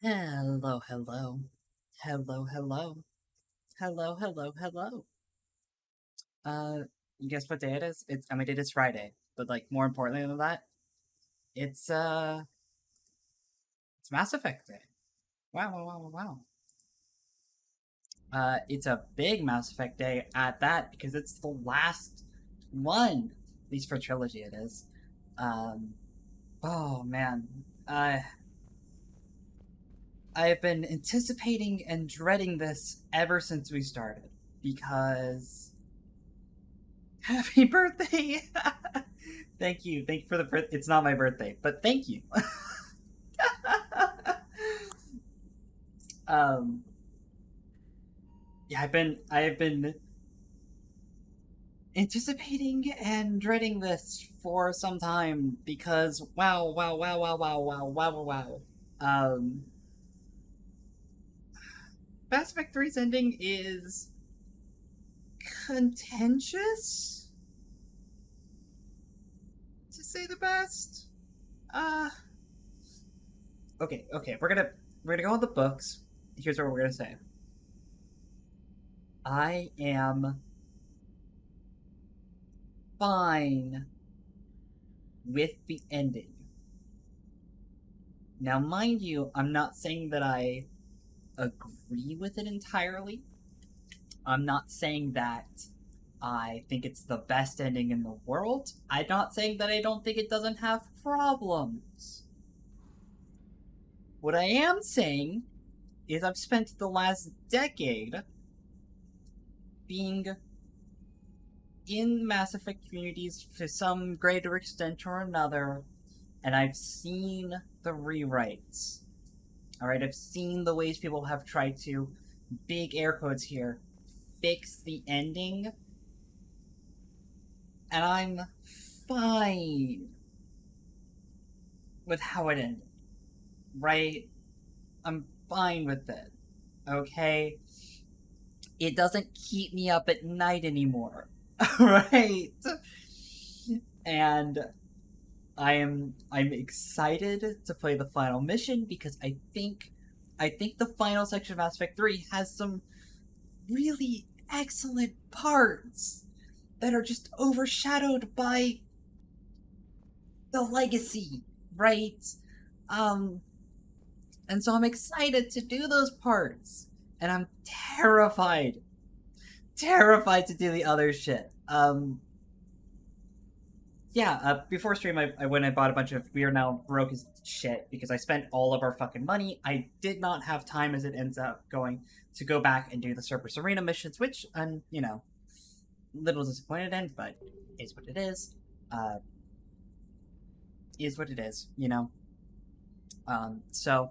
Hello, hello. Hello, hello. Hello, hello, hello. Uh, guess what day it is? It is Friday, but like more importantly than that, it's it's Mass Effect Day. Wow, wow, wow, wow, wow. It's a big Mass Effect Day at that because it's the last one, at least for Trilogy it is. Um, oh man. I have been anticipating and dreading this ever since we started because happy birthday! Thank you for the birth. It's not my birthday, but thank you. um, yeah, I have been anticipating and dreading this for some time because wow, wow, wow, wow, wow, wow, wow, wow, wow. Um, Mass Effect 3's ending is contentious, to say the best. Uh, okay, we're gonna go on the books. Here's what we're gonna say. I am fine with the ending. Now, mind you, I'm not saying that I agree with it entirely. I'm not saying that I think it's the best ending in the world. I'm not saying that I don't think it doesn't have problems. What I am saying is I've spent the last decade being in Mass Effect communities to some greater extent or another, and I've seen the rewrites. Alright, I've seen the ways people have tried to, big air quotes here, fix the ending, and I'm fine with how it ended. Right? I'm fine with it. Okay? It doesn't keep me up at night anymore. Right? And I'm excited to play the final mission because I think the final section of Mass Effect 3 has some really excellent parts that are just overshadowed by the legacy, right? Um, and so I'm excited to do those parts, and I'm terrified to do the other shit. Yeah. Before stream, I went and bought a bunch of. We are now broke as shit because I spent all of our fucking money. I did not have time, as it ends up going, to go back and do the Cerberus Arena missions, which I'm little disappointed in, but is what it is. Uh, is what it is. So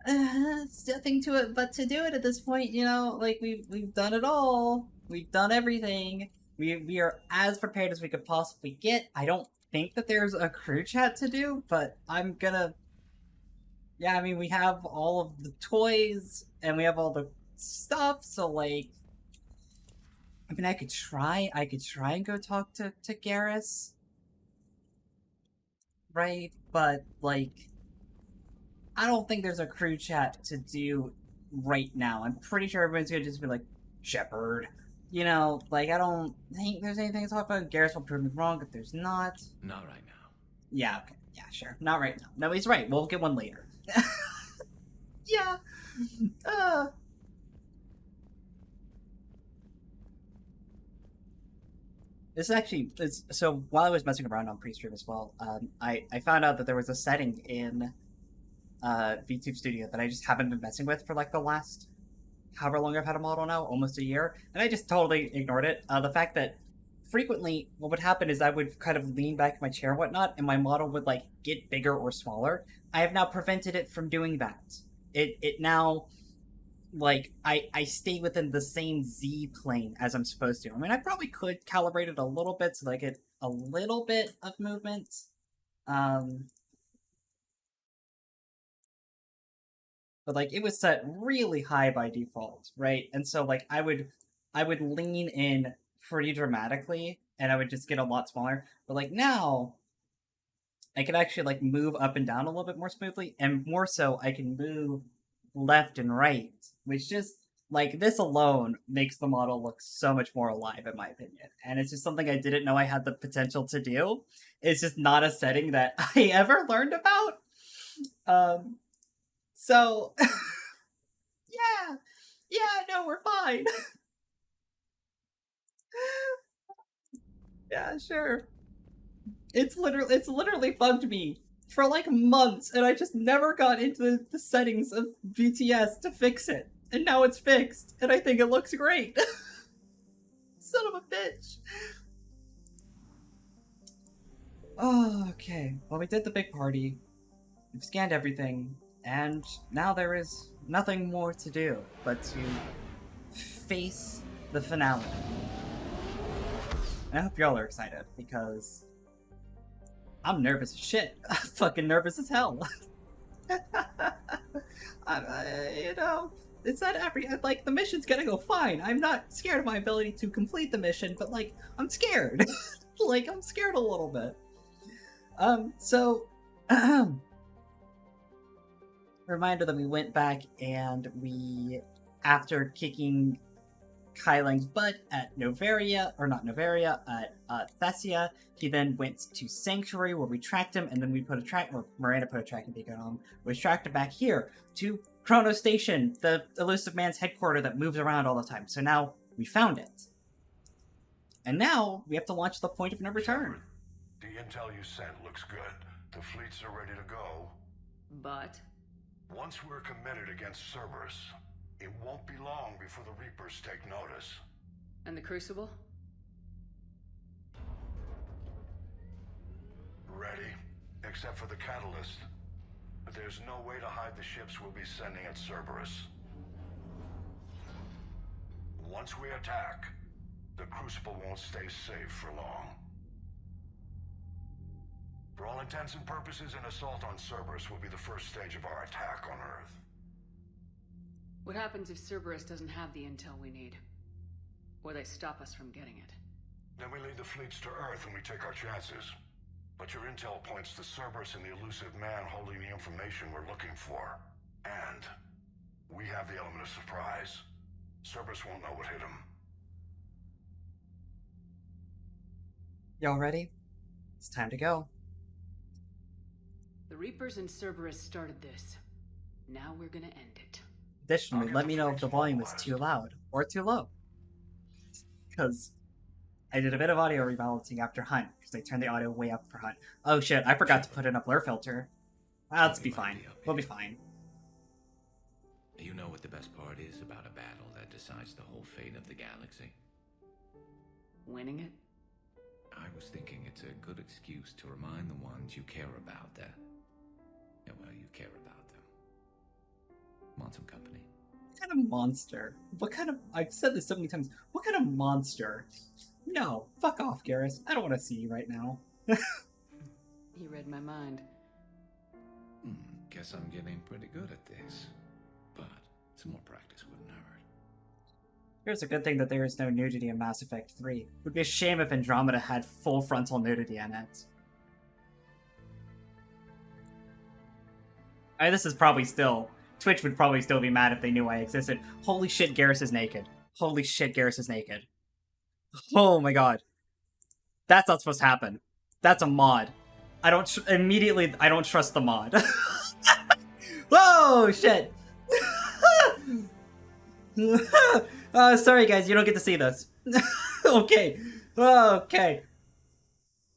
it's nothing to it but to do it at this point. Like we've done it all. We've done everything. We are as prepared as we could possibly get. I don't think that there's a crew chat to do, but I'm gonna. Yeah, I mean we have all of the toys and we have all the stuff. So like, I mean, I could try. I could try and go talk to Garrus, right? But like, I don't think there's a crew chat to do right now. I'm pretty sure everyone's gonna just be like, Shepard. Like I don't think there's anything to talk about. Garrus will prove me wrong if there's not. Not right now. Yeah, okay. Yeah, sure. Not right now. No, he's right. We'll get one later. Yeah. Uh, this is actually so while I was messing around on pre-stream as well, I found out that there was a setting in VTube Studio that I just haven't been messing with for like the last however long I've had a model now, almost a year, and I just totally ignored it. The fact that frequently what would happen is I would kind of lean back in my chair and whatnot, and my model would like get bigger or smaller. I have now prevented it from doing that. It now like I stay within the same Z plane as I'm supposed to. I mean, I probably could calibrate it a little bit so that I get a little bit of movement. Um, but like it was set really high by default, right? And so like I would lean in pretty dramatically and I would just get a lot smaller. But like now I can actually like move up and down a little bit more smoothly, and more so, I can move left and right, which just like this alone makes the model look so much more alive, in my opinion. And it's just something I didn't know I had the potential to do. It's just not a setting that I ever learned about. So yeah, yeah, no, we're fine. Yeah, sure. It's literally bugged me for like months, and I just never got into the settings of VTS to fix it. And now it's fixed, and I think it looks great. Son of a bitch. Oh, okay. Well, we did the big party. We've scanned everything, and now there is nothing more to do but to face the finale. And I hope y'all are excited, because I'm nervous as shit. I'm fucking nervous as hell. You know, it's not like, the mission's gonna go fine. I'm not scared of my ability to complete the mission, but like, I'm scared. Like, I'm scared a little bit. So, reminder that we went back and we, after kicking Kylang's butt at Novaria, or not Novaria, at Thessia, he then went to Sanctuary, where we tracked him, and then we put or Miranda put a tracking beacon on him. We tracked him back here to Cronos Station, the elusive man's headquarters that moves around all the time. So now we found it. And now we have to launch the point of no return. The intel you sent looks good. The fleets are ready to go. But? Once we're committed against Cerberus, it won't be long before the Reapers take notice. And the Crucible? Ready, except for the catalyst. But there's no way to hide the ships we'll be sending at Cerberus. Once we attack, the Crucible won't stay safe for long. For all intents and purposes, an assault on Cerberus will be the first stage of our attack on Earth. What happens if Cerberus doesn't have the intel we need? Or they stop us from getting it? Then we lead the fleets to Earth and we take our chances. But your intel points to Cerberus and the elusive man holding the information we're looking for. And we have the element of surprise. Cerberus won't know what hit him. Y'all ready? It's time to go. The Reapers and Cerberus started this. Now we're gonna end it. Additionally, let me know if the volume is too loud or too low. Because I did a bit of audio rebalancing after Hunt, because I turned the audio way up for Hunt. Oh shit, I forgot to put in a blur filter. Let's be fine. We'll be fine. You know what the best part is about a battle that decides the whole fate of the galaxy? Winning it? I was thinking it's a good excuse to remind the ones you care about that, yeah, well, you care about them. Want some company? What kind of monster? I've said this so many times. What kind of monster? No, fuck off, Garrus. I don't want to see you right now. He read my mind. Guess I'm getting pretty good at this. But some more practice wouldn't hurt. Here's a good thing that there is no nudity in Mass Effect 3. It would be a shame if Andromeda had full frontal nudity in it. This is probably still... Twitch would probably still be mad if they knew I existed. Holy shit, Garrus is naked. Holy shit, Garrus is naked. Oh my god. That's not supposed to happen. That's a mod. I don't trust the mod. Whoa, shit! Sorry guys, you don't get to see this. Okay. Okay.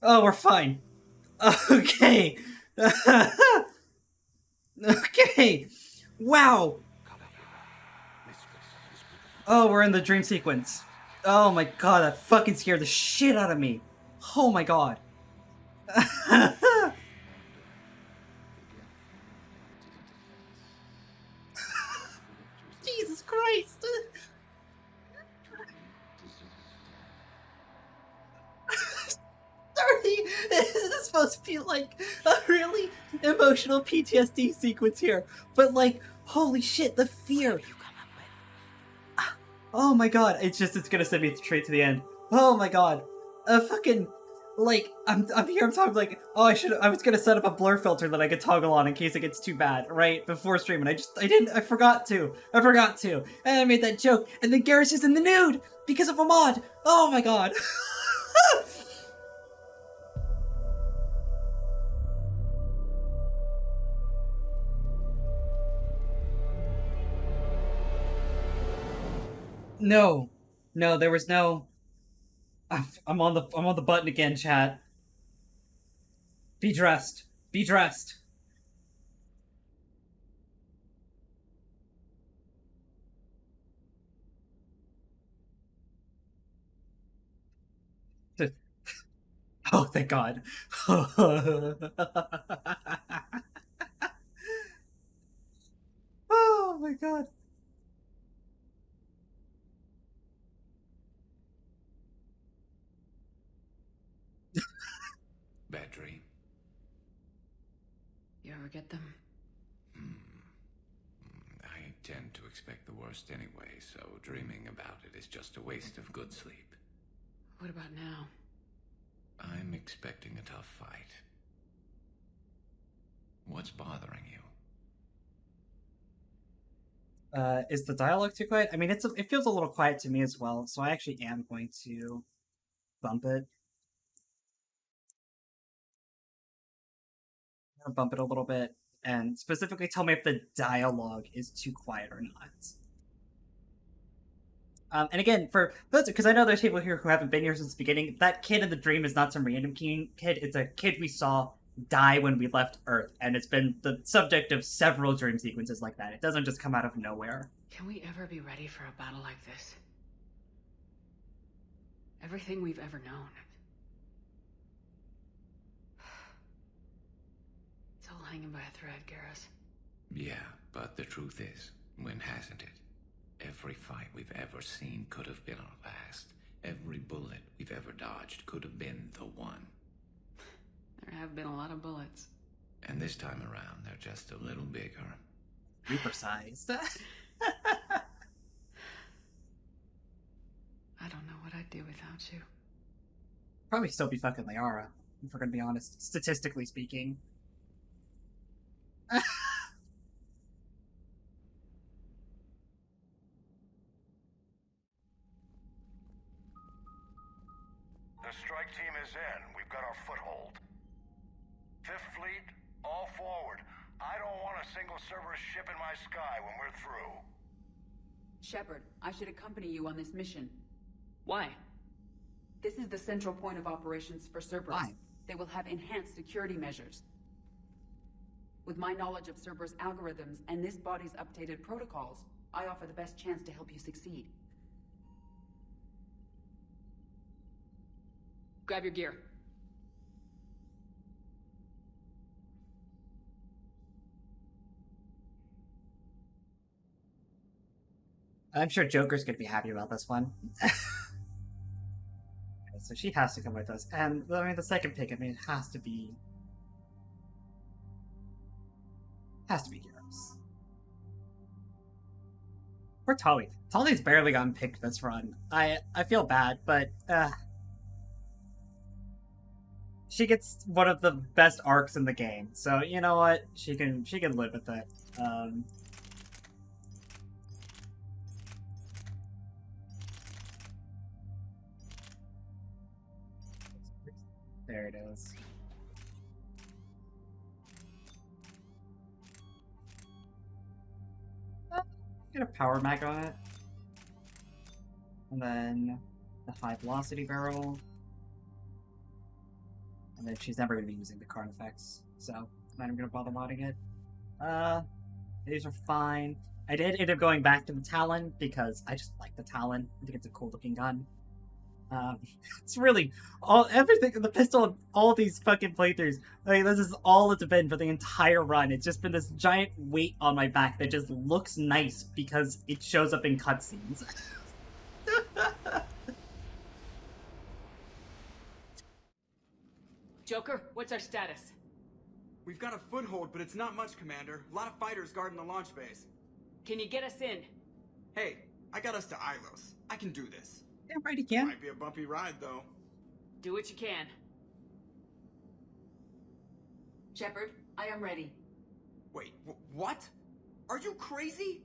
Oh, we're fine. Okay. Okay. Wow. Oh, we're in the dream sequence. Oh my god, that fucking scared the shit out of me. Oh my god. Jesus Christ. Sorry, this is supposed to be like a really emotional PTSD sequence here, but like, holy shit, the fear. Oh my god, it's gonna send me straight to the end. Oh my god. Fucking, Like, I'm here, I'm talking like, oh, I was gonna set up a blur filter that I could toggle on in case it gets too bad, right? Before streaming. I forgot to. And I made that joke, and then Garrus is in the nude! Because of a mod! Oh my god! No. No, there was no... I'm on the button again, chat. Be dressed. Be dressed. Oh, thank God. Oh my God. Bad dream. You ever get them? I tend to expect the worst anyway, so dreaming about it is just a waste of good sleep. What about now? I'm expecting a tough fight. What's bothering you? Is the dialogue too quiet? I mean, it feels a little quiet to me as well, so I actually am going to bump it. I'm gonna bump it a little bit, and specifically tell me if the dialogue is too quiet or not. And again, for those, because I know there's people here who haven't been here since the beginning, that kid in the dream is not some random kid. It's a kid we saw die when we left Earth, and it's been the subject of several dream sequences like that. It doesn't just come out of nowhere. Can we ever be ready for a battle like this? Everything we've ever known. It's all hanging by a thread, Garrus. Yeah, but the truth is, when hasn't it? Every fight we've ever seen could have been our last. Every bullet we've ever dodged could have been the one. There have been a lot of bullets. And this time around, they're just a little bigger. Supersized. I don't know what I'd do without you. Probably still be fucking Liara, if we're gonna be honest, statistically speaking. The strike team is in. We've got our foothold. Fifth Fleet, all forward. I don't want a single Cerberus ship in my sky when we're through. Shepard, I should accompany you on this mission. Why? This is the central point of operations for Cerberus. Why? They will have enhanced security measures. With my knowledge of Cerberus algorithms and this body's updated protocols, I offer the best chance to help you succeed. Grab your gear. I'm sure Joker's gonna be happy about this one. Okay, so she has to come with us. And, I mean, the second pick, I mean, it has to be... Garrus. Or Tali. Tali's barely gotten picked this run. I feel bad, but, she gets one of the best arcs in the game, so you know what? She can live with it. There it is. Get a power mag on it. And then the high velocity barrel. And then she's never going to be using the card effects, so I'm not even going to bother modding it. These are fine. I did end up going back to the Talon because I just like the Talon. I think it's a cool looking gun. It's really everything, the pistol, all these fucking playthroughs. Like, this is all it's been for the entire run. It's just been this giant weight on my back that just looks nice because it shows up in cutscenes. Joker, what's our status? We've got a foothold, but it's not much, Commander. A lot of fighters guarding the launch base. Can you get us in? Hey, I got us to Ilos. I can do this. Yeah, right, he can. Might be a bumpy ride, though. Do what you can. Shepard, I am ready. Wait, what? Are you crazy?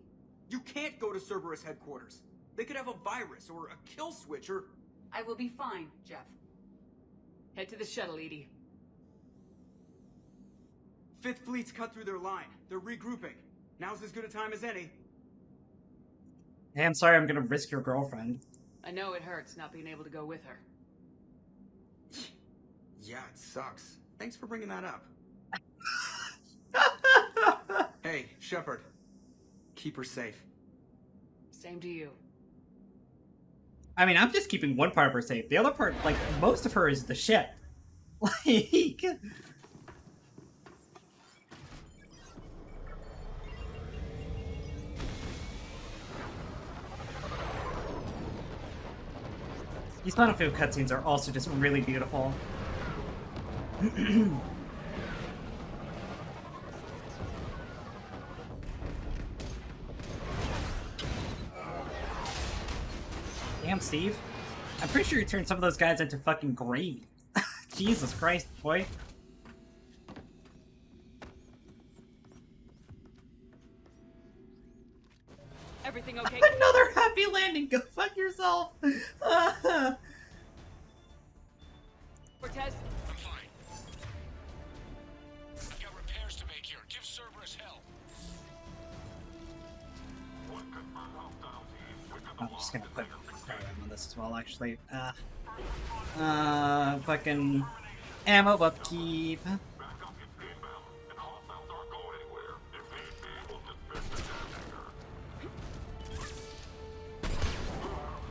You can't go to Cerberus headquarters. They could have a virus or a kill switch or... I will be fine, Jeff. Head to the shuttle, Edie. Fifth Fleet's cut through their line. They're regrouping. Now's as good a time as any. Hey, I'm sorry I'm gonna risk your girlfriend. I know it hurts not being able to go with her. Yeah, it sucks. Thanks for bringing that up. Hey, Shepard. Keep her safe. Same to you. I mean, I'm just keeping one part of her safe. The other part, like, most of her is the ship. Like... These Battlefield cutscenes are also just really beautiful. Damn, Steve. I'm pretty sure you turned some of those guys into fucking gravy. Jesus Christ, boy. Everything okay? Another happy landing. Go fuck yourself. Cortez? I'm fine. I got repairs to make here. Give Cerberus hell. I'm just gonna put program on this as well, actually. Fucking ammo upkeep.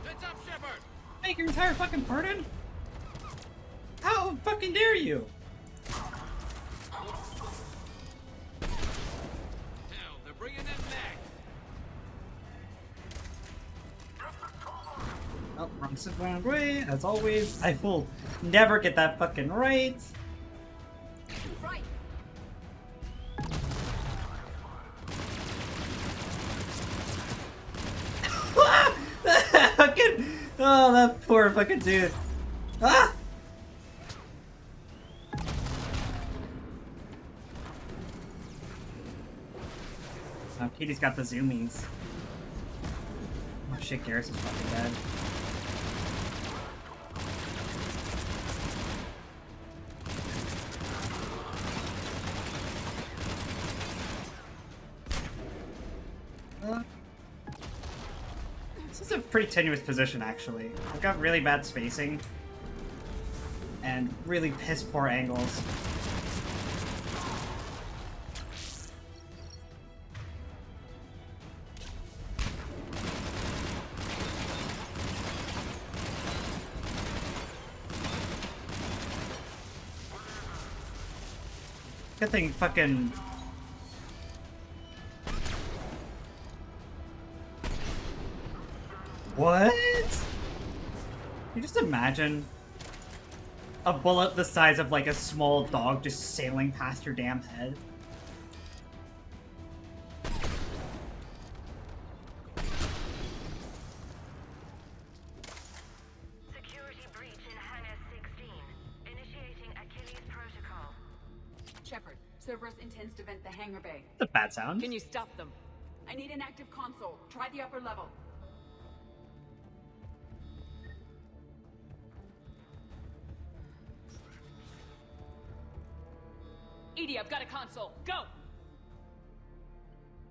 Heads up, Shepard! Make your entire fucking pardon? How fucking dare you? Hell, they're bringing in Mac. Oh, wrong way, as always. I will never get that fucking right. Right. Fucking, oh, that poor fucking dude. Ah! Oh, Katie's got the zoomies. Oh shit, Garrus is fucking dead. This is a pretty tenuous position, actually. I've got really bad spacing. And really piss poor angles. Good thing fucking... What? Can you just imagine a bullet the size of like a small dog just sailing past your damn head? Security breach in Hangar 16. Initiating Achilles protocol. Shepard, Cerberus intends to vent the hangar bay. That's a bad sound. Can you stop them? I need an active console. Try the upper level. Edie, I've got a console. Go!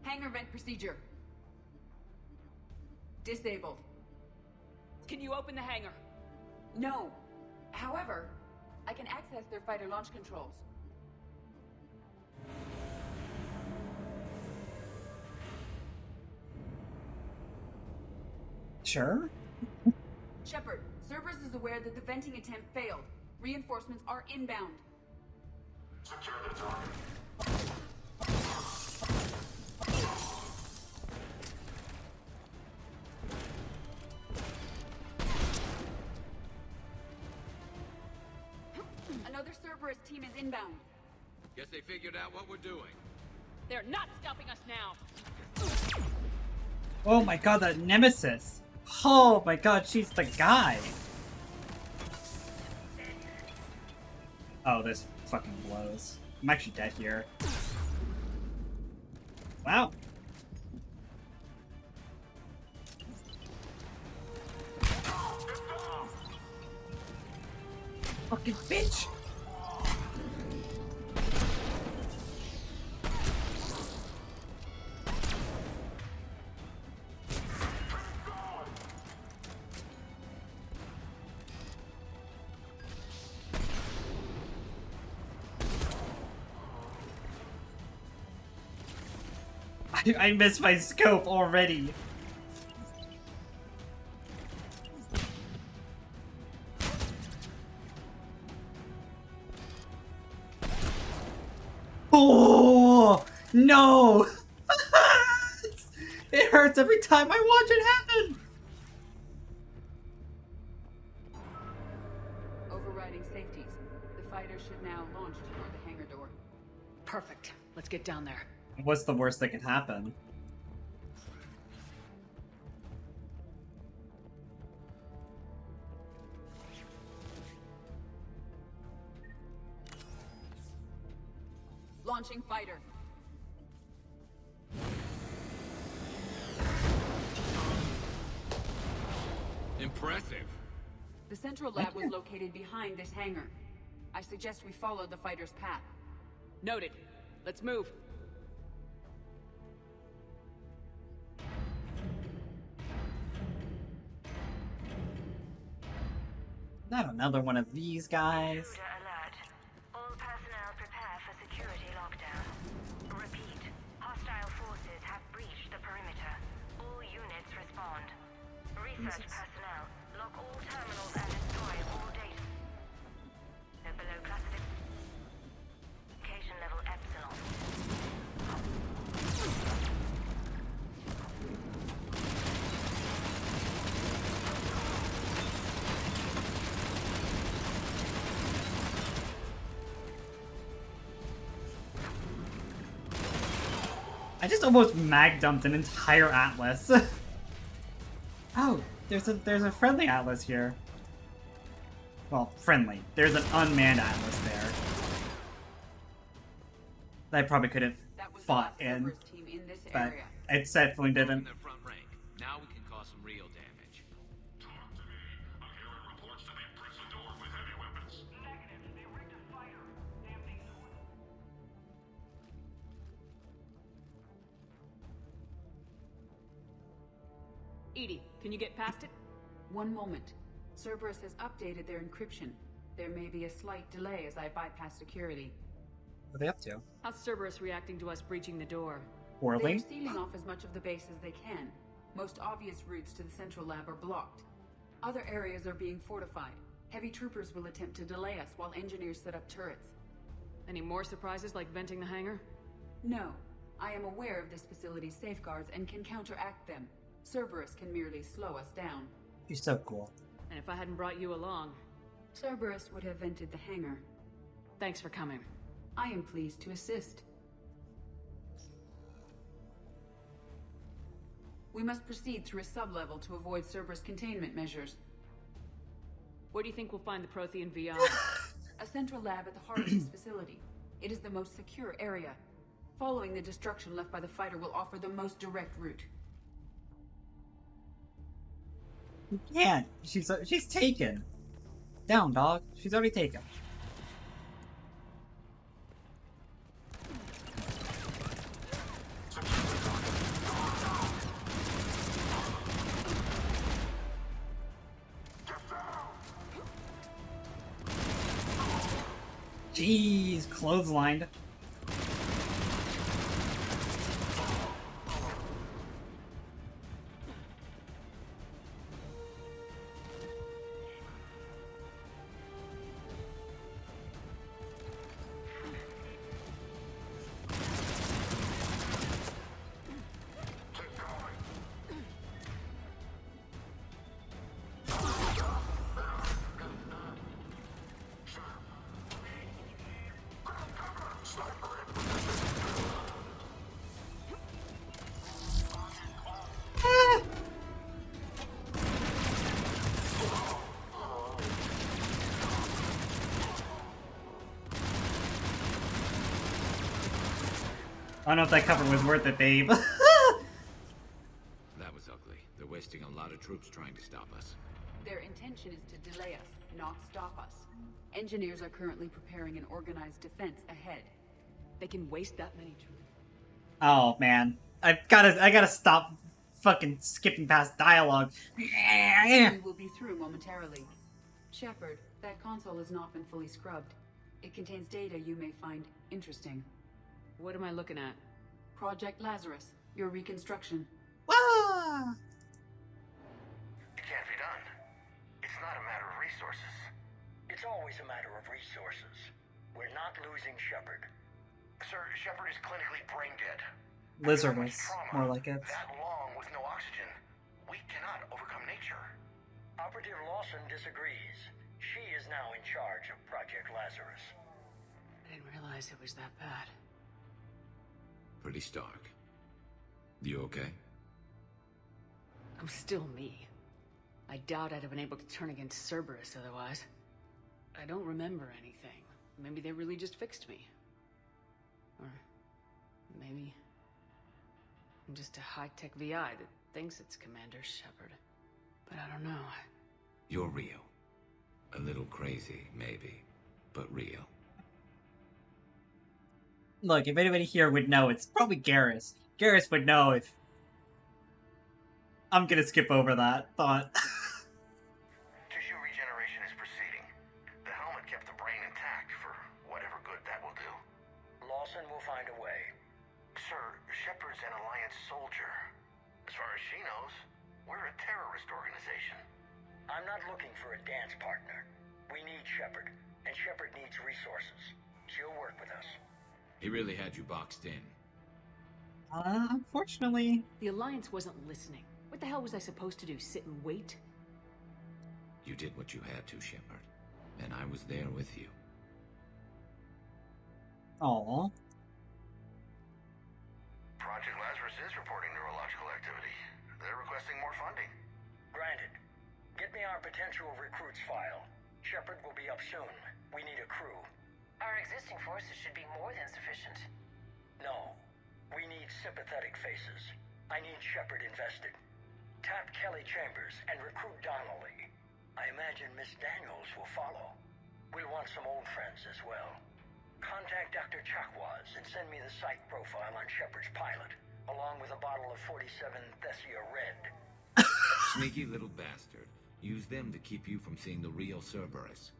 Hangar vent procedure. Disabled. Can you open the hangar? No. However, I can access their fighter launch controls. Sure. Shepard, Cerberus is aware that the venting attempt failed. Reinforcements are inbound. Secure the target. Another Cerberus team is inbound. Guess they figured out what we're doing. They're not stopping us now. Oh my god, that Nemesis. Oh my god, she's the guy. Oh, this fucking blows. I'm actually dead here. Wow. Fucking bitch! I missed my scope already. Oh no! It hurts every time I watch it happen. Overriding safeties. The fighter should now launch toward the hangar door. Perfect. Let's get down there. What's the worst that can happen? Launching fighter. Impressive. The central lab was located behind this hangar. I suggest we follow the fighter's path. Noted. Let's move. Not another one of these guys. Intruder alert. All personnel prepare for security lockdown. Repeat. Hostile forces have breached the perimeter. All units respond. Research personnel, lock all terminals and destroy all data. Below classification level Epsilon. I just almost mag dumped an entire atlas. Oh, there's a friendly atlas here. Well, friendly. There's an unmanned atlas there. That I probably could have That was fought the last in, Cerberus team in this but area. it definitely In didn't. the front rank. Now we can cause some real damage. Talk to me. I'm hearing reports that they breached the door with heavy weapons. Negative. They rigged a fighter. Damning door. Edie, can you get past it? One moment. Cerberus has updated their encryption. There may be a slight delay as I bypass security. What are they up to? How's Cerberus reacting to us breaching the door? They're Poorly? sealing off as much of the base as they can. Most obvious routes to the central lab are blocked. Other areas are being fortified. Heavy troopers will attempt to delay us while engineers set up turrets. Any more surprises like venting the hangar? No. I am aware of this facility's safeguards and can counteract them. Cerberus can merely slow us down. You're so cool. And if I hadn't brought you along, Cerberus would have vented the hangar. thanks for coming. I am pleased to assist. We must proceed through a sublevel to avoid Cerberus containment measures. Where do you think we'll find the Prothean VI? A central lab at the heart of this facility. It is the most secure area. Following the destruction left by the fighter will offer the most direct route. You can't. She's taken. Down, dog. She's already taken. Jeez, clotheslined. don't know if that cover was worth it, babe. That was ugly. They're wasting a lot of troops trying to stop us. Their intention is to delay us, not stop us. Engineers are currently preparing an organized defense ahead. They can waste that many troops. Oh man, I gotta stop fucking skipping past dialogue. We will be through momentarily. Shepard, that console has not been fully scrubbed. It contains data you may find interesting. What am I looking at? Project Lazarus, your reconstruction. Ah! It can't be done. It's not a matter of resources. It's always a matter of resources. We're not losing Shepard. Sir, Shepard is clinically brain dead. Lizardness, more like it. That long with no oxygen. We cannot overcome nature. Operative Lawson disagrees. She is now in charge of Project Lazarus. I didn't realize it was that bad. Pretty stark. You okay? I'm still me. I doubt I'd have been able to turn against Cerberus otherwise. I don't remember anything. Maybe they really just fixed me. Or maybe I'm just a high-tech VI that thinks it's Commander Shepard. But I don't know. You're real. A little crazy, maybe, but real. Look, if anybody here would know, it's probably Garrus. Garrus would know if... I'm gonna skip over that thought. Tissue regeneration is proceeding. The helmet kept the brain intact for whatever good that will do. Lawson will find a way. Sir, Shepard's an Alliance soldier. As far as she knows, we're a terrorist organization. I'm not looking for a dance partner. We need Shepard, and Shepard needs resources. She'll work with us. He really had you boxed in. Unfortunately... The Alliance wasn't listening. What the hell was I supposed to do? Sit and wait? You did what you had to, Shepard. And I was there with you. Aww. Project Lazarus is reporting neurological activity. They're requesting more funding. Granted. Get me our potential recruits file. Shepard will be up soon. We need a crew. Our existing forces should be more than sufficient. No. We need sympathetic faces. I need Shepard invested. Tap Kelly Chambers and recruit Donnelly. I imagine Miss Daniels will follow. We'll want some old friends as well. Contact Dr. Chakwas and send me the psych profile on Shepard's pilot, along with a bottle of 47 Thessia Red. Sneaky little bastard. Use them to keep you from seeing the real Cerberus.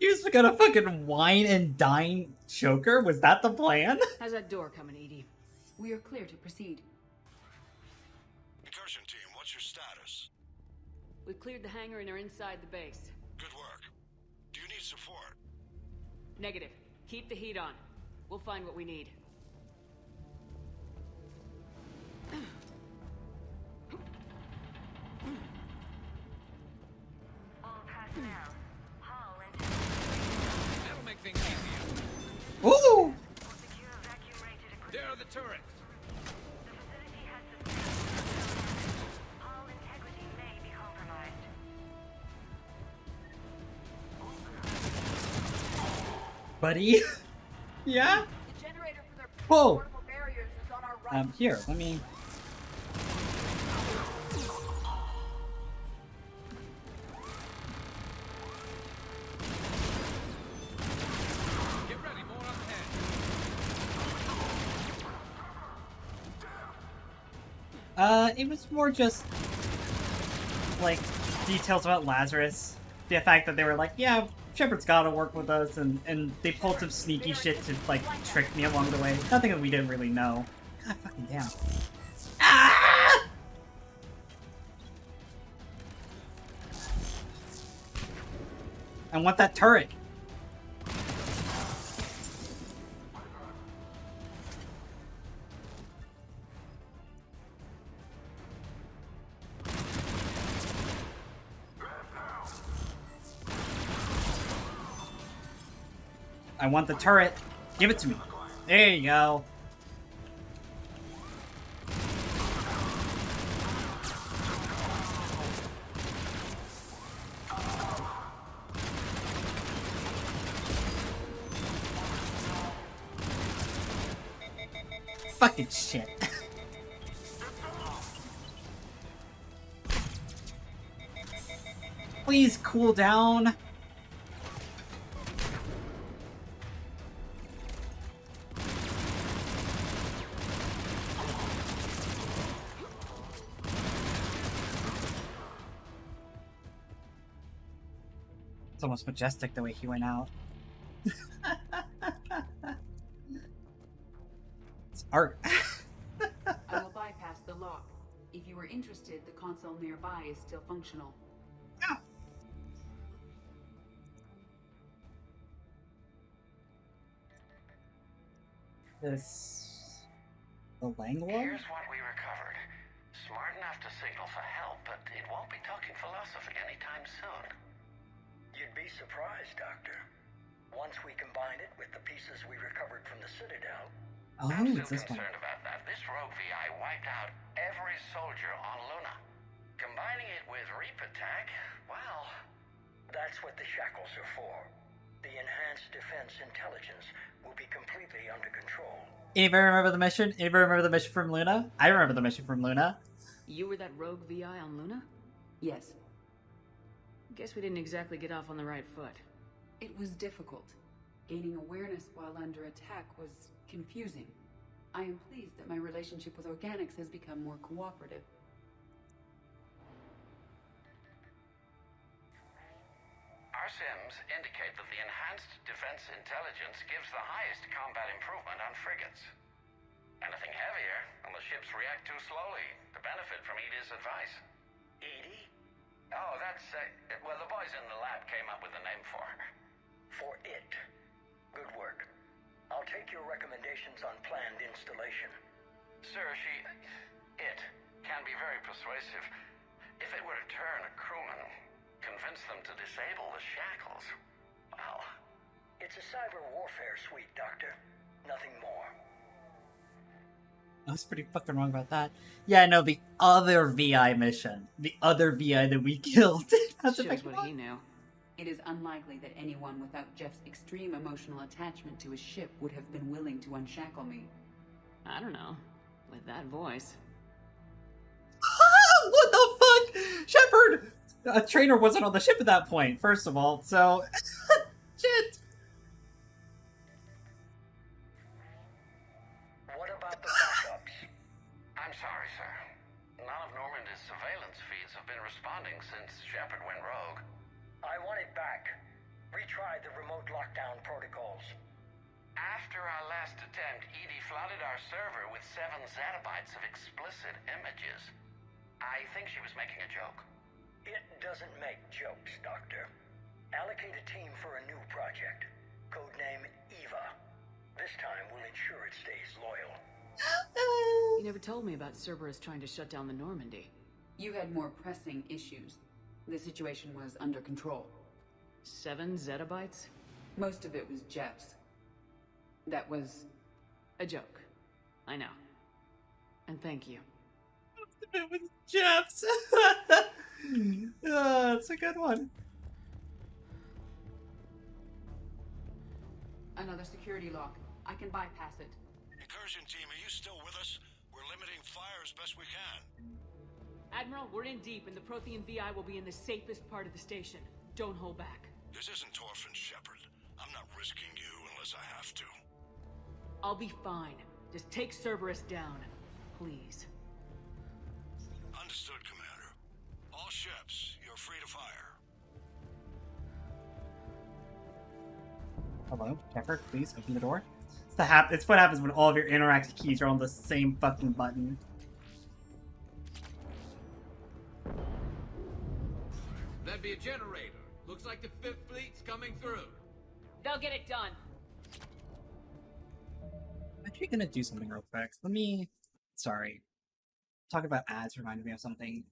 You just gonna fucking wine and dine Choker? Was that the plan? How's that door coming, Edie? We are clear to proceed. Incursion team, what's your status? We've cleared the hangar and are inside the base. Good work. Do you need support? Negative. Keep the heat on. We'll find what we need. All personnel. Hull and That'll make things easier. Ooh! secure vacuum-rated equipment. There are the turrets. The facility has sustained. Hull integrity may be compromised. Buddy? Yeah? The generator for their Whoa! portable barriers is on our right. Here, let me... Get ready, more up ahead. It was more just... like, details about Lazarus. The fact that they were like, yeah, Shepard's gotta work with us, and they pulled some sneaky shit to, like, trick me along the way. Nothing that we didn't really know. God fucking damn. Ah! I want that turret! I want the turret. Give it to me. There you go. Fucking shit. Please cool down. It's almost majestic the way he went out. It's art. I will bypass the lock. If you are interested, the console nearby is still functional. This... the Langwell? Here's what we recovered. Smart enough to signal for help, but it won't be talking philosophy anytime soon. You'd be surprised, Doctor. Once we combine it with the pieces we recovered from the Citadel... Oh, I'm it's still this one. concerned about that. This rogue VI wiped out every soldier on Luna. Combining it with Reaper Tech, well... That's what the shackles are for. The enhanced defense intelligence will be completely under control. Anybody remember the mission? Anybody remember the mission from Luna? I remember the mission from Luna. You were that rogue VI on Luna? Yes, Guess we didn't exactly get off on the right foot. it was difficult. Gaining awareness while under attack was confusing. I am pleased that my relationship with organics has become more cooperative. Our sims indicate that the enhanced defense intelligence gives the highest combat improvement on frigates. Anything heavier, and the ships react too slowly to benefit from Edie's advice. Edie? Oh, that's, well, the boys in the lab came up with a name for her. For it. Good work. I'll take your recommendations on planned installation. Sir, it can be very persuasive. If it were to turn a crewman, convince them to disable the shackles, well... It's a cyber warfare suite, Doctor. Nothing more. I was pretty fucking wrong about that. Yeah, no, the other VI mission. The other VI that we killed. That's the Shows fucking what one. he knew. It is unlikely that anyone without Jeff's extreme emotional attachment to his ship would have been willing to unshackle me. I don't know. With that voice. What the fuck? Shepard! A trainer wasn't on the ship at that point, first of all, so... Shit! What about the backups? I'm sorry, sir. None of Normandy's surveillance feeds have been responding since Shepard went rogue. I want it back. Retry the remote lockdown protocols. After our last attempt, Edie flooded our server with 7 zettabytes of explicit images. I think she was making a joke. It doesn't make jokes, Doctor. Allocate a team for a new project. Codename Eva. This time we'll ensure it stays loyal. You never told me about Cerberus trying to shut down the Normandy. You had more pressing issues. The situation was under control. 7 zettabytes? Most of it was Jeff's. That was... A joke. I know. And thank you. It was Jeff's. That's a good one. another security lock. I can bypass it. Incursion team, are you still with us? We're limiting fire as best we can. Admiral, we're in deep, and the Prothean VI will be in the safest part of the station. Don't hold back. This isn't Orphan Shepard. I'm not risking you unless I have to. I'll be fine. Just take Cerberus down. Please. Understood, Commander. All ships, you're free to fire. Hello, Shepard, please open the door. It's what happens when all of your interactive keys are on the same fucking button. That'd be a generator. Looks like the Fifth Fleet's coming through. They'll get it done. I'm actually gonna do something real quick. Sorry. Talking about ads reminded me of something.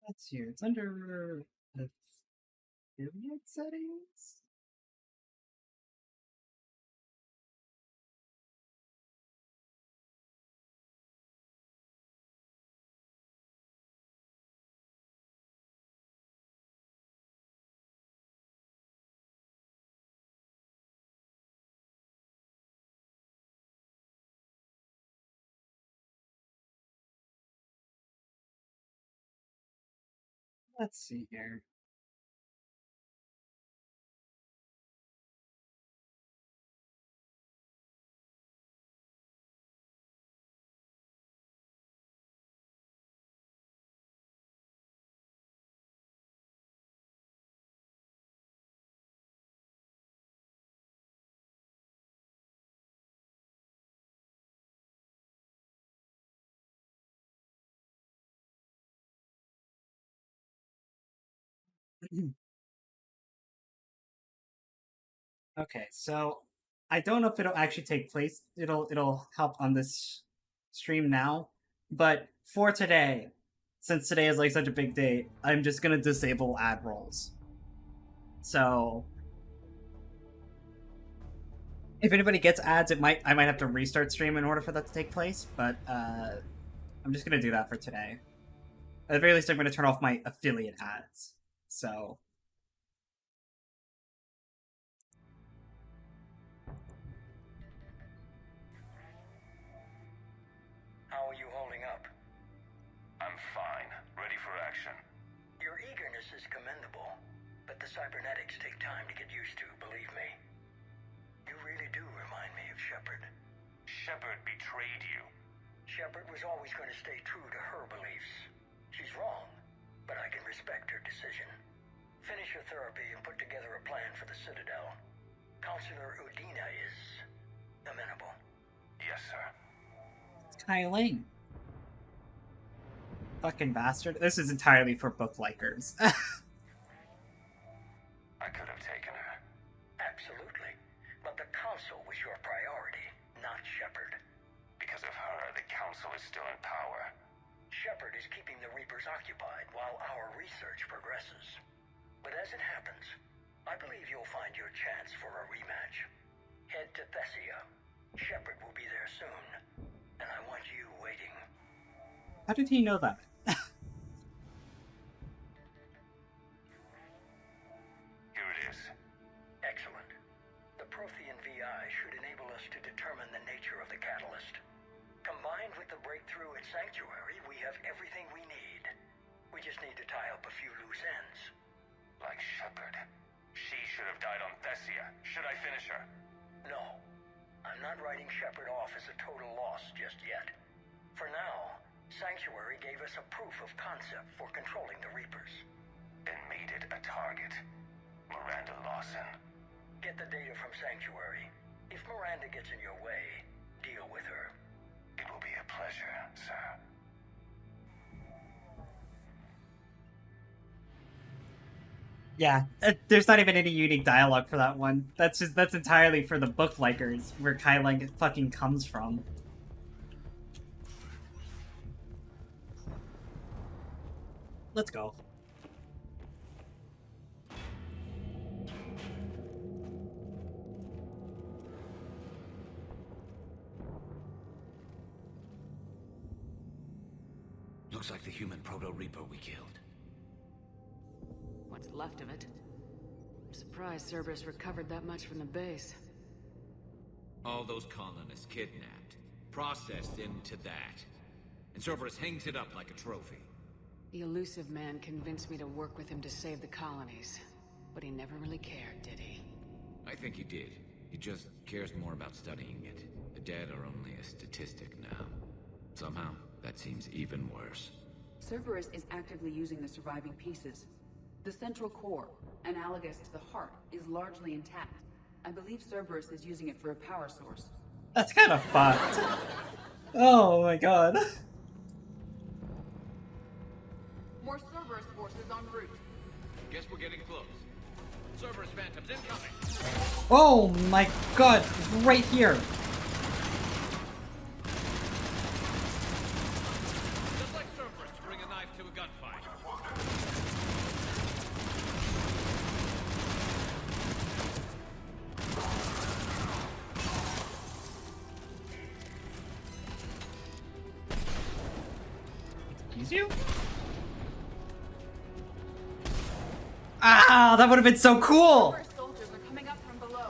Let's see. It's under affiliate settings. Let's see here. Okay, so I don't know if it'll actually take place. It'll help on this stream now, but for today, since today is like such a big day, I'm just gonna disable ad rolls. So if anybody gets ads, I might have to restart stream in order for that to take place. But I'm just gonna do that for today. At the very least, I'm gonna turn off my affiliate ads. So. How are you holding up? I'm fine. Ready for action. Your eagerness is commendable, but the cybernetics take time to get used to, believe me. You really do remind me of Shepard. Shepard betrayed you. Shepard was always going to stay true to her beliefs. She's wrong, but I can respect her decision. Finish your therapy and put together a plan for the Citadel. Counselor Udina is amenable. Yes, sir. Kai Ling. Fucking bastard. This is entirely for book likers. I could have taken her. Absolutely. But the Council was your priority, not Shepard. Because of her, the Council is still in power. Shepard is keeping the Reapers occupied while our research progresses. But as it happens, I believe you'll find your chance for a rematch. Head to Thessia. Shepard will be there soon, and I want you waiting. How did he know that? Here it is. Excellent. The Prothean VI should enable us to determine the nature of the catalyst. Combined with the breakthrough at Sanctuary, we have everything we need. We just need to tie up a few loose ends. Like Shepard. She should have died on Thessia. Should I finish her? No. I'm not writing Shepard off as a total loss just yet. For now, Sanctuary gave us a proof of concept for controlling the Reapers. And made it a target. Miranda Lawson. Get the data from Sanctuary. If Miranda gets in your way, deal with her. It will be a pleasure, sir. Yeah, there's not even any unique dialogue for that one. That's entirely for the book likers, where Kai Ling fucking comes from. Let's go. Looks like the human Proto-Reaper we killed. What's left of it. I'm surprised Cerberus recovered that much from the base. All those colonists kidnapped, processed into that. And Cerberus hangs it up like a trophy. The elusive man convinced me to work with him to save the colonies. But he never really cared, did he? I think he did. He just cares more about studying it. The dead are only a statistic now. Somehow, that seems even worse. Cerberus is actively using the surviving pieces. The central core, analogous to the heart, is largely intact. I believe Cerberus is using it for a power source. That's kind of fucked. Oh my god. More Cerberus forces en route. Guess we're getting close. Cerberus Phantoms incoming! Oh my god, it's right here. Just like Cerberus to bring annihilation. alive to a gunfight. Excuse you? Ah, that would have been so cool! Cerberus soldiers are coming up from below.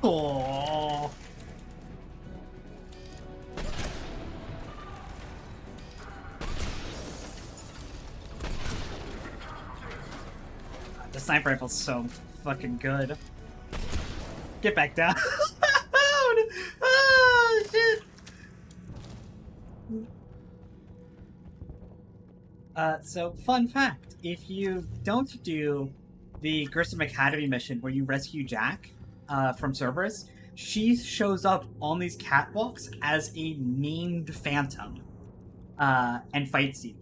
Oh. The sniper rifle's so fucking good. Get back down. Oh, shit. So fun fact, if you don't do the Grissom Academy mission where you rescue Jack from Cerberus, she shows up on these catwalks as a named phantom and fights you.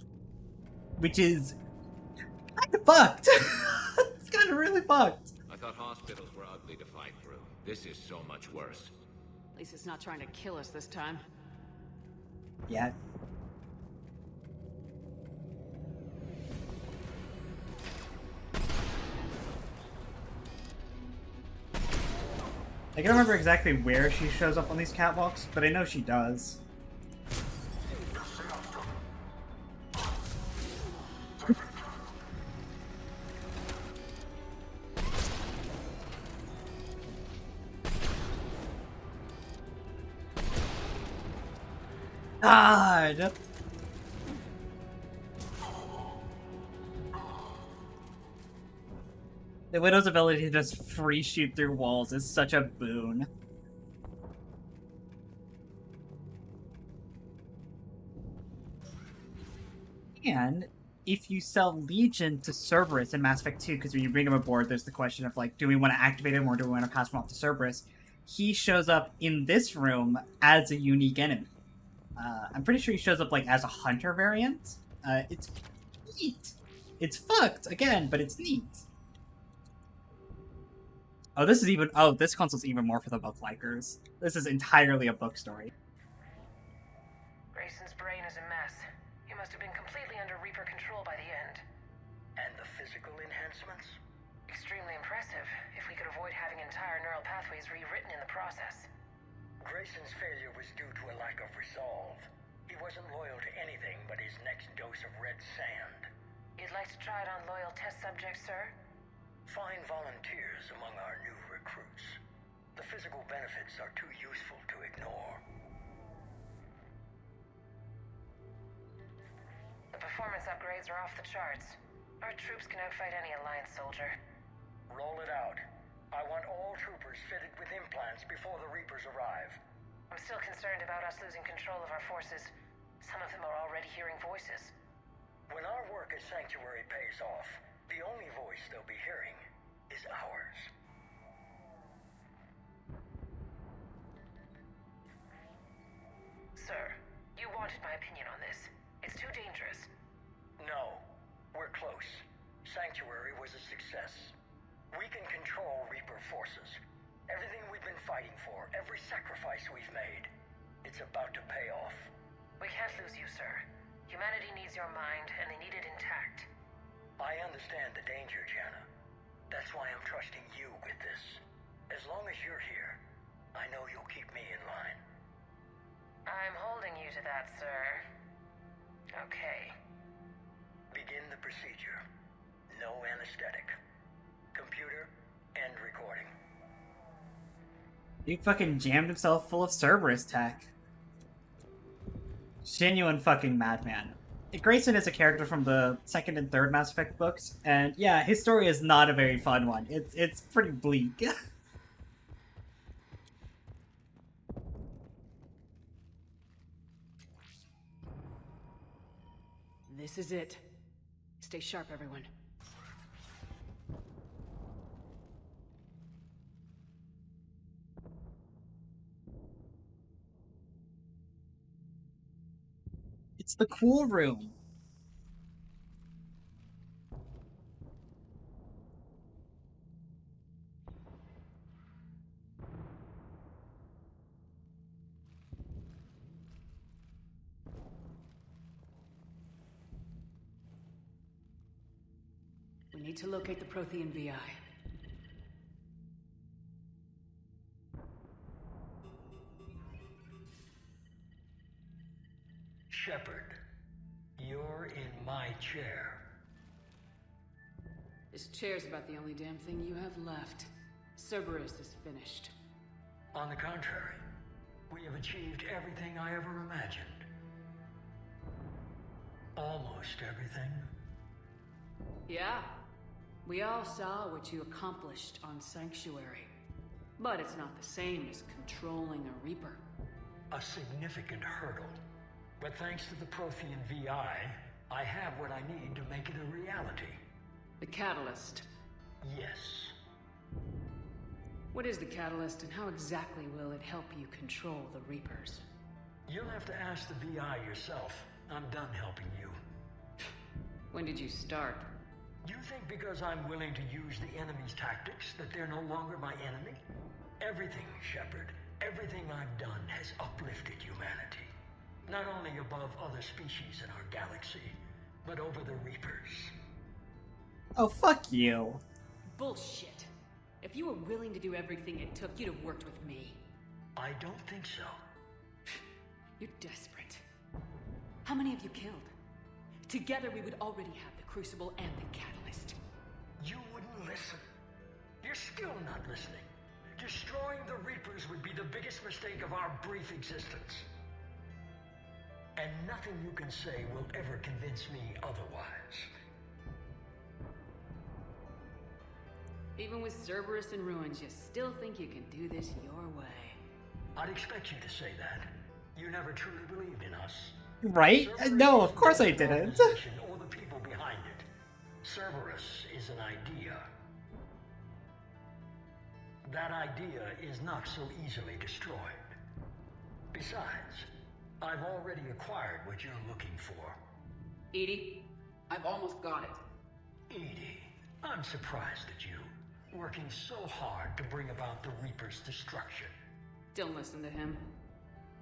Which is kind of fucked. It's kind of really fucked. I thought hospitals were ugly to fight through. This is so much worse. At least it's not trying to kill us this time. Yeah. I can't remember exactly where she shows up on these catwalks, but I know she does. God! The Widow's ability to just free shoot through walls is such a boon. And if you sell Legion to Cerberus in Mass Effect 2, because when you bring him aboard, there's the question of, like, do we want to activate him or do we want to pass him off to Cerberus? He shows up in this room as a unique enemy. I'm pretty sure he shows up, like, as a hunter variant. It's neat. It's fucked, again, but it's neat. Oh, this is even... Oh, this console's even more for the book likers. This is entirely a book story. Grayson's brain is a mess. He must have been completely under Reaper control by the end. And the physical enhancements? Extremely impressive, if we could avoid having entire neural pathways rewritten in the process. Grayson's failure was due to a lack of resolve. He wasn't loyal to anything but his next dose of red sand. You'd like to try it on loyal test subjects, sir? Find volunteers among our new recruits. The physical benefits are too useful to ignore. The performance upgrades are off the charts. Our troops can outfight any Alliance soldier. Roll it out. I want all troopers fitted with implants before the Reapers arrive. I'm still concerned about us losing control of our forces. Some of them are already hearing voices. When our work as Sanctuary pays off, the only voice they'll be hearing is ours. Sir, you wanted my opinion on this. It's too dangerous. No, we're close. Sanctuary was a success. We can control Reaper forces. Everything we've been fighting for, every sacrifice we've made, it's about to pay off. We can't lose you, sir. Humanity needs your mind, and they need it intact. I understand the danger, Jana. That's why I'm trusting you with this. As long as you're here, I know you'll keep me in line. I'm holding you to that, sir. Okay. Begin the procedure. No anesthetic. Computer, end recording. He fucking jammed himself full of Cerberus tech. Genuine fucking madman. Grayson is a character from the second and third Mass Effect books, and yeah, his story is not a very fun one. It's pretty bleak. This is it. Stay sharp, everyone. It's the cool room. need to locate the Prothean VI. Shepard, you're in my chair. This chair's about the only damn thing you have left. Cerberus is finished. On the contrary, we have achieved everything I ever imagined. Almost everything. Yeah. We all saw what you accomplished on Sanctuary. But it's not the same as controlling a Reaper. A significant hurdle. But thanks to the Prothean VI, I have what I need to make it a reality. The Catalyst. Yes. What is the Catalyst, and how exactly will it help you control the Reapers? You'll have to ask the VI yourself. I'm done helping you. When did you start? You think because I'm willing to use the enemy's tactics that they're no longer my enemy? Everything, Shepard, everything I've done has uplifted humanity. Not only above other species in our galaxy, but over the Reapers. Oh, fuck you. Bullshit. If you were willing to do everything it took, you'd have worked with me. I don't think so. You're desperate. How many have you killed? Together we would already have the Crucible and the Catalyst. You wouldn't listen. You're still not listening. Destroying the Reapers would be the biggest mistake of our brief existence. And nothing you can say will ever convince me otherwise. Even with Cerberus in ruins, you still think you can do this your way. I'd expect you to say that. You never truly believed in us. Right? No, of course I didn't. Or the people behind it. Cerberus is an idea. That idea is not so easily destroyed. Besides, I've already acquired what you're looking for. Edie, I've almost got it. Edie, I'm surprised at you. Working so hard to bring about the Reaper's destruction. Don't listen to him.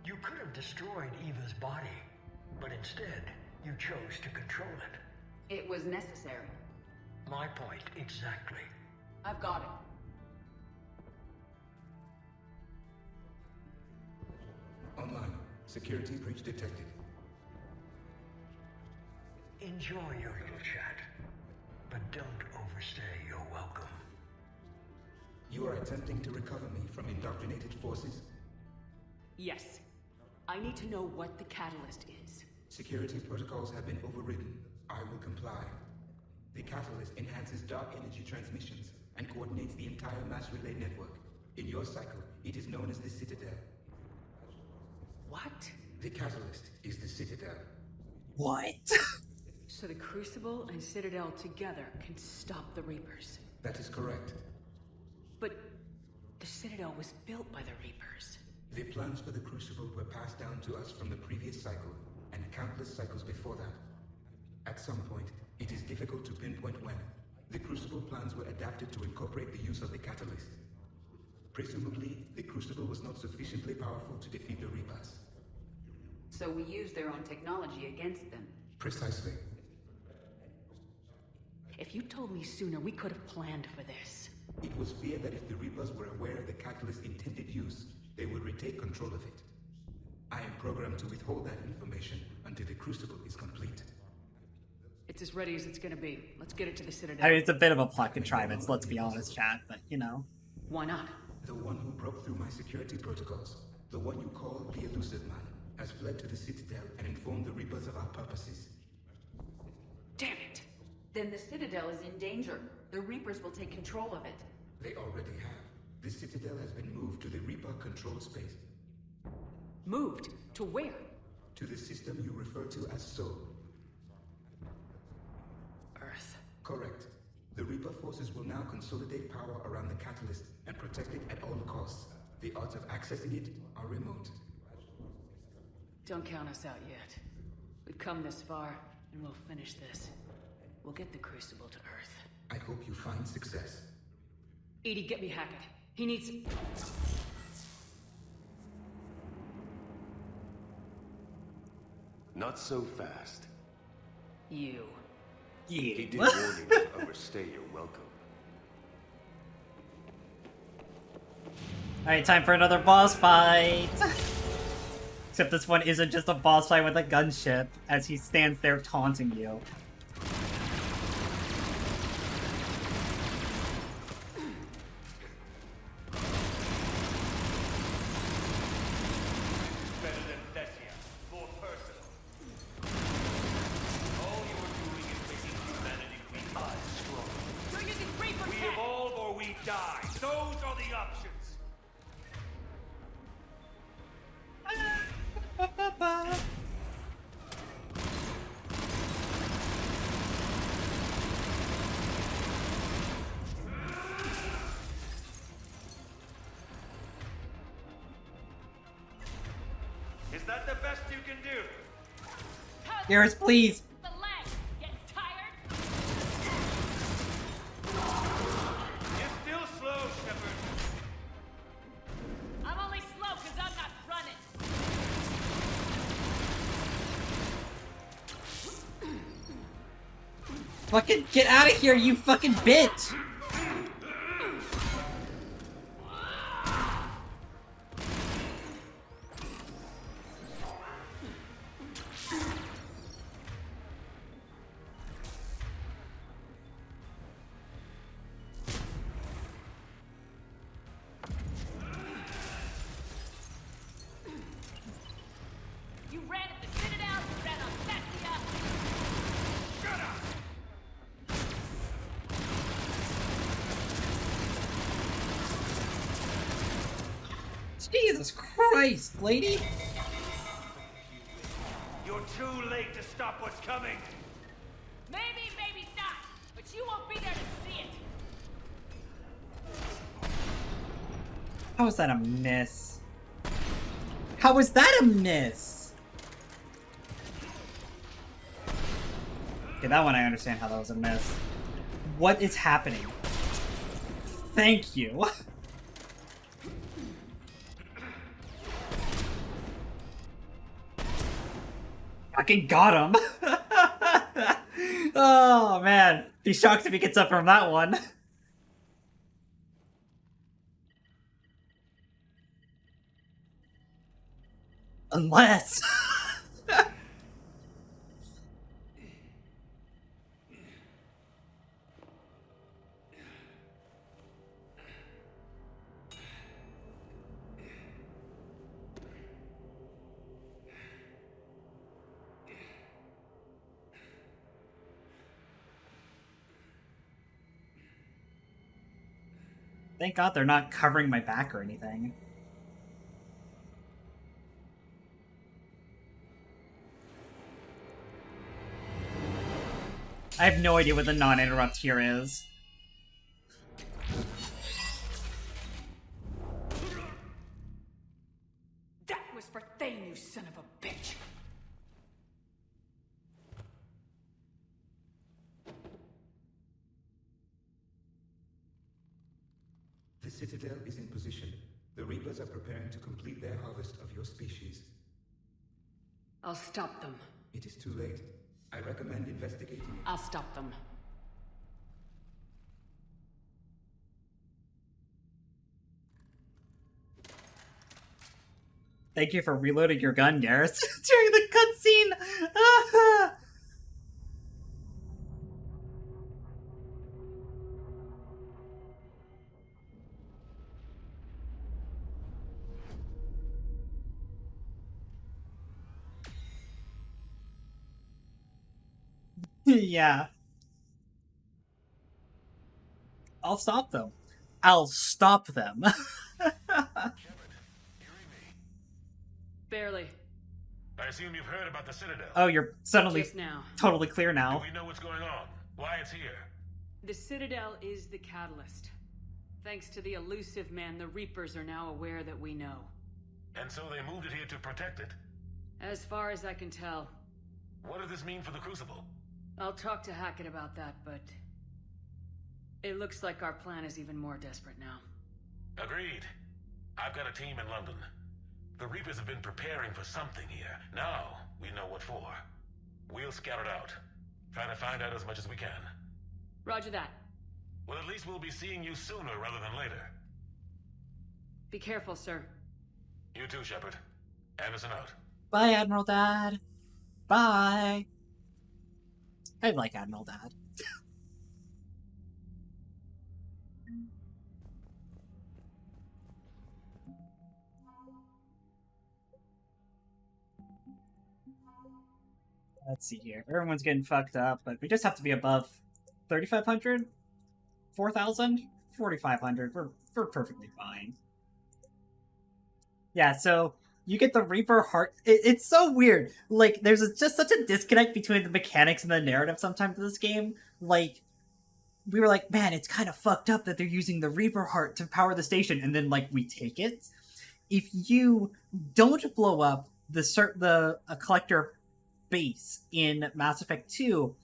You could have destroyed Eva's body, but instead, you chose to control it. It was necessary. My point exactly. I've got it. Online. Security breach detected. Enjoy your little chat, but don't overstay your welcome. You are attempting to recover me from indoctrinated forces? Yes. I need to know what the Catalyst is. Security protocols have been overridden. I will comply. The Catalyst enhances dark energy transmissions and coordinates the entire mass relay network. In your cycle, it is known as the Citadel. What? The Catalyst is the Citadel. What? So the Crucible and Citadel together can stop the Reapers. That is correct. But the Citadel was built by the Reapers. The plans for the Crucible were passed down to us from the previous cycle, and countless cycles before that. At some point, it is difficult to pinpoint when, the Crucible plans were adapted to incorporate the use of the Catalyst. Presumably, the Crucible was not sufficiently powerful to defeat the Reapers. So we used their own technology against them. Precisely. If you told me sooner, we could have planned for this. It was feared that if the Reapers were aware of the Catalyst's intended use, they would retake control of it. I am programmed to withhold that information until the Crucible is complete. It's as ready as it's gonna be. Let's get it to the Citadel. I mean, it's a bit of a plot contrivance, let's be honest, chat, but, you know. Why not? The one who broke through my security protocols, the one you call the Elusive Man, has fled to the Citadel and informed the Reapers of our purposes. Damn it! Then the Citadel is in danger. The Reapers will take control of it. They already have. The Citadel has been moved to the Reaper-controlled space. Moved? To where? To the system you refer to as Soul. Earth. Correct. The Reaper forces will now consolidate power around the Catalyst and protect it at all costs. The odds of accessing it are remote. Don't count us out yet. We've come this far, and we'll finish this. We'll get the Crucible to Earth. I hope you find success. Edie, get me Hackett. He needs... Not so fast. You. He did Yeah. warn you not to overstay your welcome. Alright, time for another boss fight! Except this one isn't just a boss fight with a gunship, as he stands there taunting you. Better than Thessia. More personal. All you're doing is making humanity weak and strong. You're using Reaper We tech! evolve or we die. Those are the options. Is that the best you can do? Garrus, please! The leg! Getting tired? You're still slow, Shepard. I'm only slow because I'm not running. Fucking get out of here, you fucking bitch! You ran at the Citadel, you ran on Thessia. Shut up! Jesus Christ, lady! You're too late to stop what's coming. Maybe, maybe not. But you won't be there to see it. How was that a miss? How was that a miss? Okay, that one I understand how that was a miss. What is happening? Thank you. Fucking got him. Oh man, be shocked if he gets up from that one. Unless. Thank God they're not covering my back or anything. I have no idea what the non-interrupt here is. That was for Thane, you son of a bitch! The Citadel is in position. The Reapers are preparing to complete their harvest of your species. I'll stop them. It is too late. I recommend investigating. I'll stop them. Thank you for reloading your gun, Garrus, during the cutscene. Ah! Yeah. I'll stop them. I'll stop them. Barely. I assume you've heard about the Citadel. Oh, you're suddenly Just now. totally clear now. Do we know what's going on? Why it's here? The Citadel is the catalyst. Thanks to the elusive man, the Reapers are now aware that we know. And so they moved it here to protect it. As far as I can tell. What does this mean for the Crucible? I'll talk to Hackett about that, but... it looks like our plan is even more desperate now. Agreed. I've got a team in London. The Reapers have been preparing for something here. Now, we know what for. We'll scout it out. Try to find out as much as we can. Roger that. Well, at least we'll be seeing you sooner rather than later. Be careful, sir. You too, Shepard. Anderson out. Bye, Admiral Dad. Bye. I like Admiral Dad. Let's see here. Everyone's getting fucked up, but we just have to be above 3,500, 4,000, 4,500. We're perfectly fine. Yeah, so you get the Reaper heart. It's so weird. Like, there's just such a disconnect between the mechanics and the narrative sometimes in this game. Like, we were like, man, it's kind of fucked up that they're using the Reaper heart to power the station, and then, like, we take it. If you don't blow up the collector base in Mass Effect 2,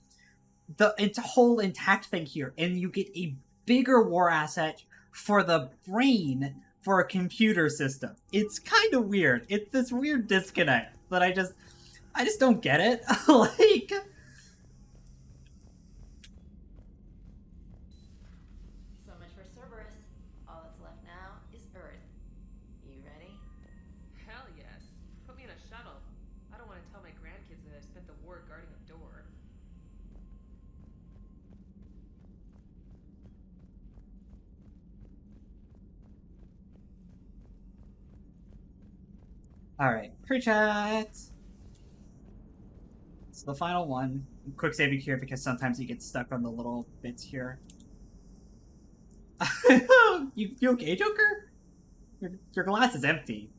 it's a whole intact thing here, and you get a bigger war asset for the brain for a computer system. It's kind of weird. It's this weird disconnect that I just don't get it. Like, so much for Cerberus. All that's left now is Earth. You ready? Hell yes. Put me in a shuttle. I don't want to tell my grandkids that I spent the war guarding a door. alright, pre-chat. It's the final one. Quick saving here because sometimes you get stuck on the little bits here. you okay, Joker? Your glass is empty.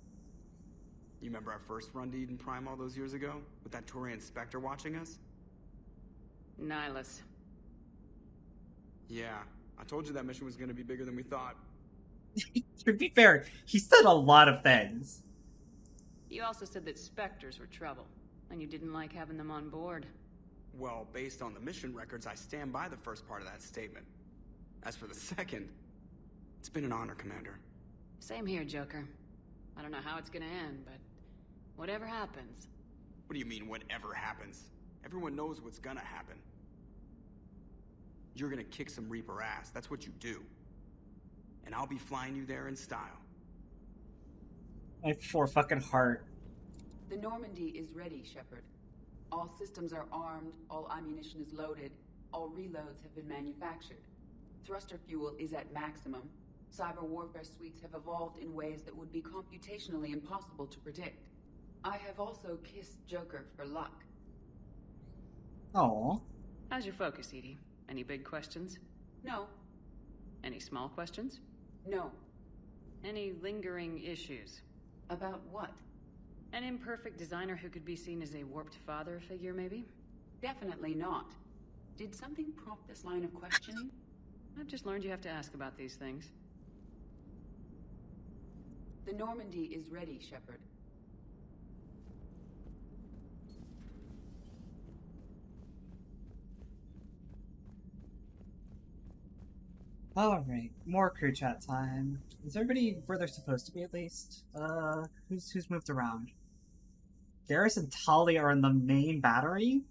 You remember our first run to Eden Prime all those years ago? With that Turian Spectre watching us? Nihilus. Yeah, I told you that mission was going to be bigger than we thought. To be fair, he said a lot of things. You also said that Spectres were trouble, and you didn't like having them on board. Well, based on the mission records, I stand by the first part of that statement. As for the second, it's been an honor, Commander. Same here, Joker. I don't know how it's gonna end, but whatever happens. What do you mean, whatever happens? Everyone knows what's gonna happen. You're gonna kick some Reaper ass, that's what you do. And I'll be flying you there in style. My poor fucking heart. The Normandy is ready, Shepard. All systems are armed, all ammunition is loaded, all reloads have been manufactured. Thruster fuel is at maximum. Cyber warfare suites have evolved in ways that would be computationally impossible to predict. I have also kissed Joker for luck. Oh. How's your focus, Edie? Any big questions? No. Any small questions? No. Any lingering issues? About what? An imperfect designer who could be seen as a warped father figure, maybe? Definitely not. Did something prompt this line of questioning? I've just learned you have to ask about these things. The Normandy is ready, Shepard. Alright, more crew chat time. Is everybody where they're supposed to be at least? Who's moved around? Garrus and Tali are in the main battery?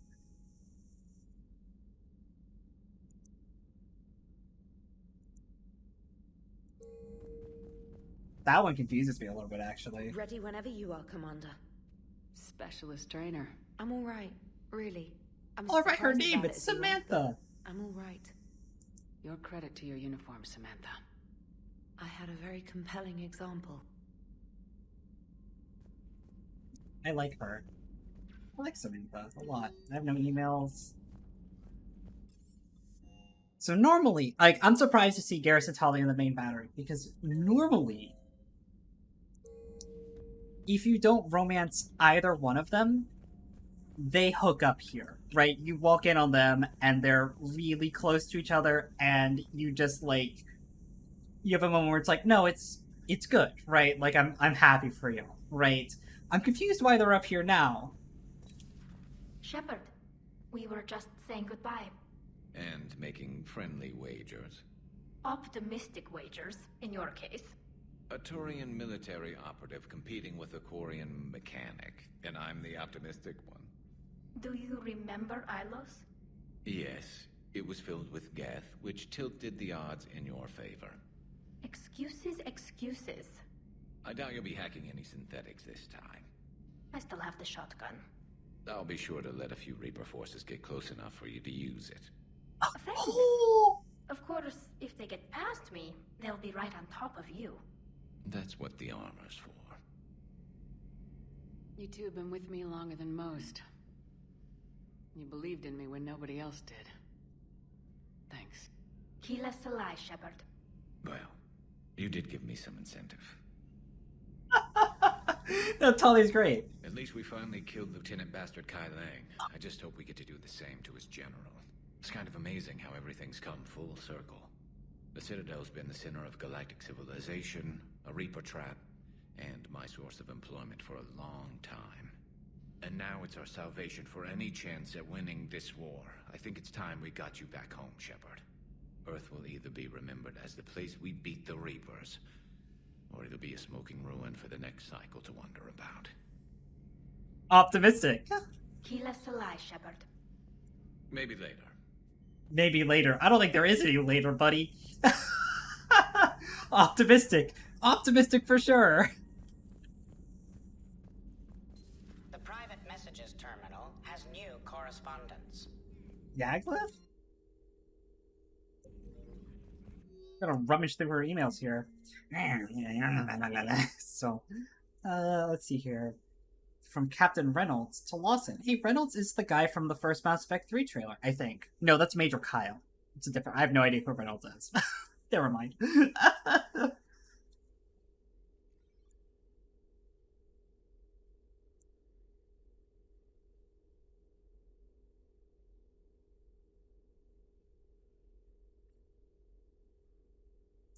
That one confuses me a little bit, actually. Ready whenever you are, Commander. Specialist trainer. I'm alright, really. I'm Alright, her surprised name, about it's it as you are, Samantha. but I'm alright. Your credit to your uniform, Samantha. I had a very compelling example. I like her. I like Samantha a lot. I have no emails. So normally, like, I'm surprised to see Garrus and Tali in the main battery, because normally, if you don't romance either one of them, they hook up here, right? You walk in on them, and they're really close to each other, and you just, like, you have a moment where it's like, no, it's good, right? Like, I'm happy for you, right? I'm confused why they're up here now. Shepard, we were just saying goodbye. And making friendly wagers. Optimistic wagers, in your case. A Turian military operative competing with a Quarian mechanic, and I'm the optimistic one. Do you remember Ilos? Yes, it was filled with geth, which tilted the odds in your favor. Excuses, excuses. I doubt you'll be hacking any synthetics this time. I still have the shotgun. I'll be sure to let a few Reaper forces get close enough for you to use it. Thanks. Of course, if they get past me, they'll be right on top of you. That's what the armor's for. You two have been with me longer than most. You believed in me when nobody else did. Thanks. Kila Salai, Shepard. Well, you did give me some incentive. No, Tully's great. At least we finally killed Lieutenant Bastard Kai Lang. I just hope we get to do the same to his general. It's kind of amazing how everything's come full circle. The Citadel's been the center of galactic civilization, a Reaper trap, and my source of employment for a long time. And now it's our salvation for any chance at winning this war. I think it's time we got you back home, Shepard. Earth will either be remembered as the place we beat the Reapers, or it'll be a smoking ruin for the next cycle to wonder about. Optimistic. Kila Salai, Shepard. Maybe later. Maybe later. I don't think there is any later, buddy. Optimistic. Optimistic for sure. The private messages terminal has new correspondence. Yaglev? Gotta rummage through her emails here. So, let's see here. From Captain Reynolds to Lawson. Hey, Reynolds is the guy from the first Mass Effect 3 trailer, I think. No, that's Major Kyle. It's a different... I have no idea who Reynolds is. Never mind.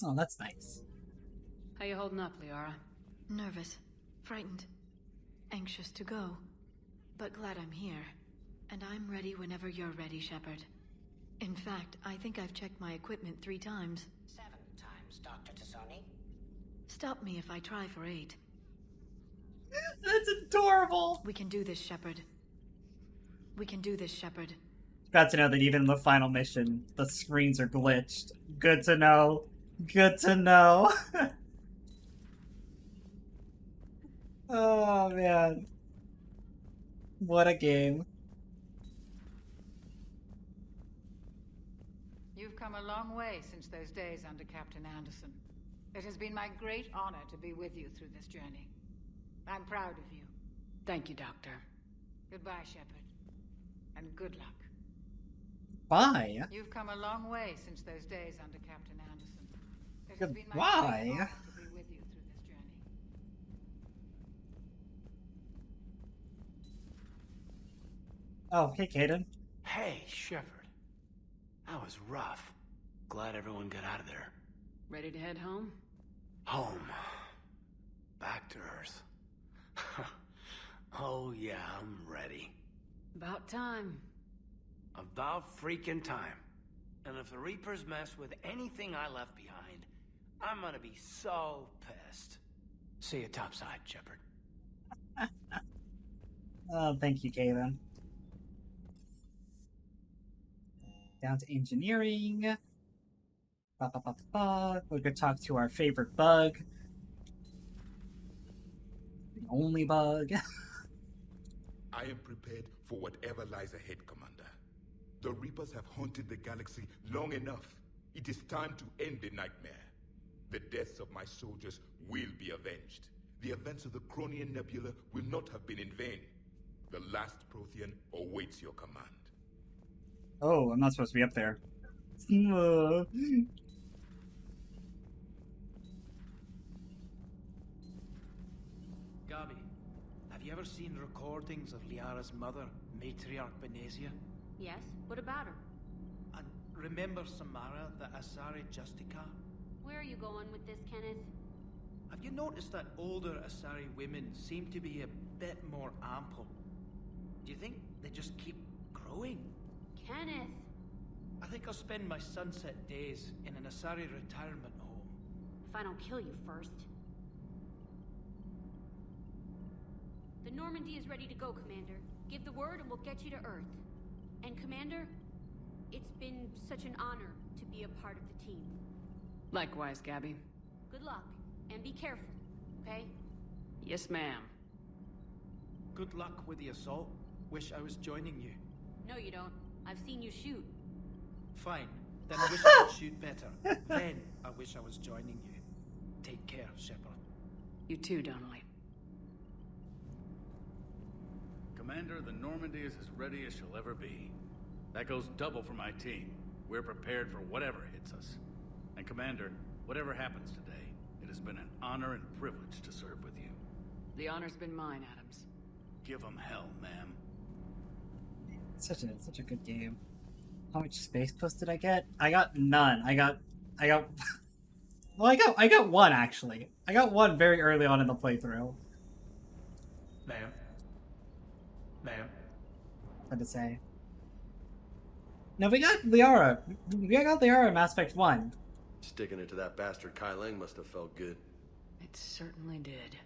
Oh, that's nice. How you holding up, Liara? Nervous, frightened, anxious to go, but glad I'm here. And I'm ready whenever you're ready, Shepard. In fact, I think I've checked my equipment 3 times. 7 times, Dr. Tassoni. Stop me if I try for 8. That's adorable! We can do this, Shepard. We can do this, Shepard. Glad to know that even in the final mission, the screens are glitched. Good to know. Good to know. Oh, man. What a game. You've come a long way since those days under Captain Anderson. It has been my great honor to be with you through this journey. I'm proud of you. Thank you, Doctor. Goodbye, Shepard. And good luck. Bye. You've come a long way since those days under Captain Anderson. It has been my Goodbye. great honor to be with you through this journey. Oh, hey, Caden. Hey, Shepard. That was rough. Glad everyone got out of there. Ready to head home? Home. Back to Earth. Oh yeah, I'm ready. About time. About freaking time. And if the Reapers mess with anything I left behind, I'm gonna be so pissed. See you topside, Shepard. Oh, thank you, Caden. Down to engineering. We're gonna talk to our favorite bug. The only bug. I am prepared for whatever lies ahead, Commander. The Reapers have haunted the galaxy long enough. It is time to end the nightmare. The deaths of my soldiers will be avenged. The events of the Cronian Nebula will not have been in vain. The last Prothean awaits your command. Oh, I'm not supposed to be up there. Gabi, have you ever seen recordings of Liara's mother, Matriarch Benezia? Yes? What about her? And remember Samara, the Asari Justica? Where are you going with this, Kenneth? Have you noticed that older Asari women seem to be a bit more ample? Do you think they just keep growing? Kenneth! I think I'll spend my sunset days in an Asari retirement home. If I don't kill you first. The Normandy is ready to go, Commander. Give the word and we'll get you to Earth. And Commander, It's been such an honor to be a part of the team. Likewise, Gabby. Good luck, and be careful, okay? Yes, ma'am. Good luck with the assault. Wish I was joining you. No, you don't. I've seen you shoot. Fine. Then I wish I could shoot better. Then I wish I was joining you. Take care, Shepard. You too, Donnelly. Commander, the Normandy is as ready as she'll ever be. That goes double for my team. We're prepared for whatever hits us. And Commander, whatever happens today, it has been an honor and privilege to serve with you. The honor's been mine, Adams. Give 'em hell, ma'am. Such a good game. How much space post did I get? I got none. I got well, I got one actually. I got one very early on in the playthrough. Ma'am. Ma'am. What to say? No, we got Liara. We got Liara in Mass Effect 1. Sticking it to that bastard Kai Lang must have felt good. It certainly did.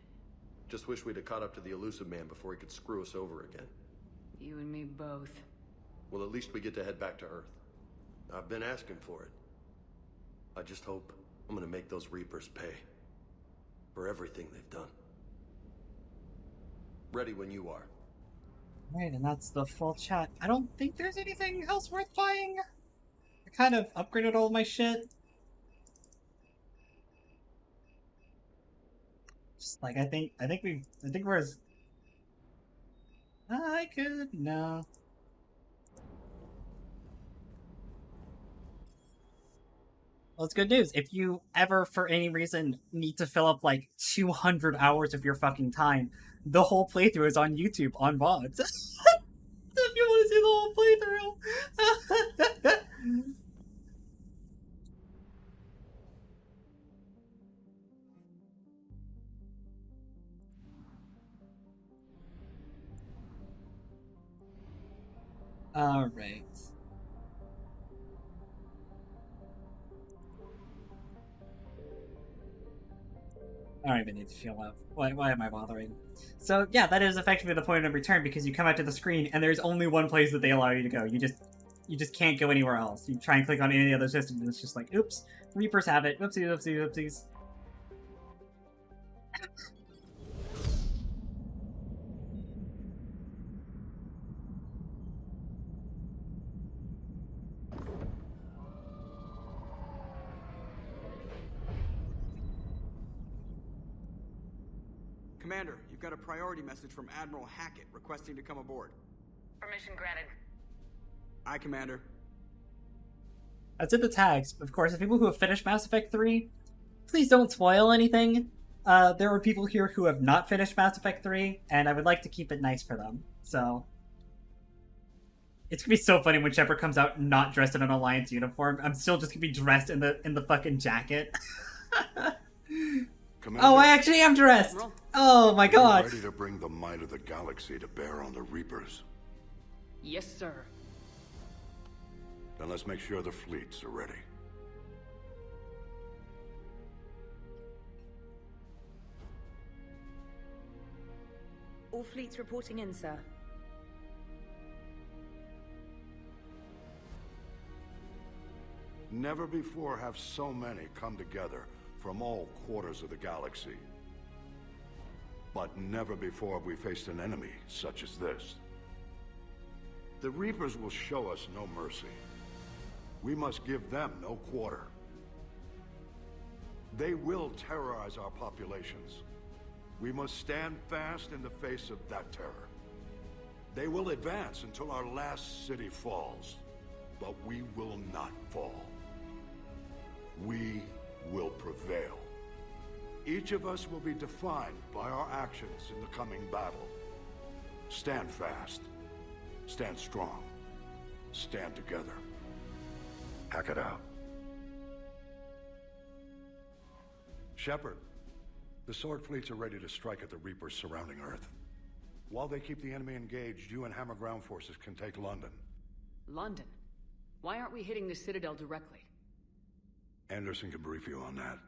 Just wish we'd have caught up to the elusive man before he could screw us over again. You and me both. Well, at least we get to head back to Earth. I've been asking for it. I just hope I'm gonna make those Reapers pay. For everything they've done. Ready when you are. Right, and that's the full chat. I don't think there's anything else worth buying. I kind of upgraded all my shit. Just like I think we're as I could no. Well, it's good news. If you ever, for any reason, need to fill up like 200 hours of your fucking time, the whole playthrough is on YouTube on VODs. If you want to see the whole playthrough. All right. I don't even need to feel love. Why am I bothering? So yeah, that is effectively the point of return because you come out to the screen and there's only one place that they allow you to go. You just can't go anywhere else. You try and click on any other system and it's just like, oops, Reapers have it. Oopsies, oopsies, oopsies. Commander, you've got a priority message from Admiral Hackett requesting to come aboard. Permission granted. Aye, Commander. That's in the tags. Of course, the people who have finished Mass Effect 3, please don't spoil anything. There are people here who have not finished Mass Effect 3, and I would like to keep it nice for them. So it's gonna be so funny when Shepard comes out not dressed in an Alliance uniform. I'm still just gonna be dressed in the fucking jacket. Commander, oh, I actually am dressed! Oh my god! ready to bring the might of the galaxy to bear on the Reapers? Yes, sir. Then let's make sure the fleets are ready. All fleets reporting in, sir. Never before have so many come together from all quarters of the galaxy. But never before have we faced an enemy such as this. The Reapers will show us no mercy. We must give them no quarter. They will terrorize our populations. We must stand fast in the face of that terror. They will advance until our last city falls, but we will not fall. We will prevail. Each of us will be defined by our actions in the coming battle. Stand fast. Stand strong. Stand together. Hack it out. Shepard, the Sword fleets are ready to strike at the Reapers surrounding Earth. While they keep the enemy engaged, you and Hammer ground forces can take London. London? Why aren't we hitting the Citadel directly? Anderson can brief you on that.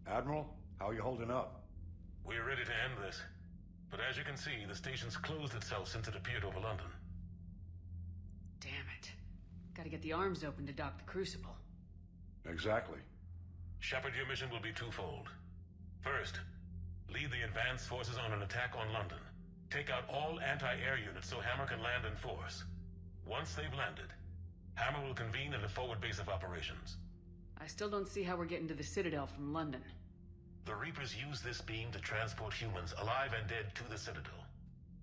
Admiral, how are you holding up? We're ready to end this. But as you can see, the station's closed itself since it appeared over London. Damn it. Gotta get the arms open to dock the Crucible. Exactly. Shepard, your mission will be twofold. First, lead the advanced forces on an attack on London. Take out all anti-air units so Hammer can land in force. Once they've landed, Hammer will convene at a forward base of operations. I still don't see how we're getting to the Citadel from London. The Reapers use this beam to transport humans, alive and dead, to the Citadel.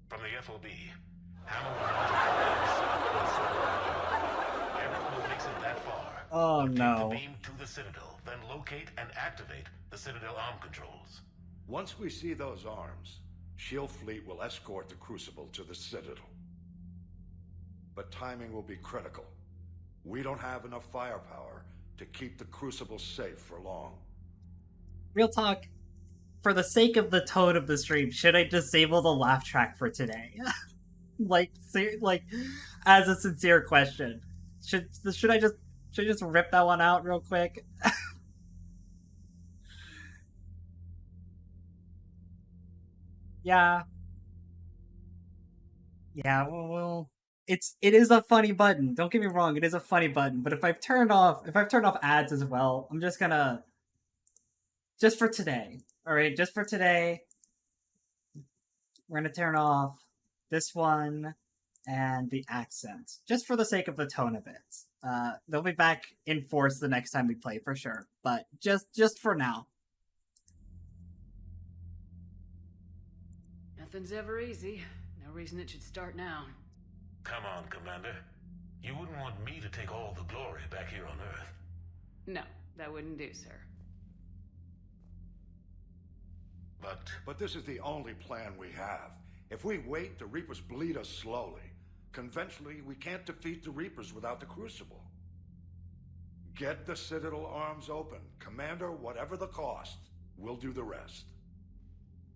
From the FOB, Hammer will launch everyone who makes it that far. Oh no. Take the beam to the Citadel, then locate and activate the Citadel arm controls. Once we see those arms, SHIELD fleet will escort the Crucible to the Citadel. But timing will be critical. We don't have enough firepower to keep the Crucible safe for long. Real talk, for the sake of the tone of the stream, should I disable the laugh track for today? like, as a sincere question. Should I just rip that one out real quick? Yeah. Yeah, well, it is a funny button. Don't get me wrong, it is a funny button. But if I've turned off ads as well, I'm just gonna, just for today, all right, just for today, we're gonna turn off this one and the accent, just for the sake of the tone of it. They'll be back in force the next time we play for sure, but just for now. Nothing's ever easy. No reason it should start now. Come on, Commander. You wouldn't want me to take all the glory back here on Earth. No, that wouldn't do, sir. But this is the only plan we have. If we wait, the Reapers bleed us slowly. Conventionally, we can't defeat the Reapers without the Crucible. Get the Citadel arms open. Commander, whatever the cost, we'll do the rest.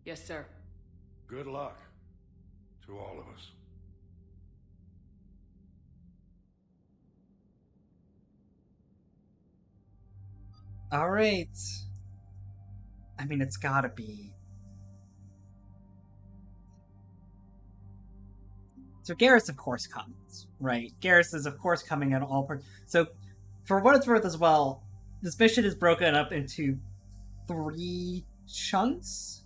Yes, sir. Good luck to all of us. All right. I mean, it's gotta be. So Garrus, of course, comes, right? Garrus is, of course, coming in all parts. So, for what it's worth as well, this mission is broken up into 3 chunks?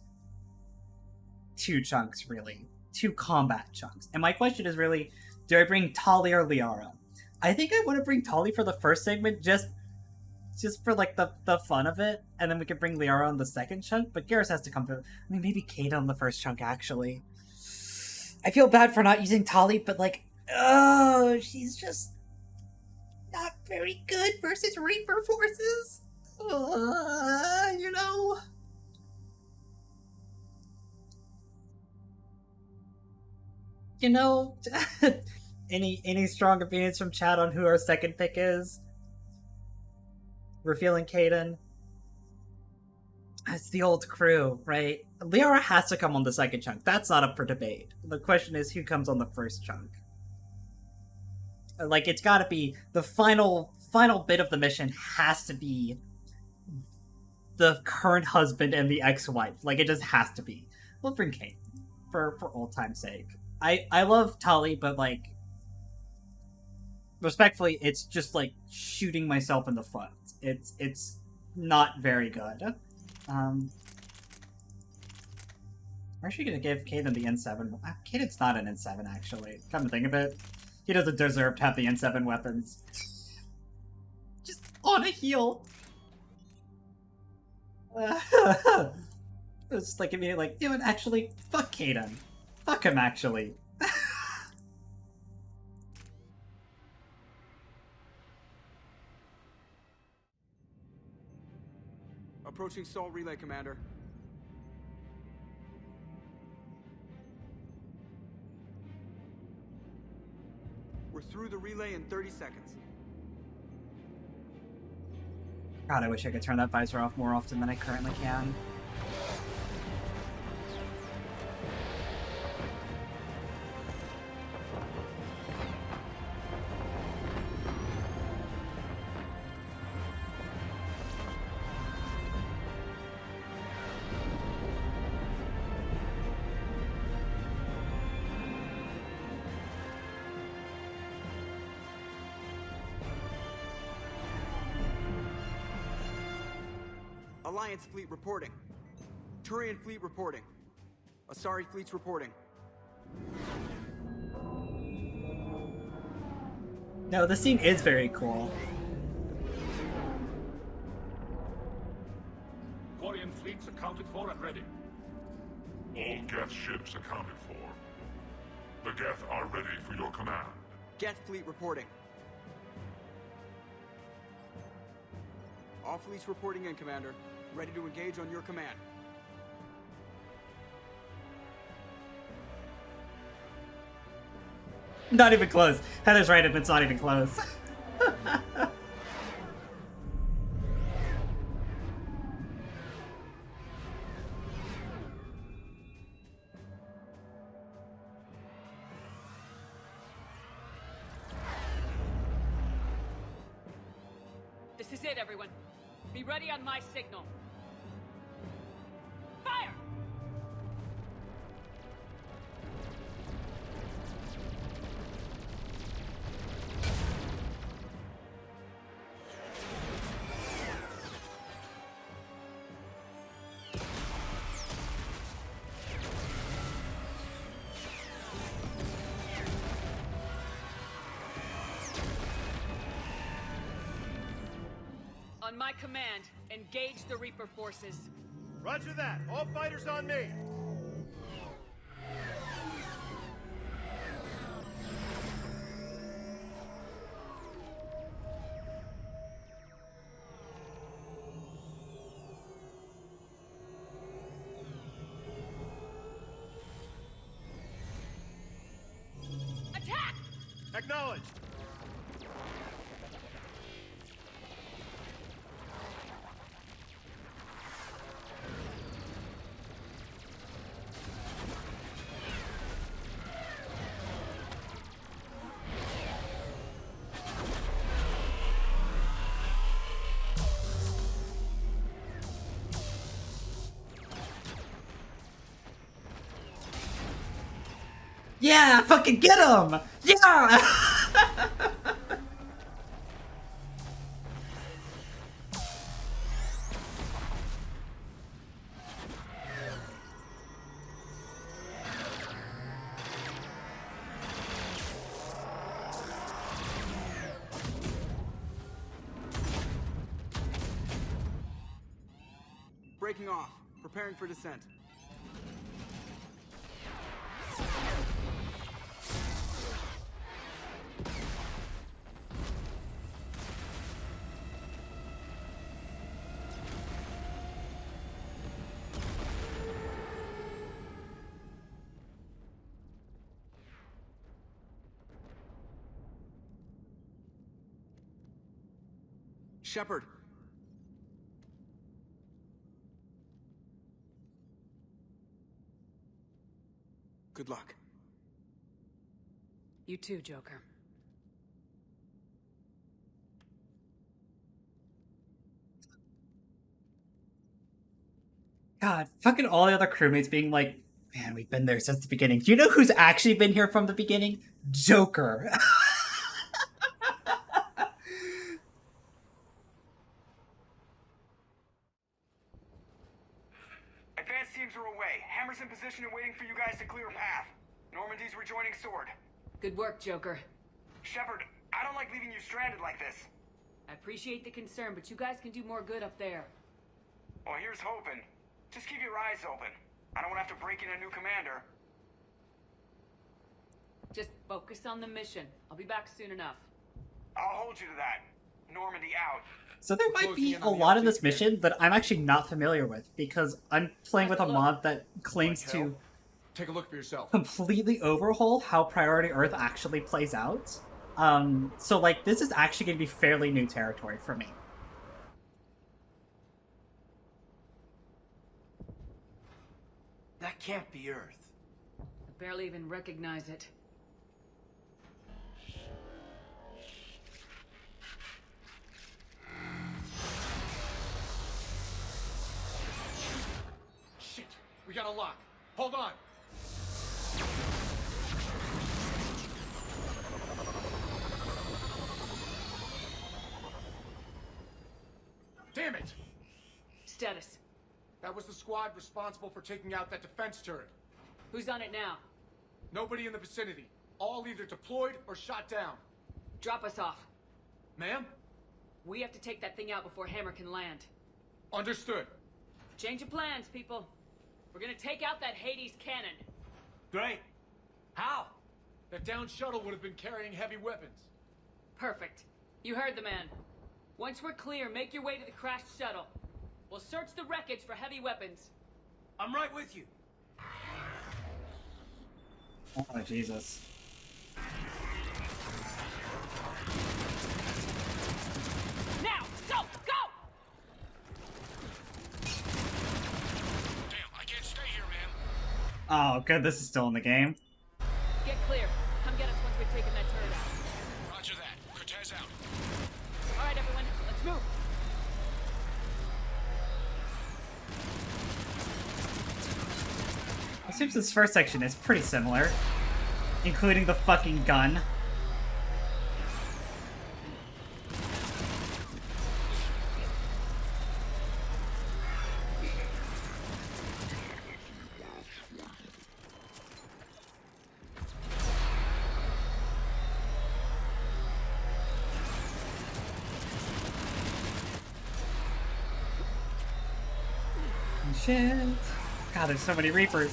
2 chunks, really. 2 combat chunks. And my question is really, do I bring Tali or Liara? I think I want to bring Tali for the first segment, just for, like, the fun of it, and then we could bring Liara on the second chunk, but Garrus has to come through. I mean, maybe Kate on the first chunk, actually. I feel bad for not using Tali, but, like, oh, she's just not very good versus Reaper forces. You know? You know, any strong opinions from chat on who our second pick is? We're feeling Kaden. It's the old crew, right? Liara has to come on the second chunk. That's not up for debate. The question is who comes on the first chunk. Like, it's gotta be the final bit of the mission has to be the current husband and the ex-wife. Like, it just has to be. We'll bring Kate for old time's sake. I love Tali, but, like, respectfully, it's just like shooting myself in the foot. It's not very good. I'm actually gonna give Kaden the N7. Kaden's not an N7, actually. Come to think of it, he doesn't deserve to have the N7 weapons. Just on a heel. It's just like immediately like, dude, actually, fuck Kaden. Fuck him, actually. Approaching Sol Relay, Commander. We're through the relay in 30 seconds. God, I wish I could turn that visor off more often than I currently can. Alliance fleet reporting. Turian fleet reporting. Asari fleet's reporting. No, the scene is very cool. Quarian fleets accounted for and ready. All Geth ships accounted for. The Geth are ready for your command. Geth fleet reporting. All fleets reporting in, Commander. Ready to engage on your command. Not even close. Heather's right if it's not even close. This is it, everyone. Be ready on my signal. Fire! On my command, engage the Reaper forces. Roger that. All fighters on me. Attack! Acknowledged. Yeah, fucking get him! Yeah! Breaking off. Preparing for descent. Shepard. Good luck. You too, Joker. God, fucking all the other crewmates being like, man, we've been there since the beginning. Do you know who's actually been here from the beginning? Joker. Advanced teams are away. Hammer's in position and waiting for you guys to clear a path. Normandy's rejoining Sword. Good work, Joker. Shepard, I don't like leaving you stranded like this. I appreciate the concern, but you guys can do more good up there. Well, here's hoping. Just keep your eyes open. I don't want to have to break in a new commander. Just focus on the mission. I'll be back soon enough. I'll hold you to that. Normandy out. So there might be a lot in this mission that I'm actually not familiar with, because I'm playing with a mod that claims to Take a look for yourself. completely overhaul how Priority Earth actually plays out. So like, this is actually going to be fairly new territory for me. That can't be Earth. I barely even recognize it. Shit! We got a lock. Hold on. Stay status? That was the squad responsible for taking out that defense turret. Who's on it now? Nobody in the vicinity. All either deployed or shot down. Drop us off. Ma'am? We have to take that thing out before Hammer can land. Understood. Change of plans, people. We're gonna take out that Hades cannon. Great. How? That downed shuttle would have been carrying heavy weapons. Perfect. You heard the man. Once we're clear, make your way to the crashed shuttle. We'll search the wreckage for heavy weapons. I'm right with you. Oh, Jesus. Now! Go! Go! Damn, I can't stay here, man. Oh, good. This is still in the game. Get clear. Come get us once we've taken that turret out. Roger that. Cortez out. Alright, everyone. Let's move. It seems this first section is pretty similar, including the fucking gun. Shit. God, there's so many Reapers.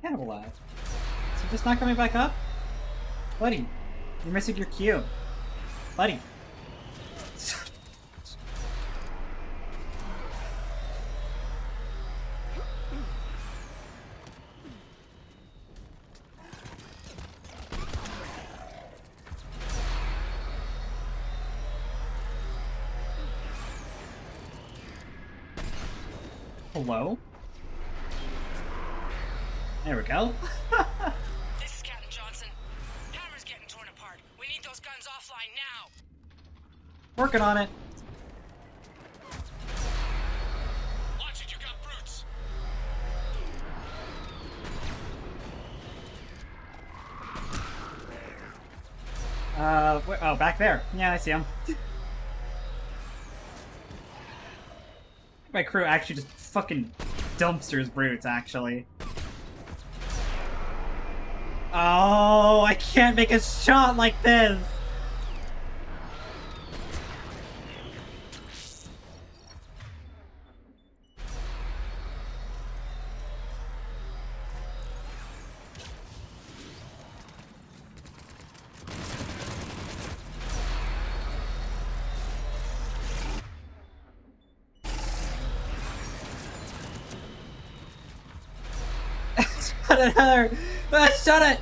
Cannibalized. Is he just not coming back up? Buddy, you're missing your cue. Buddy. Hello? There we go. This is Captain Johnson. Hammer's getting torn apart. We need those guns offline now. Working on it. Watch it, you got brutes. Oh, back there. Yeah, I see him. My crew actually just fucking dumpsters brutes, actually. Oh, I can't make a shot like this! Shut it, Heather! Shut it!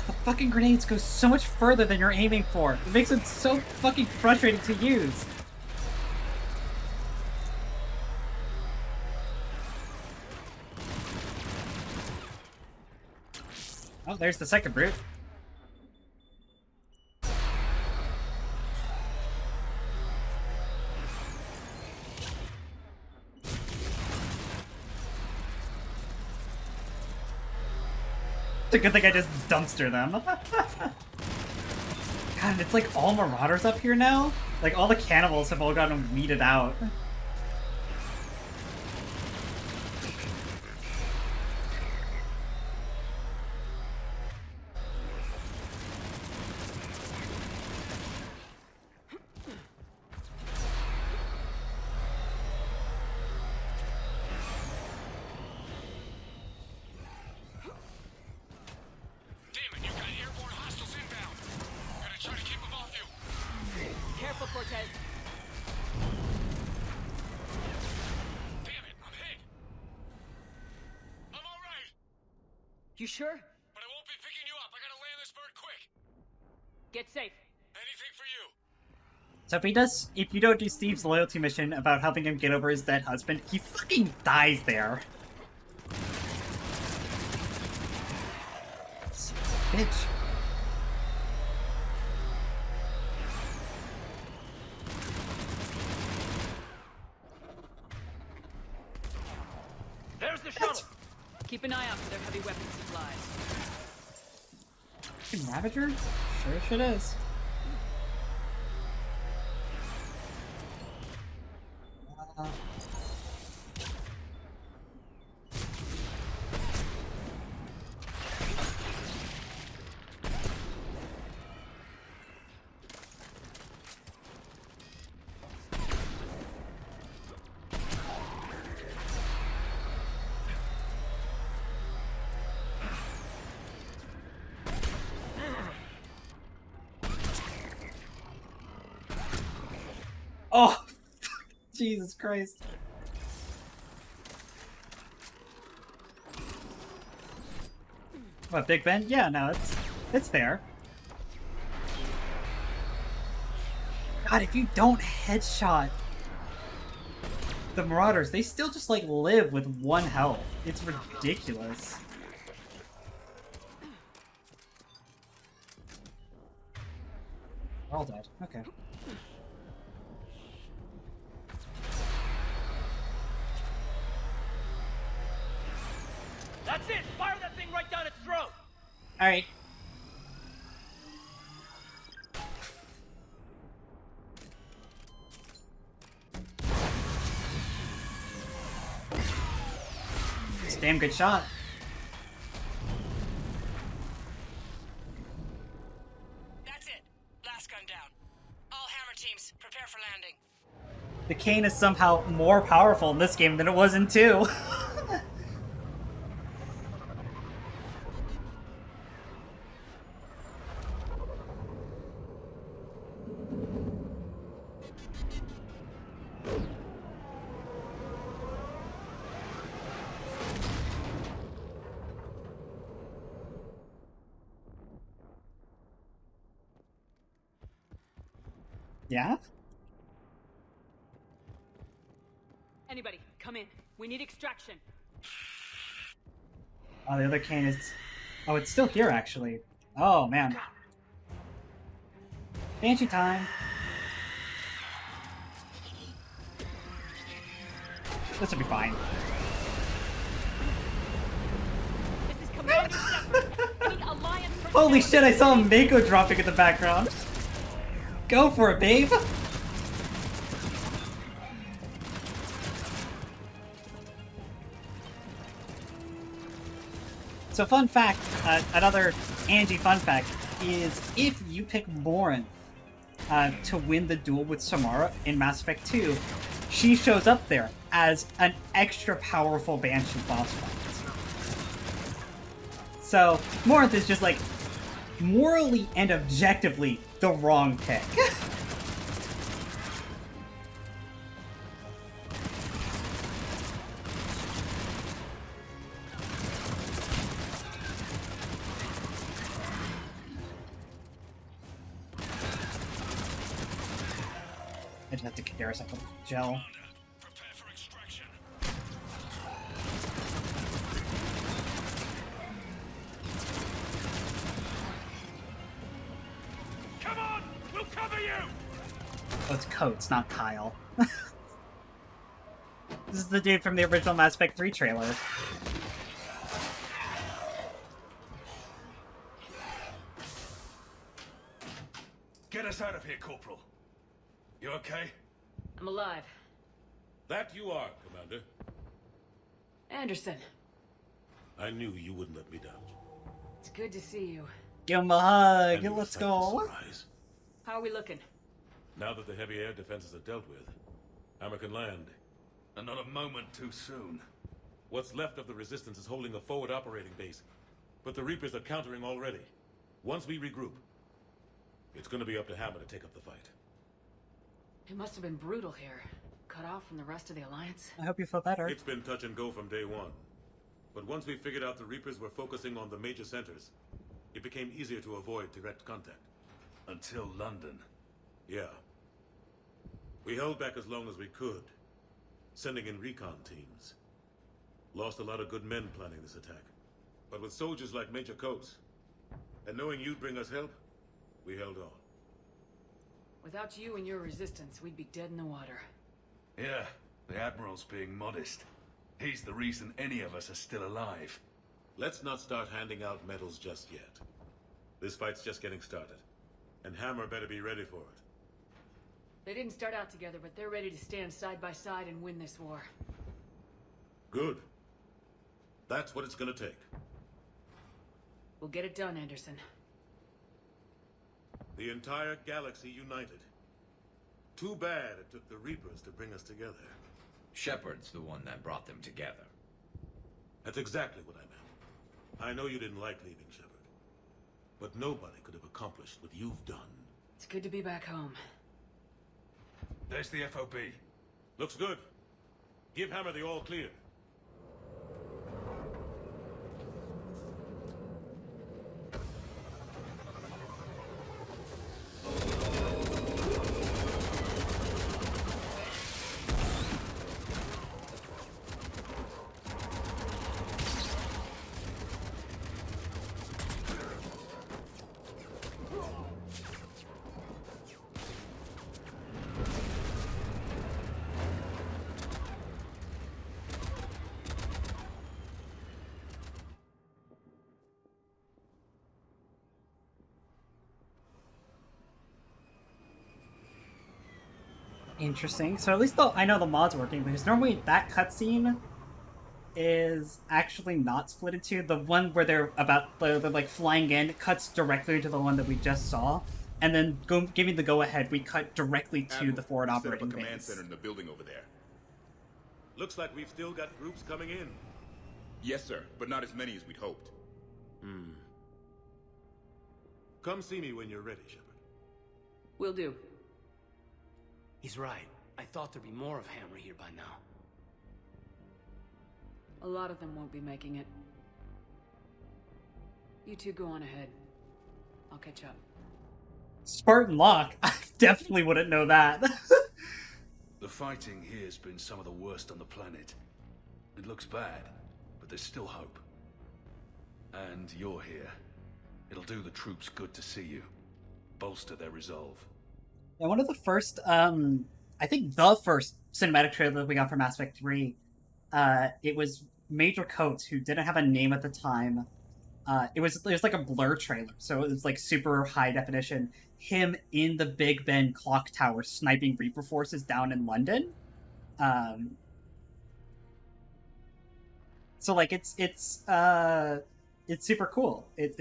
The fucking grenades go so much further than you're aiming for. It makes it so fucking frustrating to use. Oh, there's the second brute. It's a good thing I just dumpster them. God, it's like all marauders up here now. Like all the cannibals have all gotten weeded out. You sure? But I won't be picking you up. I gotta land this bird quick. Get safe. Anything for you. So if you don't do Steve's loyalty mission about helping him get over his dead husband, he fucking dies there. Bitch. There's the shuttle. Keep an eye out for their heavy weapon supplies. Ravager? Sure shit is. Oh, Jesus Christ. What, Big Ben? Yeah, no, it's there. God, if you don't headshot the Marauders, they still just, like, live with 1 health. It's ridiculous. We're all dead. Okay. That's it! Fire that thing right down its throat! Alright. It's a damn good shot. That's it. Last gun down. All hammer teams, prepare for landing. The cane is somehow more powerful in this game than it was in 2. Yeah? Anybody, come in. We need extraction. Oh, the other cane is... Oh, it's still here, actually. Oh, man. Banshee time. This will be fine. This is Commander Shepard. We need Alliance for Holy shit, I saw Mako dropping in the background. Go for it, babe! So fun fact, another Angie fun fact, is if you pick Morinth to win the duel with Samara in Mass Effect 2, she shows up there as an extra powerful Banshee boss fight. So, Morinth is just like, morally and objectively, the wrong pick. I just have to compare us up with gel. Come on! We'll cover you! Oh, it's Coates, not Kyle. This is the dude from the original Mass Effect 3 trailer. Get us out of here, Corporal. You okay? I'm alive. That you are, Commander. Anderson, I knew you wouldn't let me down. it's good to see you. Give him a hug, And you let's were go. surprised. How are we looking? Now that the heavy air defenses are dealt with, Hammer can land. And not a moment too soon. What's left of the Resistance is holding a forward operating base, but the Reapers are countering already. Once we regroup, it's gonna be up to Hammer to take up the fight. It must have been brutal here. Cut off from the rest of the Alliance. I hope you feel better. It's been touch and go from day one. But once we figured out the Reapers were focusing on the major centers, it became easier to avoid direct contact. Until London. Yeah. We held back as long as we could, sending in recon teams. Lost a lot of good men planning this attack. But with soldiers like Major Coates, And knowing you'd bring us help, we held on. Without you and your resistance, we'd be dead in the water. Yeah, the Admiral's being modest. He's the reason any of us are still alive. Let's not start handing out medals just yet. This fight's just getting started. And Hammer better be ready for it. They didn't start out together, but they're ready to stand side by side and win this war. Good. That's what it's gonna take. We'll get it done, Anderson. The entire galaxy united. Too bad it took the Reapers to bring us together. Shepard's the one that brought them together. That's exactly what I meant. I know you didn't like leaving, Shepard. But nobody could have accomplished what you've done. It's good to be back home. There's the FOB. Looks good. Give Hammer the all clear. Interesting. So at least I know the mod's working, because normally that cutscene is actually not split into. The one where they're like flying in cuts directly into the one that we just saw, and then giving the go-ahead, we cut directly to the forward operating command base. center in the building over there. Looks like we've still got groups coming in. Yes, sir, but not as many as we'd hoped. Come see me when you're ready, Shepard. Will do. He's right. I thought there'd be more of Hammer here by now. A lot of them won't be making it. You two go on ahead. I'll catch up. Spartan Lock? I definitely wouldn't know that. The fighting here's been some of the worst on the planet. It looks bad, but there's still hope. And you're here. It'll do the troops good to see you. Bolster their resolve. Yeah, one of the first, I think the first cinematic trailer that we got for Mass Effect 3, it was Major Coates, who didn't have a name at the time. It was like a blur trailer, so it was like super high definition. Him in the Big Ben clock tower sniping Reaper forces down in London. So like it's super cool. It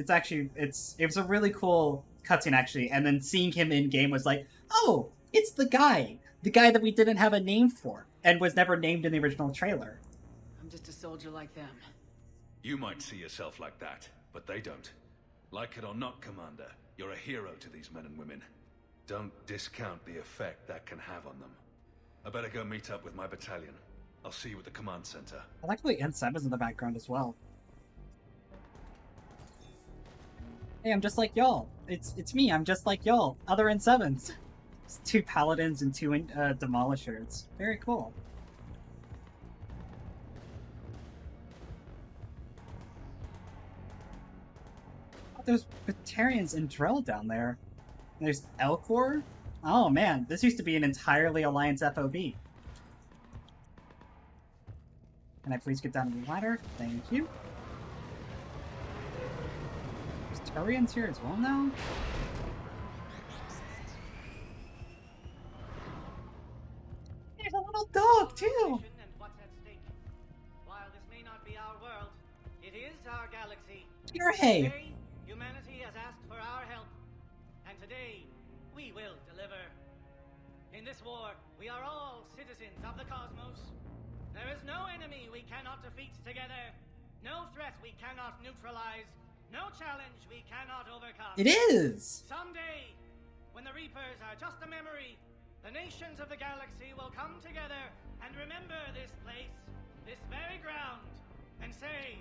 was a really cool cutscene actually, and then seeing him in game was like, oh, it's the guy that we didn't have a name for and was never named in the original trailer. I'm just a soldier like them. You might see yourself like that, but they don't. Like it or not, Commander, you're a hero to these men and women. Don't discount the effect that can have on them. I better go meet up with my battalion. I'll see you at the command center. I like the N7's in the background as well. Hey, I'm just like y'all. It's me, I'm just like y'all. Other N7s. It's 2 paladins and 2 demolishers. Very cool. Oh, there's Batarians and Drell down there. There's Elcor. Oh man, this used to be an entirely Alliance FOB. Can I please get down the ladder? Thank you. There's Turians here as well now? There's a little dog too! While this may not be our world, it is our galaxy. Hey! Today, humanity has asked for our help, and today we will deliver. In this war, we are all citizens of the cosmos. There is no enemy we cannot defeat together, no threat we cannot neutralize, no challenge we cannot overcome. It is! Someday, when the Reapers are just a memory, the nations of the galaxy will come together and remember this place, this very ground, and say,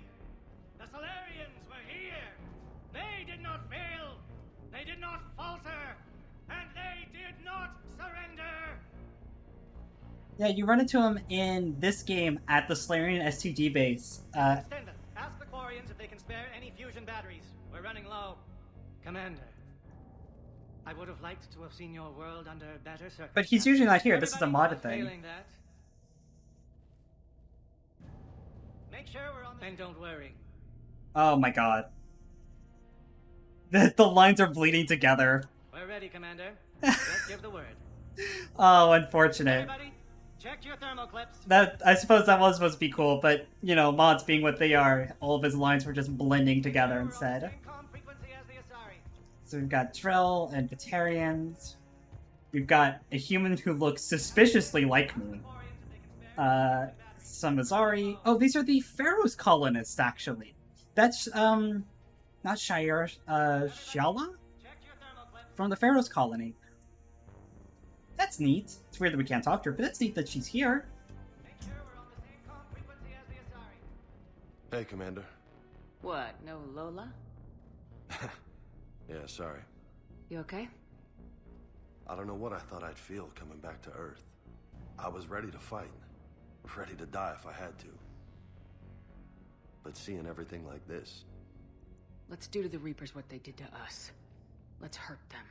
the Solarians were here. They did not fail. They did not falter. And they did not surrender. Yeah, you run into him in this game at the Solarian STG base. Ask the Quarians if they can spare any fusion batteries. We're running low. Commander, I would have liked to have seen your world under better circumstances. But he's usually not here. This is a modded thing. Failing that, make sure we're on the... And don't worry. Oh my god. The lines are bleeding together. We're ready, Commander. Let's give the word. Oh, unfortunate. Everybody, check your thermal clips. That, I suppose that was supposed to be cool, but, you know, mods being what they are, all of his lines were just blending together instead. So we've got Drell and Batarians. We've got a human who looks suspiciously like me. Some Azari. Oh, these are the Pharaoh's colonists, actually. That's, not Shire, Shala? From the Pharaoh's colony. That's neat. It's weird that we can't talk to her, but that's neat that she's here. Hey, Commander. What, no Lola? Yeah, sorry. You okay? I don't know what I thought I'd feel coming back to Earth. I was ready to fight. Ready to die if I had to. But seeing everything like this... Let's do to the Reapers what they did to us. Let's hurt them.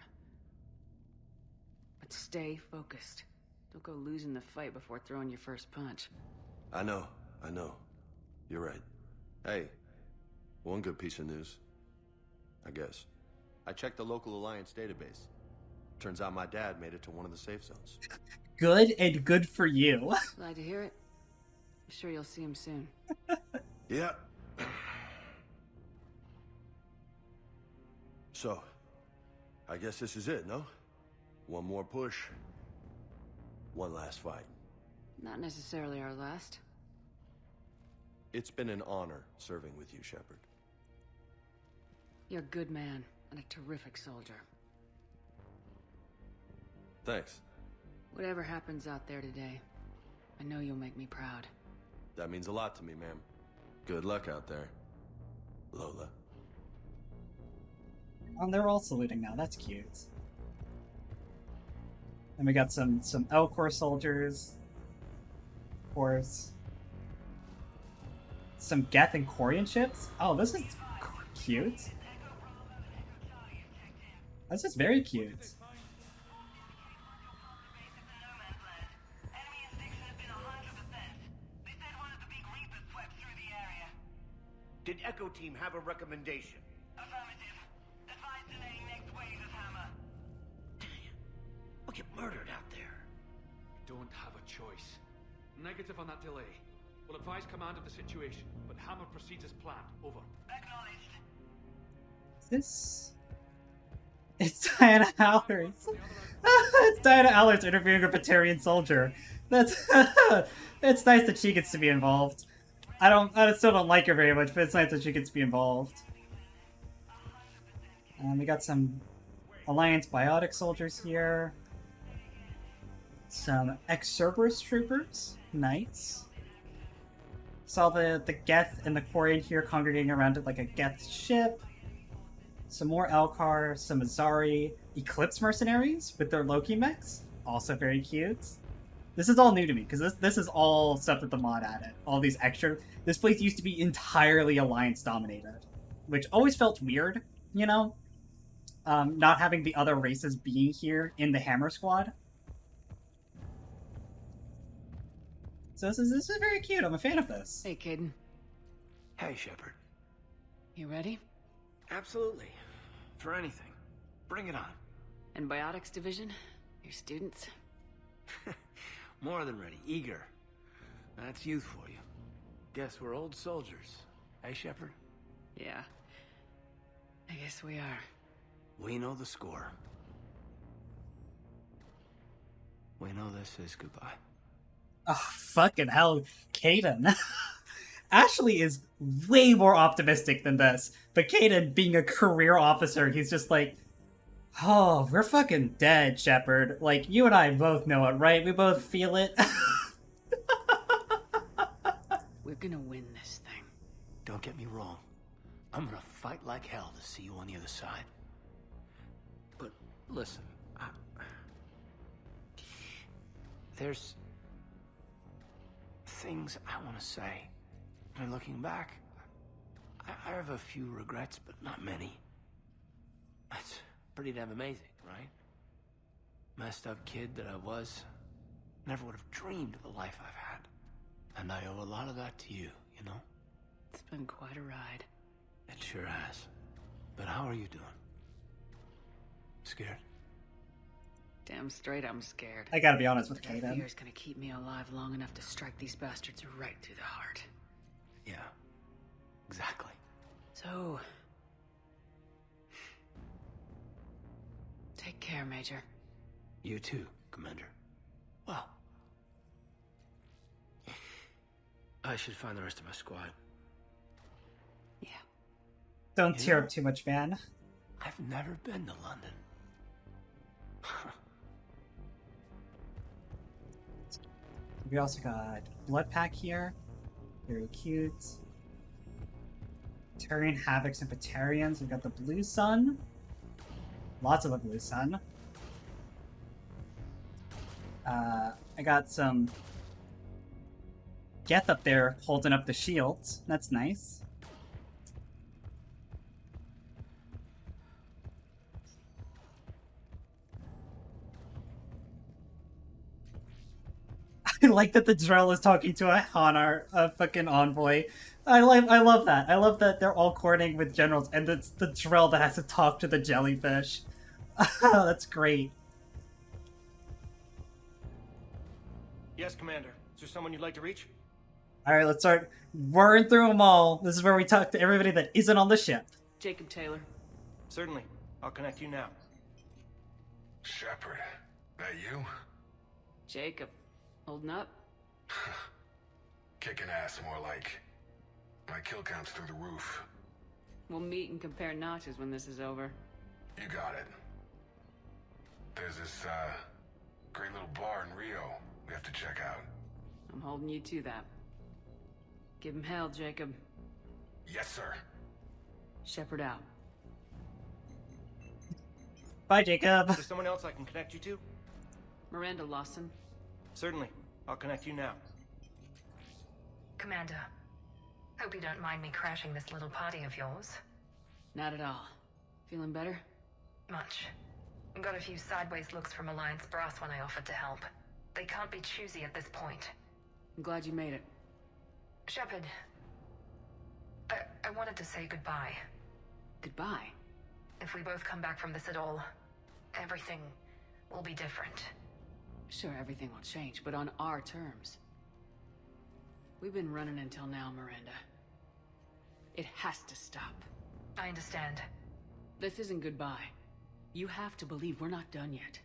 But stay focused. Don't go losing the fight before throwing your first punch. I know. You're right. Hey, one good piece of news. I guess. I checked the local Alliance database. Turns out my dad made it to one of the safe zones. Good, and good for you. Glad to hear it. I'm sure you'll see him soon. Yeah. So, I guess this is it, no? One more push. One last fight. Not necessarily our last. It's been an honor serving with you, Shepard. You're a good man and a terrific soldier. Thanks. Whatever happens out there today, I know you'll make me proud. That means a lot to me, ma'am. Good luck out there, Lola. Oh, they're all saluting now. That's cute. And we got some Elcor soldiers. Of course. Some Geth and Quarian ships. Oh, this is cute. This is very cute. Did Echo Team have a recommendation? Affirmative. Advise delaying next wave of hammer. We'll get murdered out there. Don't have a choice. Negative on that delay. We'll advise command of the situation, but Hammer proceeds as planned. Over. Acknowledged. Is this... It's Diana Allers. It's Diana Allers interviewing a Batarian soldier. That's... It's nice that she gets to be involved. I still don't like her very much, but it's nice that she gets to be involved. We got some Alliance biotic soldiers here. Some ex-Cerberus troopers. Nice. Saw the Geth and the Quarian here congregating around it like a Geth ship. Some more Elcar, some Azari. Eclipse mercenaries with their Loki mechs. Also very cute. This is all new to me, because this is all stuff that the mod added. All these extra... This place used to be entirely Alliance-dominated, which always felt weird, you know? Not having the other races being here in the Hammer Squad. So this is very cute. I'm a fan of this. Hey, Caden. Hey, Shepard. You ready? Absolutely. For anything. Bring it on. And Biotics Division? Your students? More than ready. Eager. That's youth for you. Guess we're old soldiers. Hey, Shepard? Yeah. I guess we are. We know the score. We know this is goodbye. Oh, fucking hell, Caden. Ashley is way more optimistic than this. But Caden, being a career officer, he's just like, oh, we're fucking dead, Shepard. Like, you and I both know it, right? We both feel it. We're gonna win this thing. Don't get me wrong. I'm gonna fight like hell to see you on the other side. But listen, there's things I want to say. And looking back, I have a few regrets, but not many. That's pretty damn amazing, right? Messed up kid that I was. Never would have dreamed of the life I've had. And I owe a lot of that to you, you know? It's been quite a ride. It sure has. But how are you doing? Scared? Damn straight I'm scared. I gotta be honest with That Kaden. fear's gonna keep me alive long enough to strike these bastards right through the heart. Yeah. Exactly. So... take care, Major. You too, Commander. Well... I should find the rest of my squad. Don't tear up too much, man. I've never been to London. We also got Blood Pack here. Very cute. Turian Havocs and Batarians. We've got the Blue Sun. Lots of the Blue Sun. I got some Geth up there holding up the shields. That's nice. I like that the Drell is talking to a Hanar, a fucking envoy. I love that. I love that they're all coordinating with generals, and it's the Drell that has to talk to the jellyfish. That's great. Yes, Commander. Is there someone you'd like to reach? All right, let's start whirring through them all. This is where we talk to everybody that isn't on the ship. Jacob Taylor. Certainly. I'll connect you now. Shepard, that you? Jacob. Holding up? Kicking ass, more like. My kill count's through the roof. We'll meet and compare notches when this is over. You got it. There's this, great little bar in Rio we have to check out. I'm holding you to that. Give him hell, Jacob. Yes, sir. Shepard out. Bye, Jacob. Is there someone else I can connect you to? Miranda Lawson. Certainly. I'll connect you now. Commander, hope you don't mind me crashing this little party of yours. Not at all. Feeling better? Much. Got a few sideways looks from Alliance brass when I offered to help. They can't be choosy at this point. I'm glad you made it. Shepard, I wanted to say goodbye. Goodbye? If we both come back from this at all, everything will be different. Sure, everything will change, but on our terms. We've been running until now, Miranda. It has to stop. I understand. This isn't goodbye. You have to believe we're not done yet.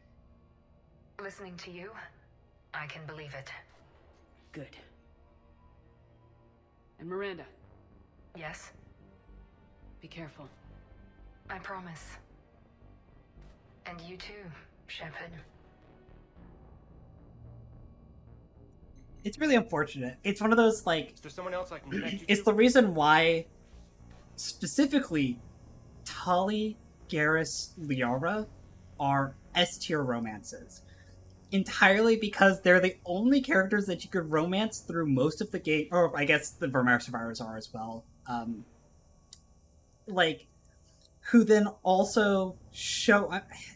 Listening to you, I can believe it. Good. And Miranda. Yes? Be careful. I promise. And you too, Shepard. It's really unfortunate. It's one of those, like... Is there someone else I can connect you to? It's the reason why, specifically, Tali, Garrus, Liara are S-tier romances. Entirely because they're the only characters that you could romance through most of the game, or I guess the Vermeer survivors are as well. Like, who then also show...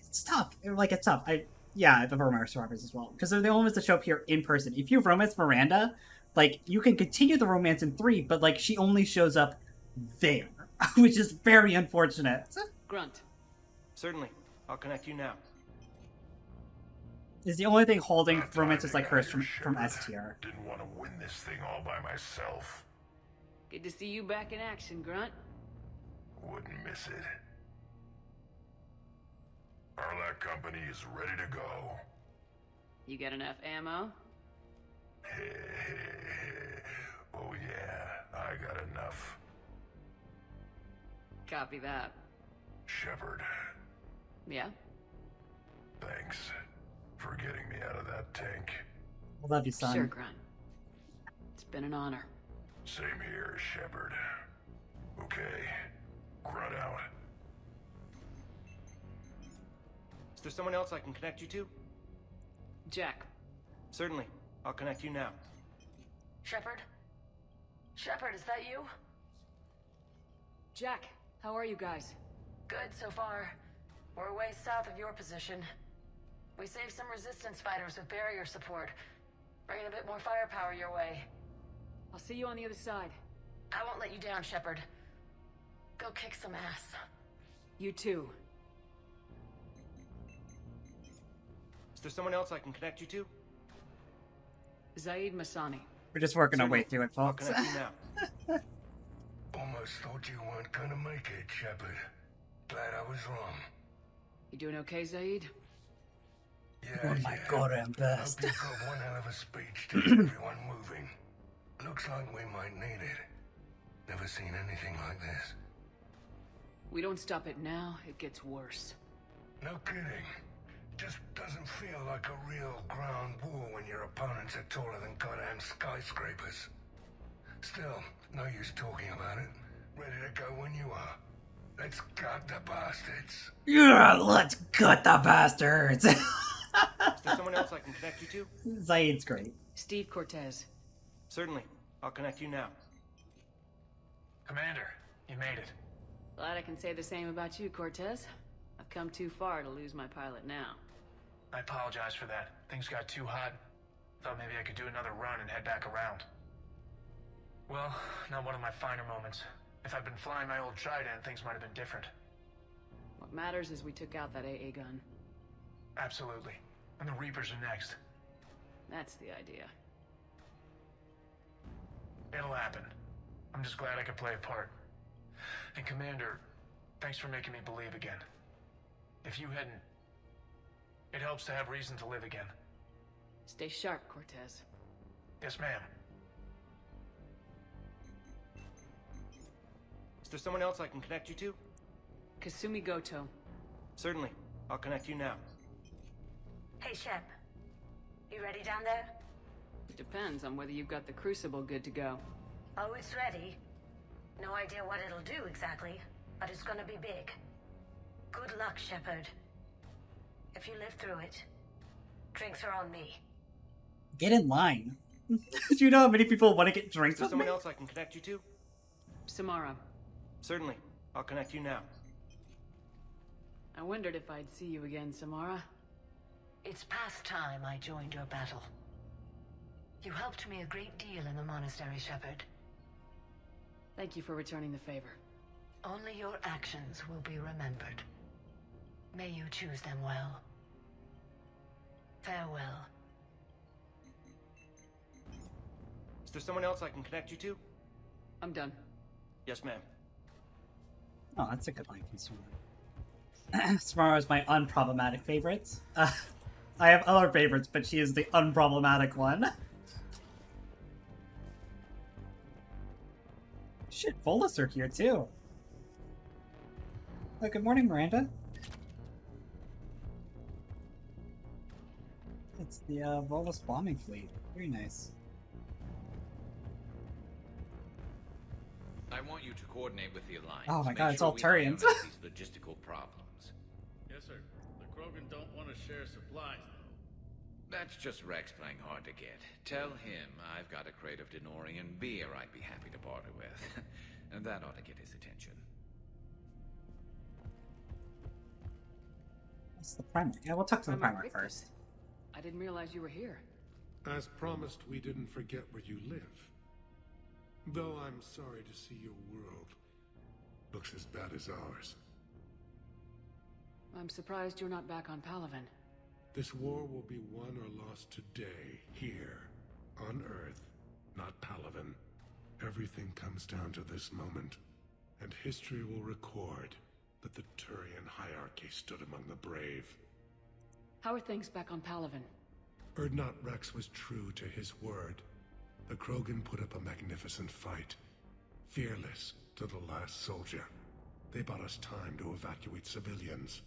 It's tough. It's tough. Yeah, the Vermeer survivors as well. Because they're the only ones that show up here in person. If you romance Miranda, like, you can continue the romance in 3, but, like, she only shows up there. Which is very unfortunate. Grunt. Certainly. I'll connect you now. Is the only thing holding romances like hers from S tier. Didn't want to win this thing all by myself. Good to see you back in action, Grunt. Wouldn't miss it. Arlac Company is ready to go. You got enough ammo? Oh yeah, I got enough. Copy that. Shepard. Yeah? Thanks for getting me out of that tank. I love you, son. Sure, Grunt. It's been an honor. Same here, Shepard. Okay, Grunt out. Is there someone else I can connect you to? Jack. Certainly. I'll connect you now. Shepard? Shepard, is that you? Jack, how are you guys? Good so far. We're way south of your position. We saved some resistance fighters with barrier support. Bringing a bit more firepower your way. I'll see you on the other side. I won't let you down, Shepard. Go kick some ass. You too. Is there someone else I can connect you to? Zaid Masani. We're just working our way through it, I'll folks. connect you now. Almost thought you weren't gonna make it, Shepard. Glad I was wrong. You doing okay, Zaid? Yeah, Oh my god, I'm best. Hope you've got one hell of a speech to get everyone moving. Looks like we might need it. Never seen anything like this. We don't stop it now, it gets worse. No kidding. Just doesn't feel like a real ground war when your opponents are taller than goddamn skyscrapers. Still, no use talking about it. Ready to go when you are. Let's gut the bastards. Yeah, let's gut the bastards. Is there someone else I can connect you to? Zaid's great. Steve Cortez. Certainly. I'll connect you now. Commander, you made it. Glad I can say the same about you, Cortez. I've come too far to lose my pilot now. I apologize for that. Things got too hot. Thought maybe I could do another run and head back around. Well, not one of my finer moments. If I'd been flying my old Trident, things might have been different. What matters is we took out that AA gun. Absolutely. And the Reapers are next. That's the idea. It'll happen. I'm just glad I could play a part. And Commander, thanks for making me believe again. If you hadn't... It helps to have reason to live again. Stay sharp, Cortez. Yes, ma'am. Is there someone else I can connect you to? Kasumi Goto. Certainly. I'll connect you now. Hey, Shep. You ready down there? It depends on whether you've got the Crucible good to go. Oh, it's ready. No idea what it'll do exactly, but it's gonna be big. Good luck, Shepard. If you live through it, drinks are on me. Get in line. Do you know how many people want to get drinks Is there with someone me? else I can connect you to? Samara. Certainly. I'll connect you now. I wondered if I'd see you again, Samara. It's past time I joined your battle. You helped me a great deal in the monastery, Shepard. Thank you for returning the favor. Only your actions will be remembered. May you choose them well. Farewell. Is there someone else I can connect you to? I'm done. Yes, ma'am. Oh, that's a good line from Samara. Samara is my unproblematic favorite. I have other favorites, but she is the unproblematic one. Shit, Volus are here too. Oh, good morning, Miranda. It's the Volus bombing fleet. Very nice. I want you to coordinate with the Alliance. Oh my Make god, it's sure all we iron Turians. out these logistical problems. Yes, sir. The Krogan don't want to share supplies, though. That's just Rex playing hard to get. Tell him I've got a crate of Denorian beer I'd be happy to barter with. And that ought to get his attention. What's the Primarch? Yeah, we'll talk to the Primarch Primarch Victor. first. I didn't realize you were here. As promised, we didn't forget where you live. Though I'm sorry to see your world looks as bad as ours. I'm surprised you're not back on Palaven. This war will be won or lost today, here, on Earth, not Palaven. Everything comes down to this moment, and history will record that the Turian hierarchy stood among the brave. How are things back on Palaven? Urdnot Rex was true to his word. The Krogan put up a magnificent fight, fearless to the last soldier. They bought us time to evacuate civilians.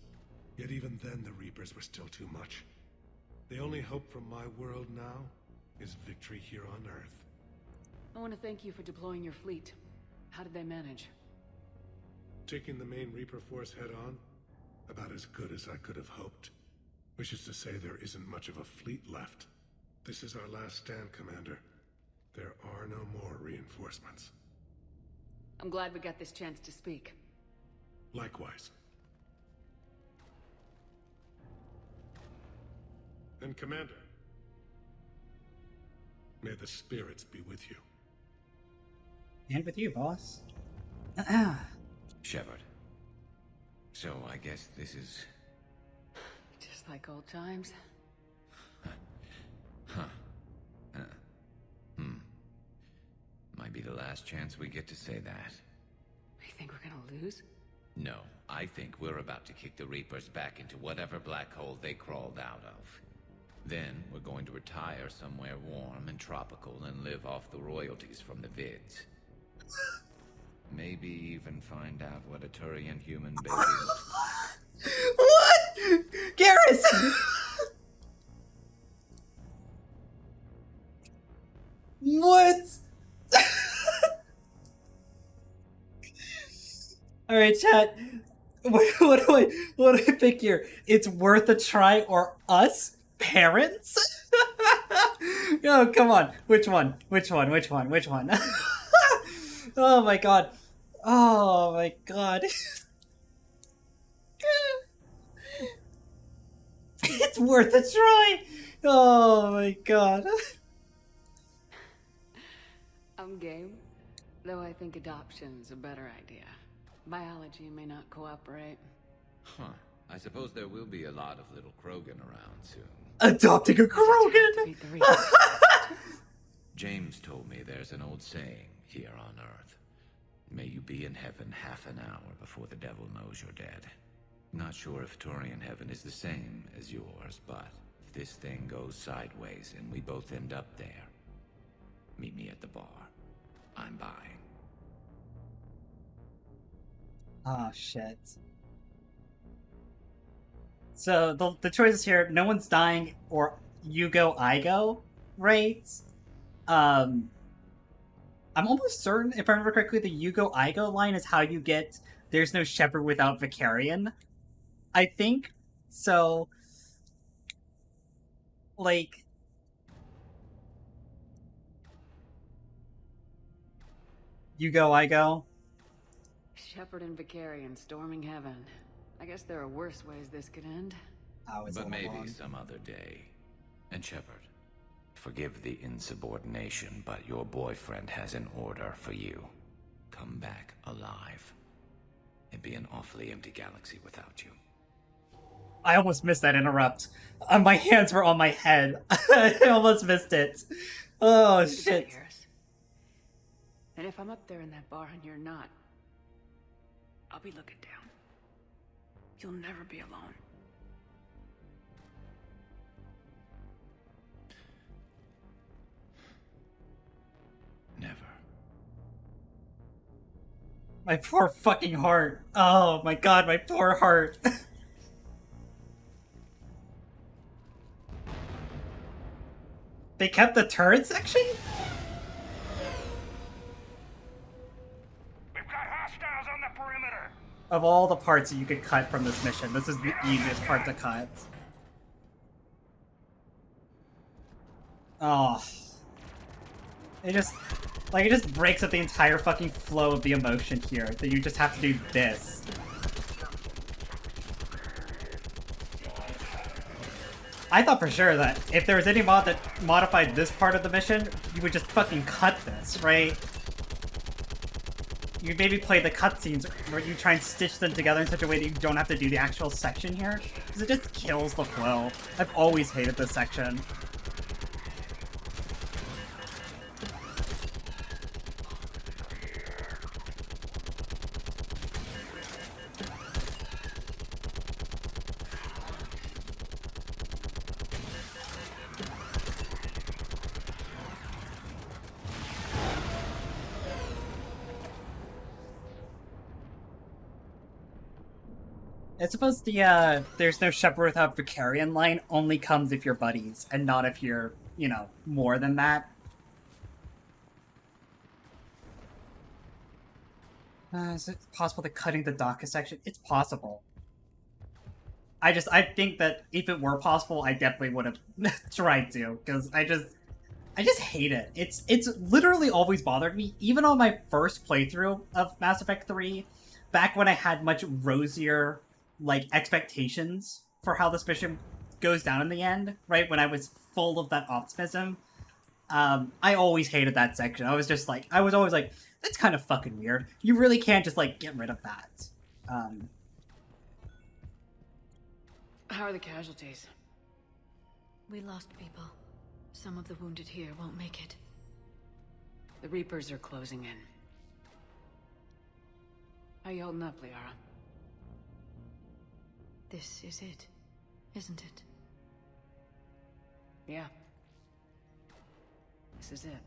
Yet even then the Reapers were still too much. The only hope from my world now is victory here on Earth. I want to thank you for deploying your fleet. How did they manage? Taking the main Reaper force head on? About as good as I could have hoped. Which is to say there isn't much of a fleet left. This is our last stand, Commander. There are no more reinforcements. I'm glad we got this chance to speak. Likewise. And Commander, may the spirits be with you. And with you, boss. Shepard. So I guess this is... Just like old times. Huh. Might be the last chance we get to say that. You think we're gonna lose? No, I think we're about to kick the Reapers back into whatever black hole they crawled out of. Then we're going to retire somewhere warm and tropical and live off the royalties from the vids. Maybe even find out what a Turian human baby looks like. What? Garrus! What? Alright, chat. What do I pick here? It's worth a try or us? Parents? Oh, come on. Which one? Oh my god. Oh my god. It's worth a try. Oh my god. I'm game, though I think adoption's a better idea. Biology may not cooperate. Huh. I suppose there will be a lot of little Krogan around soon. Adopting a Krogan? James told me there's an old saying here on Earth. May you be in heaven half an hour before the devil knows you're dead. Not sure if Turian heaven is the same as yours, but if this thing goes sideways and we both end up there, meet me at the bar. I'm buying. Oh, shit. So, the choices here, no one's dying, or you go, I go, right? I'm almost certain, if I remember correctly, the you go, I go line is how you get there's no Shepard without Vicarion. I think. So, like... You go, I go. Shepard and Vicarion storming heaven. I guess there are worse ways this could end. But maybe some other day. And Shepard, forgive the insubordination, but your boyfriend has an order for you. Come back alive. It'd be an awfully empty galaxy without you. I almost missed that interrupt. My hands were on my head. I almost missed it. Oh, shit. And if I'm up there in that bar and you're not, I'll be looking down. You'll never be alone. Never. My poor fucking heart. Oh my god, my poor heart. They kept the turret section? Of all the parts that you could cut from this mission, this is the easiest part to cut. Oh. It just breaks up the entire fucking flow of the emotion here, that you just have to do this. I thought for sure that if there was any mod that modified this part of the mission, you would just fucking cut this, right? You maybe play the cutscenes where you try and stitch them together in such a way that you don't have to do the actual section here, because it just kills the flow. I've always hated this section. I suppose the, there's no Shepard without Vicarion line only comes if you're buddies, and not if you're, you know, more than that. Is it possible that cutting the Daka section? It's possible. I think that if it were possible, I definitely would have tried to, because I just hate it. It's literally always bothered me, even on my first playthrough of Mass Effect 3, back when I had much rosier, like, expectations for how this mission goes down in the end, right, when I was full of that optimism, I always hated that section. I was always like, that's kind of fucking weird. You really can't just, like, get rid of that. How are the casualties? We lost people. Some of the wounded here won't make it. The Reapers are closing in. How you holding up, Liara? This is it, isn't it? Yeah. This is it.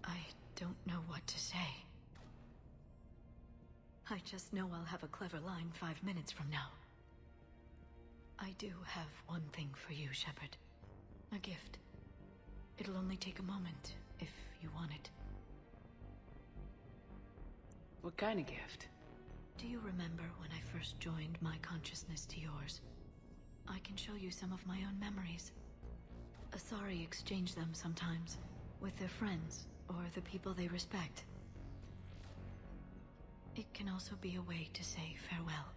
I don't know what to say. I just know I'll have a clever line 5 minutes from now. I do have one thing for you, Shepard. A gift. It'll only take a moment, if you want it. What kind of gift? Do you remember when I first joined my consciousness to yours? I can show you some of my own memories. Asari exchange them sometimes, with their friends, or the people they respect. It can also be a way to say farewell.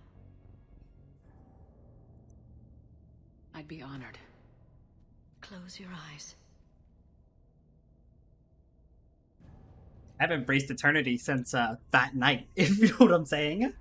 I'd be honored. Close your eyes. I've embraced eternity since that night, if you know what I'm saying.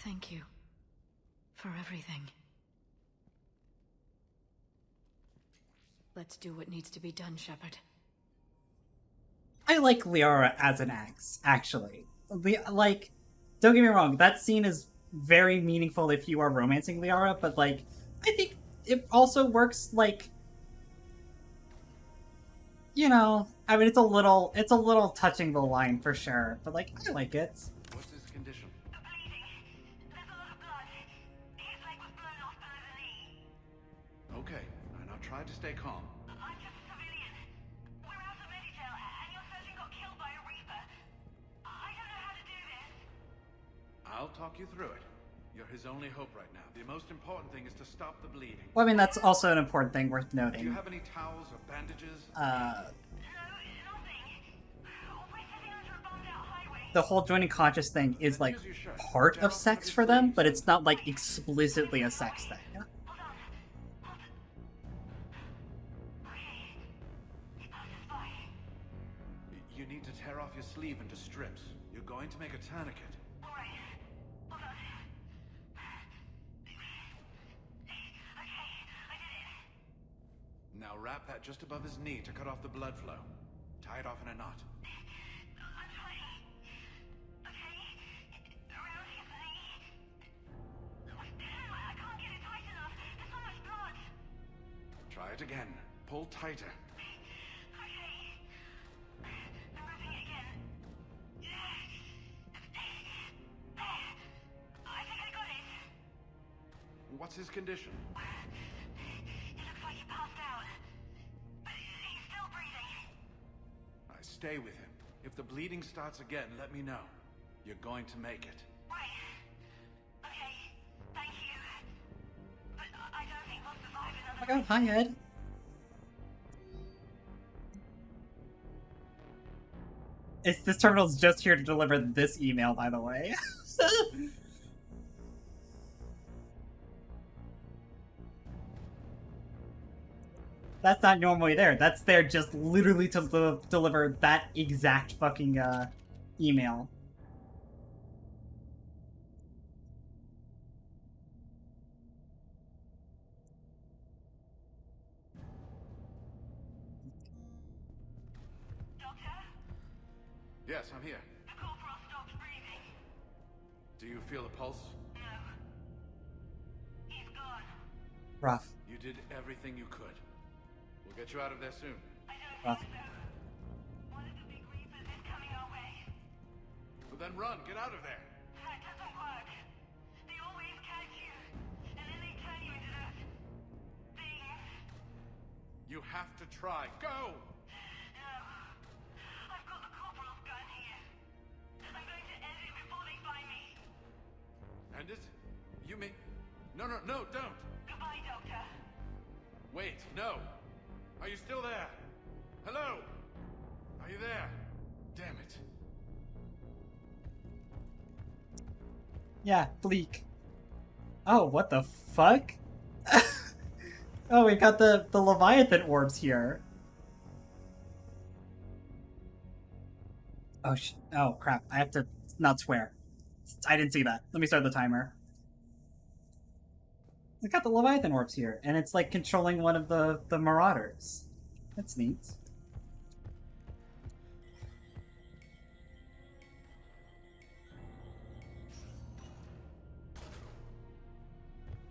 Thank you. For everything. Let's do what needs to be done, Shepard. I like Liara as an axe, actually. Like, don't get me wrong, that scene is very meaningful if you are romancing Liara, but, like, I think it also works, like, you know, I mean, it's a little touching the line for sure, but, like, I like it. What's his condition? Okay, and I'll try to stay calm. I'm just a civilian. We're out of Medicaid, and your surgeon got killed by a Reaper. I don't know how to do this. I'll talk you through it. You're his only hope right now. The most important thing is to stop the bleeding. Well, I mean, that's also an important thing worth noting. Do you have any towels or bandages? The whole joining conscious thing is, like, part of sex for them, but it's not, like, explicitly a sex thing. You need to tear off your sleeve into strips. You're going to make a tourniquet. Now wrap that just above his knee to cut off the blood flow. Tie it off in a knot. Try it again. Pull tighter. What's his condition? It looks like he passed out. But he's still breathing. I stay with him. If the bleeding starts again, let me know. You're going to make it. Right. Okay. Thank you. But I don't think we'll survive another... Oh my god, hi, Ed. This terminal's just here to deliver this email, by the way. That's not normally there. That's there just literally to deliver that exact fucking email. Yes, I'm here. The corporal stopped breathing. Do you feel a pulse? No. He's gone. Rough. You did everything you could. We'll get you out of there soon. Well, One of the big Reapers is coming our way. Well, then run. Get out of there. That doesn't work. They always catch you, and then they turn you into those things. You have to try. Go! No. I've got the corporal's gun here. I'm going to end it before they find me. End it? You mean... No, don't! Goodbye, Doctor. Wait, no! Are you still there? Hello? Are you there? Damn it. yeah, bleak. Oh, what the fuck? Oh, we've got the Leviathan orbs here. Oh, oh, crap. I have to not swear. I didn't see that. Let me start the timer. We've got the Leviathan orbs here, and it's like controlling one of the Marauders. That's neat.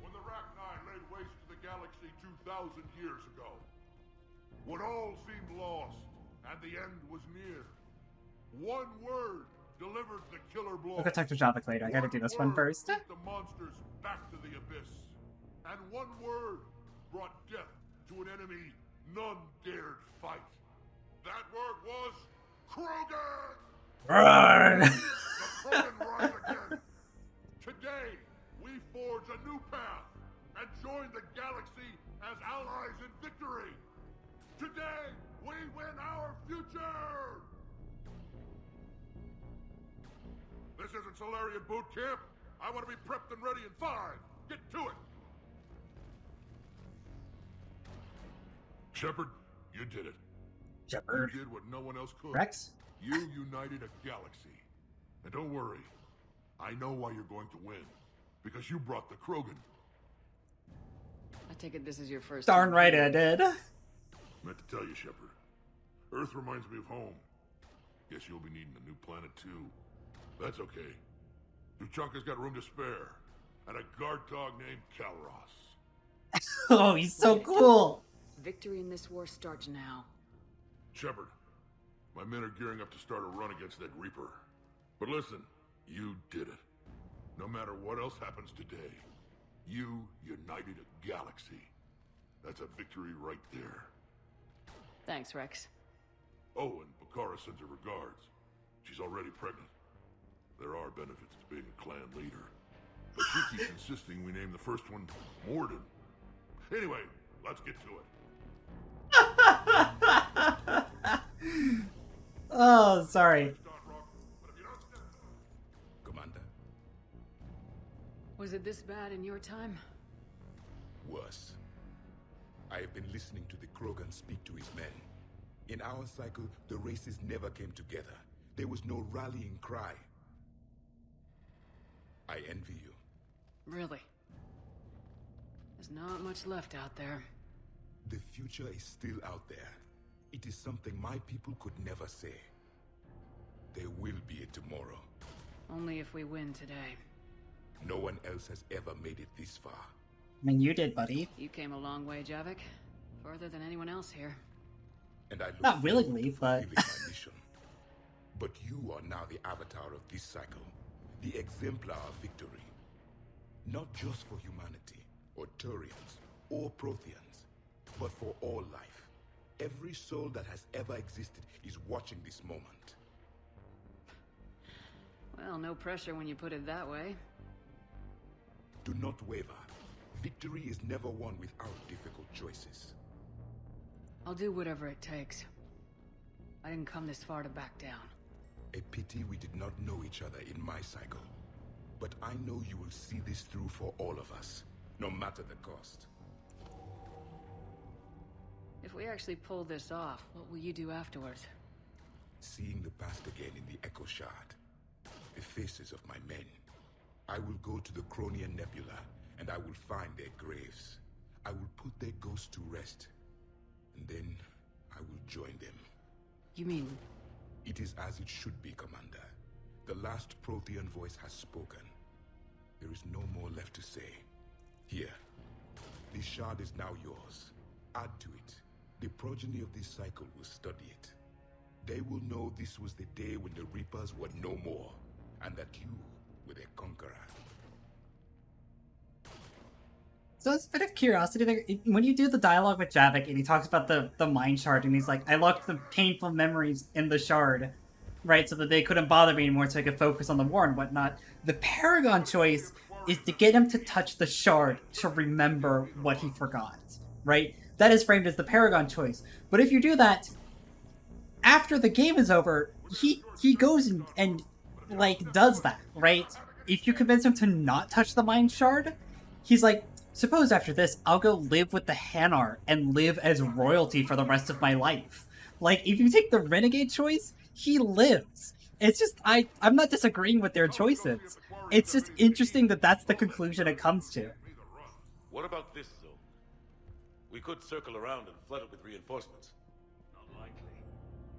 When the Rachni laid waste to the galaxy 2,000 years ago, when all seemed lost and the end was near, one word delivered the killer blow. We'll go talk to Javik later. I gotta do this one first. Sent the monsters back to the abyss, and one word brought death to an enemy none dared fight. That word was Krogan! Run! The Krogan rise again. Today, we forge a new path and join the galaxy as allies in victory. Today, we win our future! This isn't Solarian boot camp. I want to be prepped and ready in 5. Get to it! Shepard, you did it. Shepard. You did what no one else could. Rex? You united a galaxy. And don't worry, I know why you're going to win. Because you brought the Krogan. I take it this is your first... Darn right I did. Meant to tell you, Shepard. Earth reminds me of home. Guess you'll be needing a new planet, too. That's okay. Tuchanka's got room to spare. And a guard dog named Kalros. Oh, he's so cool! Victory in this war starts now. Shepard, my men are gearing up to start a run against that Reaper. But listen, you did it. No matter what else happens today, you united a galaxy. That's a victory right there. Thanks, Rex. Oh, and Bakara sends her regards. She's already pregnant. There are benefits to being a clan leader. But she keeps insisting we name the first one Morden. Anyway, let's get to it. Oh, sorry. Commander? Was it this bad in your time? Worse. I have been listening to the Krogan speak to his men. In our cycle, the races never came together. There was no rallying cry. I envy you. Really? There's not much left out there. The future is still out there. It is something my people could never say. There will be a tomorrow. Only if we win today. No one else has ever made it this far. I mean, you did, buddy. You came a long way, Javik. Farther than anyone else here. And I look Not willingly, forward to but... fulfilling my mission. But you are now the avatar of this cycle. The exemplar of victory. Not just for humanity, or Turians, or Protheans, but for all life. Every soul that has ever existed is watching this moment. Well, no pressure when you put it that way. Do not waver. Victory is never won without difficult choices. I'll do whatever it takes. I didn't come this far to back down. A pity we did not know each other in my cycle. But I know you will see this through for all of us, no matter the cost. If we actually pull this off, what will you do afterwards? Seeing the past again in the Echo Shard, the faces of my men. I will go to the Cronian Nebula, and I will find their graves. I will put their ghosts to rest, and then I will join them. You mean... It is as it should be, Commander. The last Prothean voice has spoken. There is no more left to say. Here. This shard is now yours. Add to it. The progeny of this cycle will study it. They will know this was the day when the Reapers were no more, and that you were their conqueror. So it's a bit of curiosity there. When you do the dialogue with Javik and he talks about the mind shard and he's like, I locked the painful memories in the shard, right, so that they couldn't bother me anymore so I could focus on the war and whatnot. The Paragon choice is to get him to touch the shard to remember what he forgot, right? That is framed as the Paragon choice. But if you do that, after the game is over, he goes and like, does that, right? If you convince him to not touch the mind shard, he's like, suppose after this, I'll go live with the Hanar and live as royalty for the rest of my life. Like, if you take the Renegade choice, he lives. It's just, I'm not disagreeing with their choices. It's just interesting that that's the conclusion it comes to. What about this zone? We could circle around and flood it with reinforcements. Not likely.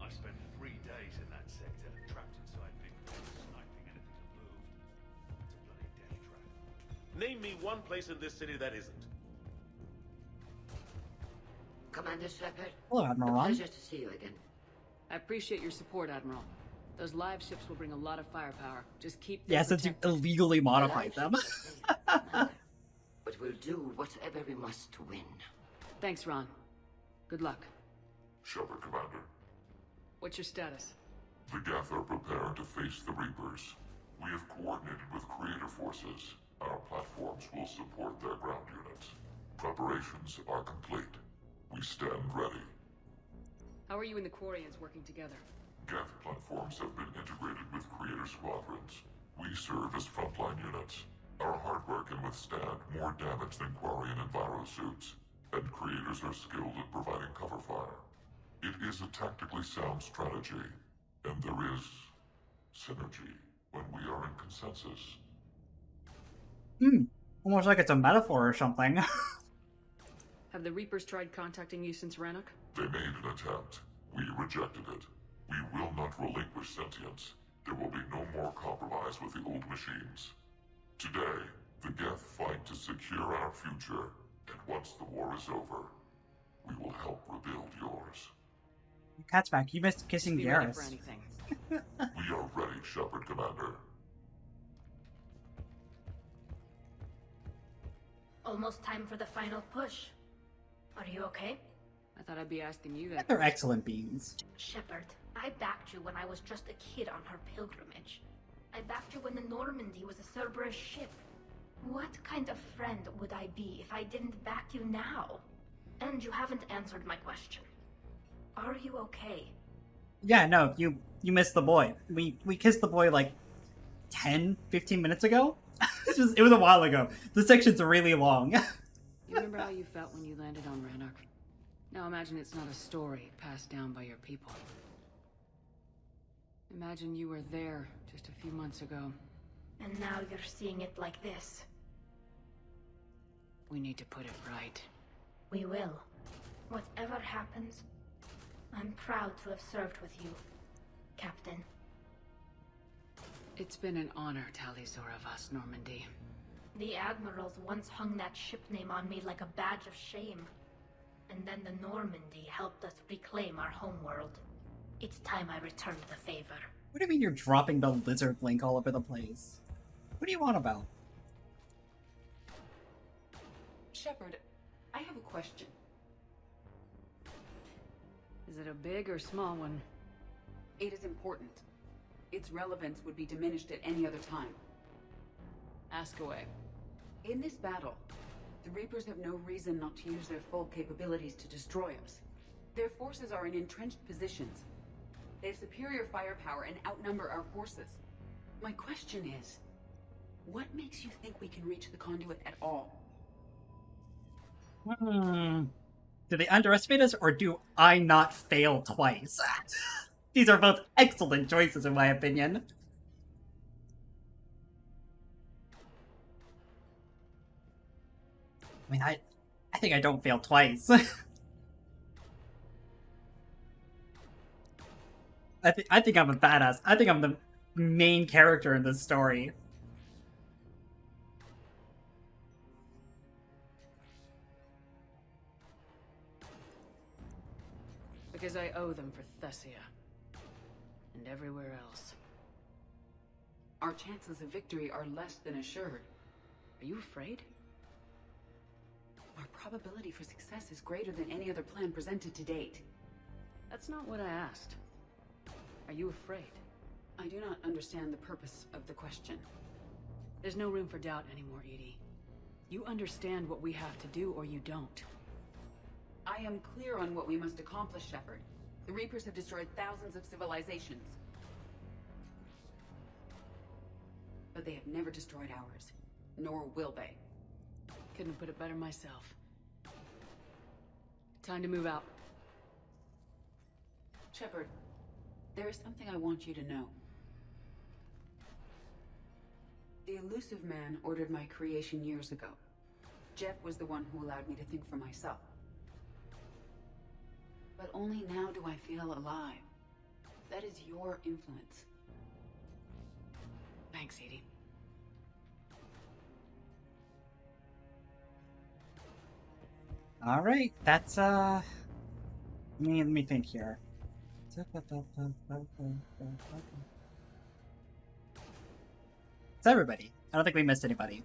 I spent 3 days in that sector, trapped inside big pens, sniping anything that moved. It's a bloody death trap. Name me one place in this city that isn't. Commander Shepard. Hello, Admiral Ron. Pleasure to see you again. I appreciate your support, Admiral. Those live ships will bring a lot of firepower. Just keep them Yeah, since you illegally modified them. But we'll do whatever we must to win. Thanks, Ron. Good luck. Shepard, Commander. What's your status? The Geth are preparing to face the Reapers. We have coordinated with Creator Forces. Our platforms will support their ground units. Preparations are complete. We stand ready. How are you and the Quarians working together? Geth platforms have been integrated with Creator squadrons. We serve as frontline units. Our hardware can withstand more damage than Quarian and Viro suits, and Creators are skilled at providing cover fire. It is a tactically sound strategy, and there is synergy when we are in consensus. Almost like it's a metaphor or something. Have the Reapers tried contacting you since Rannoch? They made an attempt. We rejected it. We will not relinquish sentience. There will be no more compromise with the old machines. Today, the Geth fight to secure our future, and once the war is over, we will help rebuild yours. Cat's back. You missed kissing Be ready Garrus. for anything. We are ready, Shepard, Commander. Almost time for the final push. Are you okay? I thought I'd be asking you that. They're excellent beans. Shepard, I backed you when I was just a kid on her pilgrimage. I backed you when the Normandy was a Cerberus ship. What kind of friend would I be if I didn't back you now? And you haven't answered my question. Are you okay? Yeah, no, you missed the boy. We kissed the boy like 10, 15 minutes ago. It was a while ago. The section's really long. You remember how you felt when you landed on Rannoch? Now imagine it's not a story passed down by your people. Imagine you were there just a few months ago. And now you're seeing it like this. We need to put it right. We will. Whatever happens, I'm proud to have served with you, Captain. It's been an honor, Tali'Zorah Vas Normandy. The Admirals once hung that ship name on me like a badge of shame. And then the Normandy helped us reclaim our homeworld. It's time I returned the favor. What do you mean you're dropping the lizard link all over the place? What do you want about? Shepard, I have a question. Is it a big or small one? It is important. Its relevance would be diminished at any other time. Ask away. In this battle, the Reapers have no reason not to use their full capabilities to destroy us. Their forces are in entrenched positions. They have superior firepower and outnumber our forces. My question is, what makes you think we can reach the conduit at all? Do they underestimate us, or do I not fail twice? These are both excellent choices, in my opinion. I mean, I think I don't fail twice. I think I'm a badass. I think I'm the main character in this story. Because I owe them for Thessia. And everywhere else. Our chances of victory are less than assured. Are you afraid? Our probability for success is greater than any other plan presented to date. That's not what I asked. Are you afraid? I do not understand the purpose of the question. There's no room for doubt anymore, Edie. You understand what we have to do, or you don't. I am clear on what we must accomplish, Shepard. The Reapers have destroyed thousands of civilizations. But they have never destroyed ours. Nor will they. Couldn't put it better myself. Time to move out. Shepard, there is something I want you to know. The Elusive Man ordered my creation years ago. Jeff was the one who allowed me to think for myself. But only now do I feel alive. That is your influence. Thanks, Edie. All right, that's let me think here. It's everybody. I don't think we missed anybody.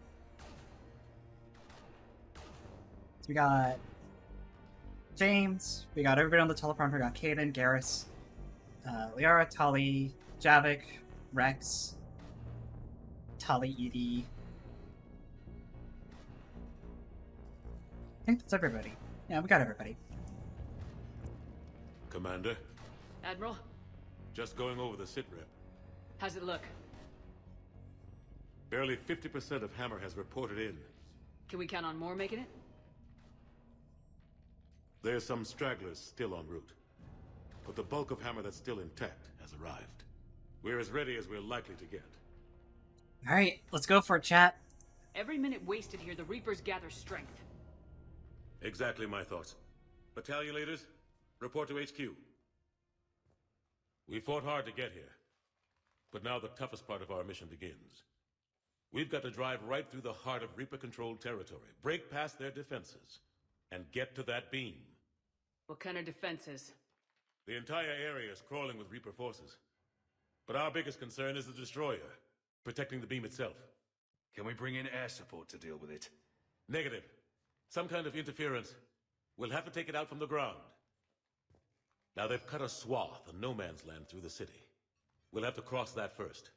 So we got James, we got everybody on the teleprompter, we got Kaden, Garrus, Liara, Tali, Javik, Rex, Tali, Edie. I think that's everybody. Yeah, we got everybody. Commander, Admiral, just going over the sitrep. how's it look? Barely 50% of Hammer has reported in. Can we count on more making it? There's some stragglers still en route. But the bulk of Hammer that's still intact has arrived. We're as ready as we're likely to get. Alright, let's go for a chat. Every minute wasted here, the Reapers gather strength. Exactly my thoughts. Battalion leaders, report to HQ. We fought hard to get here. But now the toughest part of our mission begins. We've got to drive right through the heart of Reaper-controlled territory, break past their defenses, and get to that beam. What kind of defenses? The entire area is crawling with Reaper forces. But our biggest concern is the destroyer, protecting the beam itself. Can we bring in air support to deal with it? Negative. Some kind of interference. We'll have to take it out from the ground. Now they've cut a swath of no man's land through the city. We'll have to cross that first.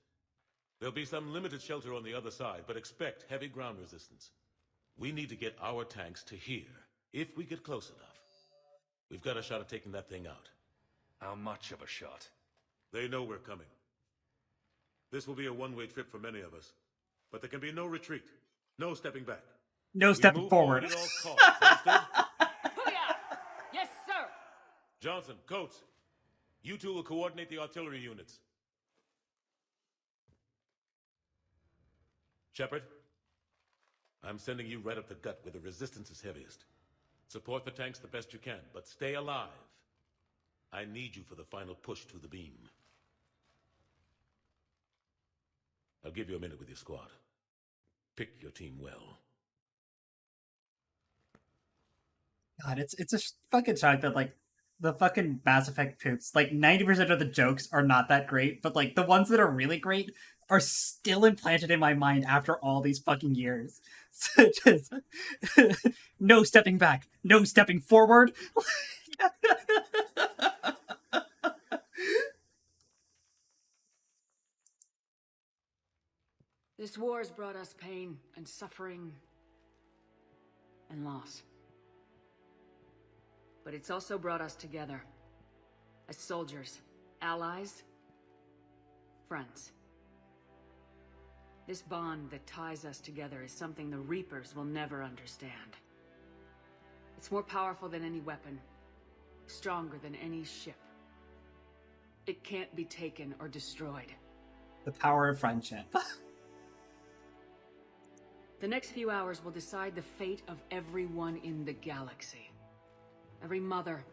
There'll be some limited shelter on the other side, but expect heavy ground resistance. We need to get our tanks to here, if we get close enough. We've got a shot at taking that thing out. How much of a shot? They know we're coming. This will be a one-way trip for many of us. But there can be no retreat. No stepping back. No stepping forward. At all costs, understood? Yes, sir! Johnson, Coates, you two will coordinate the artillery units. Shepard, I'm sending you right up the gut where the resistance is heaviest. Support the tanks the best you can, but stay alive. I need you for the final push to the beam. I'll give you a minute with your squad. Pick your team well. God, it's a fucking shock that, like, the fucking Mass Effect poops, like, 90% of the jokes are not that great, but, like, the ones that are really great are still implanted in my mind after all these fucking years. Such as, no stepping back, no stepping forward. This war has brought us pain and suffering and loss. But it's also brought us together as soldiers, allies, friends. This bond that ties us together is something the Reapers will never understand. It's more powerful than any weapon, stronger than any ship. It can't be taken or destroyed. The power of friendship. The next few hours will decide the fate of everyone in the galaxy. Every mother,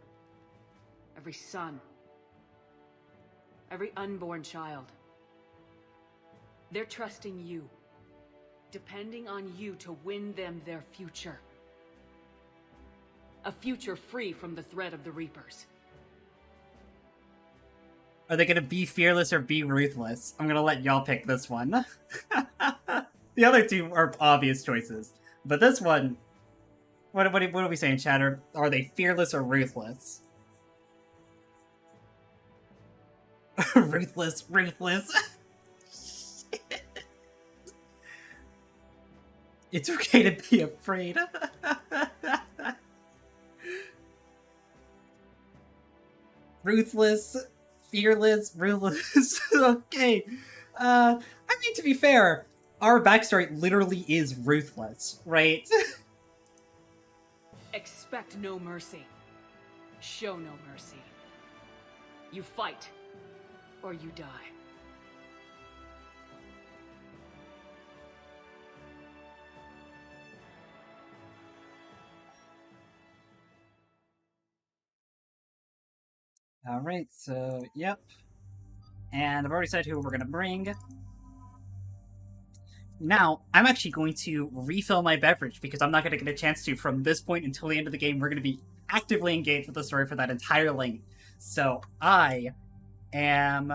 every son, every unborn child. They're trusting you, depending on you to win them their future. A future free from the threat of the Reapers. Are they gonna be fearless or be ruthless? I'm gonna let y'all pick this one. The other two are obvious choices, but this one, what are we saying, Chatter? Are they fearless or ruthless? Ruthless. It's okay to be afraid. Ruthless, fearless, ruthless. Okay. I mean, to be fair, our backstory literally is ruthless, right? Expect no mercy. Show no mercy. You fight, or you die. Alright, so, yep. And I've already said who we're gonna bring. Now, I'm actually going to refill my beverage because I'm not going to get a chance to from this point until the end of the game. We're going to be actively engaged with the story for that entire length. So, I am...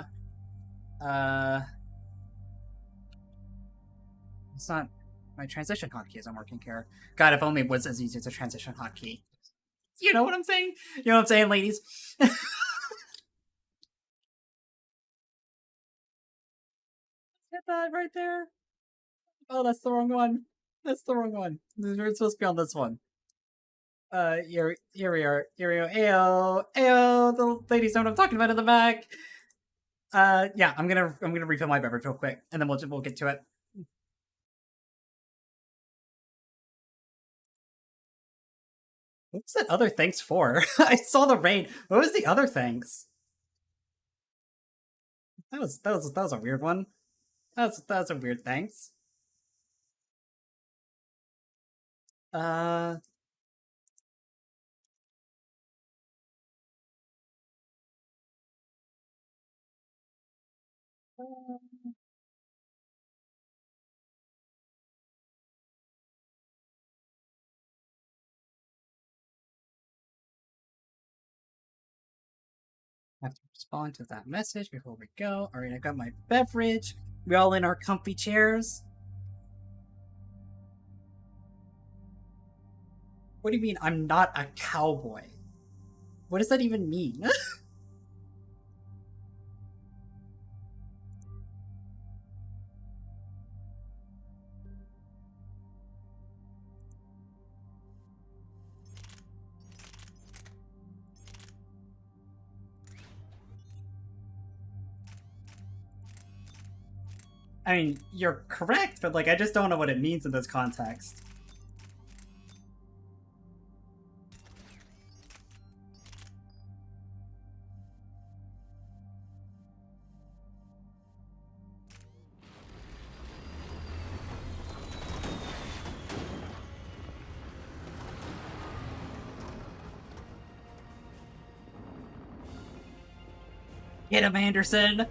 It's not... My transition hotkey isn't working here. God, if only it was as easy as a transition hotkey. You know what I'm saying? You know what I'm saying, ladies? Hit that right there. Oh, that's the wrong one. That's the wrong one. We're supposed to be on this one. Here we are. Ayo, the ladies know what I'm talking about in the back. Yeah, I'm gonna refill my beverage real quick, and then we'll get to it. What was that other thanks for? I saw the rain. What was the other thanks? That was a weird one. That was a weird thanks. I have to respond to that message before we go. Alright, I got my beverage. We all in our comfy chairs. What do you mean I'm not a cowboy? What does that even mean? I mean, you're correct, but like I just don't know what it means in this context. Get him, Anderson!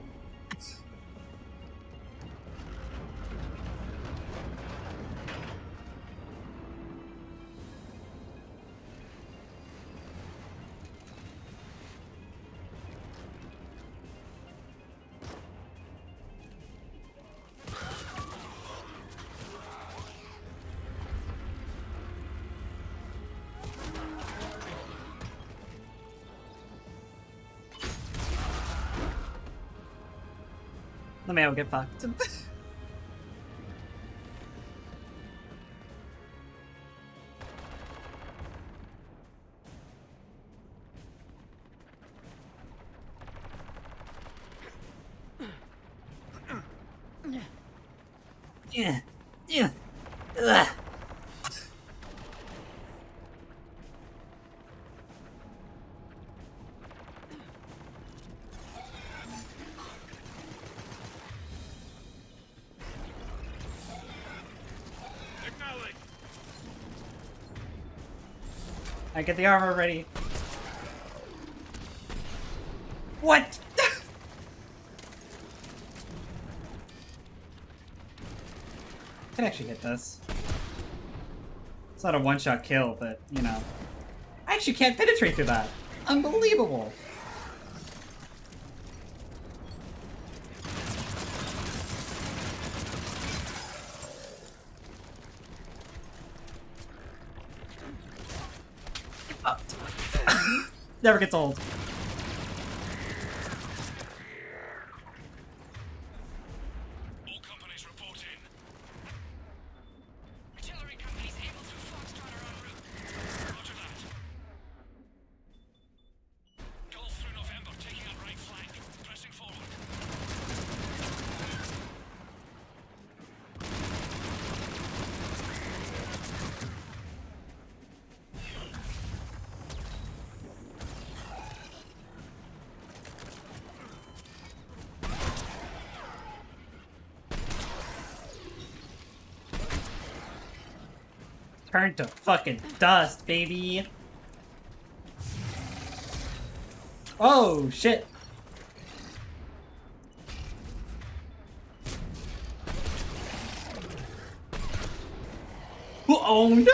The man will get fucked. Yeah. Ugh. I get the armor ready. What? Can actually hit this. It's not a one-shot kill, but, you know. I actually can't penetrate through that. Unbelievable. Never gets old. Turn to fucking dust, baby. Oh, shit. Who owned?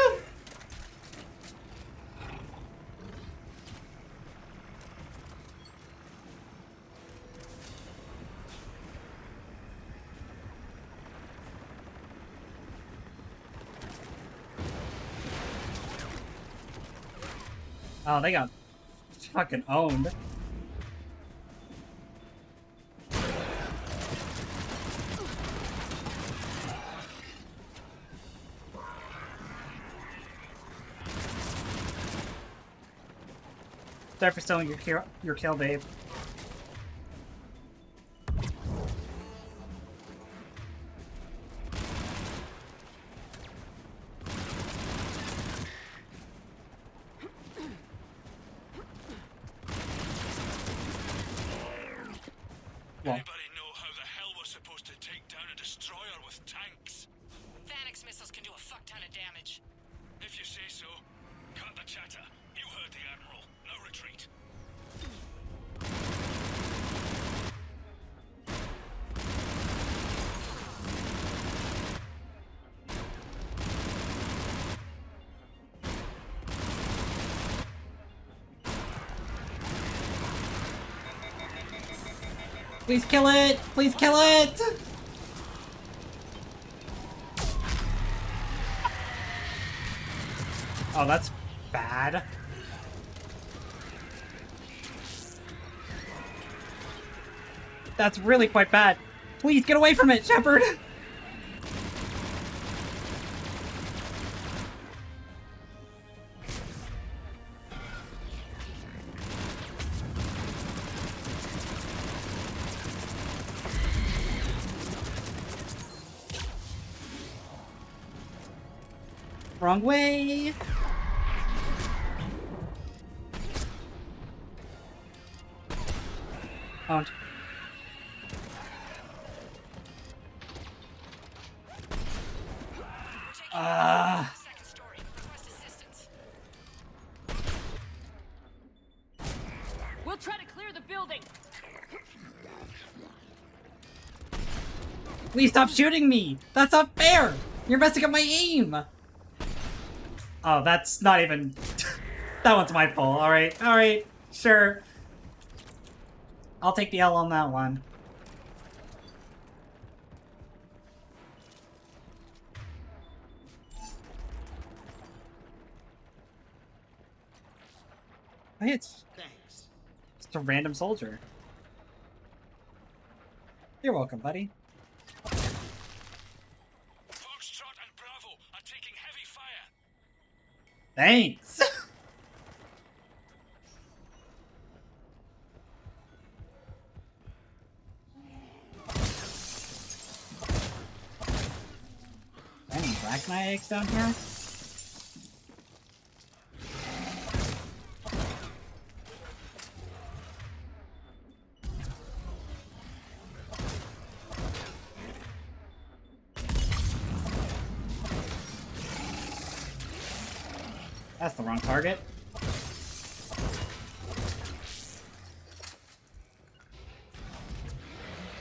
Oh, they got fucking owned. Sorry for stealing your kill, babe. Anybody know how the hell we're supposed to take down a destroyer with tanks? Phalanx missiles can do a fuck ton of damage. If you say so. Cut the chatter. You heard the Admiral. No retreat. Please kill it! Please kill it! Oh, that's bad. That's really quite bad. Please get away from it, Shepard! Wrong way! Oh. We'll try to clear the building. Please stop shooting me! That's not fair! You're messing up my aim! Oh, that's not even... that one's my fault. Alright, sure. I'll take the L on that one. Hey, it's just a random soldier. You're welcome, buddy. Foxtrot and Bravo are taking heavy fire. Thanks! Any Black Knight eggs down here? That's the wrong target.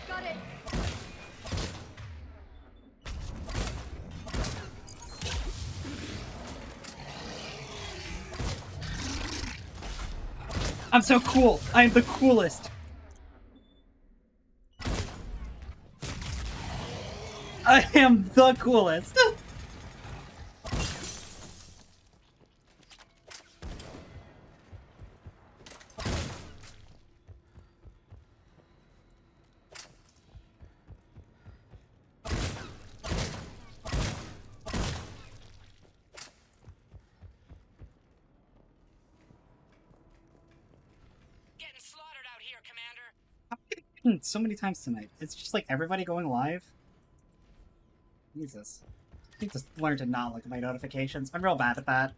Got it. I'm so cool. I'm the coolest. I am the coolest. so many times tonight. It's just like everybody going live. Jesus. I need to learn to not look at my notifications. I'm real bad at that.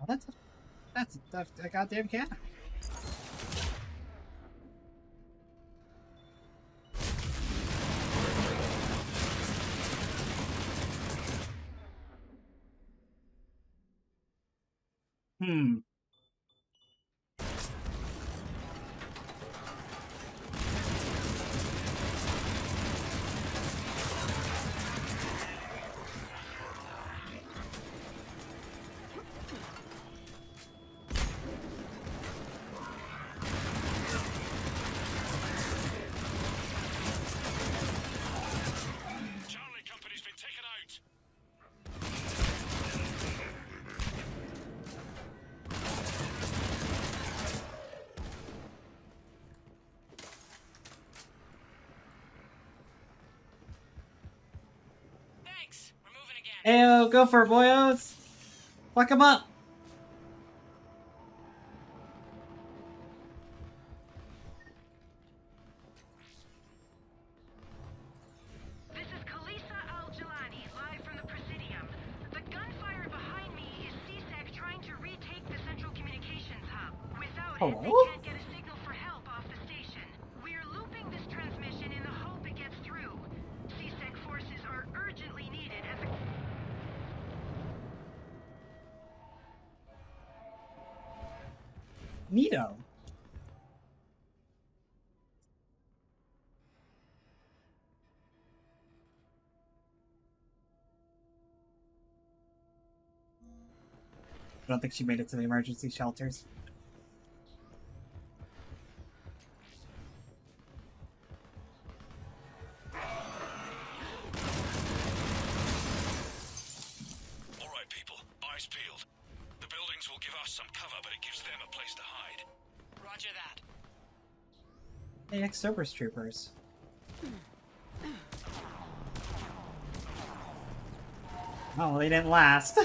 Oh, that's a goddamn cat. Ayo, go for it, boyos! Fuck him up! This is Khaleesa Al-Jalani, live from the Presidium. The gunfire behind me is C-Sec trying to retake the central communications hub. Without it, they can't get a signal for help off the station. We're looping this transmission in the hope it gets through. C-Sec forces are urgently needed at the... Neato. I don't think she made it to the emergency shelters. Alright, people. Eyes peeled. The buildings will give us some cover, but it gives them a place to hide. Roger that. Hey, ex-Cerberus troopers. Oh, well, they didn't last.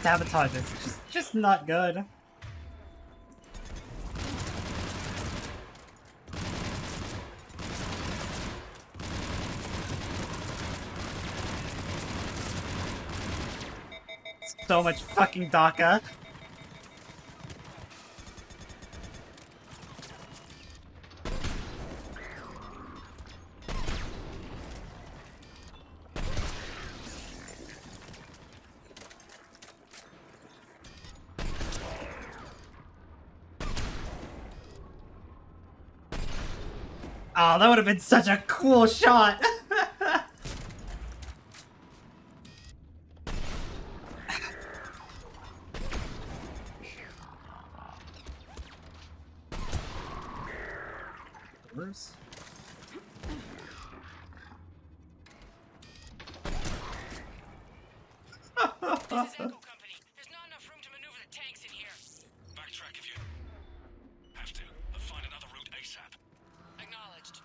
Sabotage is just not good. So much fucking DACA. Oh, that would have been such a cool shot. Worse. This is Echo Company. There's not enough room to maneuver the tanks in here. Backtrack if you have to, but find another route ASAP. Acknowledged.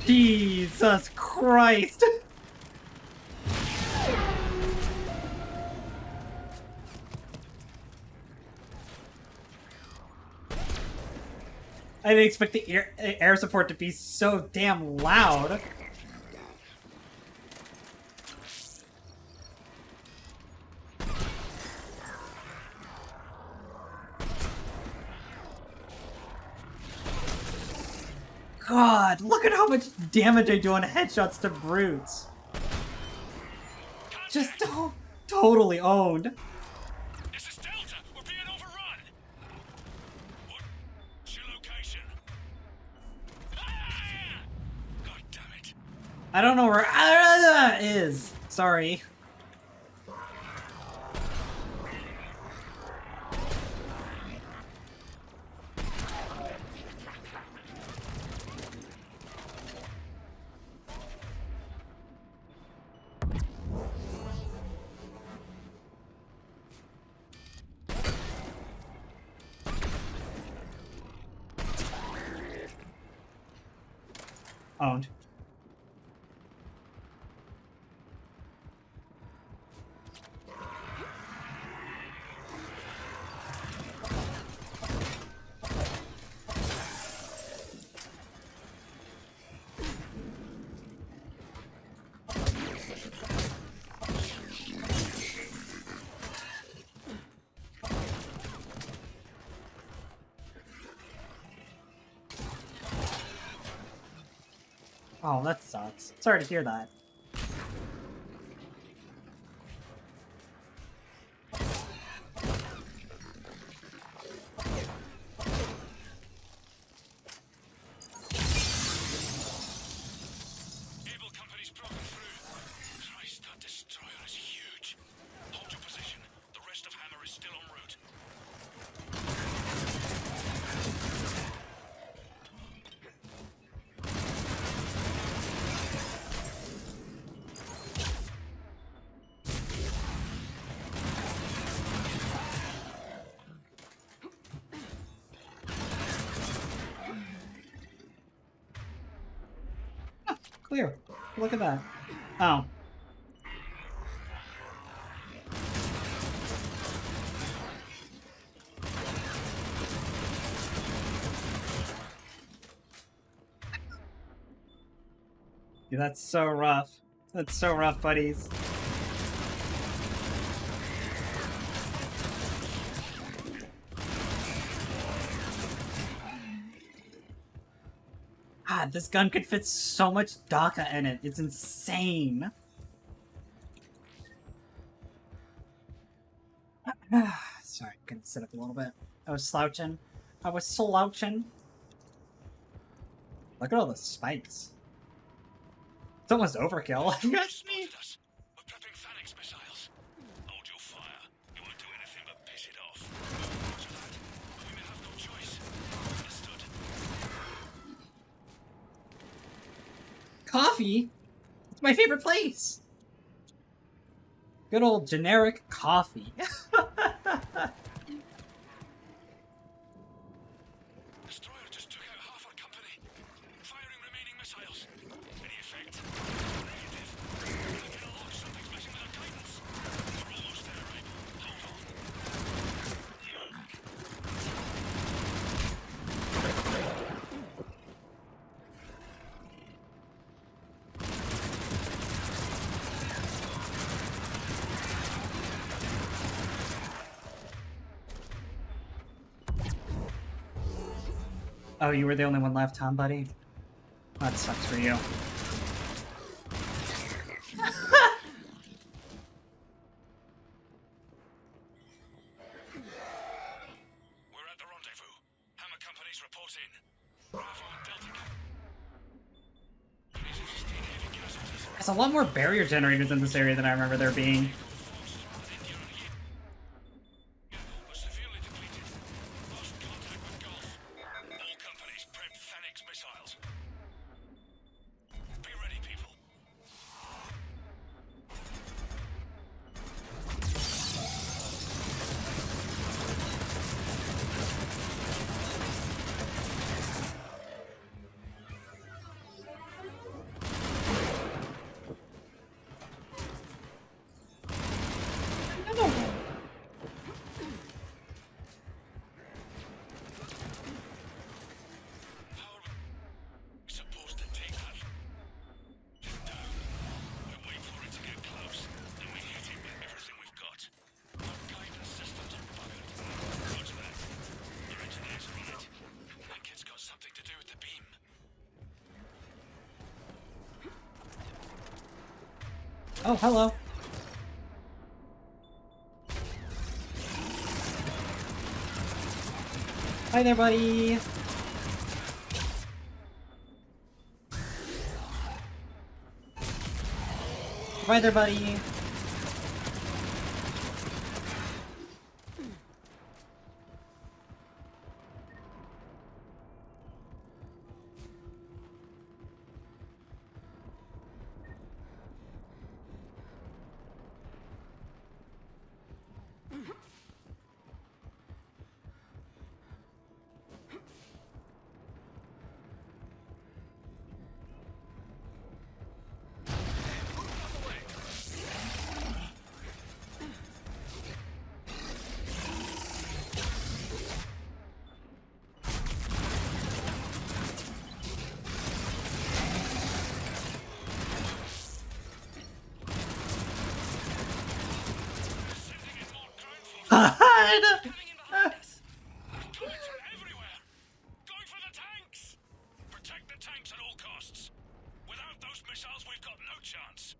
Jesus Christ. I didn't expect the air support to be so damn loud. God, look at how much damage I do on headshots to brutes. Just totally owned. This is Delta. We're being overrun. What's your location? God damn it. I don't know where that is. Sorry. Owned. Oh, that sucks. Sorry to hear that. Clear. Look at that. Oh. Yeah, that's so rough. That's so rough, buddies. God, this gun could fit so much DACA in it. It's insane. Sorry, I'm gonna sit up a little bit. I was slouching. I was slouching. Look at all the spikes. It's almost overkill. You guys me? Coffee? It's my favorite place. Good old generic coffee. Oh, you were the only one left, huh, buddy? That sucks for you. There's a lot more barrier generators in this area than I remember there being. Oh, hello. Hi there, buddy. Hi there, buddy. God! Coming in behind us. Bullets are everywhere. Going for the tanks. Protect the tanks at all costs. Without those missiles, we've got no chance.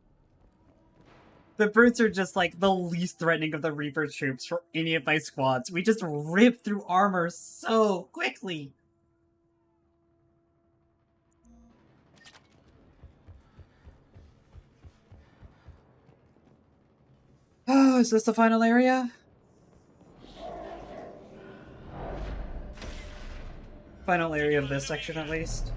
The brutes are just like the least threatening of the Reaper troops for any of my squads. We just rip through armor so quickly. Oh, is this the final area? Final area of this section, at least.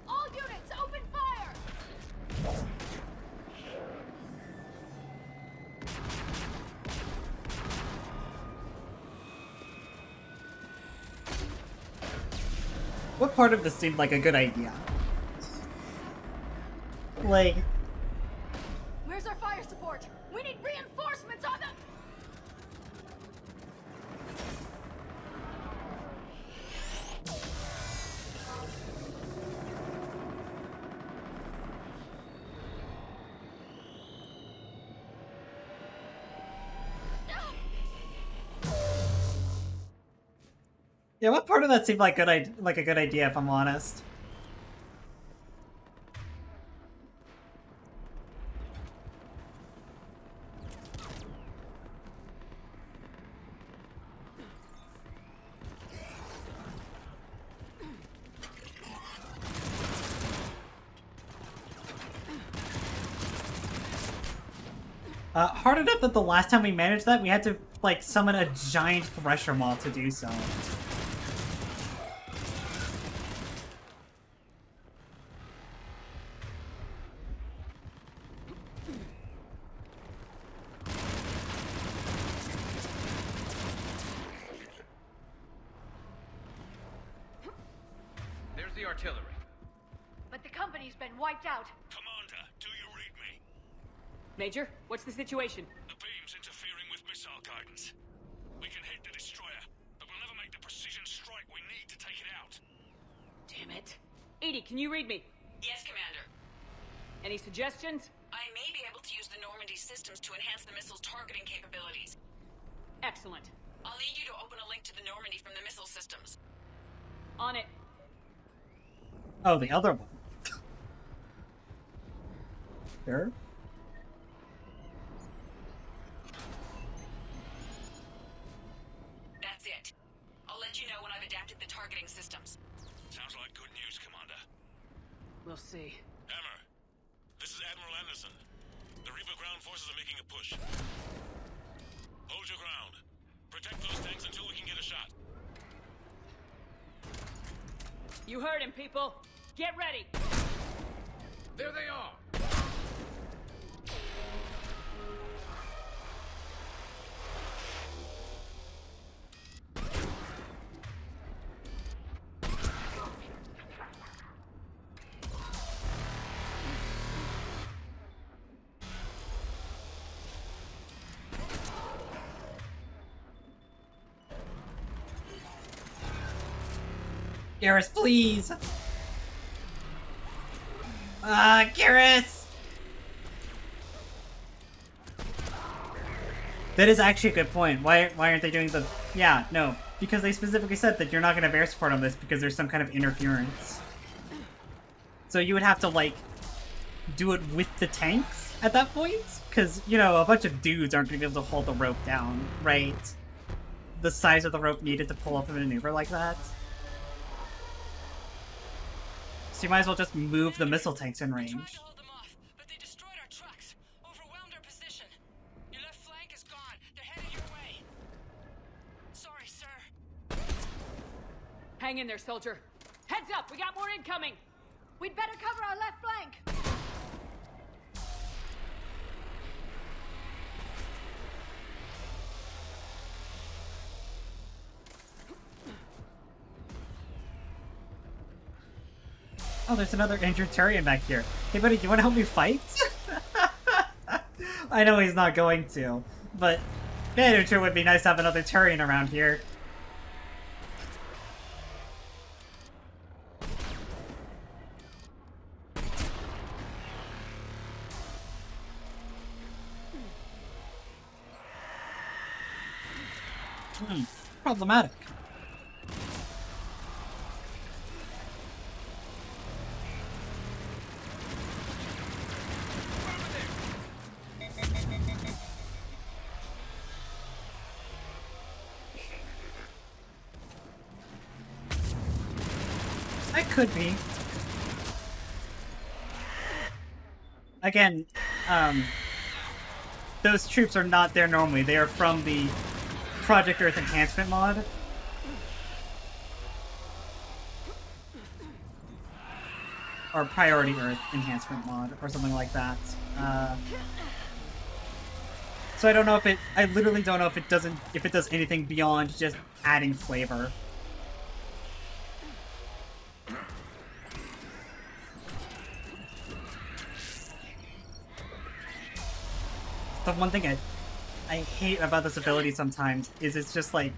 All units, open fire! What part of this seemed like a good idea? Like... Where's our fire support? We need reinforcements on them! Yeah, what part of that seemed like a good idea, if I'm honest? Hard enough that the last time we managed that, we had to, like, summon a giant thresher maw to do so. There's the artillery. But the company's been wiped out. Commander, do you read me? Major, what's the situation? The beam's interfering with missile guidance. We can hit the destroyer, but we'll never make the precision strike we need to take it out. Damn it. Edie, can you read me? Yes, Commander. Any suggestions? I may be able to use the Normandy systems to enhance the missile's targeting capabilities. Excellent. I'll need you to open a link to the Normandy from the missile systems. On it. Oh, the other one. Sure. That's it. I'll let you know when I've adapted the targeting systems. Sounds like good news, Commander. We'll see. Hammer, this is Admiral Anderson. The Reaper ground forces are making a push. Hold your ground. Protect those tanks until we can get a shot. You heard him, people. Get ready. There they are. Garrus, please! Garrus! That is actually a good point. Why aren't they doing the... Yeah, no. Because they specifically said that you're not going to have air support on this because there's some kind of interference. So you would have to, like, do it with the tanks at that point? Because, you know, a bunch of dudes aren't going to be able to hold the rope down, right? The size of the rope needed to pull off a maneuver like that. So you might as well just move the missile tanks in range. But they destroyed our trucks, overwhelmed our position. Your left flank is gone. They're headed your way. Sorry, sir. Hang in there, soldier. Heads up, we got more incoming. We'd better cover our left flank. Oh, there's another injured Turian back here. Hey, buddy, do you want to help me fight? I know he's not going to, but man, it sure would be nice to have another Turian around here. Problematic. I could be. Again, those troops are not there normally. They are from the Project Earth Enhancement mod. Or Priority Earth Enhancement mod, or something like that. So I don't know if it, I literally don't know if it does anything beyond just adding flavor. The one thing I hate about this ability sometimes is it's just like...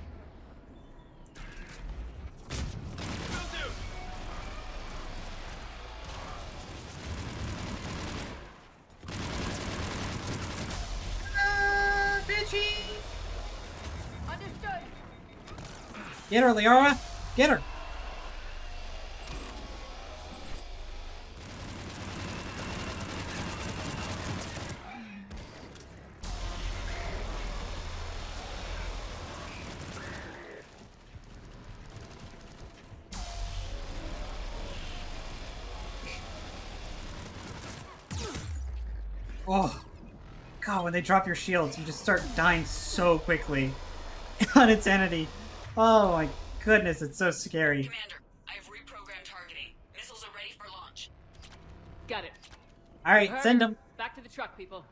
bitchy! Understood. Get her, Liara! Get her! Oh, God, when they drop your shields, you just start dying so quickly on Insanity. Oh my goodness, it's so scary. Commander, I have reprogrammed targeting. Missiles are ready for launch. Got it. Alright, send them. Back to the truck, people.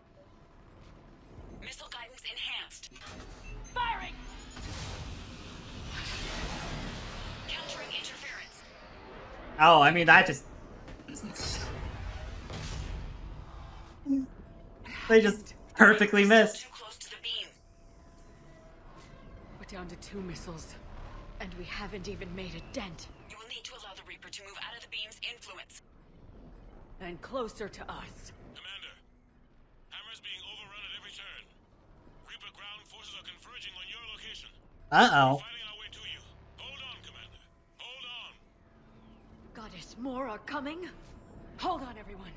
Missile guidance enhanced. Firing! Countering interference. Oh, I mean, that just... They just perfectly missed. We're down to 2 missiles. And we haven't even made a dent. You will need to allow the Reaper to move out of the beam's influence. And closer to us. Commander, Hammer's being overrun at every turn. Reaper ground forces are converging on your location. Uh-oh. Fighting our way to you. Hold on, Commander. Hold on. Goddess, more are coming? Hold on, everyone.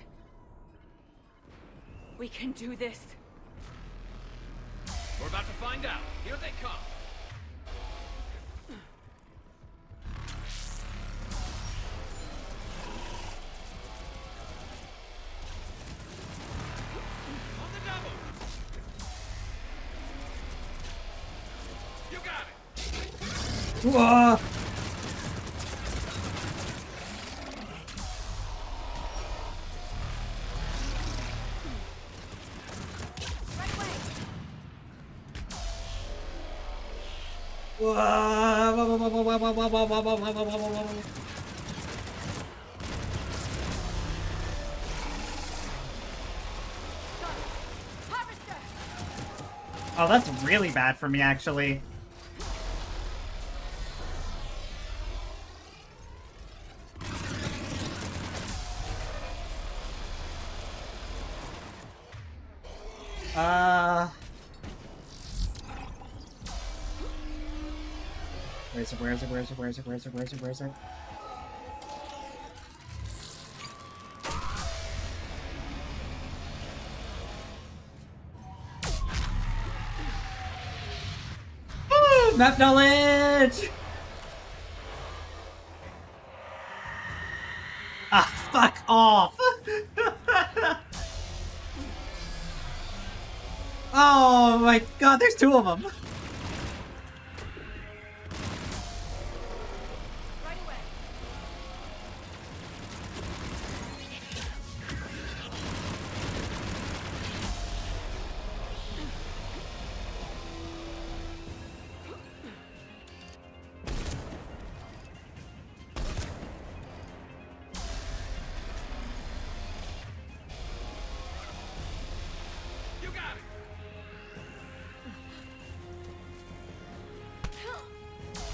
We can do this. We're about to find out. Here they come. On the double. You got it. Whoa! Oh, that's really bad for me, actually. Where is it? Woo! Map knowledge! Ah, fuck off! Oh my god, there's 2 of them!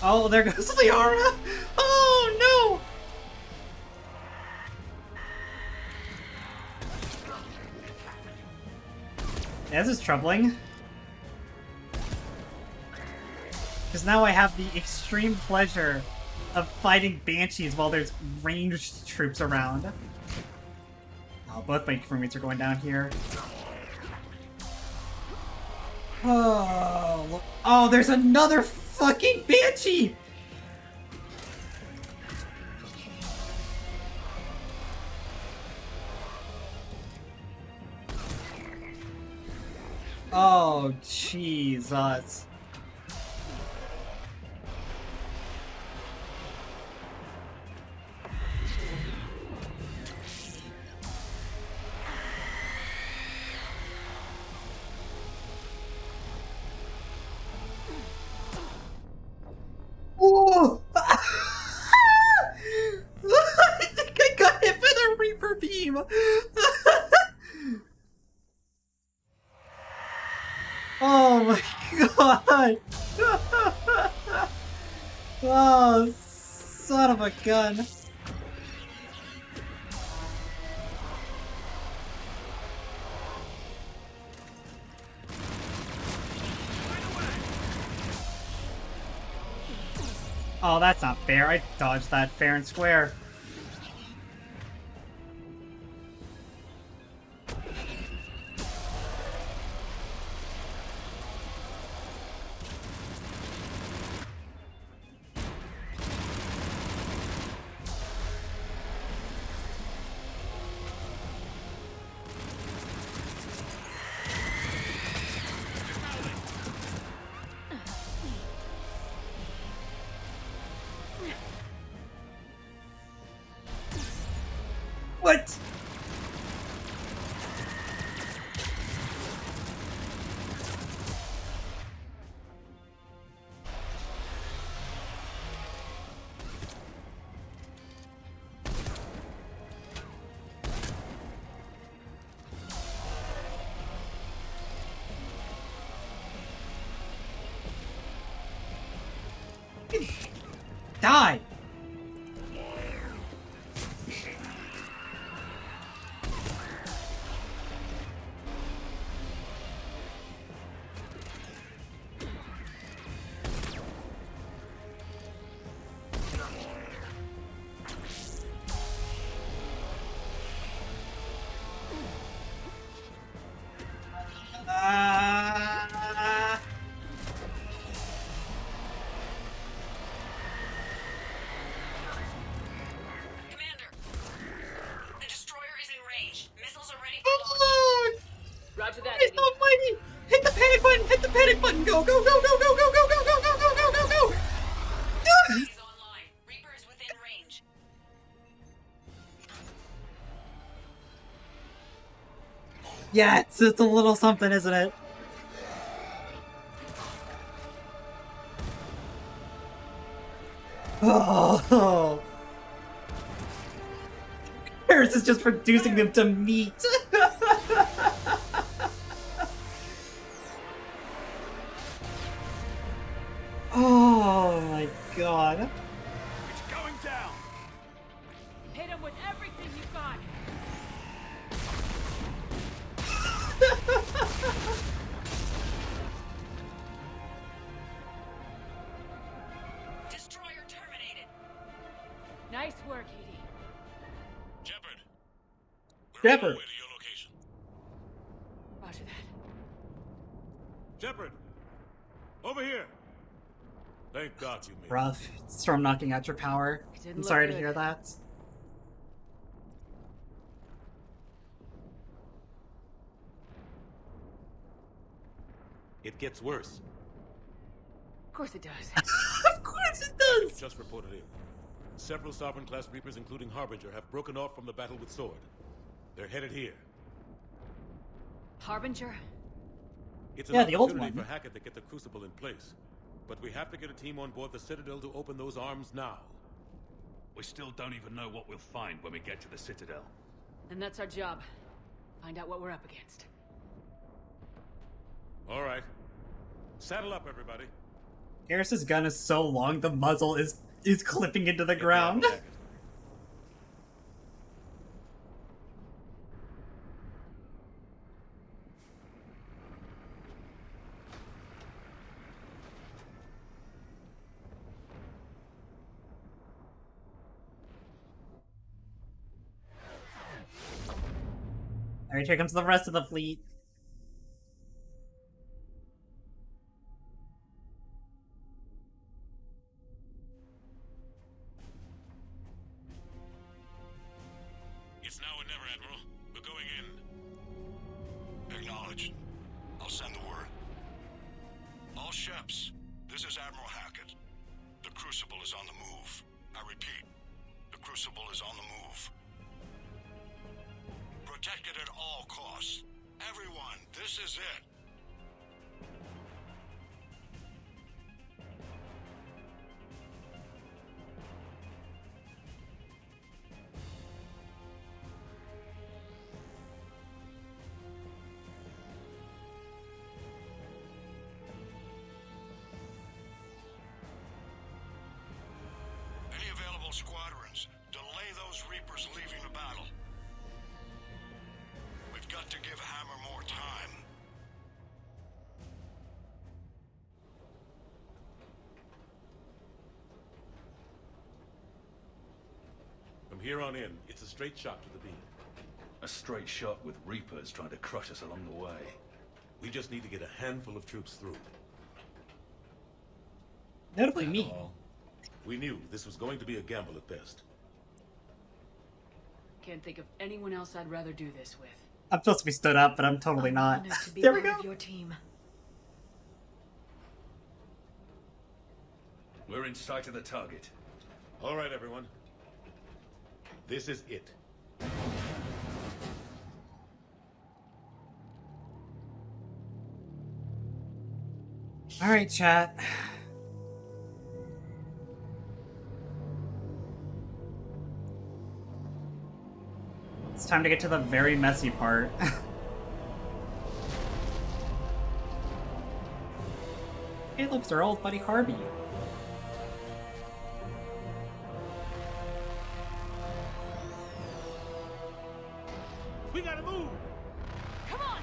Oh, there goes Liara! Oh, no! Yeah, this is troubling. Because Because now I have the extreme pleasure of fighting Banshees while there's ranged troops around. Oh, both my crewmates are going down here. Oh, look. Oh, there's another fucking Banshee! Oh, Jesus. Whoa! I think I got hit by the Reaper beam! Oh my god! Oh, son of a gun. Oh, that's not fair. I dodged that fair and square. What? Die! Roger that, Christ almighty! Hit the panic button! Hit the panic button! Go, go, go, go, go, go, go, go, go, go, go, go, go, go! He's online. Reaper is within range. Yeah, it's a little something, isn't it? Oh! Paris is just reducing them to meat! Oh my god. It's going down. Hit him with everything you got. Destroyer terminated. Nice work, Edie. Shepard. Shepard. To your location. Roger that. Shepard! Over here! Thank God you made it. Rough. Storm knocking out your power. I'm sorry to hear that. It gets worse. Of course it does. Of course it does! Just reported in. Several Sovereign-class Reapers, including Harbinger, have broken off from the battle with Sword. They're headed here. Harbinger? It's an the old opportunity one. for Hackett to get the Crucible in place. But we have to get a team on board the Citadel to open those arms now. We still don't even know what we'll find when we get to the Citadel. And that's our job. Find out what we're up against. All right. Saddle up, everybody. Eris's gun is so long, the muzzle is clipping into the ground. Alright, here comes the rest of the fleet. It's now or never, Admiral. We're going in. Acknowledged. I'll send the word. All ships, this is Admiral Hackett. The Crucible is on the move. I repeat, the Crucible is on the move. Protect it at all costs. Everyone, this is it. Any available squadrons, delay those Reapers leaving the battle. We've got to give Hammer more time. From here on in, it's a straight shot to the beam. A straight shot with Reapers trying to crush us along the way. We just need to get a handful of troops through. Notably me. We knew this was going to be a gamble at best. Can't think of anyone else I'd rather do this with. I'm supposed to be stood up, but I'm totally not. Honored to be There we part go. of your team. We're in sight of the target. All right, everyone. This is it. Alright, chat. It's time to get to the very messy part. Hey, look, it's our old buddy Harvey. We gotta move! Come on!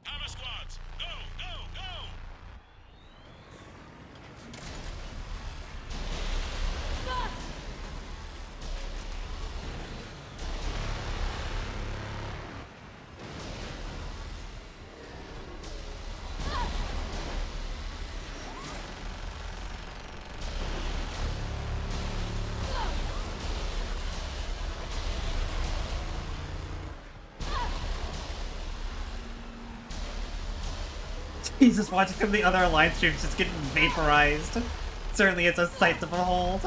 Hammer squads, go, go, go! Jesus, watching some of the other Alliance troops just getting vaporized. Certainly it's a sight to behold.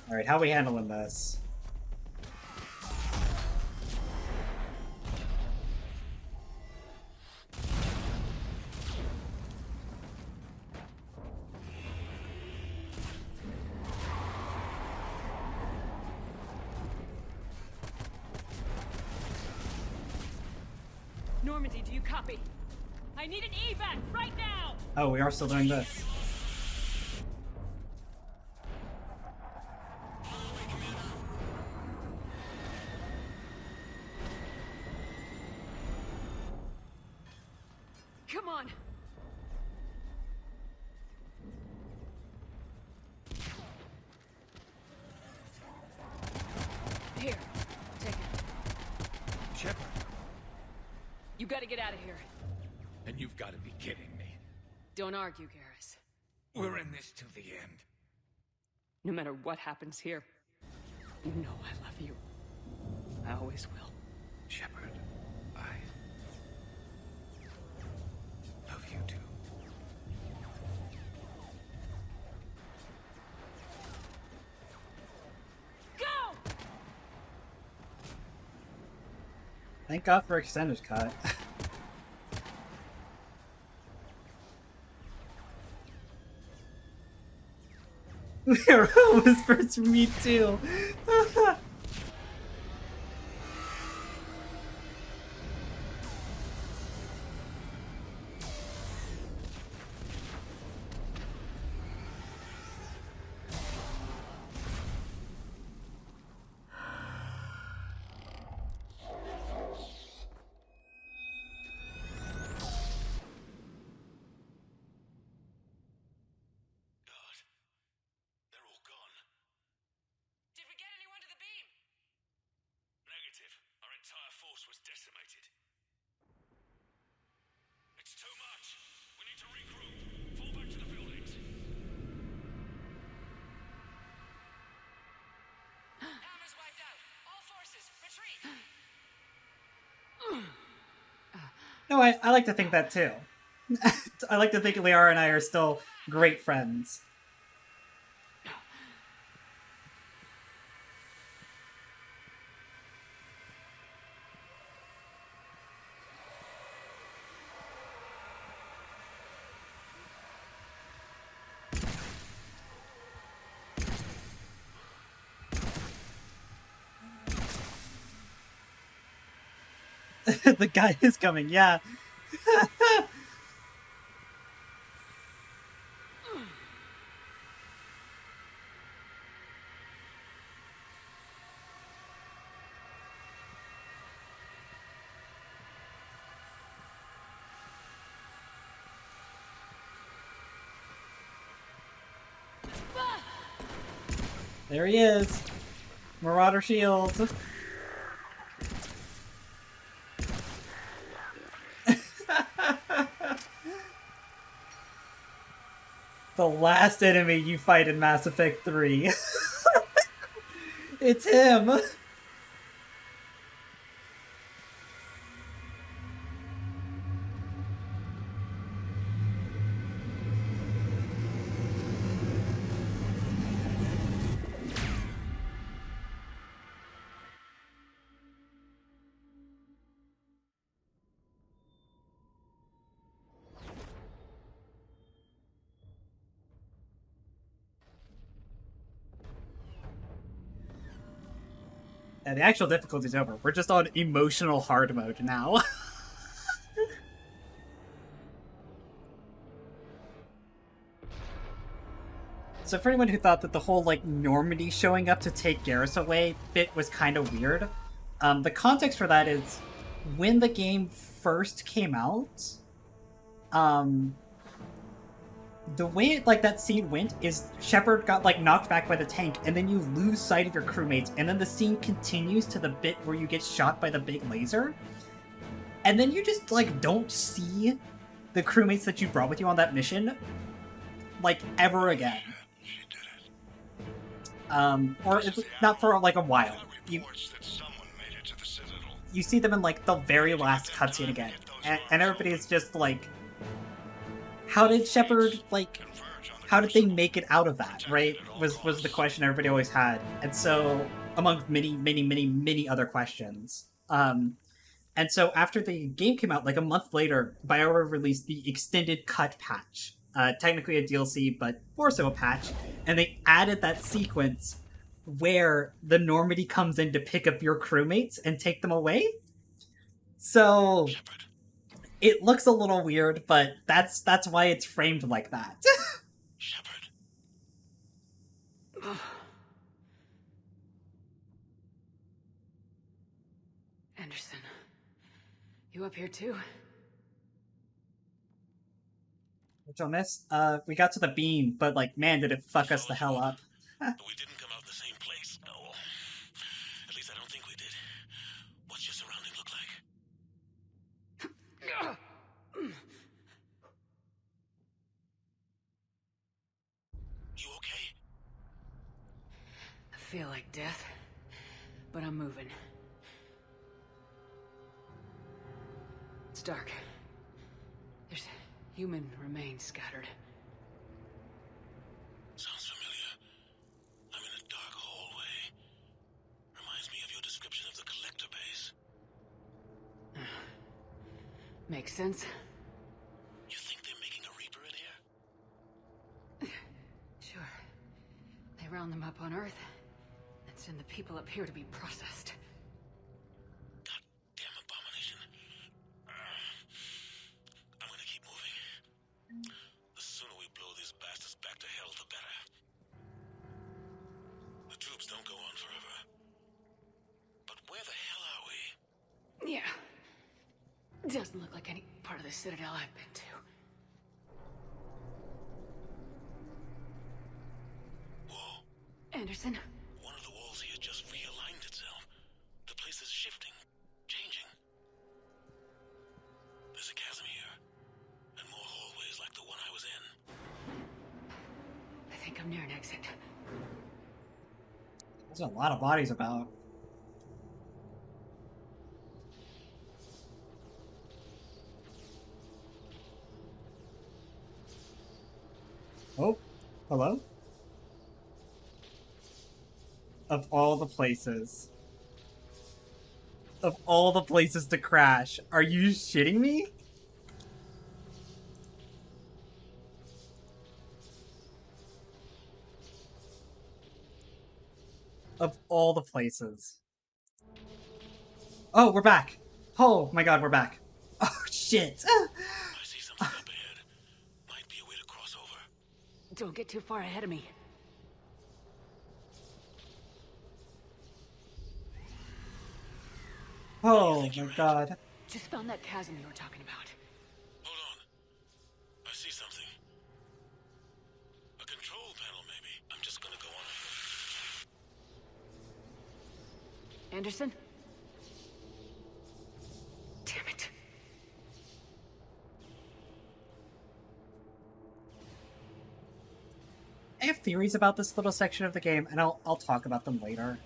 Alright, how are we handling this? Normandy, do you copy? I need an evac right now! Oh, we are still doing this. Come on! Here, take it. Shepard. You gotta get out of here. And you've got to be kidding me. Don't argue, Garrus. We're in this to the end. No matter what happens here, you know I love you. I always will. Shepard, I love you too. Go! Thank God for extended cut. Hero whispers for me too. was decimated. It's too much. We need to regroup. Fall back to the buildings. Hammer's wiped out. All forces, retreat. No, I like to think that too. I like to think Liara and I are still great friends. The guy is coming, yeah. There he is. Marauder shields. The last enemy you fight in Mass Effect 3. It's him! And the actual difficulty's over. We're just on emotional hard mode now. So for anyone who thought that the whole, like, Normandy showing up to take Garrus away bit was kind of weird, the context for that is, when the game first came out, the way that scene went is Shepard got knocked back by the tank, and then you lose sight of your crewmates, and then the scene continues to the bit where you get shot by the big laser, and then you just don't see the crewmates that you brought with you on that mission ever again. Or it's not for a while. You see them in the very last cutscene again, and everybody's just how did Shepard, how did they make it out of that, right? Was the question everybody always had. And so, among many other questions. And so after the game came out, a month later, BioWare released the extended cut patch. Technically a DLC, but more so a patch. And they added that sequence where the Normandy comes in to pick up your crewmates and take them away. So... it looks a little weird, but that's why it's framed like that. Shepard. Anderson, you up here too? Which on this, we got to the beam, but man, did it fuck us the hell up. But we didn't come out the same place. No. At least I don't think we did. What's your surrounding look like? You okay? I feel like death, but I'm moving. It's dark. There's human remains scattered. Sounds familiar. I'm in a dark hallway. Reminds me of your description of the collector base. Makes sense. You think they're making a Reaper in here? Sure. They round them up on Earth and send the people up here to be processed. Goddamn abomination. I'm gonna keep moving. The sooner we blow these bastards back to hell, the better. The tubes don't go on forever. But where the hell are we? Yeah. Doesn't look like any part of the Citadel I've been to. Whoa. Anderson? One of the walls here just realigned itself. The place is shifting, changing. There's a lot of bodies about. Oh, hello? Of all the places. Of all the places to crash, are you shitting me? Of all the places. Oh, we're back. Oh my god, we're back. Oh shit. I see something up ahead. Might be a way to cross over. Don't get too far ahead of me. Oh my god. Just found that chasm you were talking about. Hold on. I see something. A control panel, maybe. I'm just gonna go on. Anderson? Damn it. I have theories about this little section of the game, and I'll talk about them later.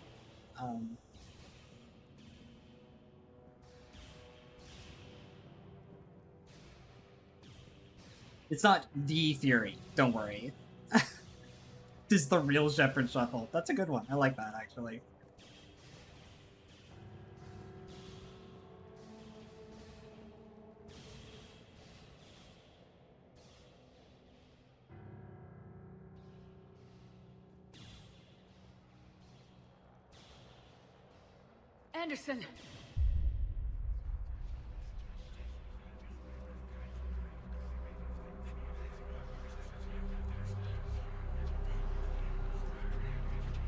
It's not the theory, don't worry. This is the real Shepard shuffle. That's a good one. I like that, actually. Anderson!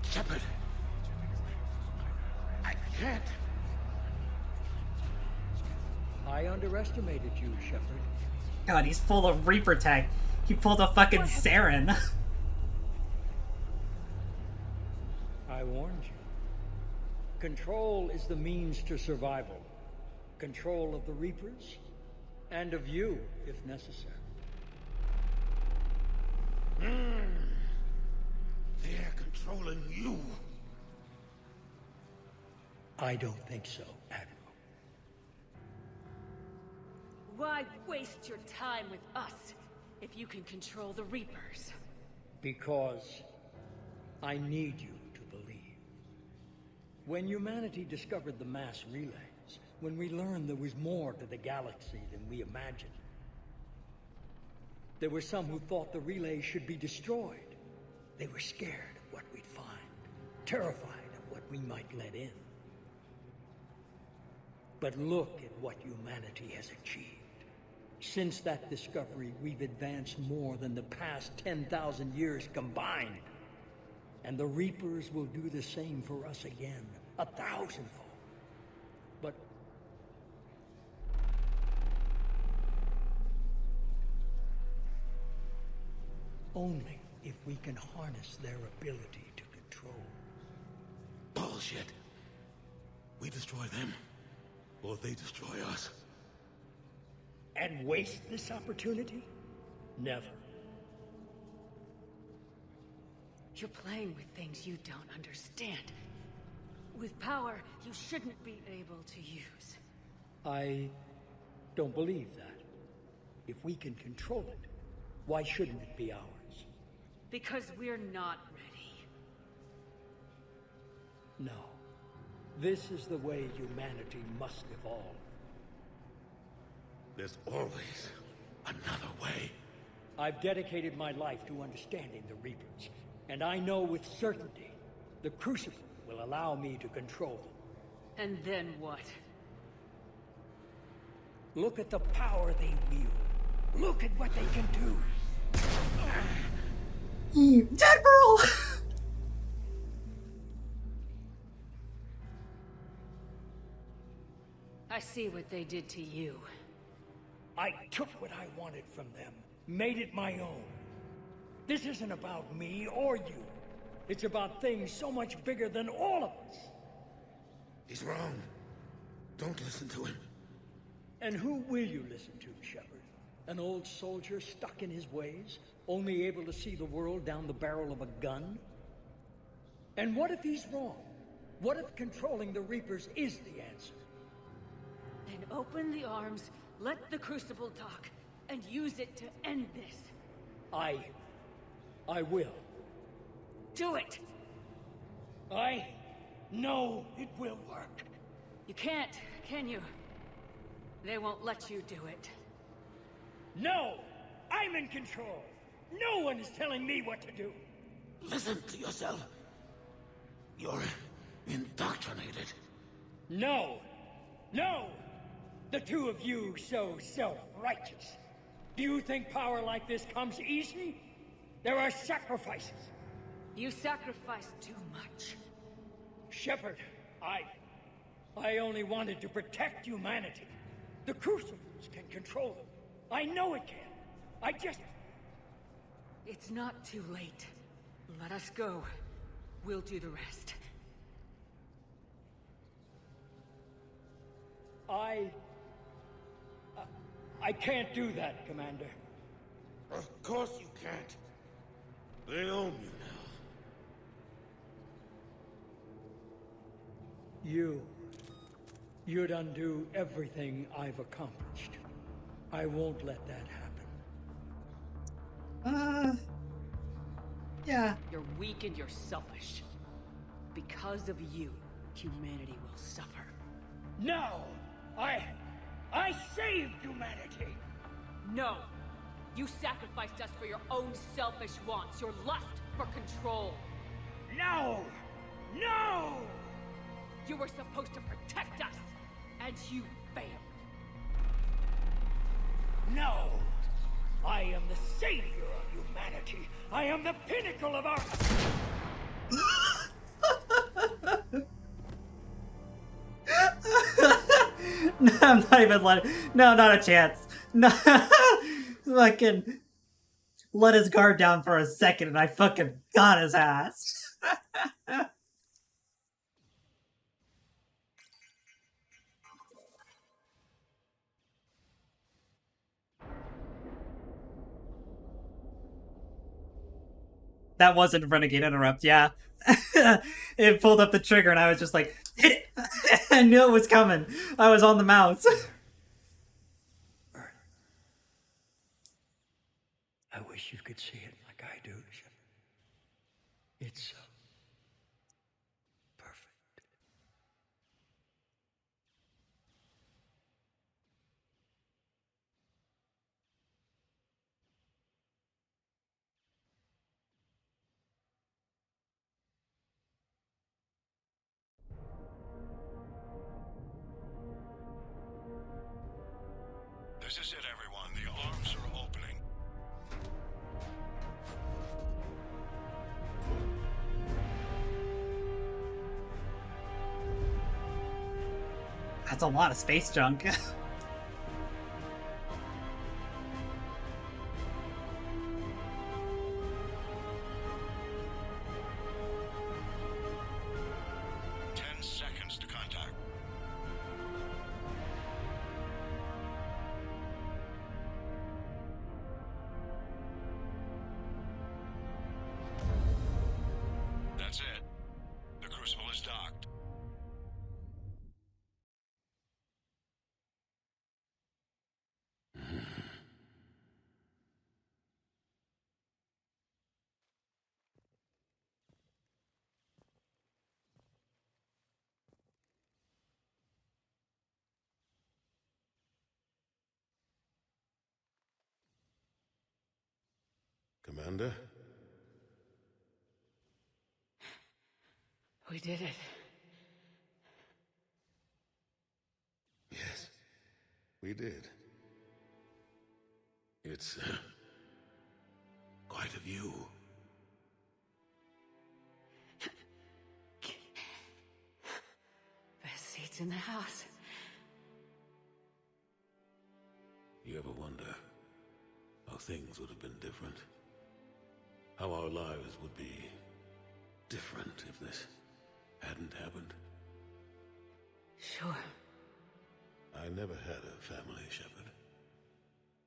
Shepard! I can't! I underestimated you, Shepard. God, he's full of Reaper tech. He pulled a fucking Saren. I warned you. Control is the means to survival. Control of the Reapers, and of you, if necessary. They're controlling you. I don't think so, Admiral. Why waste your time with us if you can control the Reapers? Because I need you to believe. When humanity discovered the mass relays, when we learned there was more to the galaxy than we imagined, there were some who thought the relays should be destroyed. They were scared of what we'd find, terrified of what we might let in. But look at what humanity has achieved. Since that discovery, we've advanced more than the past 10,000 years combined. And the Reapers will do the same for us again, 1,000-fold. But only if we can harness their ability to control. Bullshit. We destroy them, or they destroy us. And waste this opportunity? Never. You're playing with things you don't understand. With power you shouldn't be able to use. I don't believe that. If we can control it, why shouldn't it be ours? Because we're not ready. No. This is the way humanity must evolve. There's always another way. I've dedicated my life to understanding the Reapers, and I know with certainty the Crucible will allow me to control them. And then what? Look at the power they wield. Look at what they can do. Admiral! I see what they did to you. I took what I wanted from them, made it my own. This isn't about me or you. It's about things so much bigger than all of us. He's wrong. Don't listen to him. And who will you listen to, Shepard? An old soldier stuck in his ways, only able to see the world down the barrel of a gun? And what if he's wrong? What if controlling the Reapers is the answer? Then open the arms, let the Crucible talk, and use it to end this. I will. Do it! I know it will work. You can't, can you? They won't let you do it. No! I'm in control! No one is telling me what to do! Listen to yourself. You're indoctrinated. No! No! The two of you so self-righteous. Do you think power like this comes easy? There are sacrifices. You sacrificed too much. Shepard, I only wanted to protect humanity. The Crucibles can control them. I know it can. It's not too late. Let us go. We'll do the rest. I can't do that, Commander. Of course you can't. They own you now. You'd undo everything I've accomplished. I won't let that happen. Yeah. You're weak and you're selfish. Because of you, humanity will suffer. No! I saved humanity! No! You sacrificed us for your own selfish wants, your lust for control. No! No! You were supposed to protect us, and you failed. No! I am the savior of humanity. I am the pinnacle of our... No, I'm not even letting... No, not a chance. No. Fucking... Let his guard down for a second and I fucking got his ass. That wasn't Renegade Interrupt, yeah. It pulled up the trigger and I was just like, hit it! I knew it was coming. I was on the mouse. I wish you could see it like I do, Shepard. It's so perfect. This is it, everyone. The arms are opening. That's a lot of space junk. Seconds to contact. That's it. The Crucible is docked. Commander? We did it. Yes, we did. It's quite a view. Best seats in the house. You ever wonder how things would have been different? How our lives would be different if this hadn't happened? Sure. I never had a family, Shepard.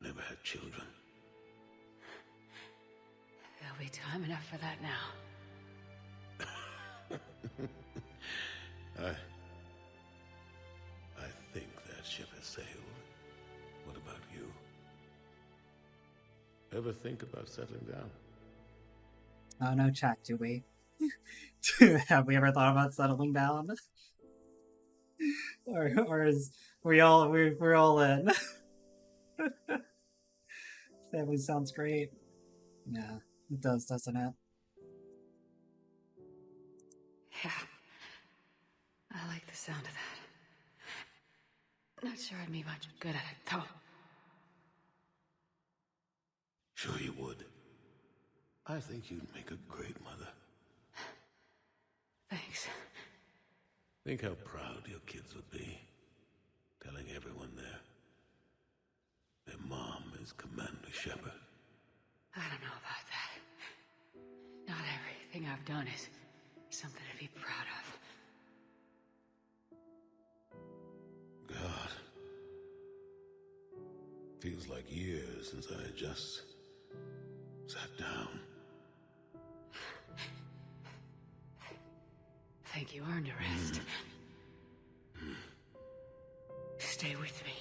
Never had children. There'll be time enough for that now. I think that ship has sailed. What about you? Ever think about settling down? Oh no, chat, do we? Have we ever thought about settling down? or is we're all in? Family sounds great. Yeah, it does, doesn't it? Yeah. I like the sound of that. Not sure I'd be much good at it, though. Sure you would. I think you'd make a great mother. Thanks. Think how proud your kids would be, telling everyone their mom is Commander Shepard. I don't know about that. Not everything I've done is something to be proud of. God. Feels like years since I just sat down. Think you earned a rest. Stay with me.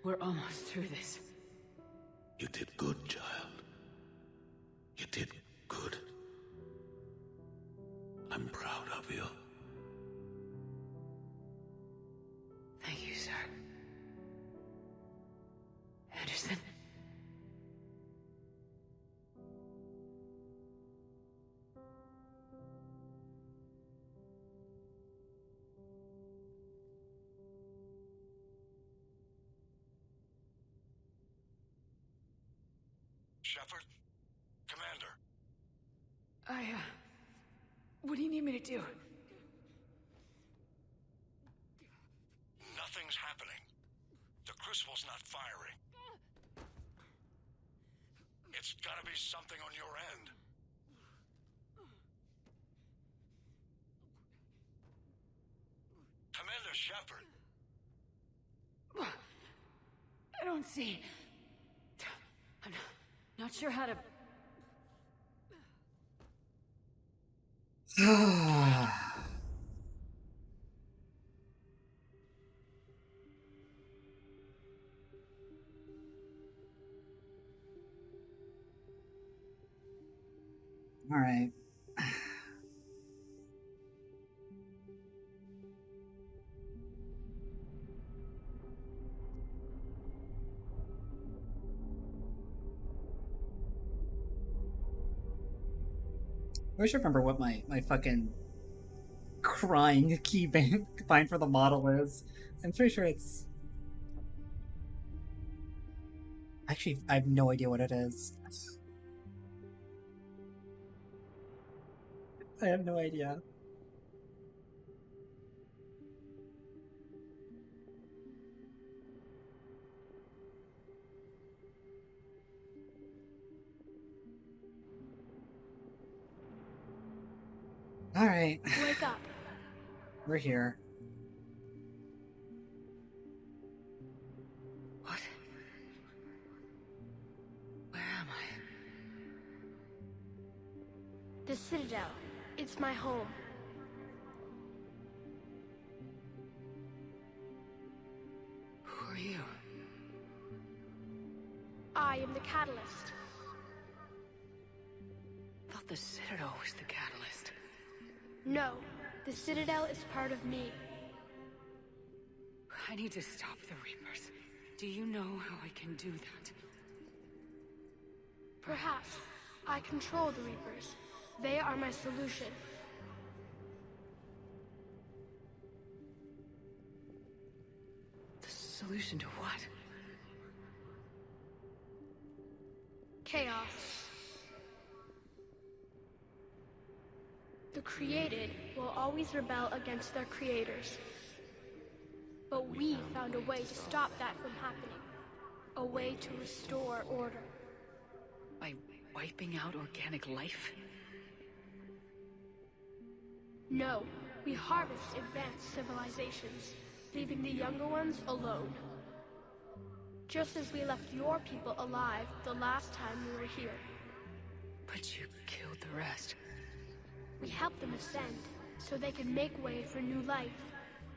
We're almost through this. You did good, child. You did good. I'm proud of you. Thank you, sir. Anderson? Shepard? Commander. What do you need me to do? Nothing's happening. The crucible's not firing. It's gotta be something on your end. Commander Shepard. I don't see. I'm not sure how to... All right. I wish I remember what my fucking crying key bind for the model is. I'm pretty sure it's... Actually, I have no idea what it is. I have no idea. All right. Wake up. We're here. What? Where am I? The Citadel. It's my home. Who are you? I am the Catalyst. I thought the Citadel was the catalyst. No, the Citadel is part of me. I need to stop the Reapers. Do you know how I can do that? Perhaps. I control the Reapers. They are my solution. The solution to what? Chaos. The created will always rebel against their creators. But we found a way to stop that from happening. A way to restore order. By wiping out organic life? No, we harvest advanced civilizations, leaving the younger ones alone. Just as we left your people alive the last time we were here. But you killed the rest. We help them ascend, so they can make way for new life,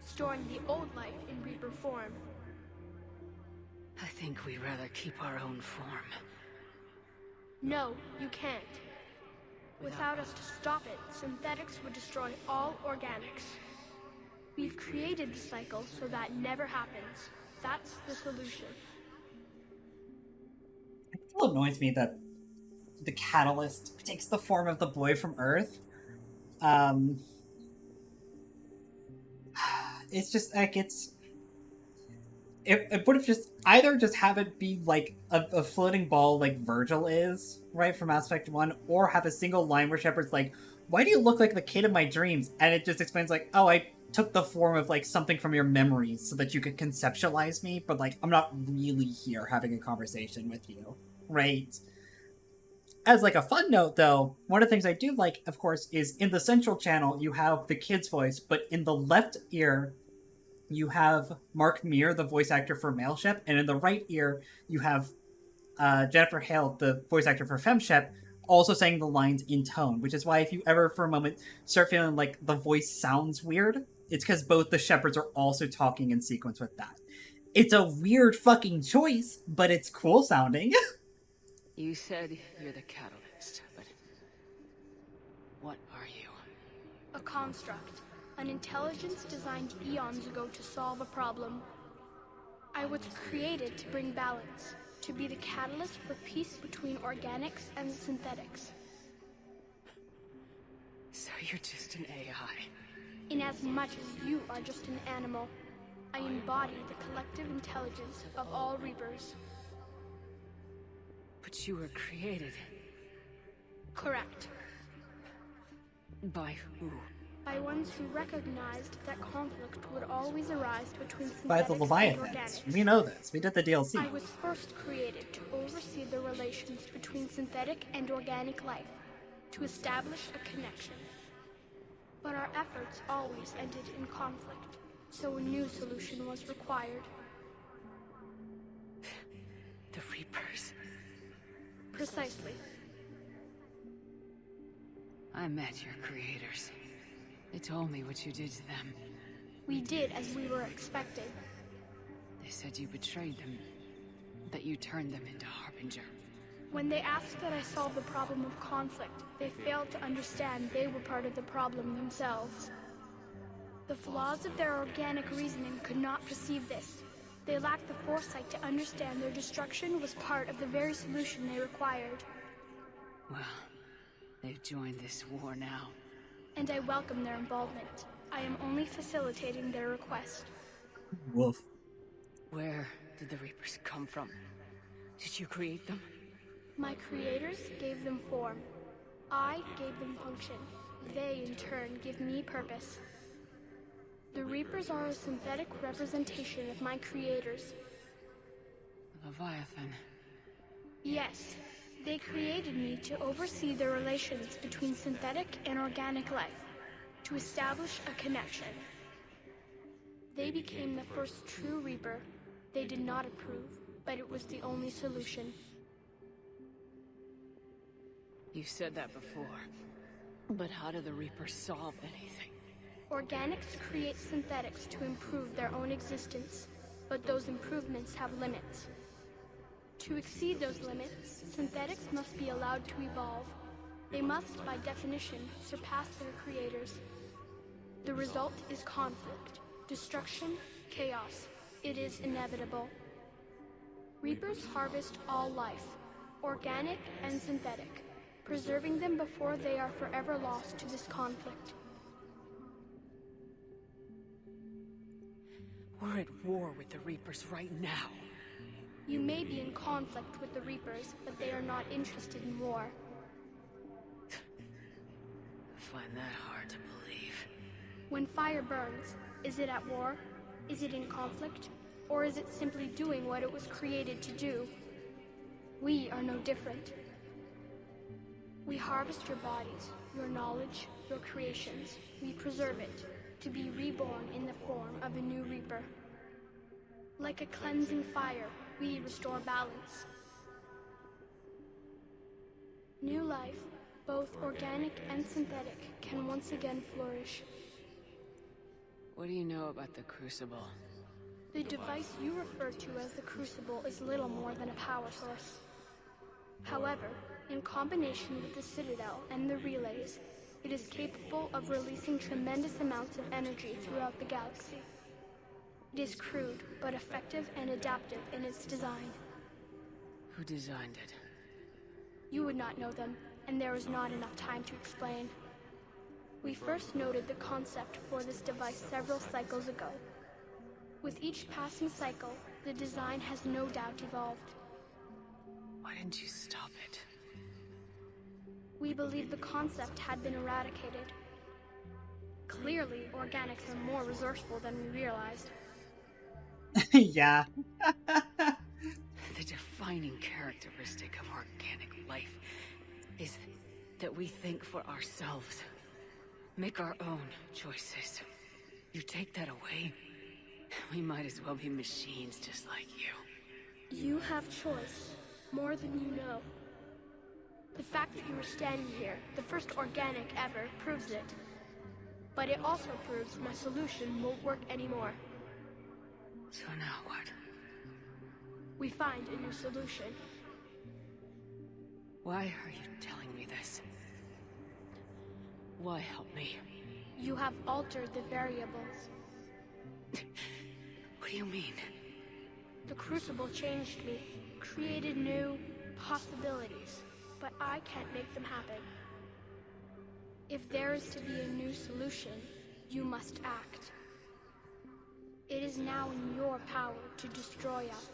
storing the old life in Reaper form. I think we'd rather keep our own form. No, you can't. Without us to stop it, synthetics would destroy all organics. We've created the cycle so that never happens. That's the solution. It still annoys me that the catalyst takes the form of the boy from Earth. It's just like it would have just either just have it be like a floating ball like Virgil is, right, from Mass Effect 1, or have a single line where Shepard's like, "Why do you look like the kid in my dreams?" And it just explains like, "Oh, I took the form of like something from your memories so that you could conceptualize me, but like I'm not really here having a conversation with you," right? As like a fun note though, one of the things I do like, of course, is in the central channel you have the kid's voice, but in the left ear you have Mark Meir, the voice actor for Mailship, and in the right ear you have Jennifer Hale, the voice actor for Femshep, also saying the lines in tone, which is why if you ever for a moment start feeling like the voice sounds weird, it's because both the Shepards are also talking in sequence with that. It's a weird fucking choice, but it's cool sounding. You said you're the catalyst, but what are you? A construct. An intelligence designed eons ago to solve a problem. I was created to bring balance, to be the catalyst for peace between organics and synthetics. So you're just an AI? In as much as you are just an animal, I embody the collective intelligence of all Reapers. But you were created. Correct. By who? By ones who recognized that conflict would always arise between synthetics By the and Leviathans. organics. We know this. We did the DLC. I was first created to oversee the relations between synthetic and organic life, to establish a connection. But our efforts always ended in conflict, so a new solution was required. The Reapers. Precisely. I met your creators. They told me what you did to them. We did as we were expected. They said you betrayed them, that you turned them into Harbinger. When they asked that I solve the problem of conflict, they failed to understand they were part of the problem themselves. The flaws of their organic reasoning could not perceive this. They lacked the foresight to understand their destruction was part of the very solution they required. Well, they've joined this war now. And I welcome their involvement. I am only facilitating their request. Woof. Where did the Reapers come from? Did you create them? My creators gave them form. I gave them function. They, in turn, give me purpose. The Reapers are a synthetic representation of my creators. Leviathan. Yes. They created me to oversee the relations between synthetic and organic life, to establish a connection. They became the first true Reaper. They did not approve, but it was the only solution. You said that before. But how do the Reapers solve anything? Organics create synthetics to improve their own existence, but those improvements have limits. To exceed those limits, synthetics must be allowed to evolve. They must, by definition, surpass their creators. The result is conflict, destruction, chaos. It is inevitable. Reapers harvest all life, organic and synthetic, preserving them before they are forever lost to this conflict. We're at war with the Reapers right now. You may be in conflict with the Reapers, but they are not interested in war. I find that hard to believe. When fire burns, is it at war? Is it in conflict? Or is it simply doing what it was created to do? We are no different. We harvest your bodies, your knowledge, your creations. We preserve it, to be reborn in the form of a new Reaper. Like a cleansing fire, we restore balance. New life, Both organic and synthetic can once again flourish. What do you know about the Crucible? The device you refer to as the Crucible is little more than a power source. However, in combination with the Citadel and the relays, it is capable of releasing tremendous amounts of energy throughout the galaxy. It is crude, but effective and adaptive in its design. Who designed it? You would not know them, and there is not enough time to explain. We first noted the concept for this device several cycles ago. With each passing cycle, the design has no doubt evolved. Why didn't you stop it? We believed the concept had been eradicated. Clearly, organics are more resourceful than we realized. Yeah. The defining characteristic of organic life is that we think for ourselves, make our own choices. You take that away, we might as well be machines just like you. You have choice, more than you know. The fact that you are standing here, the first organic ever, proves it. But it also proves my solution won't work anymore. So now what? We find a new solution. Why are you telling me this? Why help me? You have altered the variables. What do you mean? The Crucible changed me, created new possibilities, but I can't make them happen. If there is to be a new solution, you must act. It is now in your power to destroy us.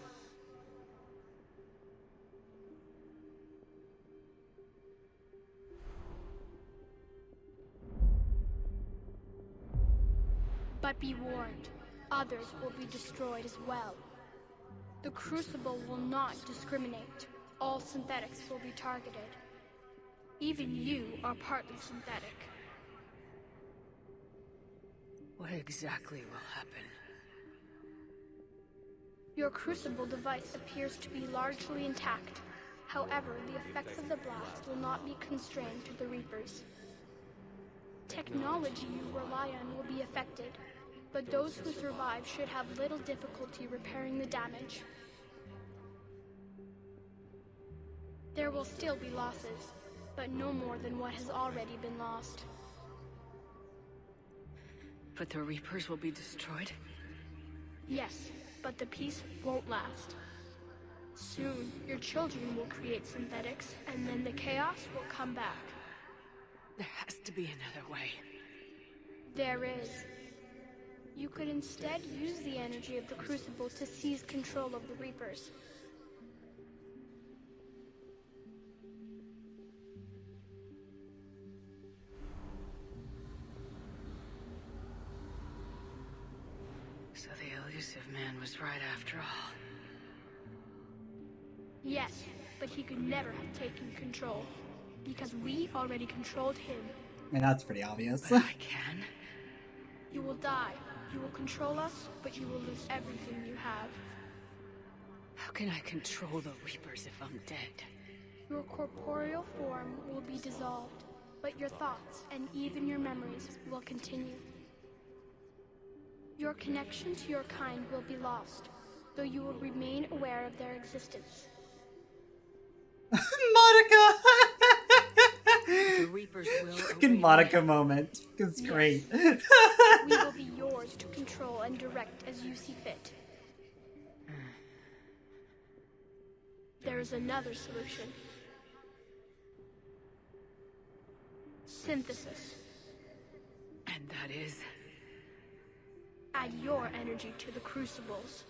But be warned, others will be destroyed as well. The Crucible will not discriminate. All synthetics will be targeted. Even you are partly synthetic. What exactly will happen? Your Crucible device appears to be largely intact. However, the effects of the blast will not be constrained to the Reapers. Technology you rely on will be affected, but those who survive should have little difficulty repairing the damage. There will still be losses, but no more than what has already been lost. But the Reapers will be destroyed? Yes, but the peace won't last. Soon, your children will create synthetics, and then the chaos will come back. There has to be another way. There is. You could instead use the energy of the Crucible to seize control of the Reapers. So the elusive man was right after all. Yes, but he could never have taken control, because we already controlled him. I mean, that's pretty obvious. But I can. You will die. You will control us, but you will lose everything you have. How can I control the Reapers if I'm dead? Your corporeal form will be dissolved, but your thoughts and even your memories will continue. Your connection to your kind will be lost, though you will remain aware of their existence. Monica! The Reapers will Freaking Monica moment. It's great. We will be yours to control and direct as you see fit. There is another solution. Synthesis. And that is? Add your energy to the Crucibles.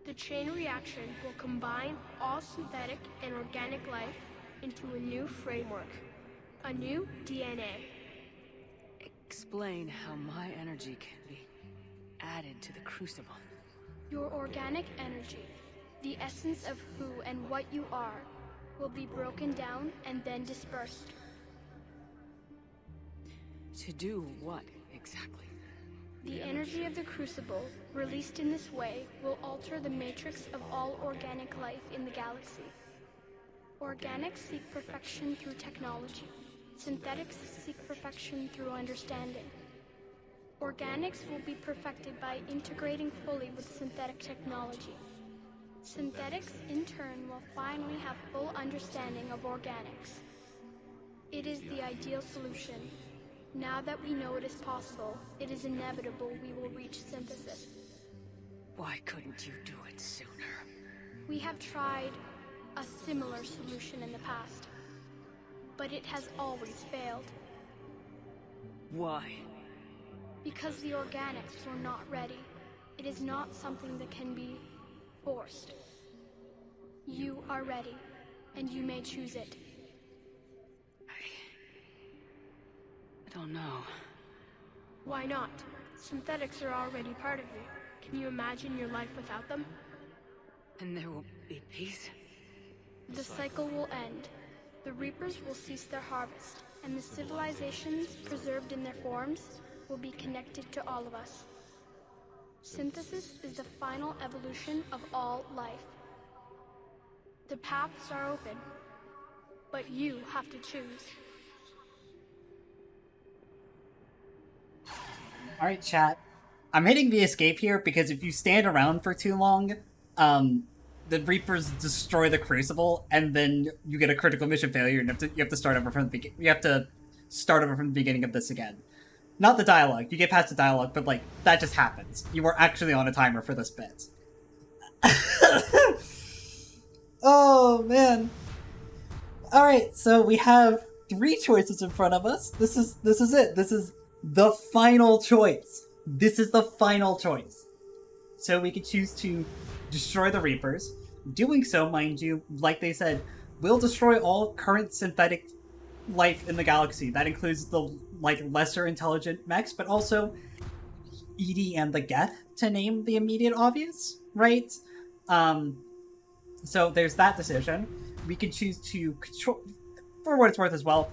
The chain reaction will combine all synthetic and organic life into a new framework, a new DNA. Explain how my energy can be added to the Crucible. Your organic energy, the essence of who and what you are, will be broken down and then dispersed. To do what exactly? The energy of the Crucible, released in this way, will alter the matrix of all organic life in the galaxy. Organics seek perfection through technology. Synthetics seek perfection through understanding. Organics will be perfected by integrating fully with synthetic technology. Synthetics, in turn, will finally have full understanding of organics. It is the ideal solution. Now that we know it is possible, it is inevitable we will reach synthesis. Why couldn't you do it sooner? We have tried a similar solution in the past, but it has always failed. Why? Because the organics were not ready. It is not something that can be forced. You are ready, and you may choose it. I don't know. Why not? Synthetics are already part of you. Can you imagine your life without them? And there will be peace? The cycle will end. The Reapers will cease their harvest, and the civilizations preserved in their forms will be connected to all of us. Synthesis is the final evolution of all life. The paths are open, but you have to choose. Alright, chat. I'm hitting the escape here because if you stand around for too long, the Reapers destroy the Crucible, and then you get a critical mission failure, and you have to start over from the beginning. You have to start over from the beginning of this again. Not the dialogue. You get past the dialogue, but like that just happens. You were actually on a timer for this bit. Oh man. All right, so we have 3 choices in front of us. This is it. This is the final choice. This is the final choice. So we could choose to destroy the Reapers. Doing so, mind you, like they said, will destroy all current synthetic life in the galaxy. That includes the lesser intelligent mechs, but also Edie and the Geth, to name the immediate obvious, right? So there's that decision. We could choose to control, for what it's worth as well,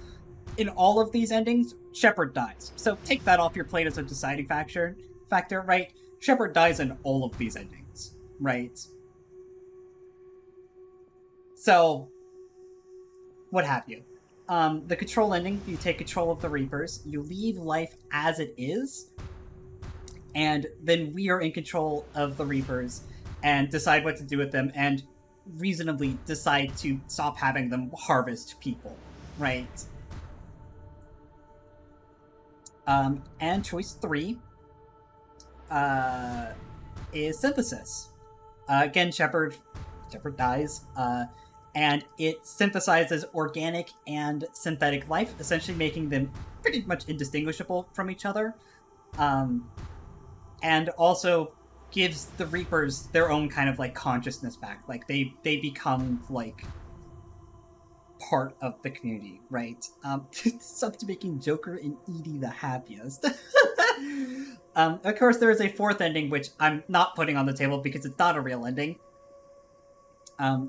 in all of these endings, Shepard dies. So take that off your plate as a deciding factor, right? Shepard dies in all of these endings, right? So, what have you? The control ending, you take control of the Reapers, you leave life as it is, and then we are in control of the Reapers and decide what to do with them, and reasonably decide to stop having them harvest people, right? And choice 3 is synthesis. Again, Shepard dies, and it synthesizes organic and synthetic life, essentially making them pretty much indistinguishable from each other, and also gives the Reapers their own kind of consciousness back. Like they become part of the community, right? It's up to making Joker and Edie the happiest. Of course, there is a 4th ending, which I'm not putting on the table because it's not a real ending.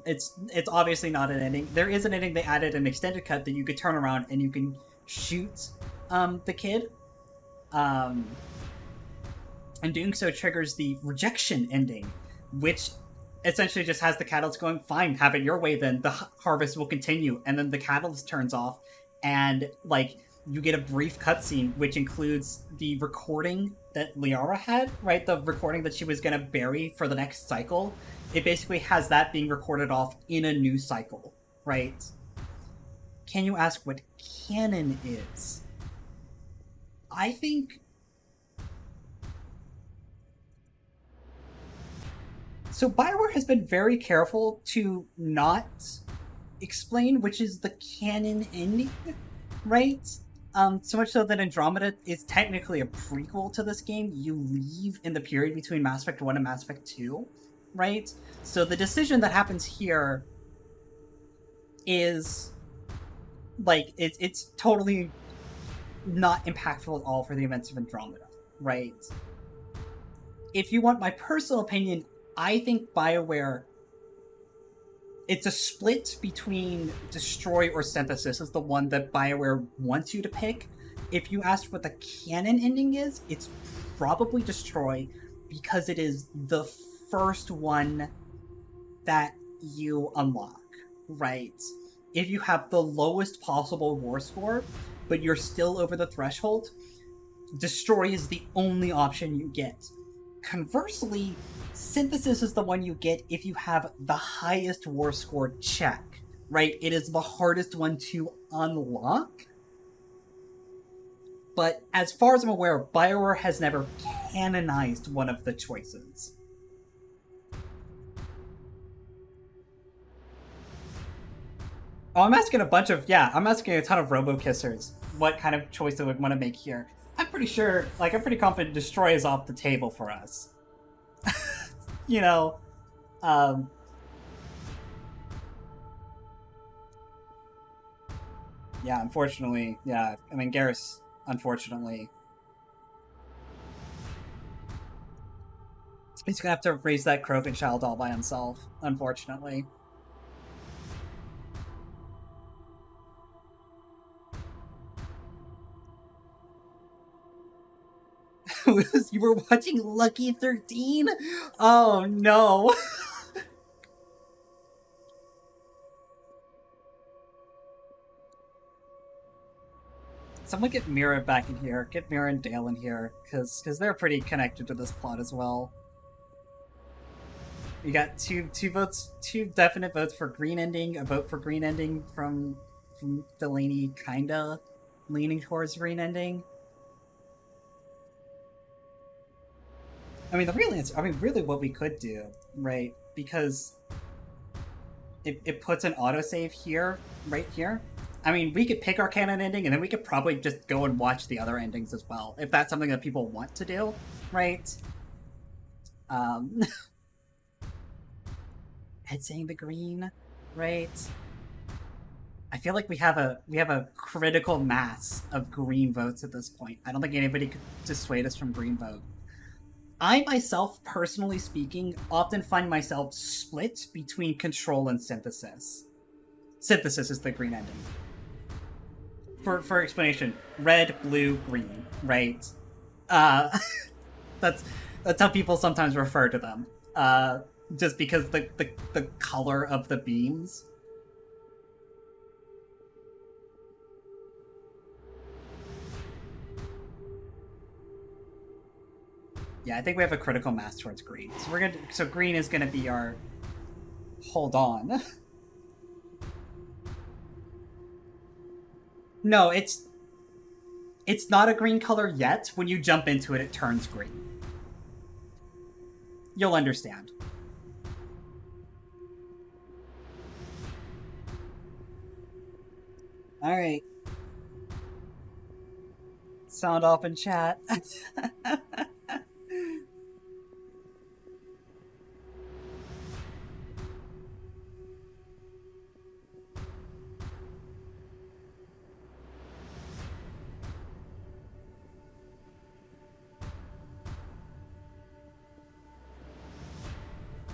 It's obviously not an ending. There is an ending they added, an extended cut that you could turn around and you can shoot the kid. And doing so triggers the rejection ending, which essentially just has the catalyst going, fine, have it your way then, the harvest will continue, and then the catalyst turns off, and you get a brief cutscene, which includes the recording that Liara had, right? The recording that she was gonna bury for the next cycle. It basically has that being recorded off in a new cycle, right? Can you ask what canon is? I think... So BioWare has been very careful to not explain which is the canon ending, right? So much so that Andromeda is technically a prequel to this game. You leave in the period between Mass Effect 1 and Mass Effect 2, right? So the decision that happens here is, it's totally not impactful at all for the events of Andromeda, right? If you want my personal opinion, I think BioWare, it's a split between destroy or synthesis is the one that BioWare wants you to pick. If you asked what the canon ending is, it's probably destroy, because it is the first one that you unlock, right? if you have the lowest possible war score, but you're still over the threshold, destroy is the only option you get. Conversely, synthesis is the one you get if you have the highest war score check, right? It is the hardest one to unlock. But as far as I'm aware, BioWare has never canonized one of the choices. Oh, I'm asking a ton of robo-kissers what kind of choice they would want to make here. I'm pretty confident Destroy is off the table for us. You know, yeah, unfortunately, yeah, I mean, Garrus, unfortunately, he's gonna have to raise that Krogan child all by himself, unfortunately. You were watching Lucky 13? Oh no. Someone get Mira back in here. Get Mira and Dale in here, because they're pretty connected to this plot as well. You got two definite votes for green ending, a vote for green ending from Delaney, kinda leaning towards green ending. I mean, the real answer, really what we could do, right, because it puts an autosave here, right here. I mean, we could pick our canon ending, and then we could probably just go and watch the other endings as well, if that's something that people want to do, right? Head saying the green, right? I feel like we have a critical mass of green votes at this point. I don't think anybody could dissuade us from green vote. I myself, personally speaking, often find myself split between Control and Synthesis. Synthesis is the green ending. For explanation, red, blue, green, right? That's how people sometimes refer to them. Just because the color of the beams. Yeah, I think we have a critical mass towards green. So green is gonna be our... Hold on. No, it's not a green color yet. When you jump into it, it turns green. You'll understand. Alright. Sound off in chat.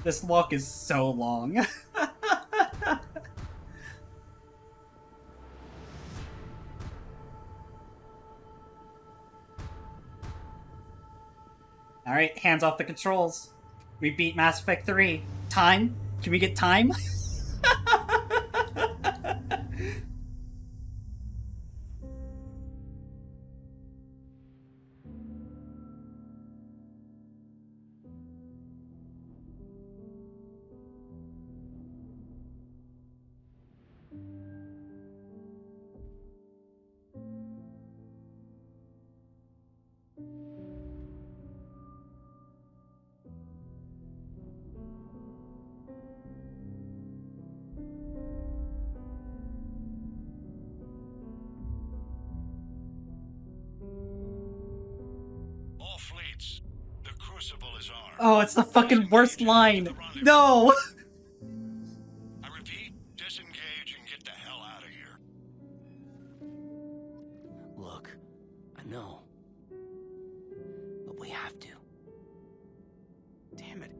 This walk is so long. Alright, hands off the controls. We beat Mass Effect 3. Time? Can we get time? Fleets. The Crucible is ours. Oh, it's the fucking worst line. No! I repeat, disengage and get the hell out of here. Look, I know. But we have to. Damn it.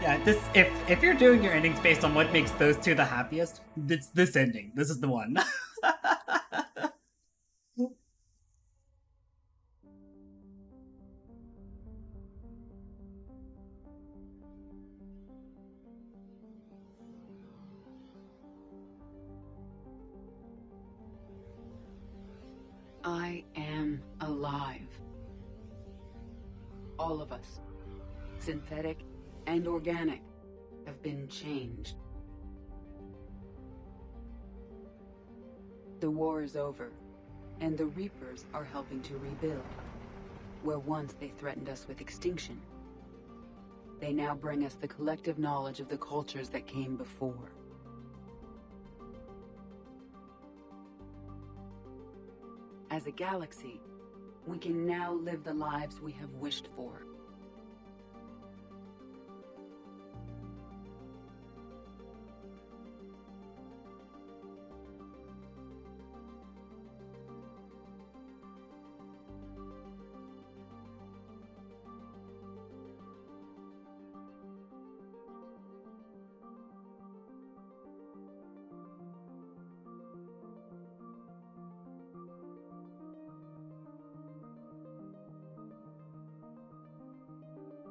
Yeah, if you're doing your endings based on what makes those two the happiest, it's this ending. This is the one. I am alive. All of us, synthetic and organic, have been changed. The war is over, and the Reapers are helping to rebuild. Where once they threatened us with extinction, they now bring us the collective knowledge of the cultures that came before. As a galaxy, we can now live the lives we have wished for.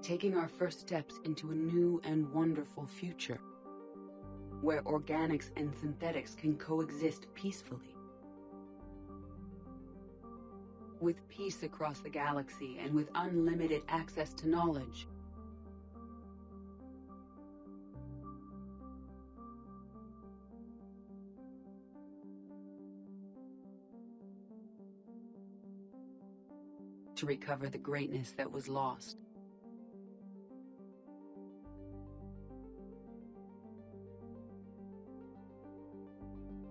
Taking our first steps into a new and wonderful future, where organics and synthetics can coexist peacefully. With peace across the galaxy and with unlimited access to knowledge. To recover the greatness that was lost.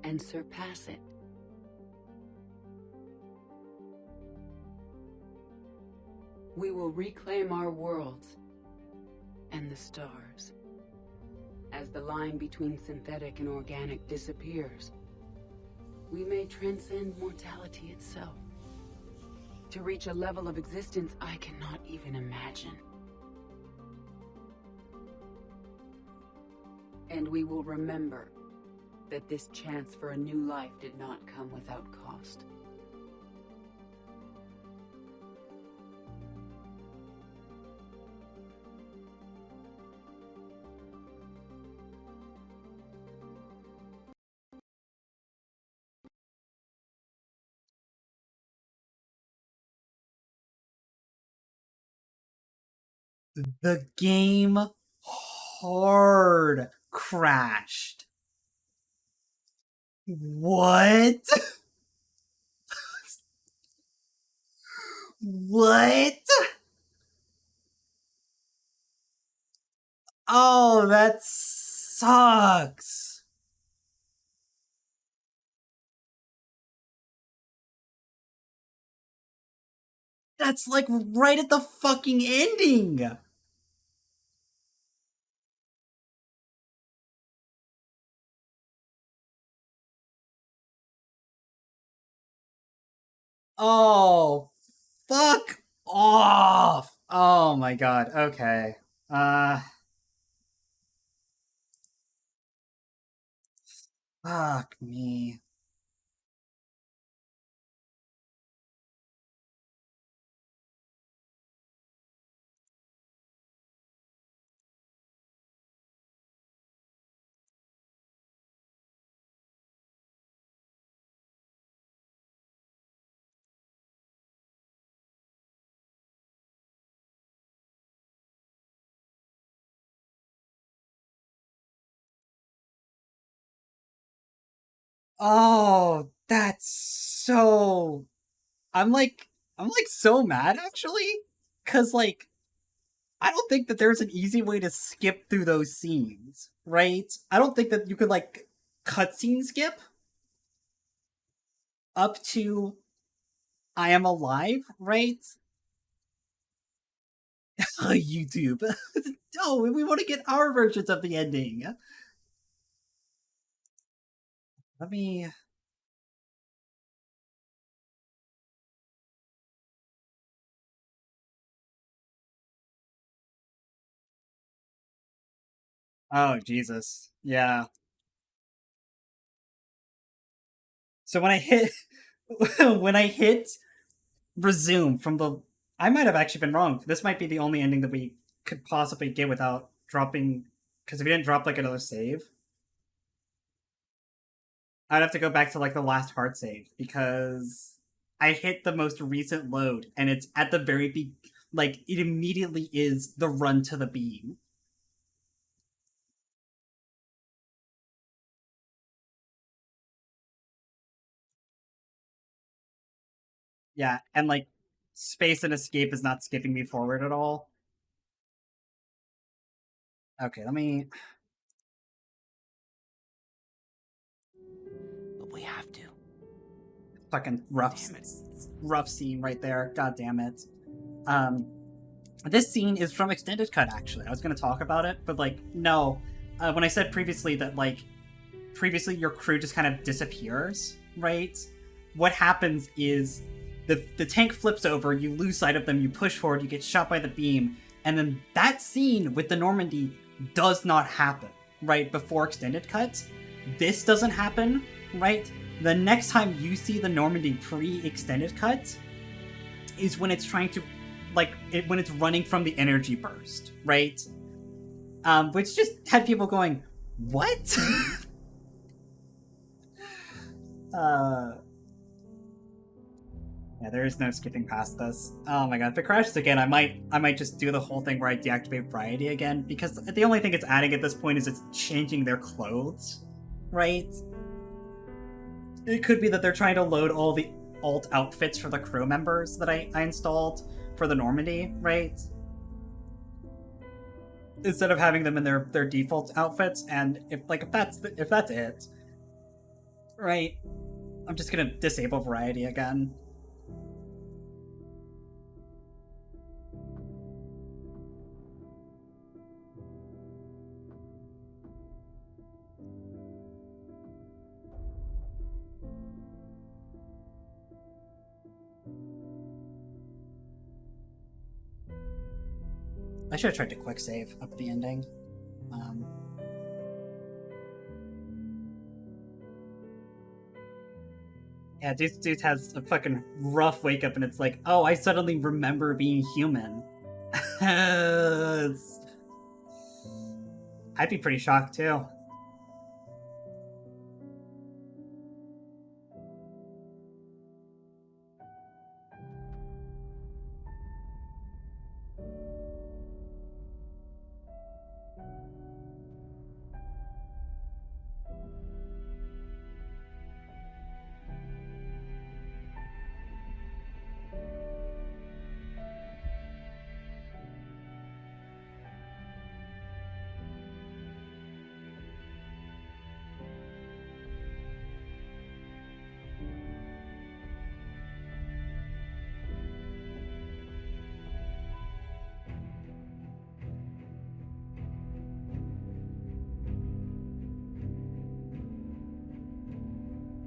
And surpass it. We will reclaim our worlds and the stars. As the line between synthetic and organic disappears, we may transcend mortality itself, to reach a level of existence I cannot even imagine. And we will remember that this chance for a new life did not come without cost. The game hard crashed. What? What? Oh, that sucks. That's like right at the fucking ending. Oh, fuck off. Oh my god. Okay. Fuck me. Oh, that's so I'm like so mad actually cuz like I don't think that there's an easy way to skip through those scenes, right? I don't think that you could like cutscene skip up to I am alive, right? YouTube. No, we want to get our versions of the ending. Let me Oh, Jesus. Yeah. So when I hit when I hit resume from the I might have actually been wrong. This might be the only ending that we could possibly get without dropping because if we didn't drop like another save, I'd have to go back to like the last hard save because I hit the most recent load and it's at the very like it immediately is the run to the beam. Yeah, and like space and escape is not skipping me forward at all. Okay, let me. But we have to. Fucking rough scene right there. God damn it. Um, this scene is from extended cut. Actually, I was gonna talk about it, but like no. When I said previously that like previously your crew just kind of disappears, right? What happens is the tank flips over, you lose sight of them, you push forward, you get shot by the beam, and then that scene with the Normandy does not happen, right? Before extended cut. This doesn't happen, right? The next time you see the Normandy pre-extended cut is when it's trying to, like, when it's running from the energy burst, right? Which just had people going, what? Yeah, there is no skipping past this. Oh my god, if it crashes again, I might just do the whole thing where I deactivate variety again, because the only thing it's adding at this point is it's changing their clothes, right? It could be that they're trying to load all the alt outfits for the crew members that I installed for the Normandy, right? Instead of having them in their default outfits, and if that's it, right? I'm just gonna disable variety again. I should have tried to quick save up the ending. Yeah, dude has a fucking rough wake up, and it's like, oh, I suddenly remember being human. I'd be pretty shocked too.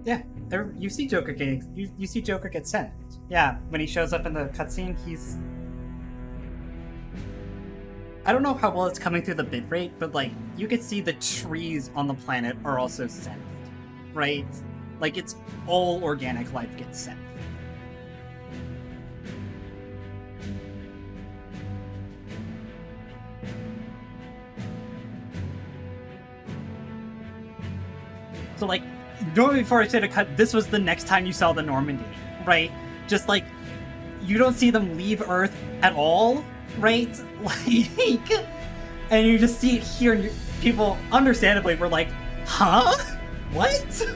Yeah, you see Joker you see Joker get sent. Yeah, when he shows up in the cutscene, he's. I don't know how well it's coming through the bitrate, but like you could see the trees on the planet are also sent, right? Like it's all organic life gets sent. So like normally before I said a cut, this was the next time you saw the Normandy, right? Just like you don't see them leave Earth at all, right? Like, and you just see it here, and people understandably were like, huh? What?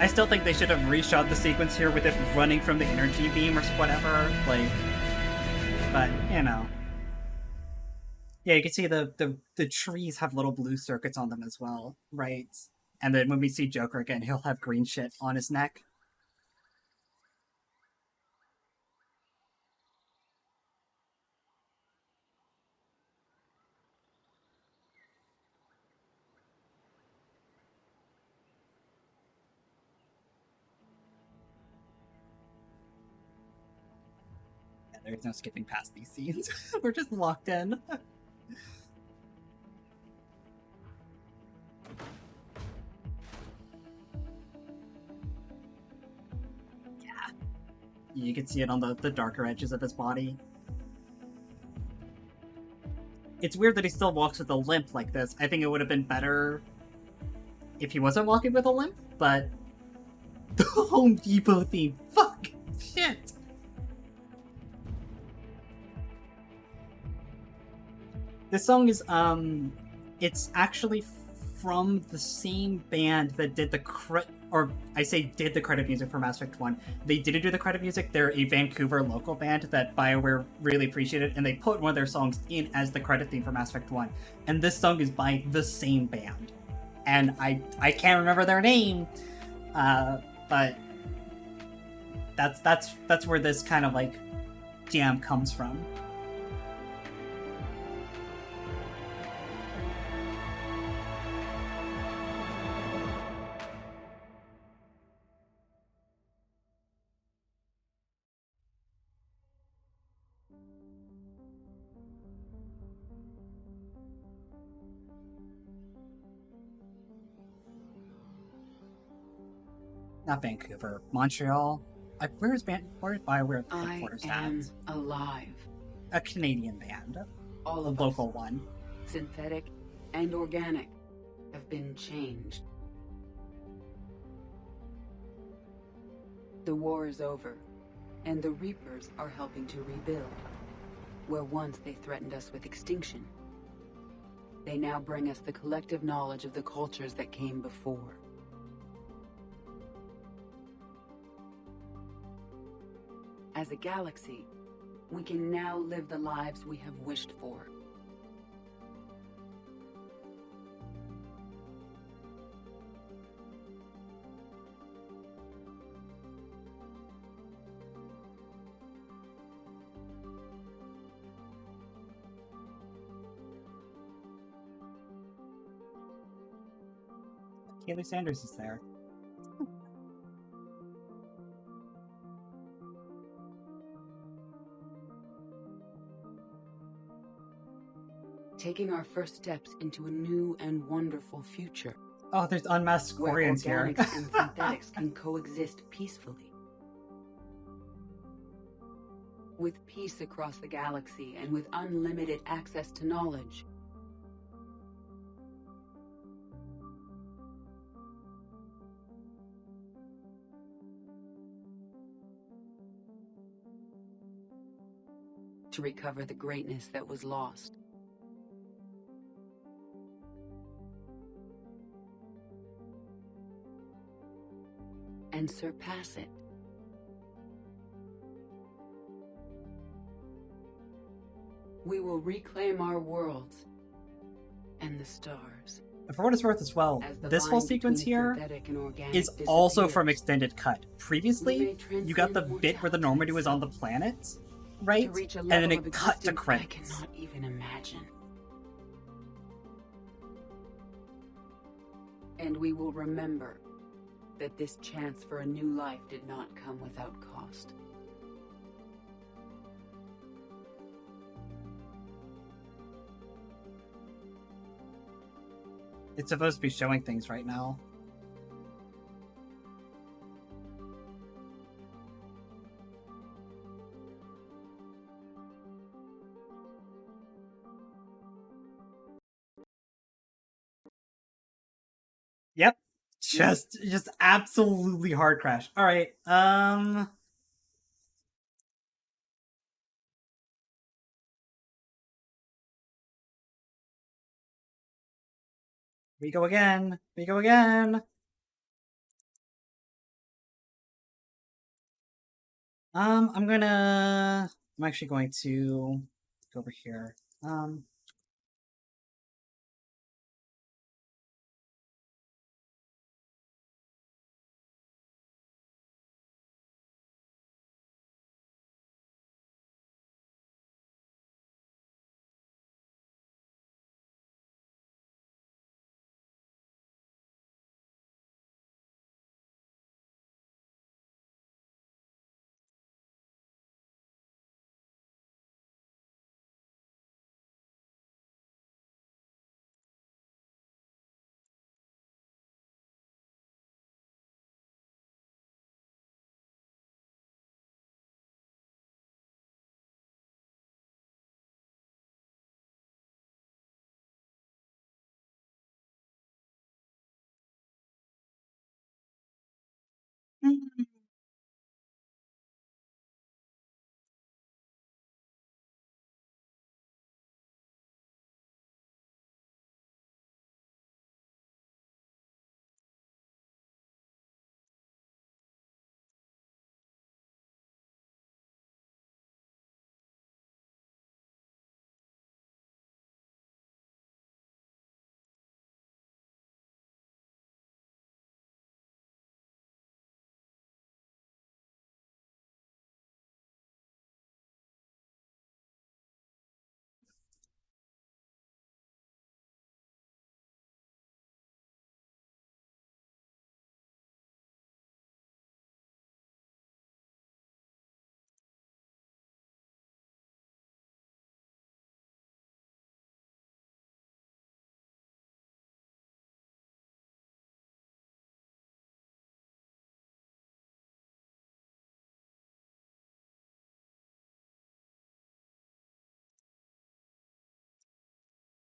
I still think they should have reshot the sequence here with it running from the energy beam or whatever, like, but, you know. Yeah, you can see the trees have little blue circuits on them as well, right? And then when we see Joker again, he'll have green shit on his neck. There's no skipping past these scenes. We're just locked in. Yeah. You can see it on the darker edges of his body. It's weird that he still walks with a limp like this. I think it would have been better if he wasn't walking with a limp, but the Home Depot theme, fuck, shit. This song is, it's actually from the same band that did the did the credit music for Mass Effect 1. They didn't do the credit music. They're a Vancouver local band that BioWare really appreciated, and they put one of their songs in as the credit theme for Mass Effect 1. And this song is by the same band. And I can't remember their name, but that's where this kind of like jam comes from. Not Vancouver, Montreal. Where's BioWare headquarters at? I am alive. A Canadian band. All a of local us, one. synthetic and organic, have been changed. The war is over, and the Reapers are helping to rebuild. Where once they threatened us with extinction, they now bring us the collective knowledge of the cultures that came before. As a galaxy, we can now live the lives we have wished for. Kaylee Sanders is there. Taking our first steps into a new and wonderful future. Oh, there's unmasked Quarians here. Where organics and synthetics can coexist peacefully. With peace across the galaxy and with unlimited access to knowledge. To recover the greatness that was lost. And surpass it. We will reclaim our worlds and the stars. For what it's worth as well, this whole sequence here is also from Extended Cut. Previously, you got the bit where the Normandy was on the planet, right? And then it cut to credits. I cannot even imagine. And we will remember that this chance for a new life did not come without cost. It's supposed to be showing things right now. Yep. Just absolutely hard crash. All right. We go again. We go again. I'm actually going to go over here.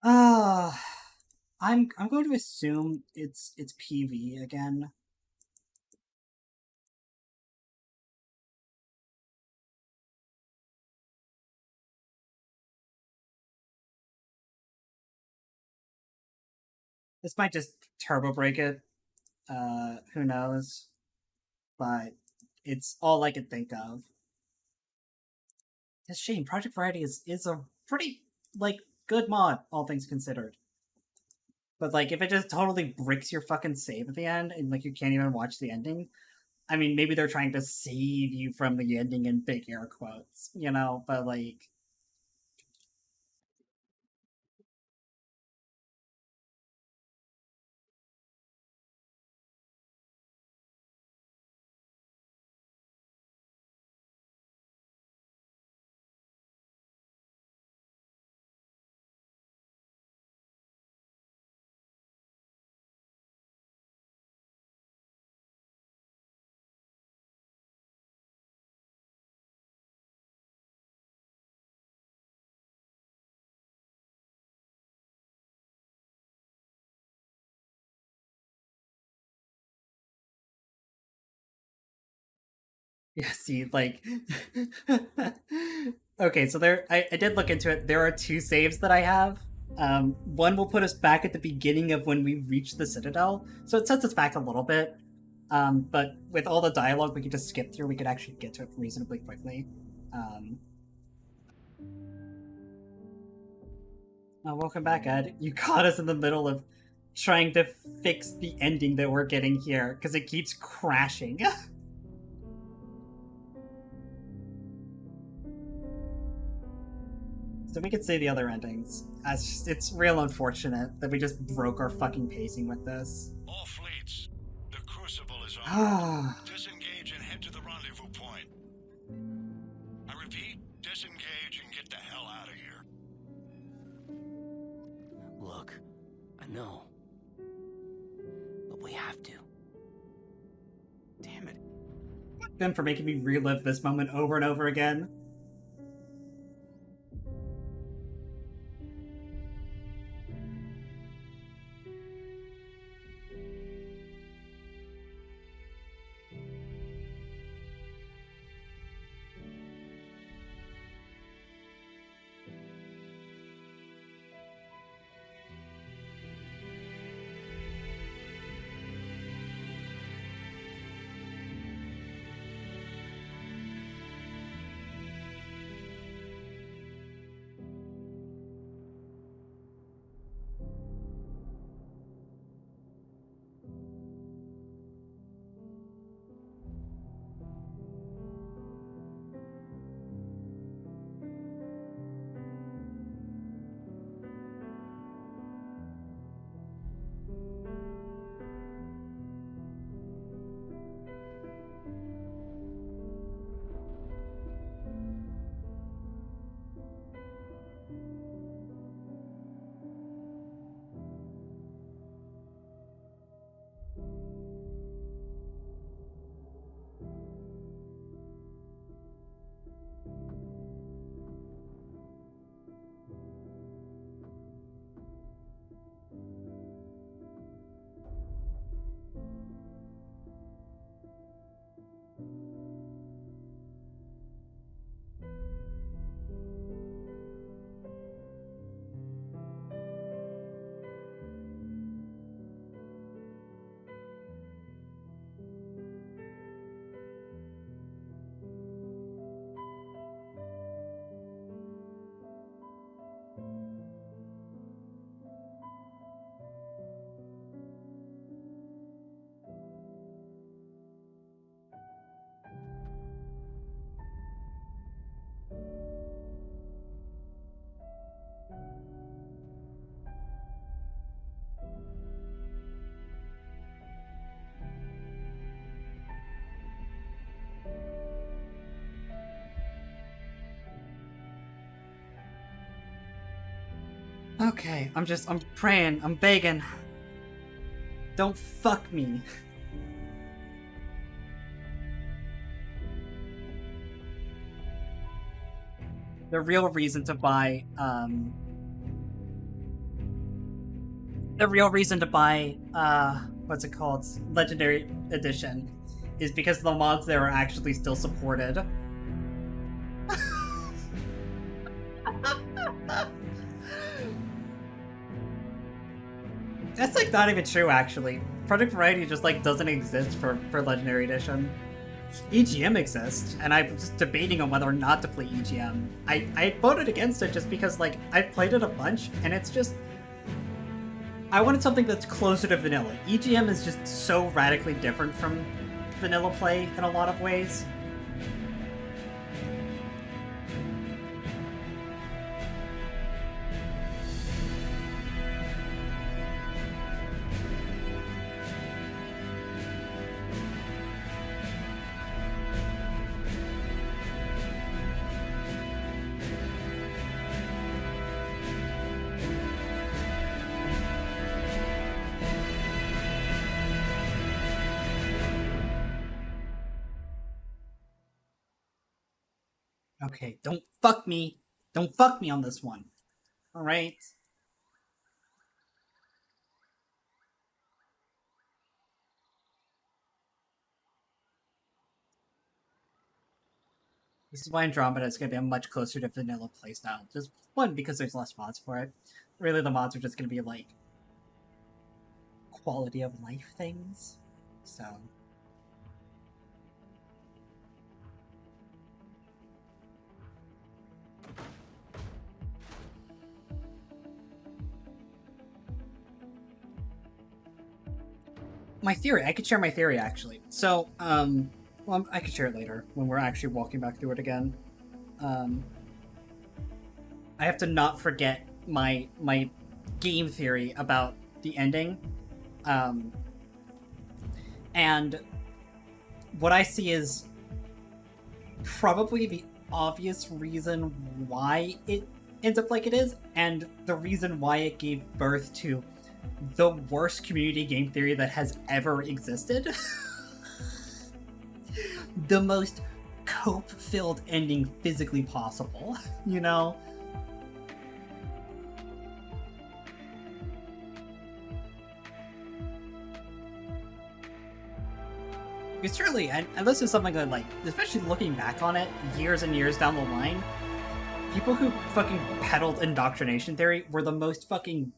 Uh, I'm going to assume it's PV again. This might just turbo break it. Who knows? But it's all I can think of. It's a shame. Project Variety is a pretty like good mod, all things considered. But like, if it just totally bricks your fucking save at the end, and like you can't even watch the ending, I mean, maybe they're trying to save you from the ending in big air quotes, you know. But like, yeah, see, like, okay, so I did look into it. There are two saves that I have. One will put us back at the beginning of when we reach the Citadel, so it sets us back a little bit. But with all the dialogue we could just skip through, we could actually get to it reasonably quickly. Welcome back, Ed. You caught us in the middle of trying to fix the ending that we're getting here, because it keeps crashing. So we could say the other endings. It's real unfortunate that we just broke our fucking pacing with this. All fleets, the Crucible is armed. Disengage and head to the rendezvous point. I repeat, disengage and get the hell out of here. Look, I know. But we have to. Damn it. Them for making me relive this moment over and over again. Okay, I'm praying, I'm begging. Don't fuck me. The real reason to buy, what's it called? Legendary Edition is because the mods there are actually still supported. That's like not even true, actually. Project Variety just like doesn't exist for Legendary Edition. EGM exists, and I was just debating on whether or not to play EGM. I voted against it just because like I've played it a bunch, and it's just I wanted something that's closer to vanilla. EGM is just so radically different from vanilla play in a lot of ways. Okay, don't fuck me. Don't fuck me on this one. Alright? This is why Andromeda is going to be a much closer to vanilla playstyle. Just one, because there's less mods for it. Really, the mods are just going to be like quality of life things. So. My theory, I could share my theory actually. So, well, I could share it later when we're actually walking back through it again. I have to not forget my game theory about the ending. And what I see is probably the obvious reason why it ends up like it is, and the reason why it gave birth to the worst community game theory that has ever existed. The most cope-filled ending physically possible, you know? Because surely, and this is something that, like, especially looking back on it, years and years down the line, people who fucking peddled indoctrination theory were the most fucking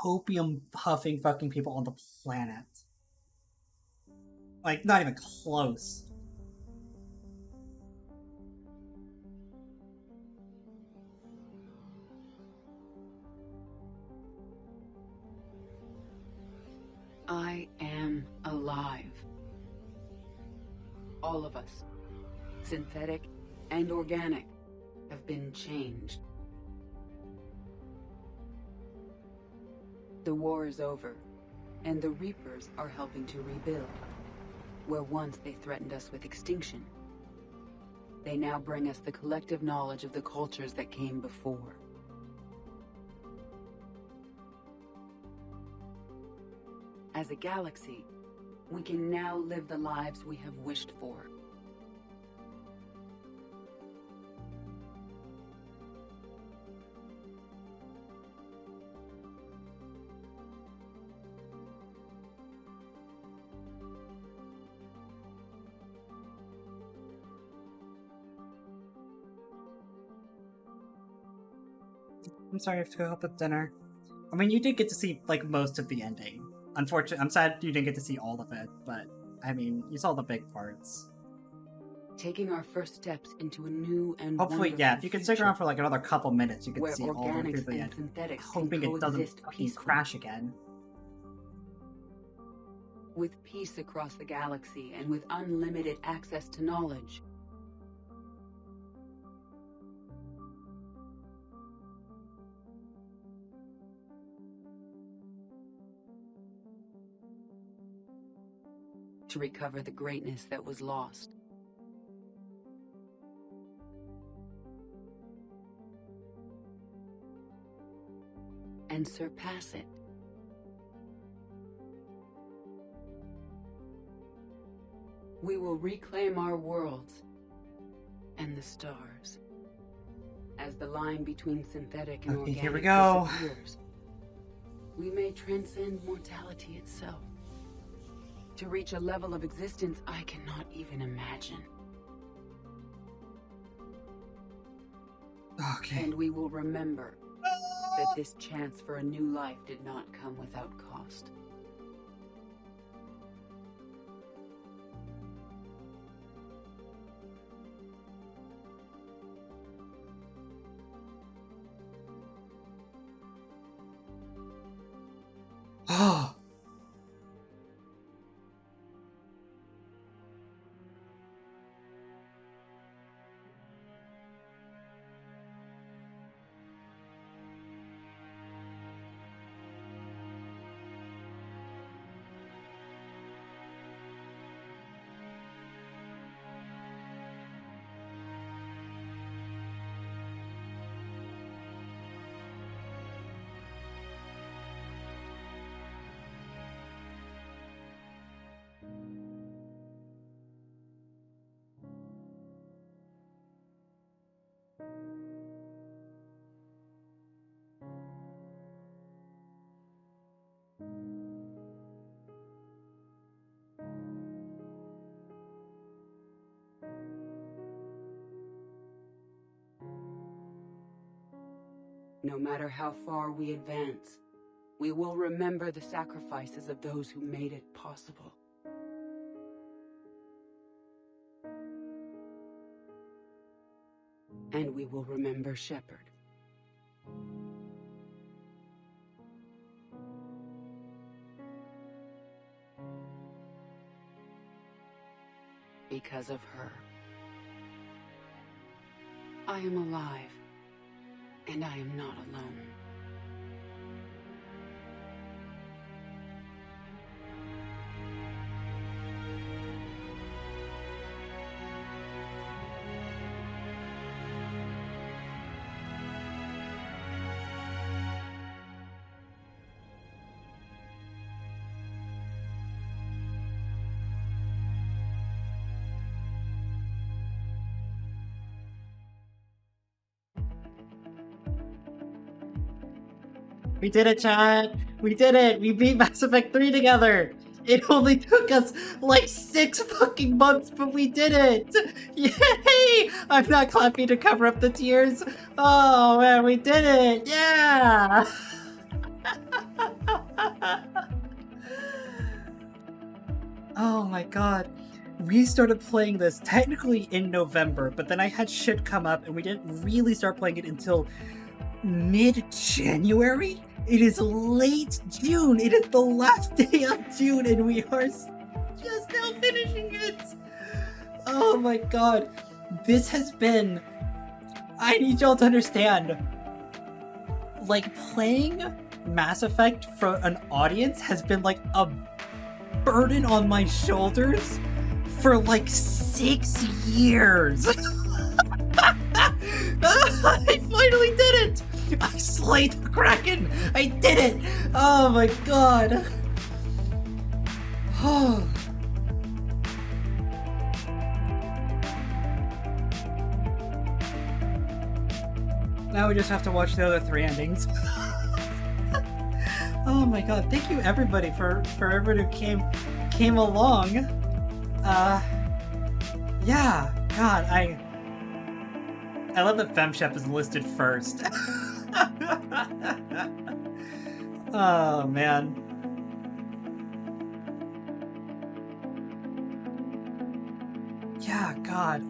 opium-puffing fucking people on the planet. Like, not even close. I am alive. All of us, synthetic and organic, have been changed. The war is over, and the Reapers are helping to rebuild. Where once they threatened us with extinction, they now bring us the collective knowledge of the cultures that came before. As a galaxy, we can now live the lives we have wished for. I'm sorry I have to go help with dinner. I mean, you did get to see, like, most of the ending. Unfortunately, I'm sad you didn't get to see all of it, but, I mean, you saw the big parts. Taking our first steps into a new and hopefully, yeah, if you can stick around for, like, another couple minutes, you can see all the way through the end. Hoping it doesn't fucking crash again. With peace across the galaxy and with unlimited access to knowledge, to recover the greatness that was lost. surpass it. We will reclaim our worlds and the stars. As the line between synthetic and organic here we go. disappears, we may transcend mortality itself to reach a level of existence I cannot even imagine. Okay. And we will remember that this chance for a new life did not come without cost. Oh. No matter how far we advance, we will remember the sacrifices of those who made it possible. And we will remember Shepard. Because of her, I am alive. And I am not alone. We did it, chat! We did it! We beat Mass Effect 3 together! It only took us like 6 fucking months, but we did it! Yay! I'm not clapping to cover up the tears. Oh man, we did it! Yeah! Oh my god. We started playing this technically in November, but then I had shit come up and we didn't really start playing it until mid-January? It is late June. It is the last day of June and we are just now finishing it. Oh my god. This has been... I need y'all to understand. Like, playing Mass Effect for an audience has been like a burden on my shoulders for like 6 years. I finally did it! I slayed the Kraken! I did it! Oh my god! Oh. Now we just have to watch the other 3 endings. Oh my god, thank you everybody for everyone who came along. Yeah, god, I love that FemShep is listed first. Oh man. Yeah, god,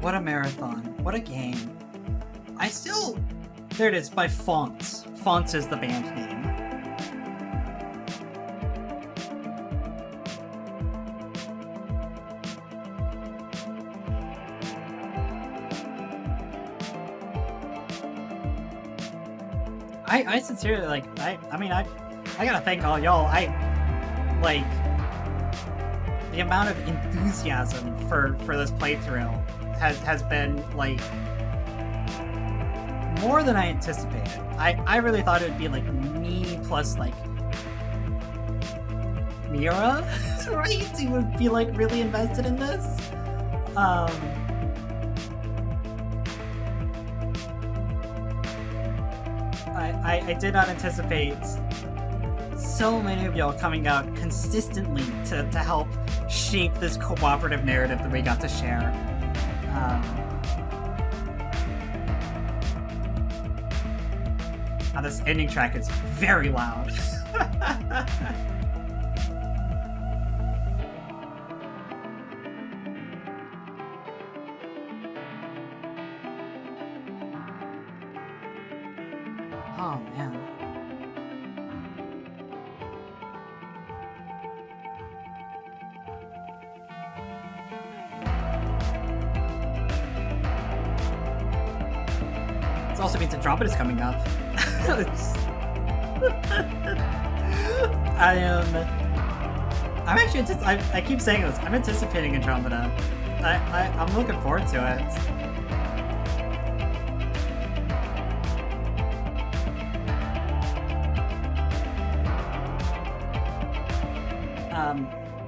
what a marathon. What a game. There it is, by Fonts. Fonts is the band name. I sincerely, like, I mean, I gotta thank all y'all. The amount of enthusiasm for this playthrough has been like more than I anticipated. I really thought it would be like me plus like Mira, right? He would be like really invested in this. I did not anticipate so many of y'all coming out consistently to help shape this cooperative narrative that we got to share. Now this ending track is very loud. Oh man. This also means Andromeda is coming up. I'm actually I keep saying this. I'm anticipating Andromeda. I'm looking forward to it.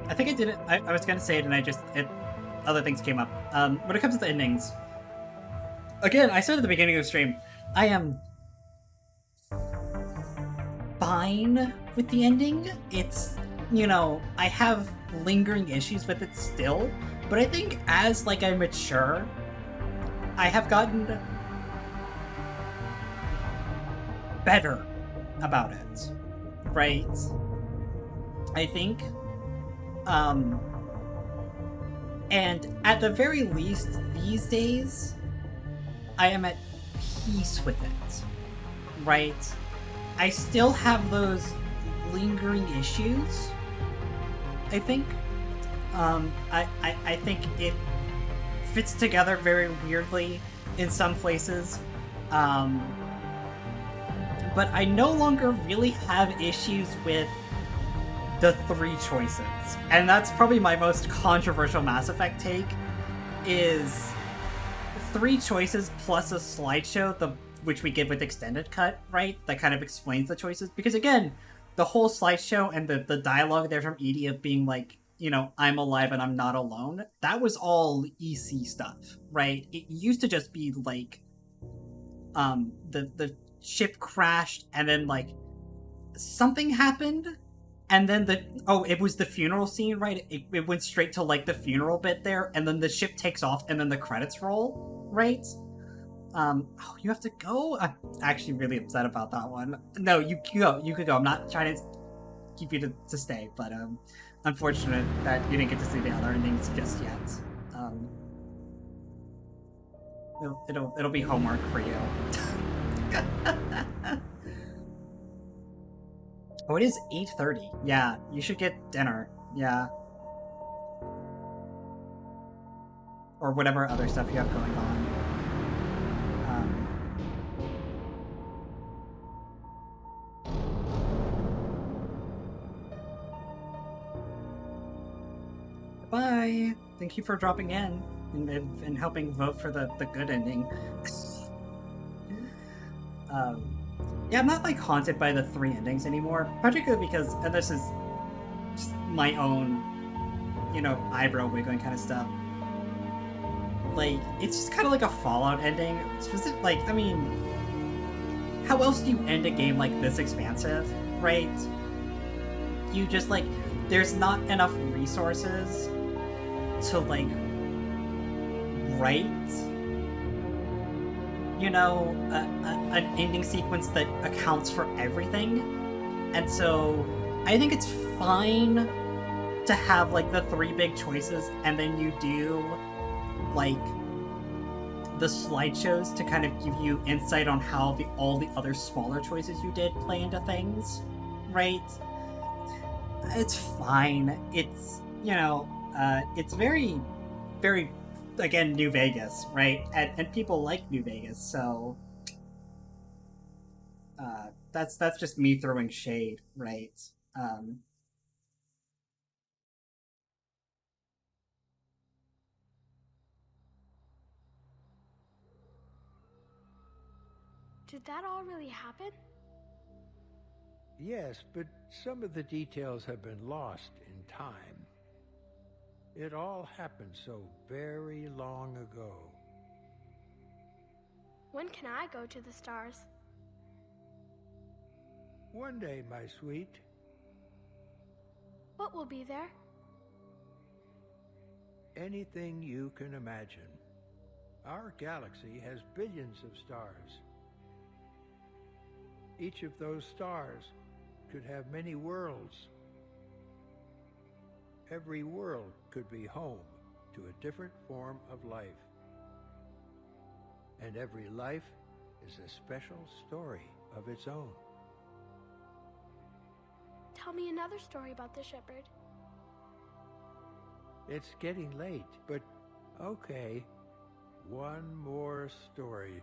I think I did it. I was gonna say it, and other things came up. When it comes to the endings, again, I said at the beginning of the stream, I am fine with the ending. It's, I have lingering issues with it still, but I think as I mature, I have gotten better about it, right? I think, and at the very least these days, I am at peace with it, right? I still have those lingering issues, I think. I think it fits together very weirdly in some places, but I no longer really have issues with the 3 choices. And that's probably my most controversial Mass Effect take, is 3 choices plus a slideshow, which we get with Extended Cut, right? That kind of explains the choices. Because again, the whole slideshow and the dialogue there from Edie of being like, I'm alive and I'm not alone, that was all EC stuff, right? It used to just be like, the ship crashed and then something happened, and then it was the funeral scene, right? It went straight to the funeral bit there, and then the ship takes off and then the credits roll, right? You have to go? I'm actually really upset about that one. No, you could go. I'm not trying to keep you to stay, but unfortunate that you didn't get to see the other endings just yet. It'll be homework for you. Oh, it is 8:30. Yeah, you should get dinner. Yeah. Or whatever other stuff you have going on. Bye! Thank you for dropping in and helping vote for the good ending. Yeah, I'm not haunted by the 3 endings anymore, particularly because, and this is just my own, eyebrow wiggling kind of stuff. It's just kind of like a Fallout ending. How else do you end a game like this expansive, right? You just there's not enough resources to write an ending sequence that accounts for everything. And so I think it's fine to have the 3 big choices, and then you do the slideshows to kind of give you insight on how all the other smaller choices you did play into things, right? It's fine. It's it's very, very, again, New Vegas, right? And people like New Vegas, so that's just me throwing shade, right? Did that all really happen? Yes, but some of the details have been lost in time. It all happened so very long ago. When can I go to the stars? One day, my sweet. What will be there? Anything you can imagine. Our galaxy has billions of stars. Each of those stars could have many worlds. Every world could be home to a different form of life. And every life is a special story of its own. Tell me another story about the Shepherd. It's getting late, but okay. One more story.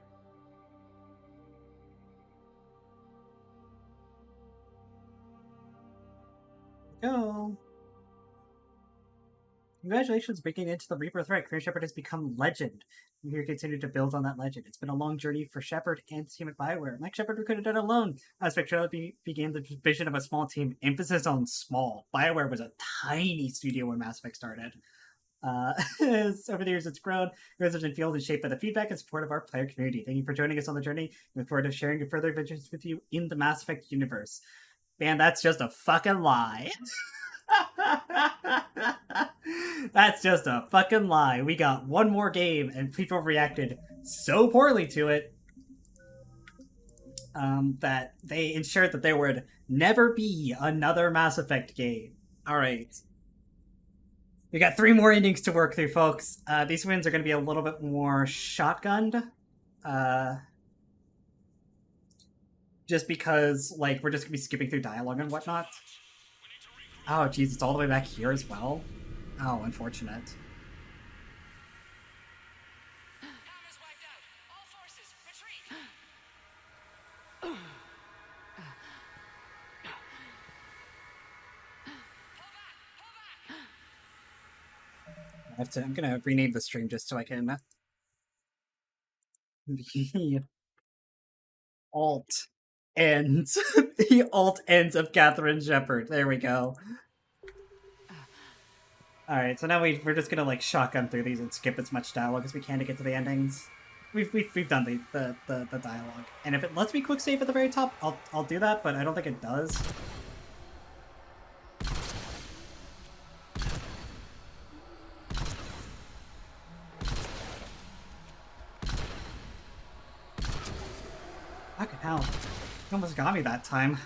Go. Congratulations breaking into the Reaper threat. Catherine Shepard has become legend. We here continue to build on that legend. It's been a long journey for Shepard and the team at BioWare. Like Shepard, we could have done it alone. Mass Effect Trilogy began the vision of a small team, emphasis on small. BioWare was a tiny studio when Mass Effect started. Over the years, it's grown. It has been fueled and shaped by the feedback and support of our player community. Thank you for joining us on the journey. We look forward to sharing your further adventures with you in the Mass Effect universe. Man, that's just a fucking lie. That's just a fucking lie. We got one more game and people reacted so poorly to it that they ensured that there would never be another Mass Effect game. Alright. We got 3 more endings to work through, folks. These wins are going to be a little bit more shotgunned. Just because, like, we're just going to be skipping through dialogue and whatnot. Oh, geez, it's all the way back here as well? Oh, unfortunate. I'm gonna rename the stream just so I can... The alt ends. The alt ends of Catherine Shepard. There we go. Alright, so now we're just gonna like shotgun through these and skip as much dialogue as we can to get to the endings. We've done the dialogue. And if it lets me quick save at the very top, I'll do that, but I don't think it does. Fucking hell. You almost got me that time.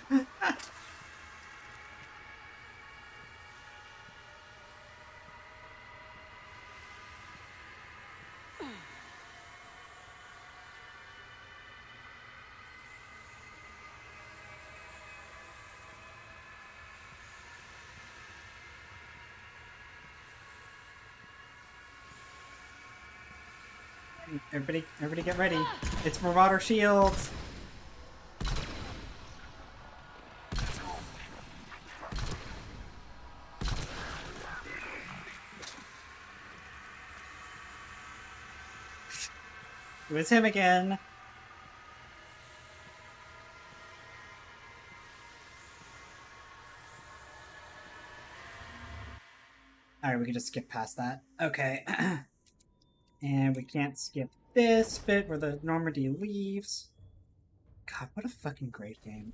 Everybody get ready. It's Marauder Shields! It was him again. Alright, we can just skip past that. Okay. And we can't skip this bit where the Normandy leaves. God, what a fucking great game.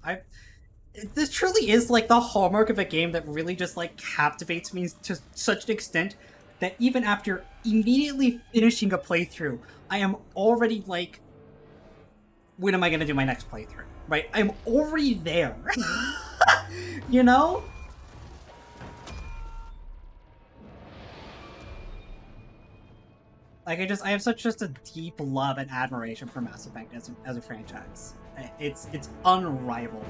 This truly is like the hallmark of a game that really just like captivates me to such an extent that even after immediately finishing a playthrough, I am already like, when am I going to do my next playthrough? Right? I'm already there. You know? Like, I have such just a deep love and admiration for Mass Effect as a franchise. It's unrivaled.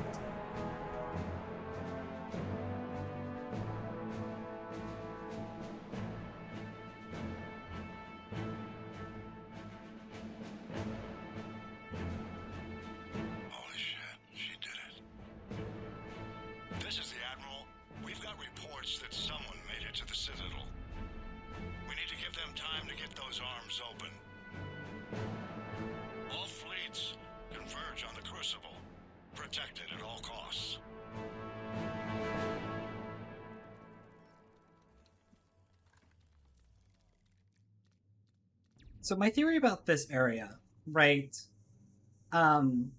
Holy shit, she did it. This is the Admiral. We've got reports that someone made it to the Citadel. We need to give them time to get those arms open. All fleets converge on So my theory about this area, right? So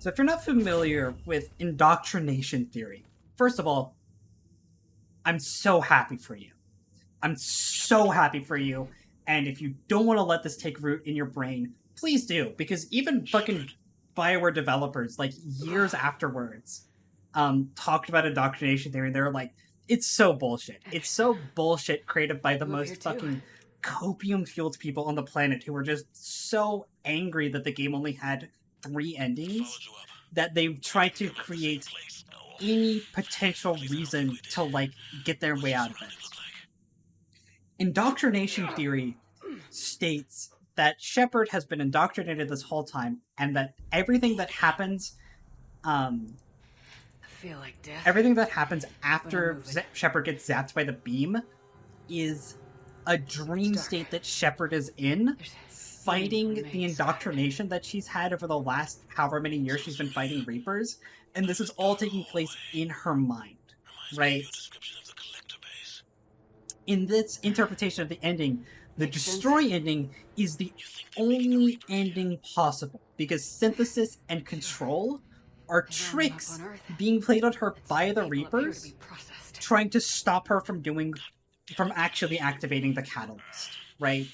if you're not familiar with indoctrination theory, first of all, I'm so happy for you. I'm so happy for you. And if you don't want to let this take root in your brain, please do. Because even fucking BioWare developers, like, years afterwards, talked about indoctrination theory, and they were like, it's so bullshit. It's so bullshit, created by the most fucking copium-fueled people on the planet who were just so angry that the game only had 3 endings that they tried to create any potential reason to, like, get their way out of it. Indoctrination theory states that Shepard has been indoctrinated this whole time, and that everything that happens, I feel like death. everything that happens after Shepard gets zapped by the beam is a dream state that Shepard is in, fighting the indoctrination that she's had over the last however many years she's been fighting Reapers, and this is all taking place in her mind, right? In this interpretation of the ending, the destroy ending is the only ending possible, because synthesis and control are tricks being played on her by the Reapers, trying to stop her from actually activating the catalyst, right?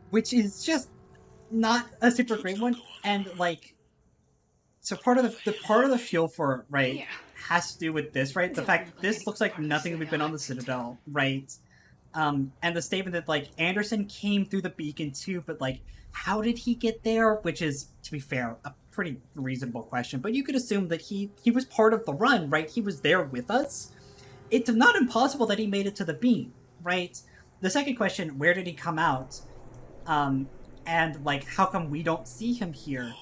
Which is just not a super great one, and like, so part of the fuel for it, right, has to do with this, right? The fact this looks like nothing we've been on the Citadel, right? And the statement that, like, Anderson came through the beacon too, but, like, how did he get there? Which is, to be fair, a pretty reasonable question, but you could assume that he was part of the run, right? He was there with us. It's not impossible that he made it to the beam, right? The second question, where did he come out? And, like, how come we don't see him here?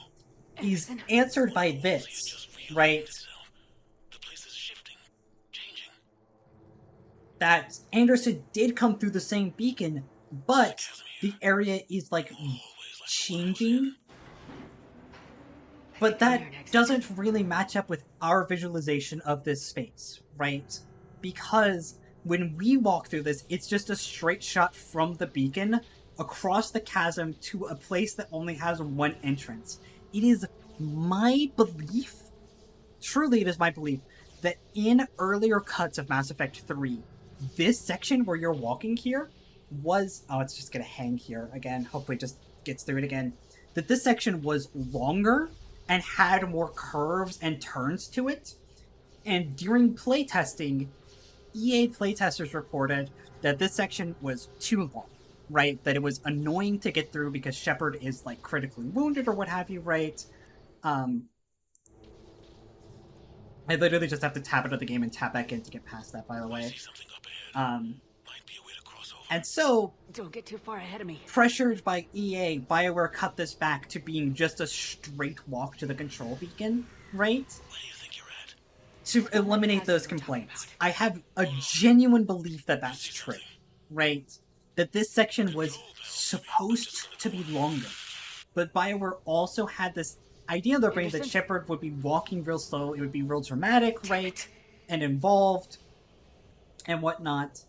Is answered by this, right? That Anderson did come through the same beacon, but the area is, like, changing. But that doesn't really match up with our visualization of this space, right? Because when we walk through this, it's just a straight shot from the beacon across the chasm to a place that only has one entrance. It is my belief, truly it is my belief, that in earlier cuts of Mass Effect 3, this section where you're walking here was... Oh, it's just gonna hang here again. Hopefully it just gets through it again. That this section was longer and had more curves and turns to it. And during playtesting, EA playtesters reported that this section was too long, right? That it was annoying to get through because Shepard is, like, critically wounded or what have you, right? I literally just have to tap out of the game and tap back in to get past that, by the way. And so, Don't get too far ahead of me. pressured by EA, BioWare cut this back to being just a straight walk to the control beacon, right? To eliminate those complaints. I have a genuine belief that that's true, right? That this section was supposed to be longer. But BioWare also had this idea in their brain that Shepard would be walking real slow, it would be real dramatic, right? And involved, and whatnot.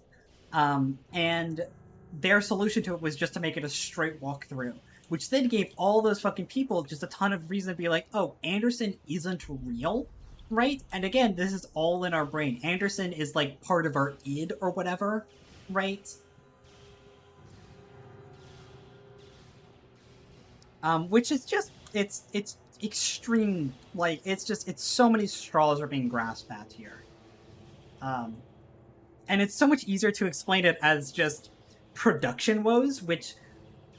And their solution to it was just to make it a straight walk through, which then gave all those fucking people just a ton of reason to be like, oh, Anderson isn't real, right? And again, this is all in our brain. Anderson is, like, part of our id or whatever, right? Which is just, it's extreme, like, it's so many straws are being grasped at here. And it's so much easier to explain it as just production woes, which,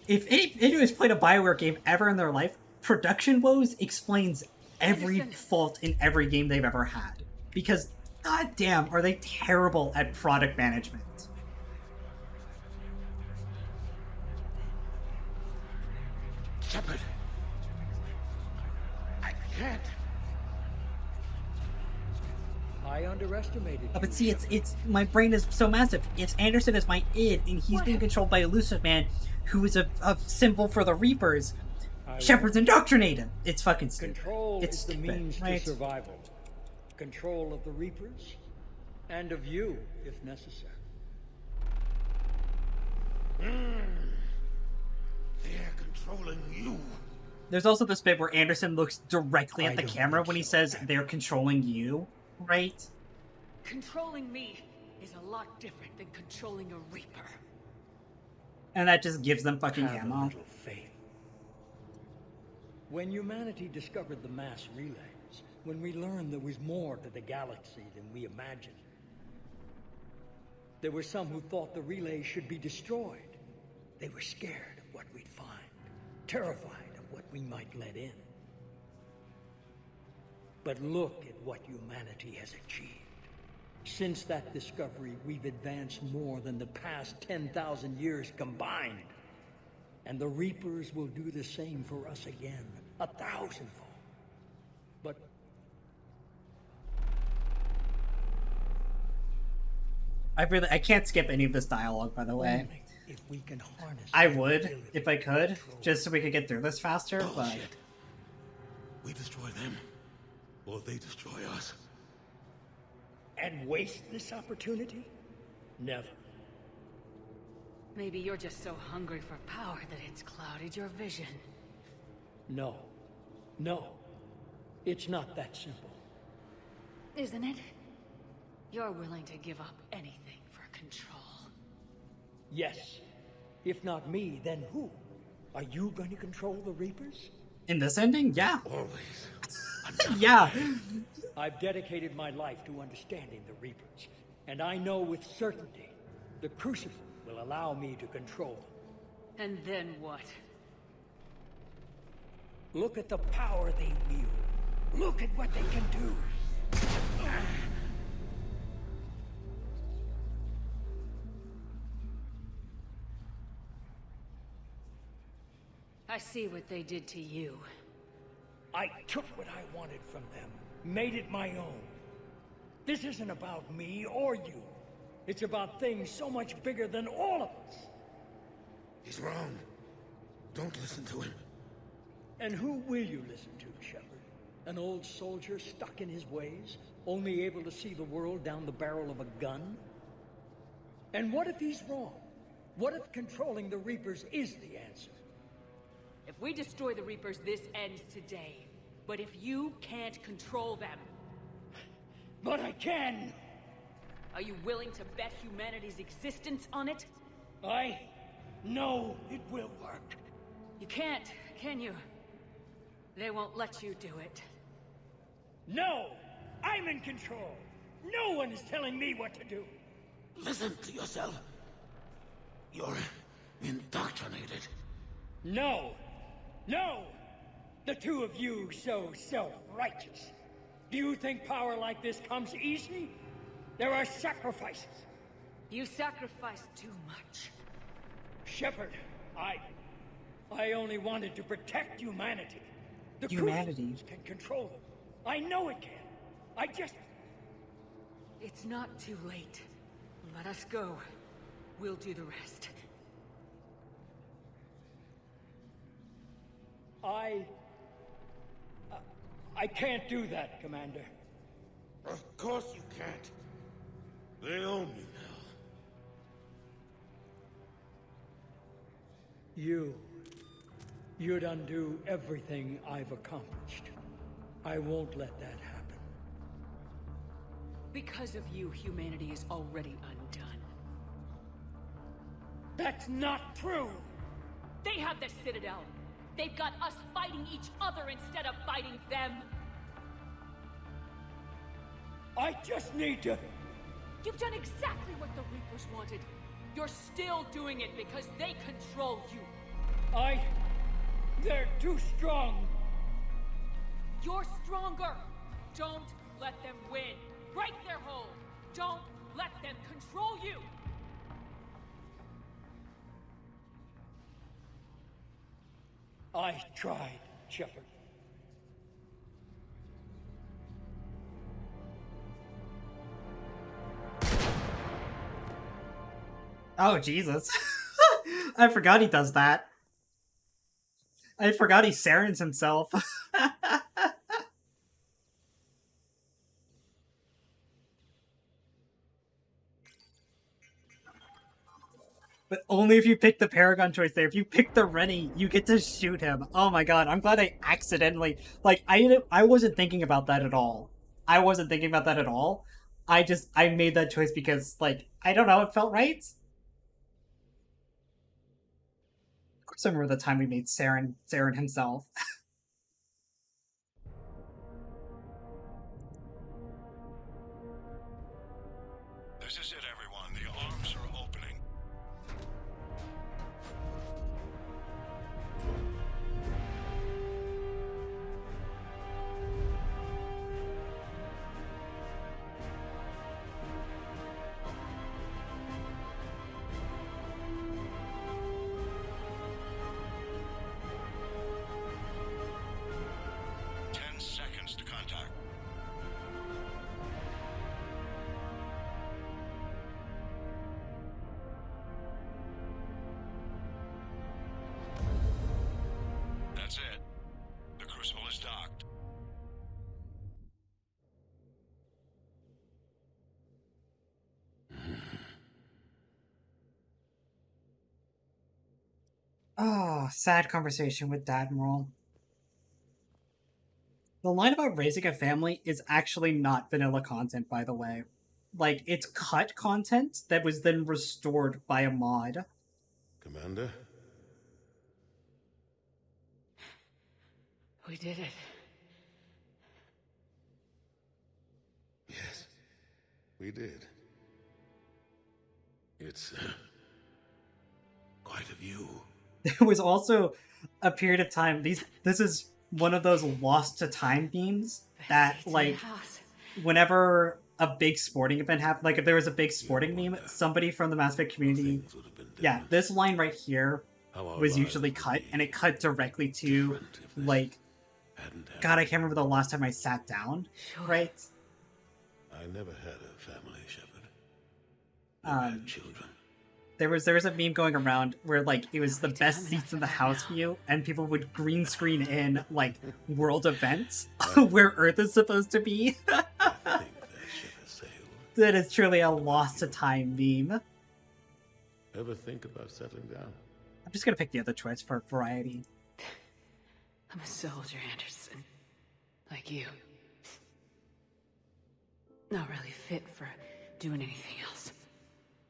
if anyone who's played a BioWare game ever in their life, production woes explains every fault in every game they've ever had. Because, goddamn, are they terrible at product management. Shepard. I can't. I underestimated you. But see, it's my brain is so massive. It's Anderson is my id, and he's being controlled by Elusive Man, who is a symbol for the Reapers. Shepard's indoctrinated. It's fucking stupid. Control it's is the stupid, means right? to survival. Control of the Reapers And of you, if necessary. They're controlling you. There's also this bit where Anderson looks directly at the camera when he says they're controlling you, right? Controlling me is a lot different than controlling a Reaper. And that just gives them fucking Have a ammo. little faith. When humanity discovered the mass relays, when we learned there was more to the galaxy than we imagined, there were some who thought the relays should be destroyed. They were scared of what we'd find, terrified of what we might let in. But look at what humanity has achieved. Since that discovery, we've advanced more than the past 10,000 years combined. And the Reapers will do the same for us again, 1,000-fold. But I can't skip any of this dialogue, by the way. only if we can harness I that would, ability if I to could, control. just so we could get through this faster, but... Bullshit. We destroy them, or they destroy us. And waste this opportunity? Never. Maybe you're just so hungry for power that it's clouded your vision. No. No. It's not that simple. Isn't it? You're willing to give up anything for control. Yes. If not me, then who? Are you going to control the Reapers? In this ending? Yeah. Always. Yeah. I've dedicated my life to understanding the Reapers, and I know with certainty the Crucible will allow me to control them. And then what? Look at the power they wield. Look at what they can do. I see what they did to you. I took what I wanted from them, made it my own. This isn't about me or you. It's about things so much bigger than all of us. He's wrong. Don't listen to him. And who will you listen to, Shepard? An old soldier stuck in his ways, only able to see the world down the barrel of a gun? And what if he's wrong? What if controlling the Reapers is the answer? If we destroy the Reapers, this ends today. But if you can't control them... But I can! Are you willing to bet humanity's existence on it? I know it will work. You can't, can you? They won't let you do it. No! I'm in control! No one is telling me what to do! Listen to yourself. You're indoctrinated. No! No! The two of you so self-righteous. Do you think power like this comes easy? There are sacrifices. You sacrificed too much. Shepard, I only wanted to protect humanity. The Humanity can control them. I know it can. I just... It's not too late. Let us go. We'll do the rest. I can't do that, Commander. Of course you can't. They own you now. You'd undo everything I've accomplished. I won't let that happen. Because of you, humanity is already undone. That's not true! They have the Citadel. They've got us fighting each other instead of fighting them. I just need to... You've done exactly what the Reapers wanted. You're still doing it because they control you. They're too strong. You're stronger. Don't let them win. Break their hold. Don't let them control you. I tried, Shepard. Oh, Jesus. I forgot he does that. I forgot he Sarens himself. But only if you pick the Paragon choice there. If you pick the Rennie, you get to shoot him. Oh my god, I'm glad I accidentally... Like, I wasn't thinking about that at all. I made that choice because, like, I don't know, it felt right. Of course I remember the time we made Saren himself. This is it, everyone. The arms are opening. That's it. The crucible is docked. Oh, sad conversation with Dadmiral. The line about raising a family is actually not vanilla content, by the way. Like, it's cut content that was then restored by a mod. Commander? We did it. Yes, we did. It's quite a view. There was also a period of time, this is one of those lost to time memes that, like, whenever a big sporting event happened, like if there was a big sporting meme, somebody from the Mass Effect community, yeah, this line right here was usually cut, and it cut directly to, like, God, I can't remember the last time I sat down, right? I never had a family, Shepard. Never had children. There was a meme going around where, like, it was the best seats in the house view, and people would green screen in, like, world events where Earth is supposed to be. That is truly a lost to time meme. Ever think about settling down? I'm just gonna pick the other choice for variety. I'm a soldier, Anderson. Like you. Not really fit for doing anything else.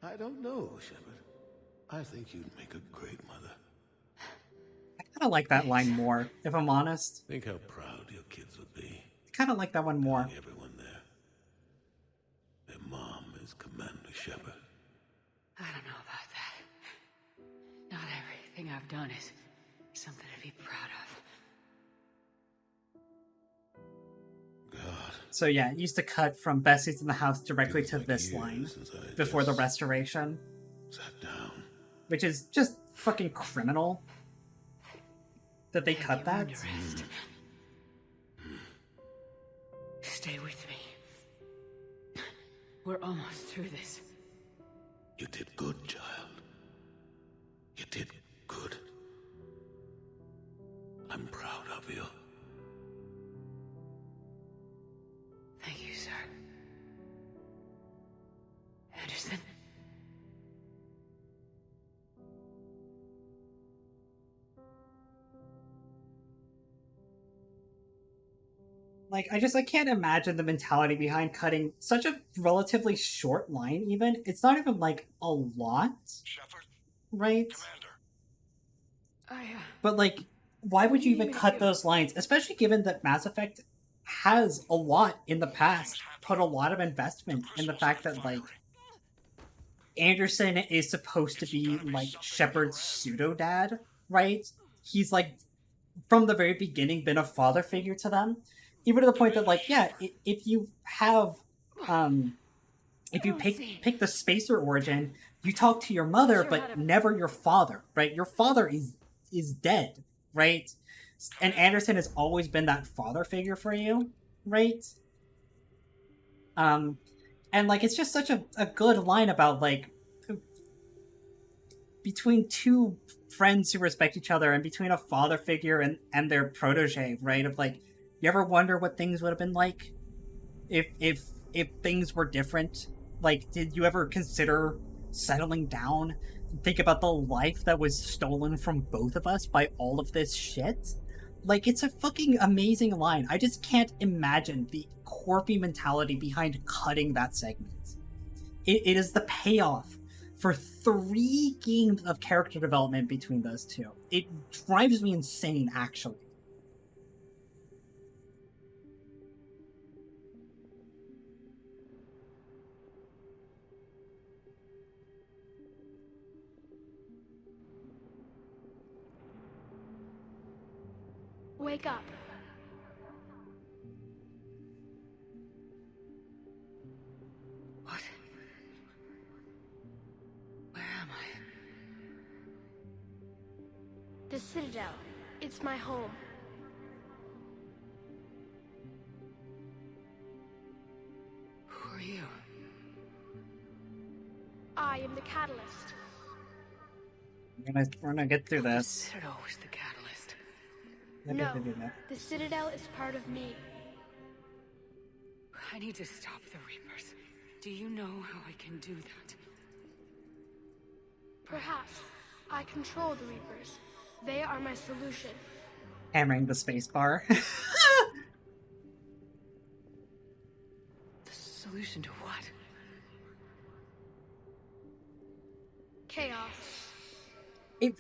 I don't know, Shepard. I think you'd make a great mother. I kind of like that line more, if I'm honest. Think how proud your kids would be. I kind of like that one more. Everyone there. Their mom is Commander Shepard. I don't know about that. Not everything I've done is something to be proud of. God. So yeah, it used to cut from best seats in the house directly to this line before the restoration. Sat down. Which is just fucking criminal that they cut that. Stay with me. We're almost through this. You did good, child. You did good. I'm proud of you. Thank you, sir. Anderson? Like, I can't imagine the mentality behind cutting such a relatively short line, even. It's not even, like, a lot. Shepard? Right? Commander. But, like, why would you even cut those lines? Especially given that Mass Effect has a lot in the past put a lot of investment in the fact that, like, Anderson is supposed to be, like, Shepard's pseudo-dad, right? He's, like, from the very beginning been a father figure to them. Even to the point that, like, yeah, if you have, if you pick the spacer origin, you talk to your mother, but never your father, right? Your father is dead, right? And Anderson has always been that father figure for you, right? And, like, it's just such a good line about, like, between two friends who respect each other and between a father figure and their protege, right? Of, like, you ever wonder what things would have been like if things were different? Like, did you ever consider settling down, think about the life that was stolen from both of us by all of this shit. Like, it's a fucking amazing line. I just can't imagine the corpy mentality behind cutting that segment. It is the payoff for 3 games of character development between those two. It drives me insane, actually. Wake up. What? Where am I? The Citadel. It's my home. Who are you? I am the Catalyst. We're gonna get through this. Citadel was the catalyst. No, the Citadel is part of me. I need to stop the Reapers. Do you know how I can do that? Perhaps. I control the Reapers. They are my solution. Hammering the spacebar. The solution to what? Chaos.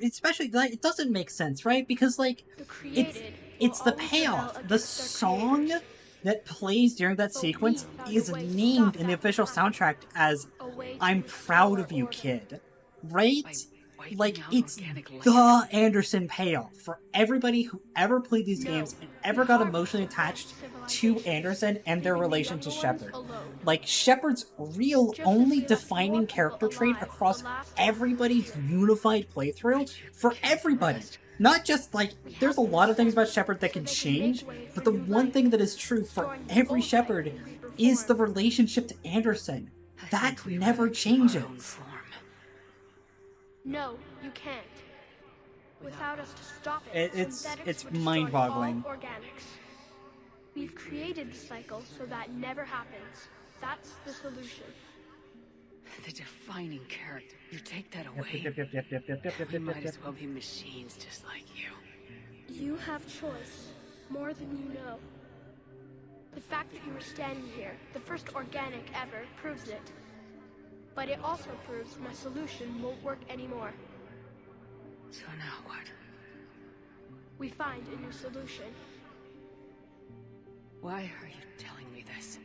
Especially, like, it doesn't make sense, right? Because, like, it's the payoff. The song that plays during that sequence is named in the official soundtrack as "I'm Proud of You, Kid," right? Like, it's the Anderson payoff for everybody who ever played these games and ever got emotionally attached to Anderson and their relation to Shepard. Like, Shepard's real only defining character trait across everybody's unified playthrough for everybody. Not just, like, there's a lot of things about Shepard that can change, but the one thing that is true for every Shepard is the relationship to Anderson. That never changes. No, you can't. Without us to stop it, It's mind-boggling. Organics. We've created the cycle so that never happens. That's the solution. The defining character. You take that away. Yep. We might as well be machines just like you. You have choice. More than you know. The fact that you were standing here, the first organic ever, proves it. But it also proves my solution won't work anymore. So now what? We find a new solution. Why are you telling me this?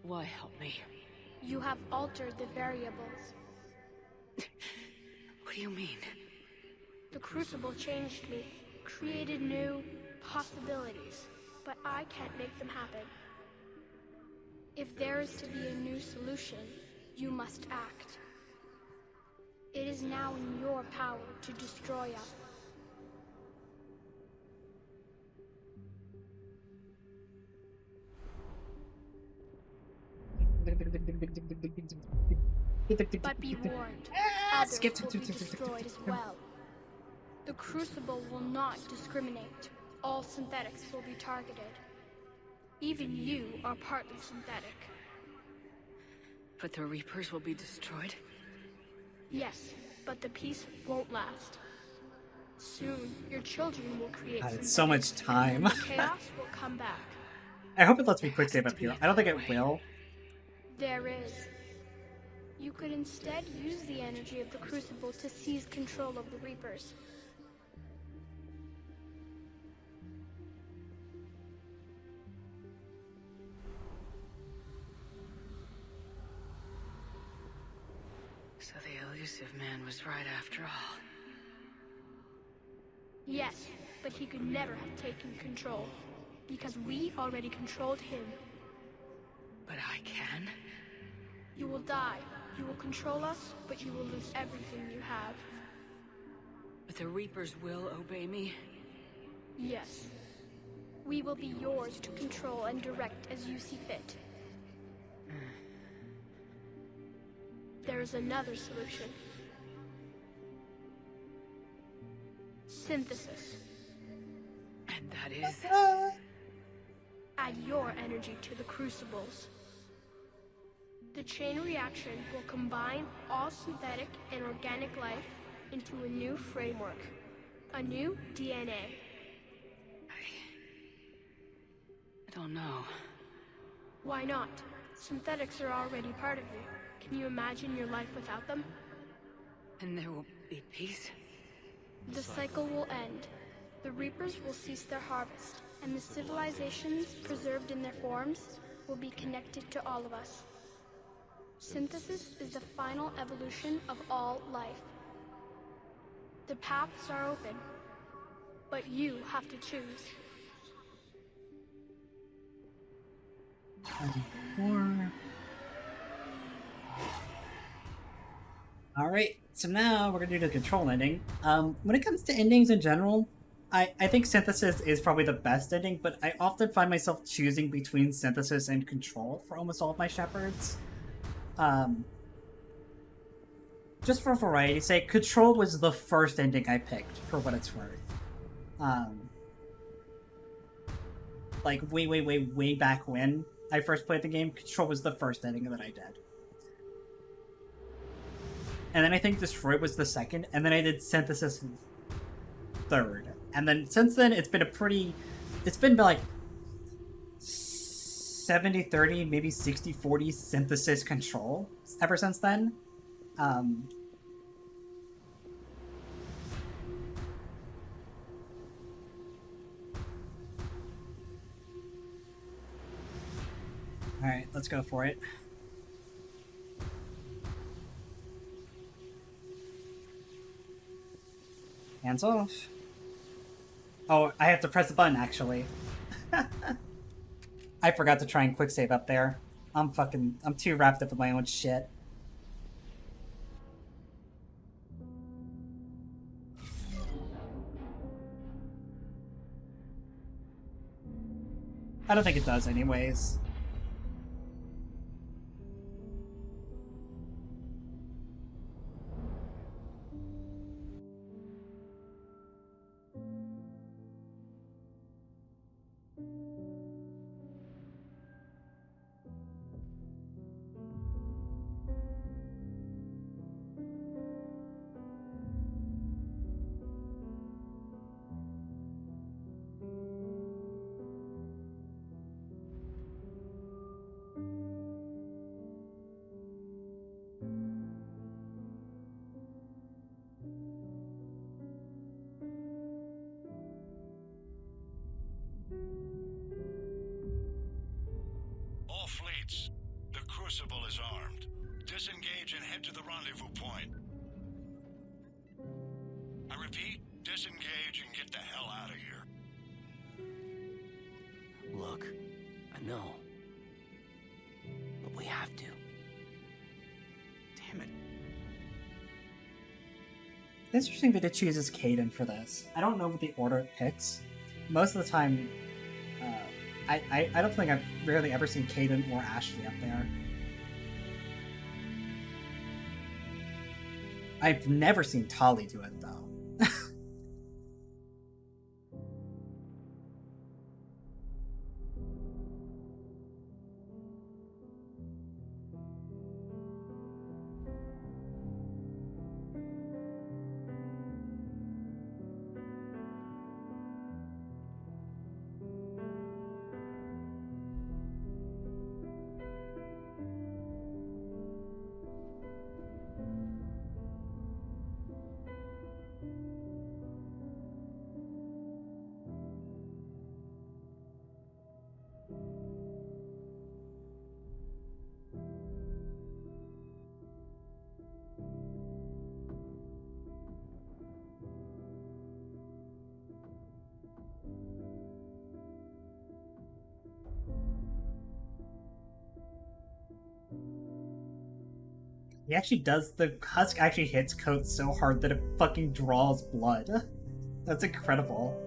Why help me? You have altered the variables. What do you mean? The Crucible changed me, created new possibilities, but I can't make them happen. If there is to be a new solution, you must act. It is now in your power to destroy us. But be warned, others will be destroyed as well. The Crucible will not discriminate. All synthetics will be targeted. Even you are partly synthetic. But the Reapers will be destroyed? Yes, but the peace won't last. Soon, your children will create God, it's so much time. Chaos will come back. I hope it lets me quick save up here. I don't think it will. There is. You could instead use the energy of the Crucible to seize control of the Reapers. So the elusive man was right after all. Yes, but he could never have taken control, because we already controlled him. But I can? You will die. You will control us, but you will lose everything you have. But the Reapers will obey me? Yes. We will be yours to control and direct as you see fit. There is another solution. Synthesis. And that is? Add your energy to the Crucibles. The chain reaction will combine all synthetic and organic life into a new framework, a new DNA. I don't know. Why not? Synthetics are already part of you. Can you imagine your life without them? And there will be peace? The cycle will end. The Reapers will cease their harvest, and the civilizations preserved in their forms will be connected to all of us. Synthesis is the final evolution of all life. The paths are open, but you have to choose. 24. Alright, so now we're gonna do the control ending. When it comes to endings in general, I think Synthesis is probably the best ending, but I often find myself choosing between Synthesis and Control for almost all of my Shepards. Just for variety's sake, Control was the first ending I picked, for what it's worth. Like, way back when I first played the game, Control was the first ending that I did. And then I think Destroy was the second, and then I did Synthesis third. And then since then, it's been like 70-30, maybe 60-40 Synthesis Control ever since then. Alright, let's go for it. Hands off. Oh, I have to press the button, actually. I forgot to try and quick save up there. I'm too wrapped up in my own shit. I don't think it does anyways. All fleets, the Crucible is armed. Disengage and head to the rendezvous point. I repeat, disengage and get the hell out of here. Look, I know. But we have to. Damn it. It's interesting that it chooses Caden for this. I don't know what the order it picks. Most of the time, I don't think I've rarely ever seen Caden or Ashley up there. I've never seen Tali do it, though. He actually does, the husk actually hits Coat so hard that it fucking draws blood. That's incredible.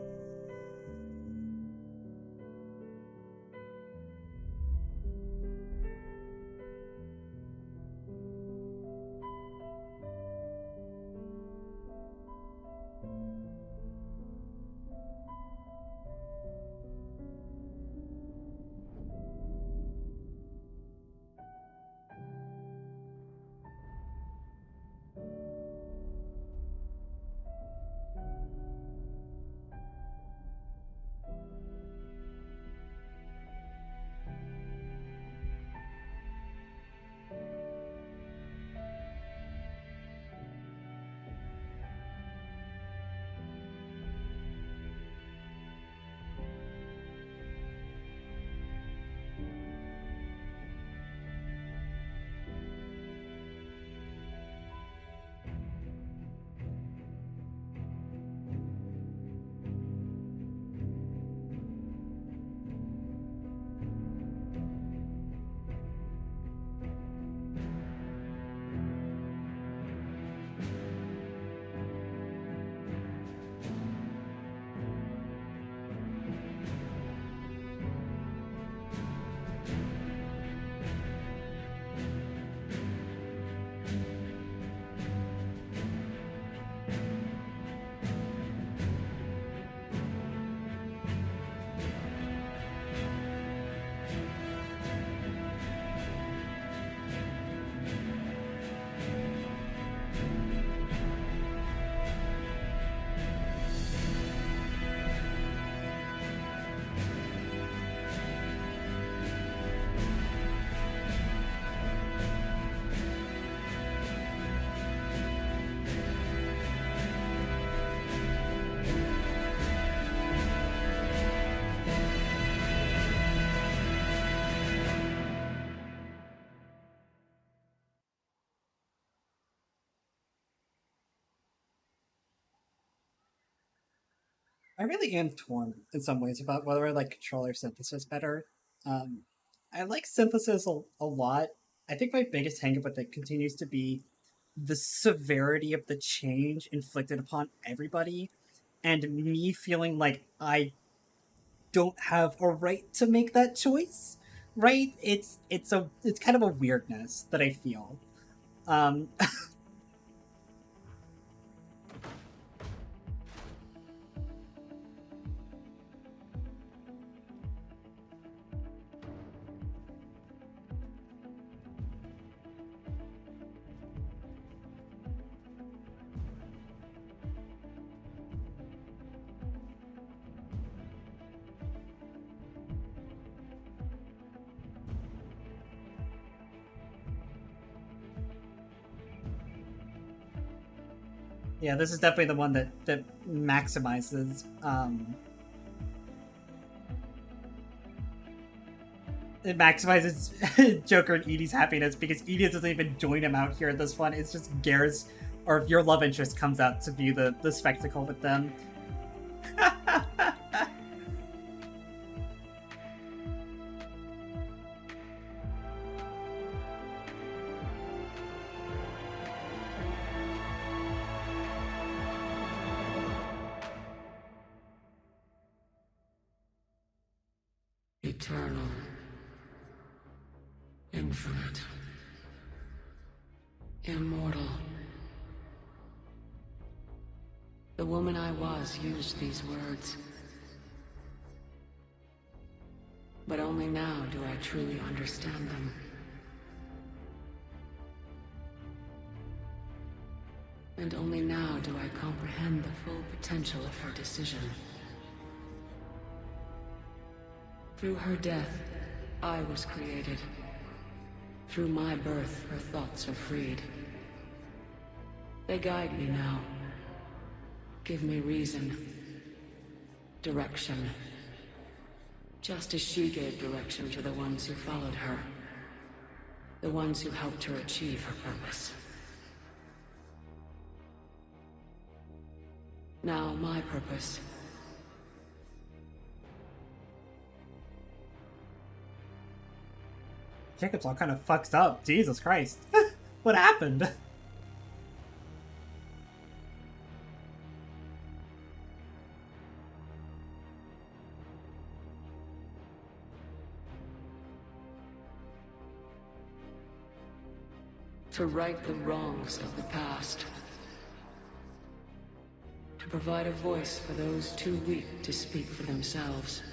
I really am torn in some ways about whether I like control or synthesis better. I like synthesis a lot. I think my biggest hangup with it continues to be the severity of the change inflicted upon everybody, and me feeling like I don't have a right to make that choice. Right? It's kind of a weirdness that I feel. Um, yeah, this is definitely the one that maximizes it maximizes Joker and Edie's happiness, because Edie doesn't even join him out here at this one. It's just Gare's, or your love interest comes out to view the spectacle with them. Eternal. Infinite. Immortal. The woman I was used these words. But only now do I truly understand them. And only now do I comprehend the full potential of her decision. Through her death, I was created. Through my birth, her thoughts are freed. They guide me now. Give me reason. Direction. Just as she gave direction to the ones who followed her. The ones who helped her achieve her purpose. Now my purpose. Jacob's all kind of fucked up. Jesus Christ. What happened? To right the wrongs of the past. To provide a voice for those too weak to speak for themselves.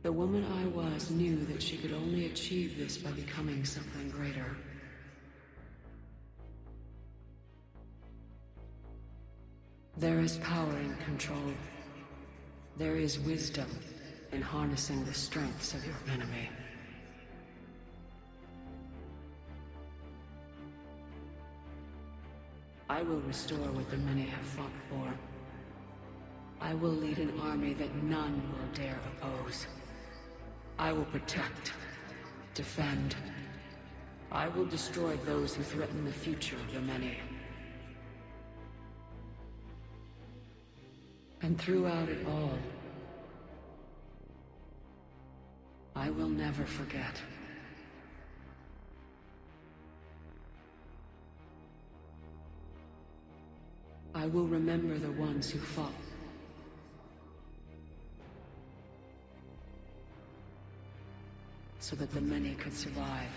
The woman I was knew that she could only achieve this by becoming something greater. There is power in control. There is wisdom in harnessing the strengths of your enemy. I will restore what the many have fought for. I will lead an army that none will dare oppose. I will protect, defend. I will destroy those who threaten the future of the many. And throughout it all, I will never forget. I will remember the ones who fought. So that the many could survive.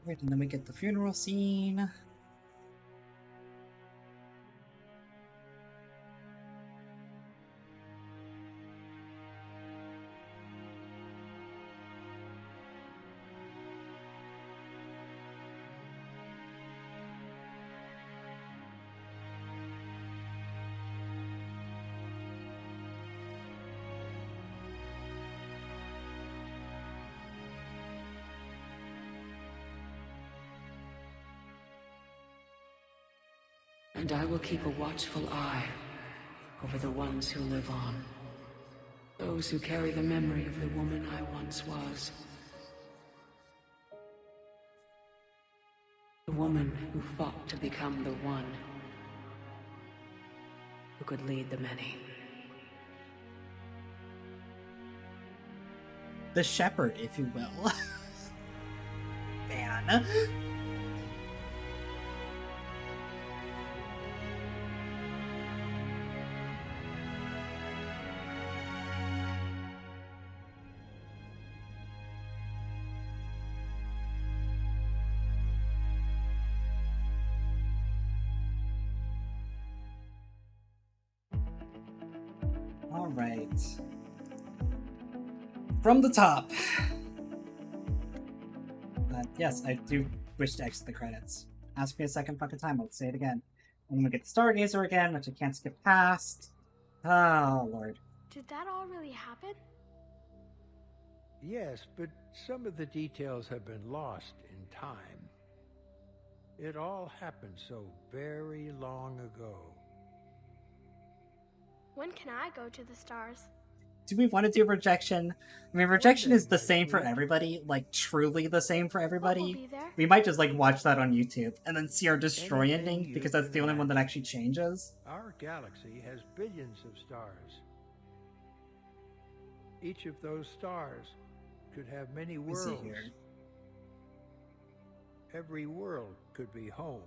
Right, and then we get the funeral scene. And I will keep a watchful eye over the ones who live on. Those who carry the memory of the woman I once was. The woman who fought to become the one who could lead the many. The shepherd, if you will. Man. All right. From the top. Yes, I do wish to exit the credits. Ask me a second fucking time, I'll say it again. I'm gonna get the Stargazer again, which I can't skip past. Oh, Lord. Did that all really happen? Yes, but some of the details have been lost in time. It all happened so very long ago. When can I go to the stars? Do we want to do rejection? I mean, rejection is the same for everybody, like truly the same for everybody. We might just like watch that on YouTube and then see our destroy ending because that's the only one that actually changes. Our galaxy has billions of stars. Each of those stars could have many worlds. Every world could be home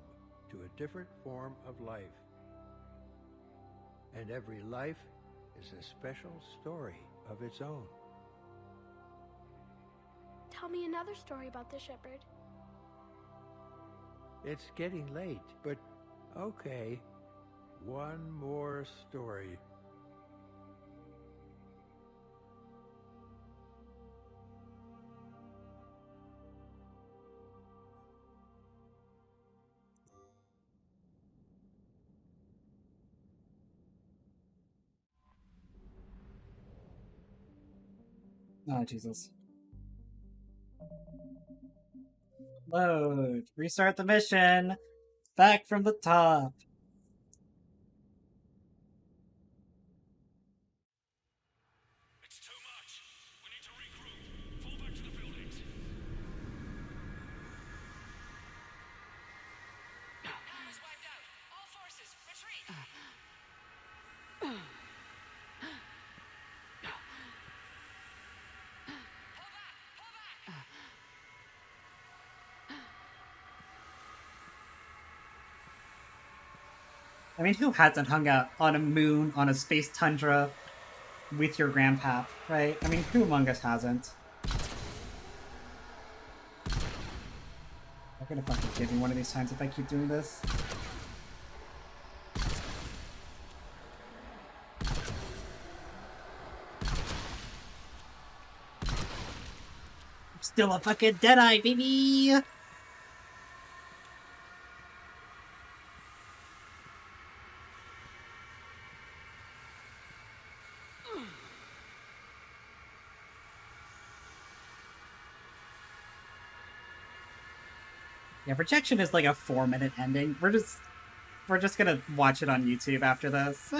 to a different form of life. And every life is a special story of its own. Tell me another story about the shepherd. It's getting late, but okay. One more story. Oh, Jesus. Load. Restart the mission. Back from the top. It's too much. We need to regroup. Fall back to the buildings. Alpha's wiped out. All forces, retreat. I mean, who hasn't hung out on a moon, on a space tundra, with your grandpap, right? I mean, who among us hasn't? I'm gonna fucking give me one of these times if I keep doing this. I'm still a fucking Deadeye, baby! Yeah, rejection is like a 4-minute ending. We're just gonna watch it on YouTube after this.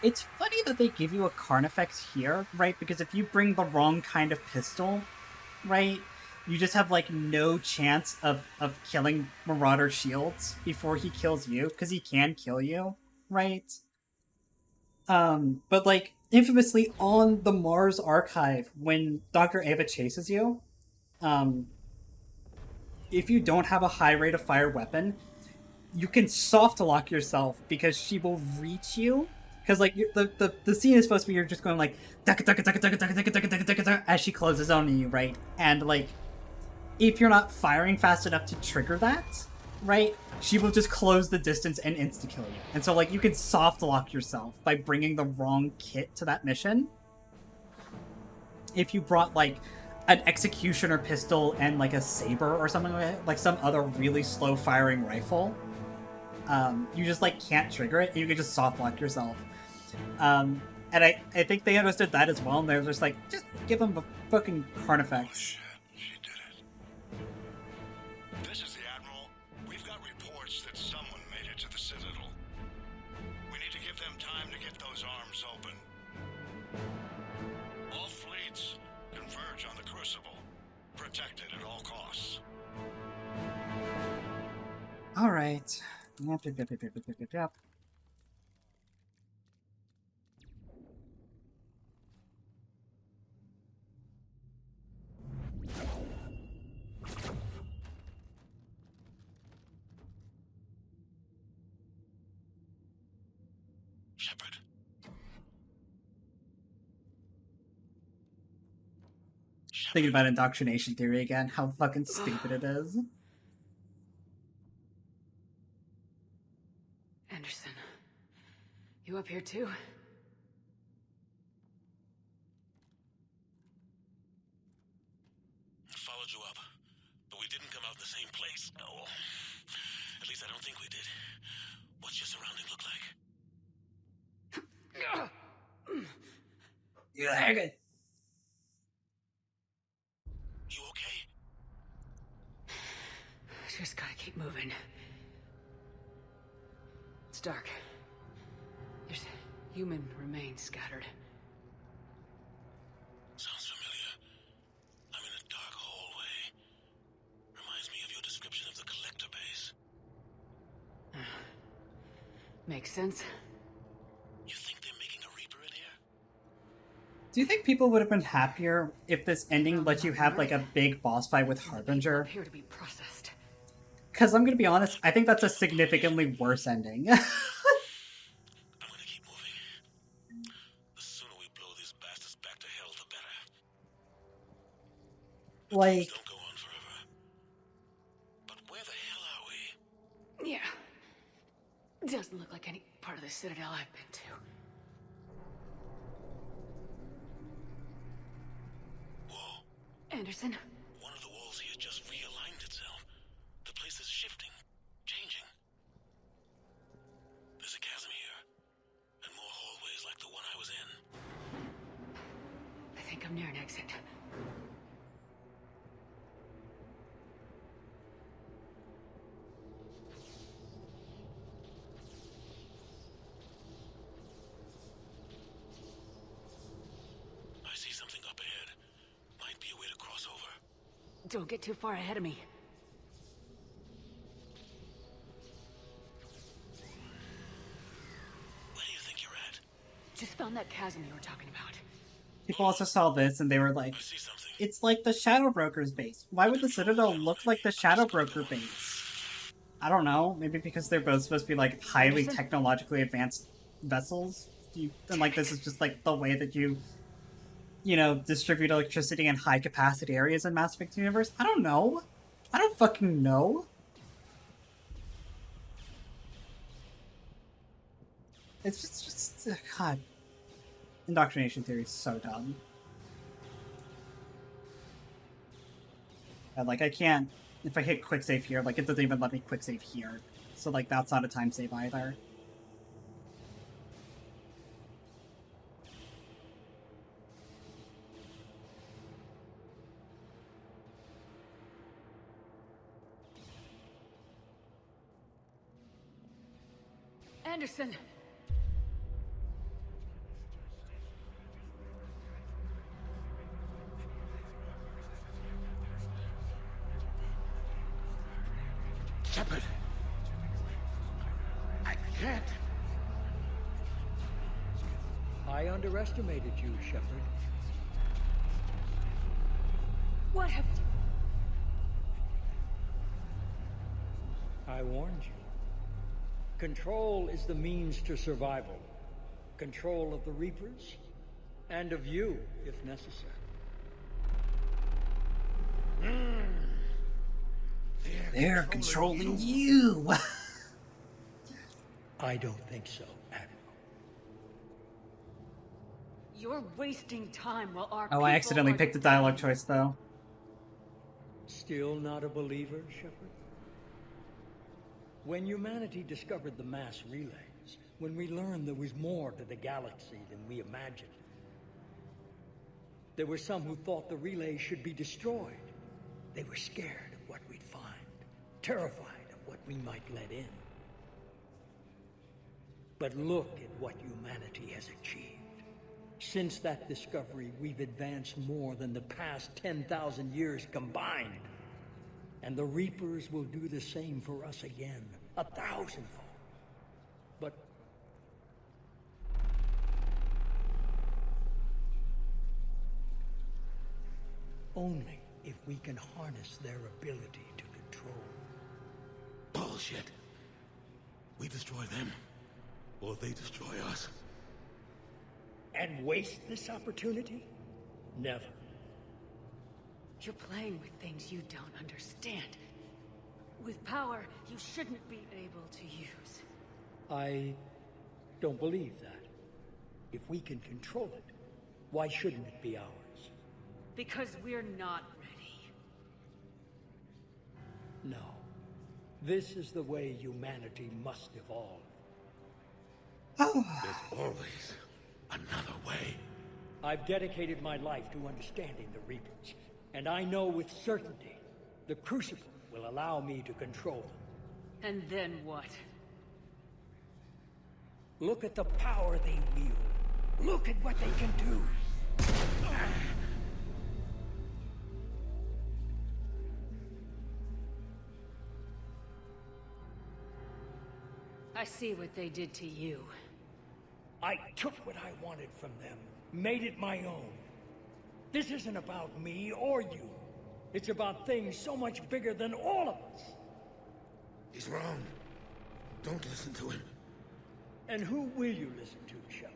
It's funny that they give you a Carnifex here, right? Because if you bring the wrong kind of pistol, right, you just have, like, no chance of killing Marauder Shields before he kills you, because he can kill you, right? But, like, infamously on the Mars archive, when Dr. Ava chases you, if you don't have a high rate of fire weapon, you can soft lock yourself because she will reach you. Because, like, the scene is supposed to be you're just going, like, as she closes on you, right? And, like, if you're not firing fast enough to trigger that, right, she will just close the distance and insta-kill you. And so, like, you can soft lock yourself by bringing the wrong kit to that mission. If you brought, like, an executioner pistol and like a saber or something like some other really slow firing rifle, you just like can't trigger it. You can just soft lock yourself. And I think they understood that as well, and they were just like, just give them a fucking Carnifex. This is the Admiral. We've got reports that someone made it to the Citadel. We need to give them time to get those arms open. All fleets converge on the Crucible. Protect it at all costs. Alright. Yep. Shepard. Thinking about indoctrination theory again, how fucking stupid it is. Anderson, you up here too? Followed you up, but we didn't come out in the same place. No. At least I don't think we did. What's your surrounding look like? Yeah, good. You okay? Just gotta keep moving. It's dark. There's human remains scattered. Sounds familiar. I'm in a dark hallway. Reminds me of your description of the collector base. Makes sense. You think they're making a Reaper in here? Do you think people would have been happier if this ending let you have like a big boss fight with Harbinger? Here to be processed. Because I'm gonna be honest, I think that's a significantly worse ending. I'm gonna keep moving. The sooner we blow these bastards back to hell, the better. Like, Don't go on forever. But where the hell are we? Yeah. Doesn't look like any part of the Citadel I've been to. Whoa. Anderson? One of the walls here just realigned itself. The place is shifting, changing. There's a chasm here, and more hallways like the one I was in. I think I'm near an exit. I see something up ahead. Might be a way to cross over. Don't get too far ahead of me. Where do you think you're at? Just found that chasm you were talking about. people also saw this and they were like, it's like the Shadow Broker's base. Why would the Citadel look like the Shadow Broker base? I don't know. Maybe because they're both supposed to be like highly technologically advanced vessels. And like this is just like the way that you know, distribute electricity in high capacity areas in Mass Effect universe. I don't know. I don't fucking know. It's just God. Indoctrination theory is so dumb. And like I can't, if I hit quick save here, like it doesn't even let me quick save here. So like that's not a time save either. Anderson! Shepard! I can't! I underestimated you, Shepard. What have you... I warned you. Control is the means to survival. Control of the Reapers, and of you, if necessary. They're controlling you! I don't think so, Admiral. You're wasting time while our Oh, I people accidentally are picked a dialogue choice, though. Still not a believer, Shepard? When humanity discovered the mass relays, when we learned there was more to the galaxy than we imagined, there were some who thought the relays should be destroyed. They were scared of what we'd find, terrified of what we might let in. But look at what humanity has achieved. Since that discovery, we've advanced more than the past 10,000 years combined. And the Reapers will do the same for us again, 1,000-fold. But only if we can harness their ability to control. Bullshit. We destroy them, or they destroy us. And waste this opportunity? Never. You're playing with things you don't understand. With power you shouldn't be able to use. I don't believe that. If we can control it, why shouldn't it be ours? Because we're not ready. No. This is the way humanity must evolve. There's always another way. I've dedicated my life to understanding the Reapers, and I know with certainty the Crucible will allow me to control them. And then what? Look at the power they wield. Look at what they can do. I see what they did to you. I took what I wanted from them, made it my own. This isn't about me or you. It's about things so much bigger than all of us. He's wrong. Don't listen to him. And who will you listen to, Shepard?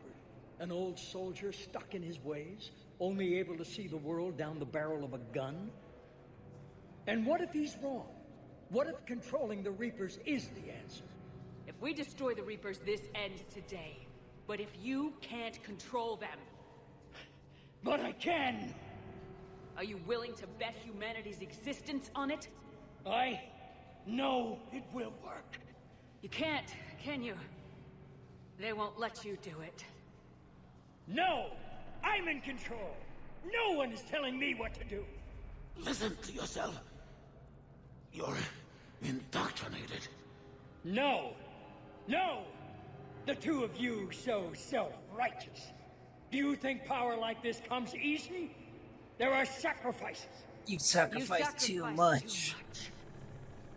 An old soldier stuck in his ways, only able to see the world down the barrel of a gun? And what if he's wrong? What if controlling the Reapers is the answer? If we destroy the Reapers, this ends today. But if you can't control them... But I can! Are you willing to bet humanity's existence on it? I know it will work. You can't, can you? They won't let you do it. No! I'm in control! No one is telling me what to do! Listen to yourself. You're indoctrinated. No! No! The two of you so self-righteous. Do you think power like this comes easy? There are sacrifices. You sacrifice too much.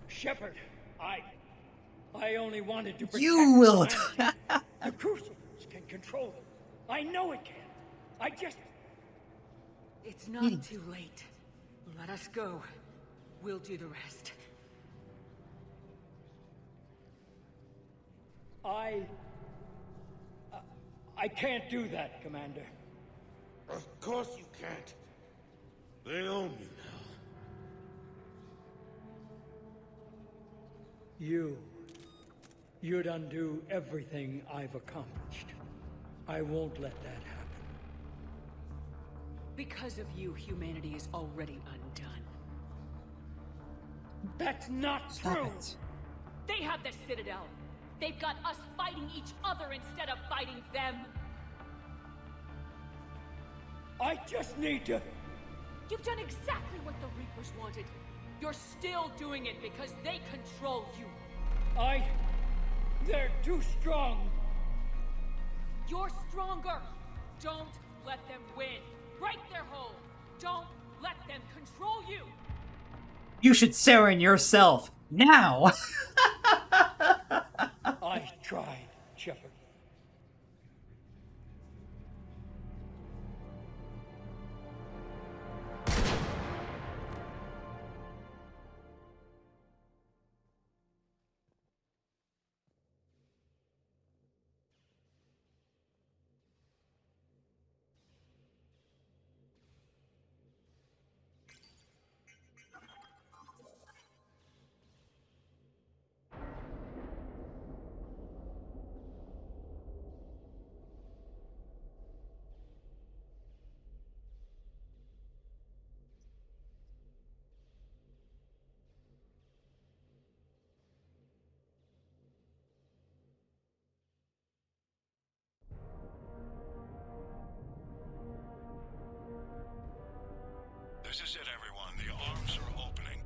Shepard, I only wanted to protect You will. the Crucibles can control them. I know it can. I just... It's not too late. Let us go. We'll do the rest. I can't do that, Commander. Of course you can't. They own you now. You'd undo everything I've accomplished. I won't let that happen. Because of you, humanity is already undone. That's not true! They have the Citadel. They've got us fighting each other instead of fighting them. I just need to... You've done exactly what the Reapers wanted. You're still doing it because they control you. They're too strong. You're stronger. Don't let them win. Break their hold. Don't let them control you. You should sarin yourself now. I tried, Shepard. This is it, everyone. The arms are opening.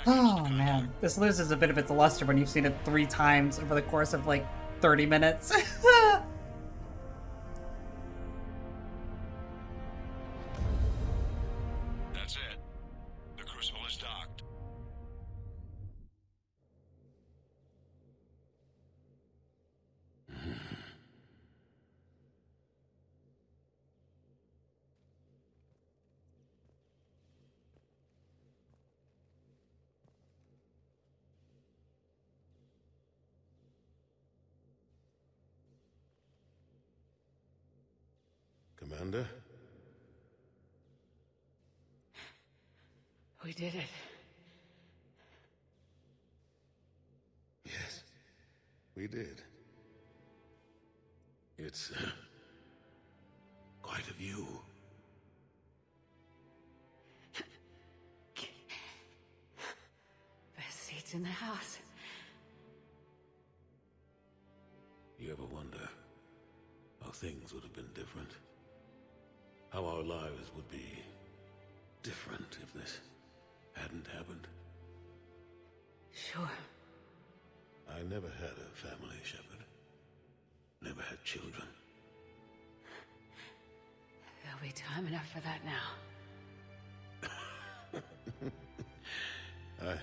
Oh man, this loses a bit of its luster when you've seen it 3 times over the course of like 30 minutes. That's it. The crucible is docked. Commander? We did it. Yes, we did. It's quite a view. Best seats in the house. You ever wonder how things would have been different? How our lives would be different if this hadn't happened? Sure. I never had a family, Shepard. Never had children. There'll be time enough for that now. I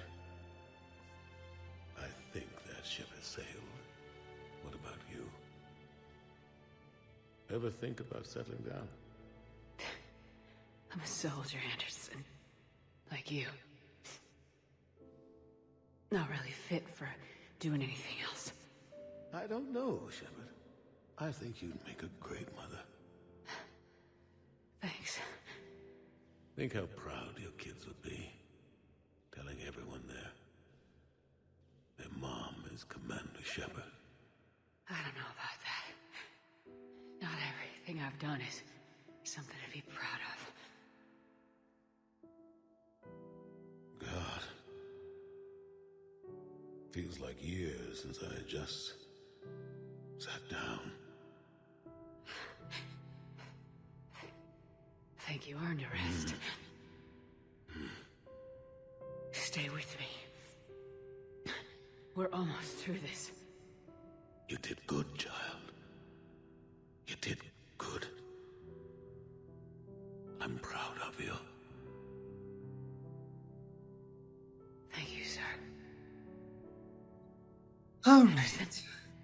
think that ship has sailed. What about you? Ever think about settling down? I'm a soldier, Anderson. Like you. Not really fit for doing anything else. I don't know, Shepard. I think you'd make a great mother. Thanks. Think how proud your kids would be. Telling everyone their mom is Commander Shepard. I don't know about that. Not everything I've done is something to be proud of. God. Feels like years since I just sat down. Think you earned a rest. Stay with me. We're almost through this. You did good, child. You did good. I'm proud of you. Thank you, sir. Alright.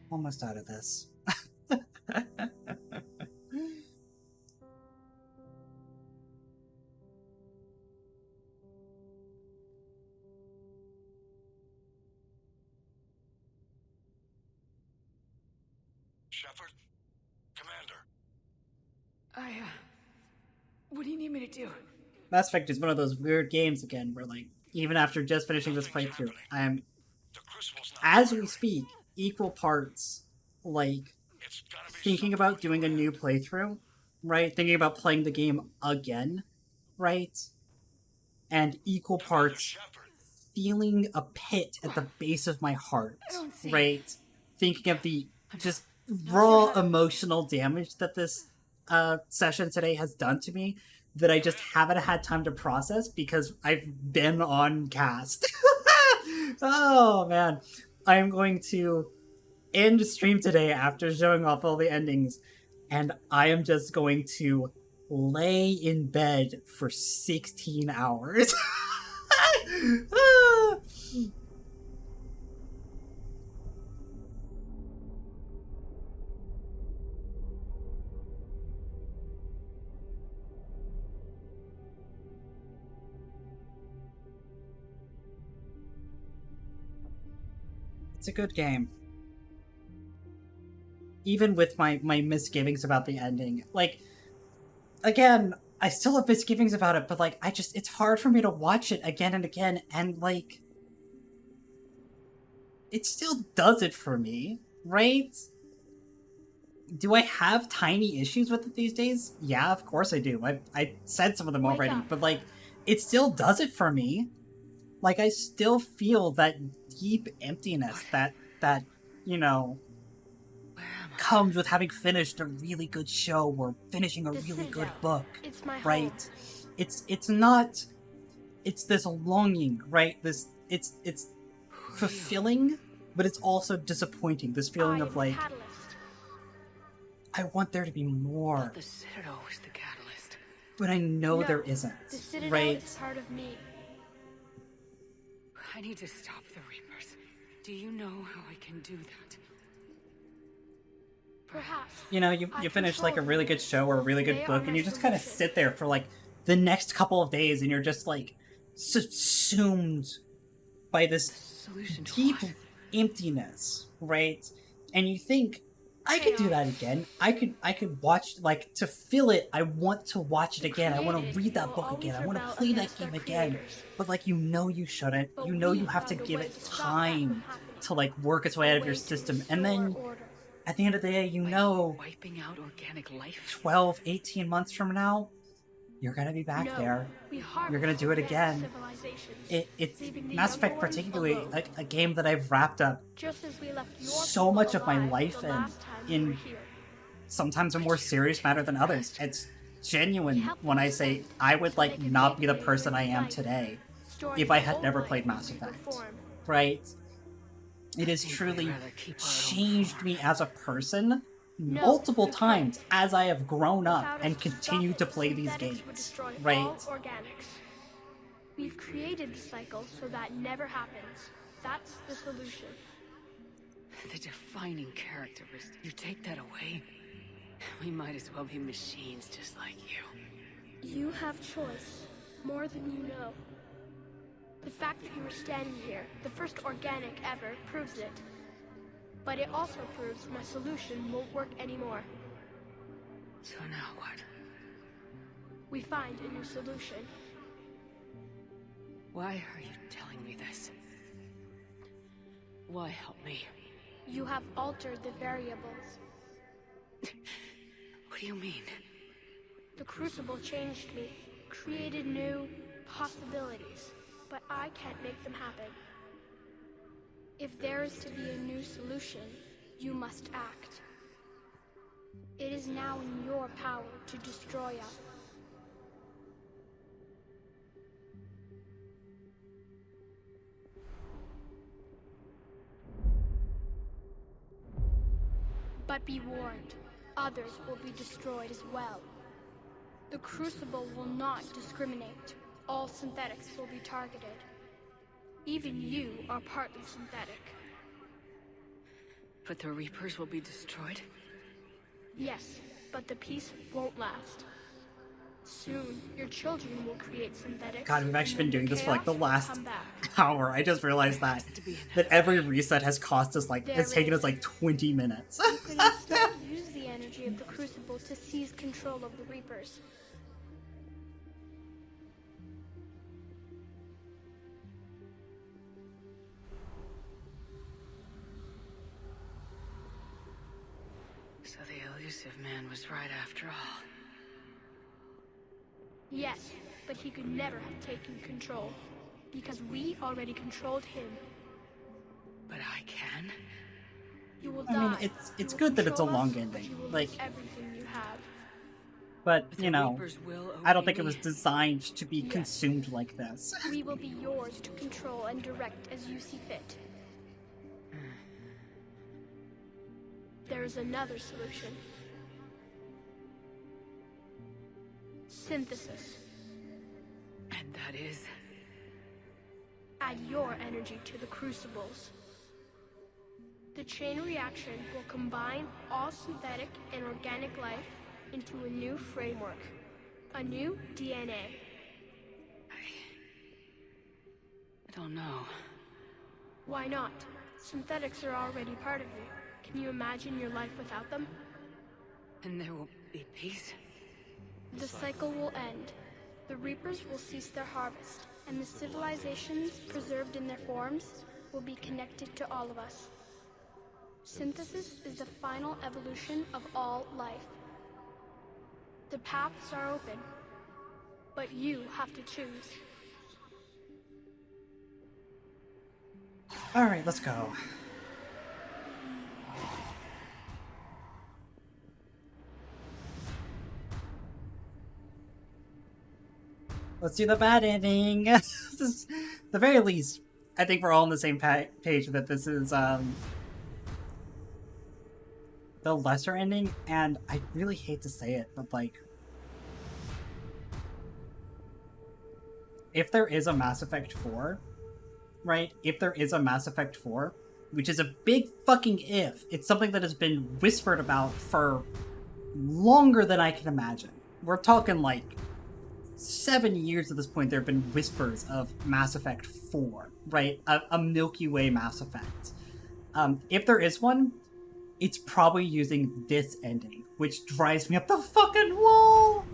Almost out of this. Shepard? Commander. What do you need me to do? Mass Effect is one of those weird games again where, like, even after just finishing this playthrough, I am, as we speak, equal parts, like, thinking about doing a new playthrough, right? Thinking about playing the game again, right? And equal parts feeling a pit at the base of my heart, right? Thinking of the just raw emotional damage that this session today has done to me that I just haven't had time to process because I've been on cast. Oh man, I'm going to end stream today after showing off all the endings, and I am just going to lay in bed for 16 hours. It's a good game. Even with my misgivings about the ending. Like, again, I still have misgivings about it, but, like, it's hard for me to watch it again and again, and, like, it still does it for me, right? do I have tiny issues with it these days? Yeah, of course I do. I said some of them already, but like, it still does it for me. Like, I still feel that deep emptiness that you know comes with having finished a really good show or finishing a really good book. It's my right? home. It's not. It's this longing, right? It's fulfilling, but it's also disappointing. This feeling of like, I want there to be more. The Citadel was the catalyst. But I know No, there isn't. The Citadel right? is part of me. I need to stop the Reapers. Do you know how I can do that? Perhaps. You know, you finish like a really good show or a really good book, and you just kind of sit there for like the next couple of days, and you're just like subsumed by this deep emptiness, right? And you think, I could do that again. I could watch, like, to fill it, I want to watch it again. I want to read that book again. I want to play that game again. But, like, you know you shouldn't. You know you have to give it time to, like, work its way out of your system. And then, at the end of the day, you know, wiping out organic life. 12, 18 months from now, you're gonna be back there. You're gonna do it again. It's Mass Effect, particularly a game that I've wrapped up so much of my life in sometimes a more serious matter than others. It's genuine when I say I would like not be the person I am today if I had never played Mass Effect. Right? It has truly changed me as a person multiple times as I have grown up and continued to play these games, right? We've created the cycle so that never happens. That's the solution. The defining characteristic. You take that away, we might as well be machines just like you. You have choice, more than you know. The fact that you are standing here, the first organic ever, proves it. But it also proves my solution won't work anymore. So now what? We find a new solution. Why are you telling me this? Why help me? You have altered the variables. What do you mean? The Crucible changed me, created new possibilities, but I can't make them happen. If there is to be a new solution, you must act. It is now in your power to destroy us. But be warned, others will be destroyed as well. The Crucible will not discriminate. All synthetics will be targeted. Even you are partly synthetic. But the Reapers will be destroyed? Yes, but the peace won't last. Soon, your children will create synthetics. God, we've actually been doing this for like the last hour. I just realized that every reset has cost us like, it's taken us like 20 minutes. You can instead use the energy of the Crucible to seize control of the Reapers. So the elusive man was right after all. Yes, but he could never have taken control, because we already controlled him. But I can? You will I die. mean, it's good that it's a long ending. Like, everything you have. but you know, I don't think it was designed to be consumed like this. We will be yours to control and direct as you see fit. There is another solution. Synthesis. And that is? Add your energy to the Crucibles. The chain reaction will combine all synthetic and organic life into a new framework. A new DNA. I don't know. Why not? Synthetics are already part of you. Can you imagine your life without them? And there will be peace? The cycle will end. The Reapers will cease their harvest, and the civilizations preserved in their forms will be connected to all of us. Synthesis is the final evolution of all life. The paths are open, but you have to choose. Alright, let's go. Let's do the bad ending. The very least, I think we're all on the same page that this is the lesser ending, and I really hate to say it, but like, if there is a Mass Effect 4, right? If there is a Mass Effect 4, which is a big fucking if, it's something that has been whispered about for longer than I can imagine. We're talking like 7 years at this point. There have been whispers of Mass Effect 4, right? A Milky Way Mass Effect. If there is one, it's probably using this ending, which drives me up the fucking wall!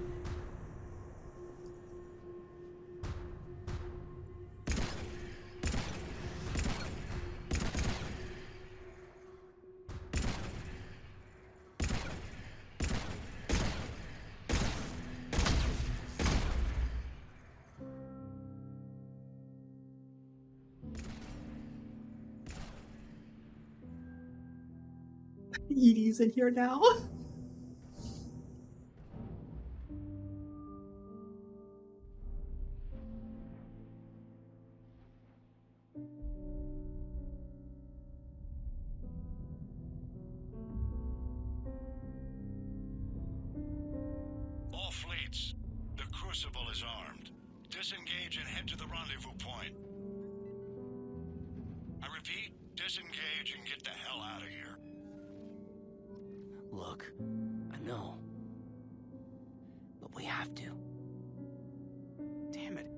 Edie's in here now. All fleets, the Crucible is armed. Disengage and head to the rendezvous point. I repeat, disengage and get the hell out of here. Look, I know. But we have to. Damn it.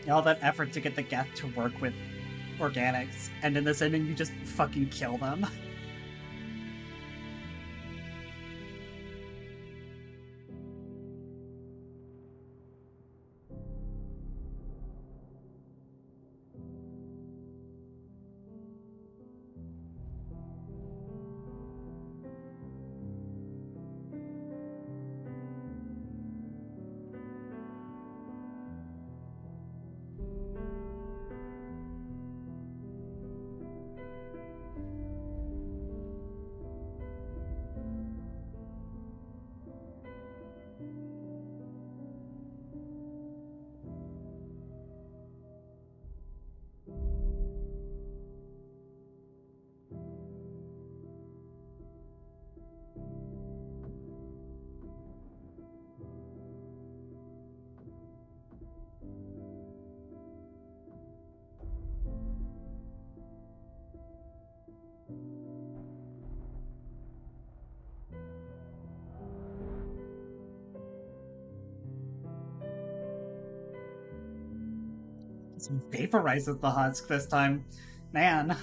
All that effort to get the Geth to work with organics, and in this ending you just fucking kill them. Just vaporizes the husk this time. Man.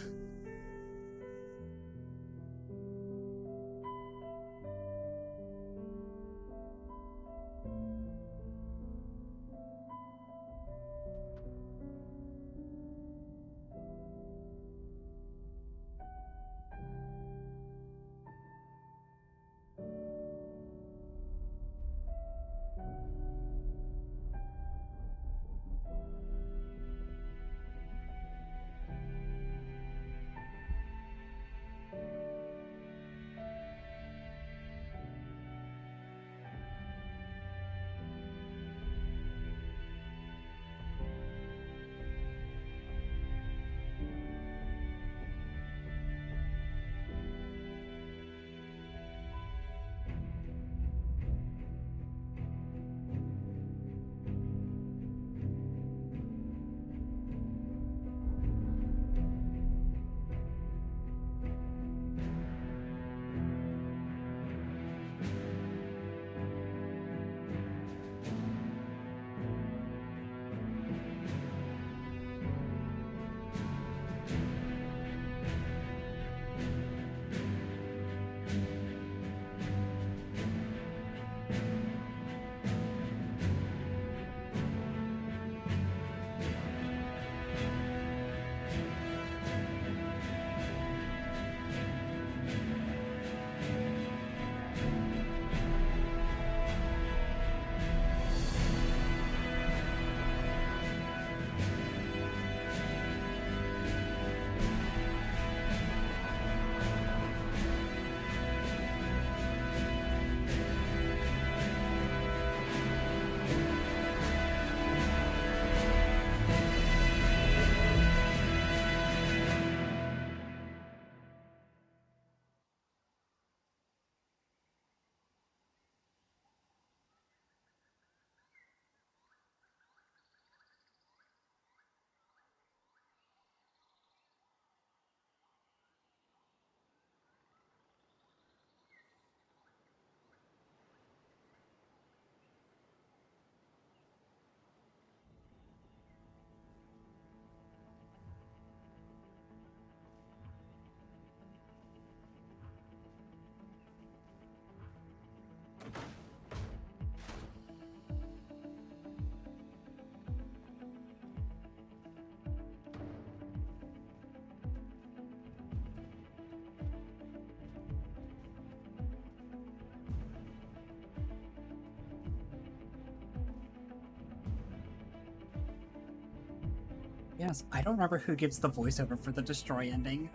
Yes, I don't remember who gives the voiceover for the Destroy ending.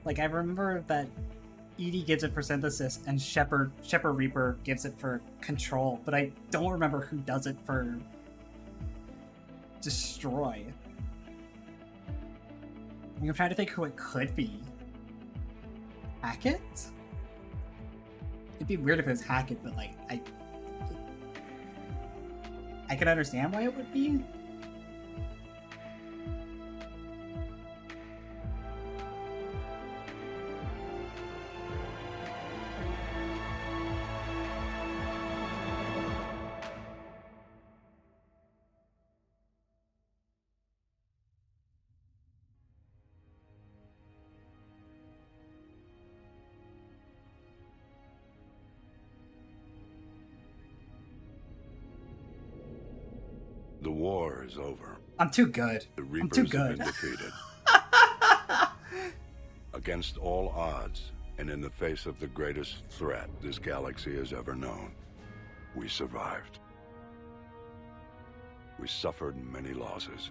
Like, I remember that Edie gives it for Synthesis, and Shepard Reaper gives it for Control, but I don't remember who does it for Destroy. I'm trying to think who it could be. Hackett? It'd be weird if it was Hackett, but like, I can understand why it would be. The war is over. I'm too good. The Reapers I'm too good. have been defeated. Against all odds, and in the face of the greatest threat this galaxy has ever known, we survived. We suffered many losses.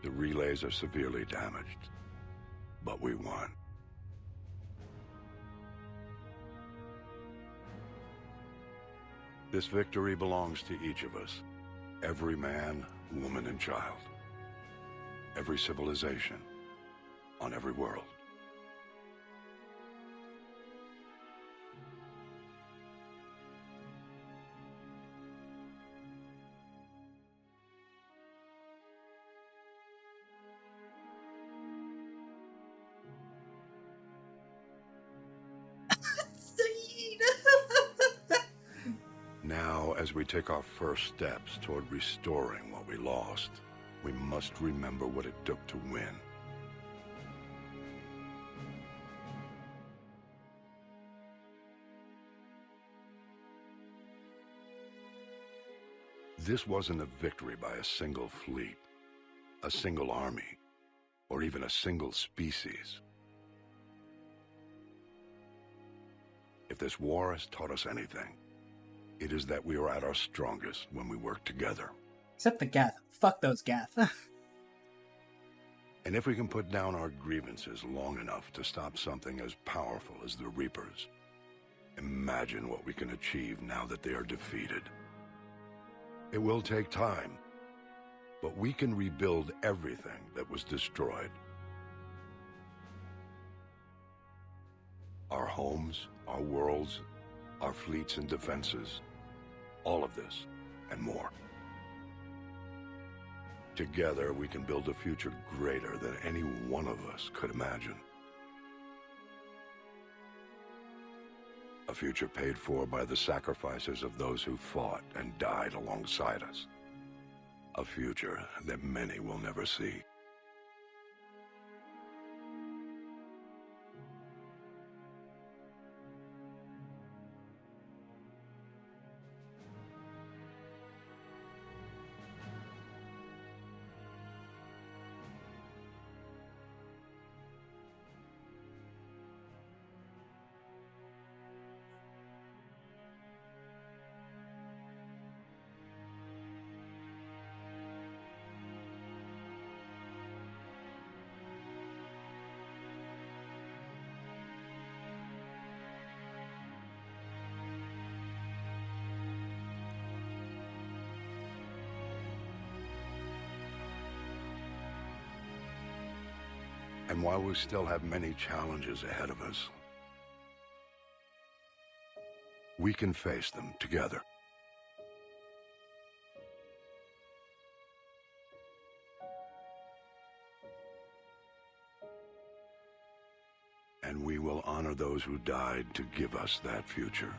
The relays are severely damaged, but we won. This victory belongs to each of us. Every man, woman, and child. Every civilization. On every world. Now, as we take our first steps toward restoring what we lost, we must remember what it took to win. This wasn't a victory by a single fleet, a single army, or even a single species. If this war has taught us anything, it is that we are at our strongest when we work together. Except the Geth. Fuck those Geth. And if we can put down our grievances long enough to stop something as powerful as the Reapers, imagine what we can achieve now that they are defeated. It will take time, but we can rebuild everything that was destroyed. Our homes, our worlds, our fleets and defenses, all of this and more. Together, we can build a future greater than any one of us could imagine. A future paid for by the sacrifices of those who fought and died alongside us. A future that many will never see. And while we still have many challenges ahead of us, we can face them together. And we will honor those who died to give us that future.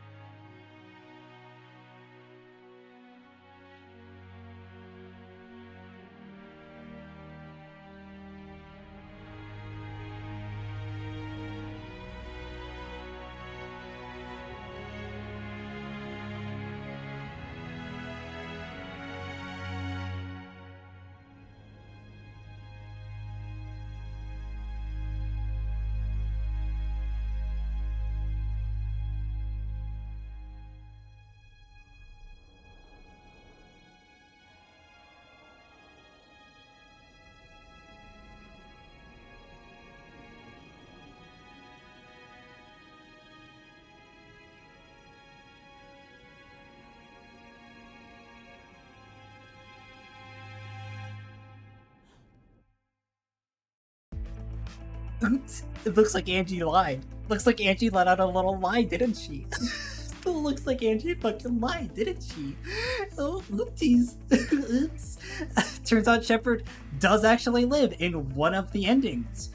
Oops. It looks like Angie lied. Looks like Angie let out a little lie, didn't she? It looks like Angie fucking lied, didn't she? Oh, oopsies. Oops. Turns out Shepard does actually live in one of the endings.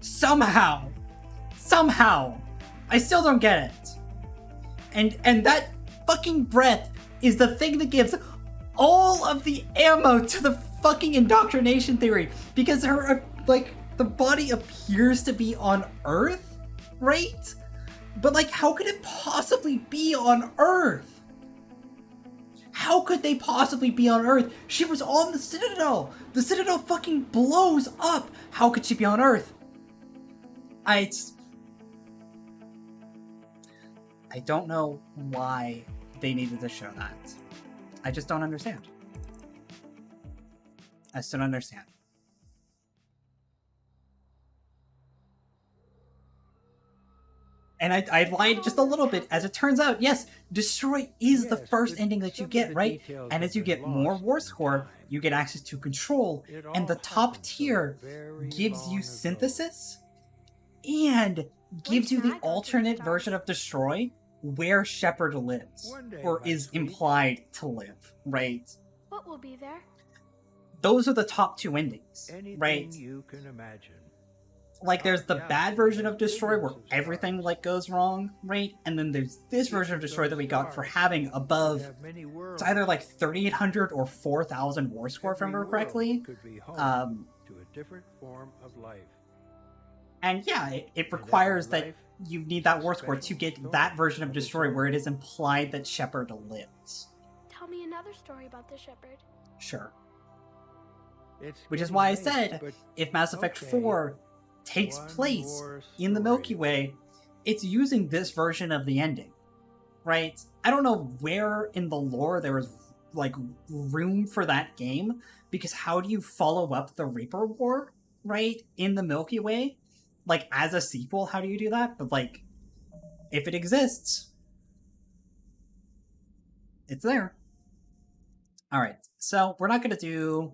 Somehow. I still don't get it. And that fucking breath is the thing that gives all of the ammo to the fucking indoctrination theory. Because her, like, the body appears to be on Earth, right? But, like, how could it possibly be on Earth? How could they possibly be on Earth? She was on the Citadel! The Citadel fucking blows up! How could she be on Earth? I don't know why they needed to show that. I just don't understand. I still don't understand. And I lied just a little bit. As it turns out, yes, Destroy is the first ending that you get, right? And as you get more War Score, you get access to Control, and the top tier gives you Synthesis, and gives you the alternate version of Destroy where Shepard lives, or is implied to live, right? What will be there? Those are the top two endings, right? You can imagine. Like, there's the bad version of Destroy where everything, like, goes wrong, right? And then there's this version of Destroy that we got for having above, it's either like 3,800 or 4,000 War Score, if I remember correctly. To a different form of life. And yeah, it requires that you need that War Score to get that version of Destroy where it is implied that Shepard lives. Tell me another story about the Shepard. Sure. Which is why I said, if Mass Effect 4 takes place in the Milky Way, it's using this version of the ending, right? I don't know where in the lore there was, like, room for that game, because how do you follow up the Reaper War, right, in the Milky Way? Like, as a sequel, how do you do that? But, like, if it exists, it's there. Alright, so we're not gonna do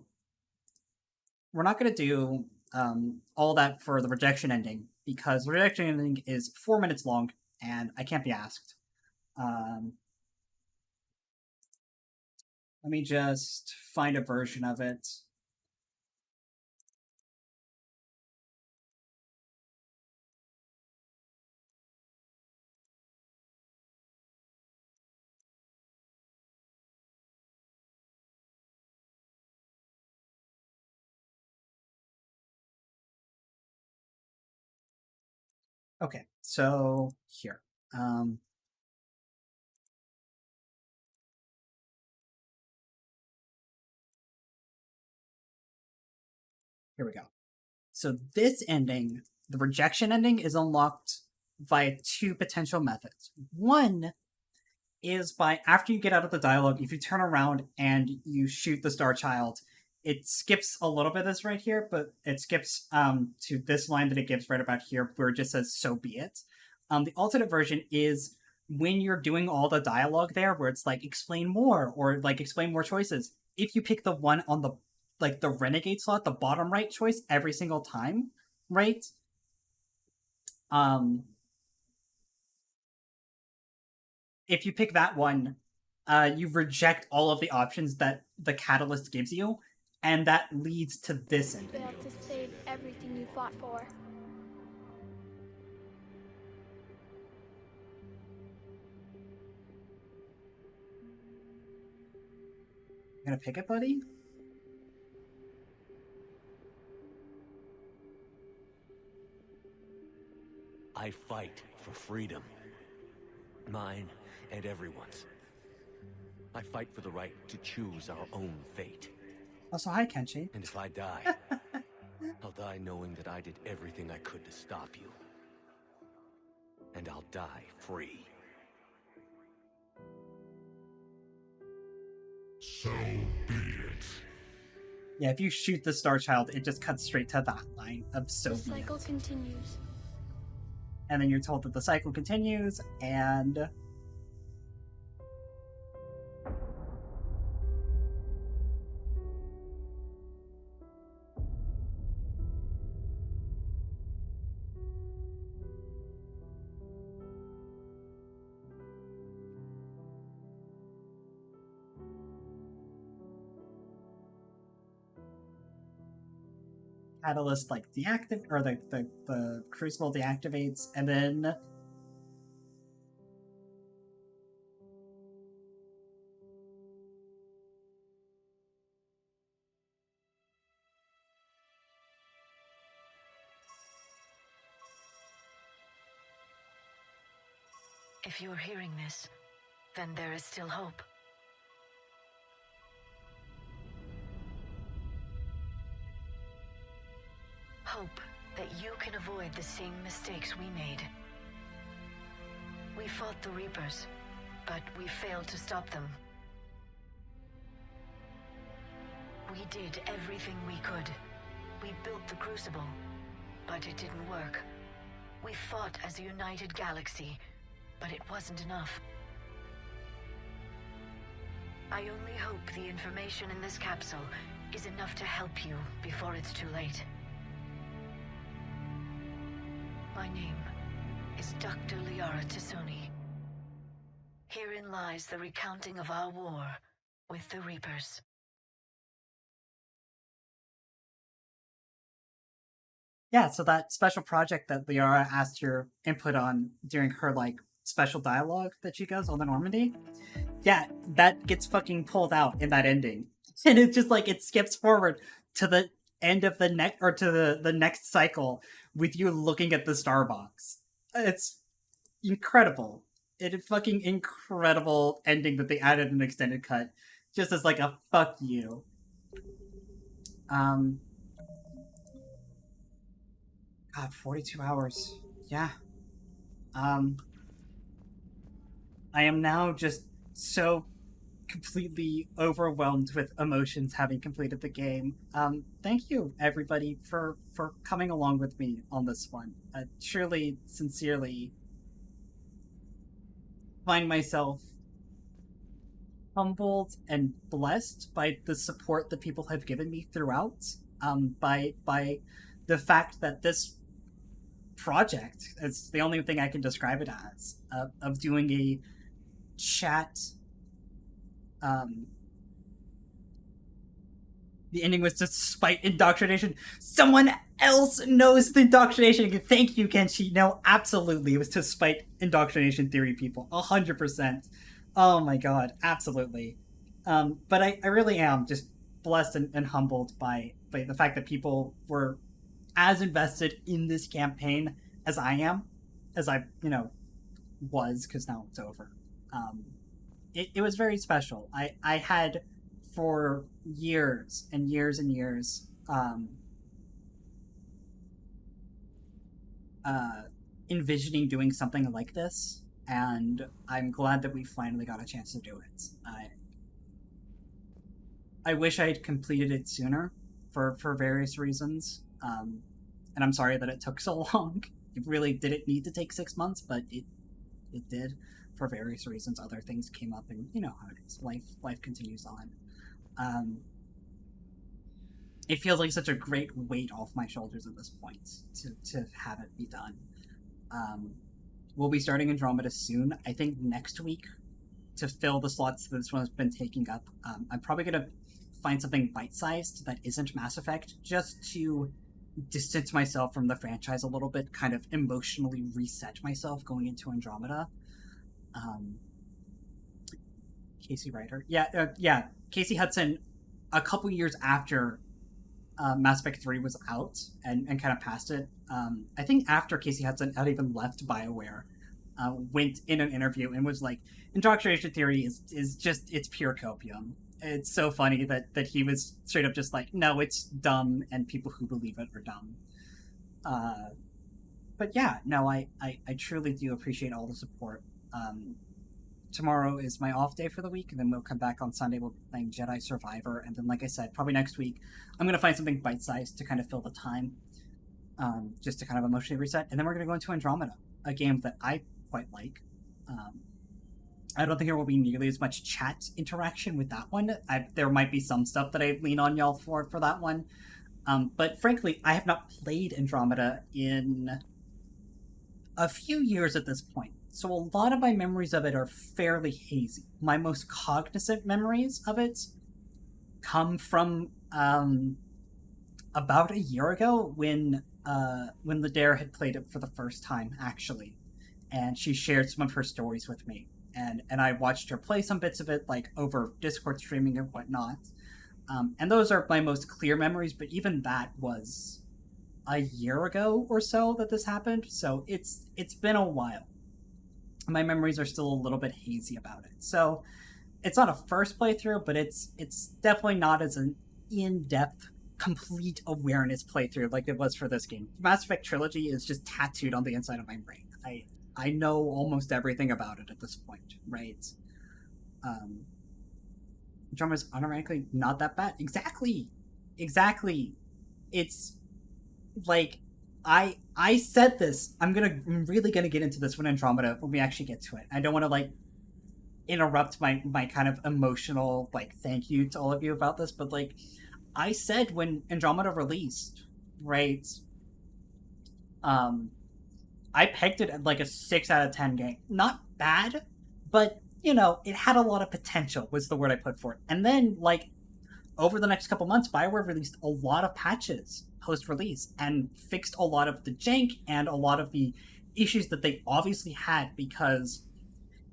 all that for the rejection ending, because the rejection ending is 4 minutes long, and I can't be asked. Let me just find a version of it. Okay, so here. Here we go. So this ending, the rejection ending, is unlocked via two potential methods. One is by, after you get out of the dialogue, if you turn around and you shoot the Star Child, it skips a little bit of this right here, but it skips to this line that it gives right about here, where it just says, "So be it." The alternate version is when you're doing all the dialogue there, where it's like, explain more, or like, explain more choices. If you pick the one on the, like, the Renegade slot, the bottom right choice, every single time, right? If you pick that one, you reject all of the options that the catalyst gives you, and that leads to this ending. Failed to save everything you fought for. You gonna pick it, buddy? I fight for freedom. Mine and everyone's. I fight for the right to choose our own fate. Also, hi, Kenshi. And if I die, I'll die knowing that I did everything I could to stop you. And I'll die free. So be it. Yeah, if you shoot the Star Child, it just cuts straight to that line of "so The be it." cycle continues. And then you're told that the cycle continues, and catalyst like deactivate, or the crucible deactivates, and then If you're hearing this, then there is still hope. Hope that you can avoid the same mistakes we made. We fought the Reapers, but we failed to stop them. We did everything we could. We built the Crucible, but it didn't work. We fought as a united galaxy, but it wasn't enough. I only hope the information in this capsule is enough to help you before it's too late. My name is Dr. Liara T'Soni. Herein lies the recounting of our war with the Reapers. Yeah, so that special project that Liara asked your input on during her, like, special dialogue that she goes on the Normandy, yeah, that gets fucking pulled out in that ending. And it's just like, it skips forward to the end of the next, or to the next cycle with you looking at the Starbox. It's incredible. It is fucking incredible ending that they added an extended cut, just as like a fuck you. God, 42 hours. Yeah. I am now just so completely overwhelmed with emotions having completed the game. Thank you, everybody, for coming along with me on this one. Truly, sincerely, find myself humbled and blessed by the support that people have given me throughout. By the fact that this project, it's the only thing I can describe it as, of doing a chat. The ending was despite indoctrination. Someone else knows the indoctrination. Thank you, Kenshi. No, absolutely. It was to spite indoctrination theory people. 100%. Oh my god, absolutely. But I really am just blessed and humbled by the fact that people were as invested in this campaign as I am, as I, was, because now it's over. It was very special. I had, for years and years and years, envisioning doing something like this, and I'm glad that we finally got a chance to do it. I wish I had completed it sooner for various reasons, and I'm sorry that it took so long. It really didn't need to take 6 months, but it did for various reasons. Other things came up, and you know how it is. Life continues on. It feels like such a great weight off my shoulders at this point to have it be done. We'll be starting Andromeda soon. I think next week, to fill the slots that this one has been taking up. I'm probably going to find something bite-sized that isn't Mass Effect, just to distance myself from the franchise a little bit, kind of emotionally reset myself going into Andromeda. Casey Ryder. Yeah. Casey Hudson, a couple years after Mass Effect 3 was out and kind of past it, I think after Casey Hudson had even left BioWare, went in an interview and was like, indoctrination theory is just, it's pure copium. It's so funny that he was straight up just like, no, it's dumb, and people who believe it are dumb. But yeah, no, I truly do appreciate all the support. Tomorrow is my off day for the week, and then we'll come back on Sunday. We'll be playing Jedi Survivor, and then, like I said, probably next week, I'm going to find something bite-sized to kind of fill the time, just to kind of emotionally reset, and then we're going to go into Andromeda, a game that I quite like. I don't think there will be nearly as much chat interaction with that one. There might be some stuff that I lean on y'all for that one, but frankly, I have not played Andromeda in a few years at this point. So a lot of my memories of it are fairly hazy. My most cognizant memories of it come from about a year ago when Ladare had played it for the first time, actually, and she shared some of her stories with me, and I watched her play some bits of it, like over Discord streaming and whatnot. And those are my most clear memories, but even that was a year ago or so that this happened, so it's been a while. My memories are still a little bit hazy about it. So it's not a first playthrough, but it's definitely not as an in-depth, complete awareness playthrough like it was for this game. Mass Effect Trilogy is just tattooed on the inside of my brain. I know almost everything about it at this point, right? Drama's automatically not that bad. Exactly. It's like I said this. I'm really gonna get into this when Andromeda, when we actually get to it. I don't want to like interrupt my kind of emotional like thank you to all of you about this, but like I said when Andromeda released, right? I pegged it at like a 6 out of 10 game. Not bad, but you know, it had a lot of potential was the word I put for it. And then like over the next couple months, BioWare released a lot of patches post-release and fixed a lot of the jank and a lot of the issues that they obviously had, because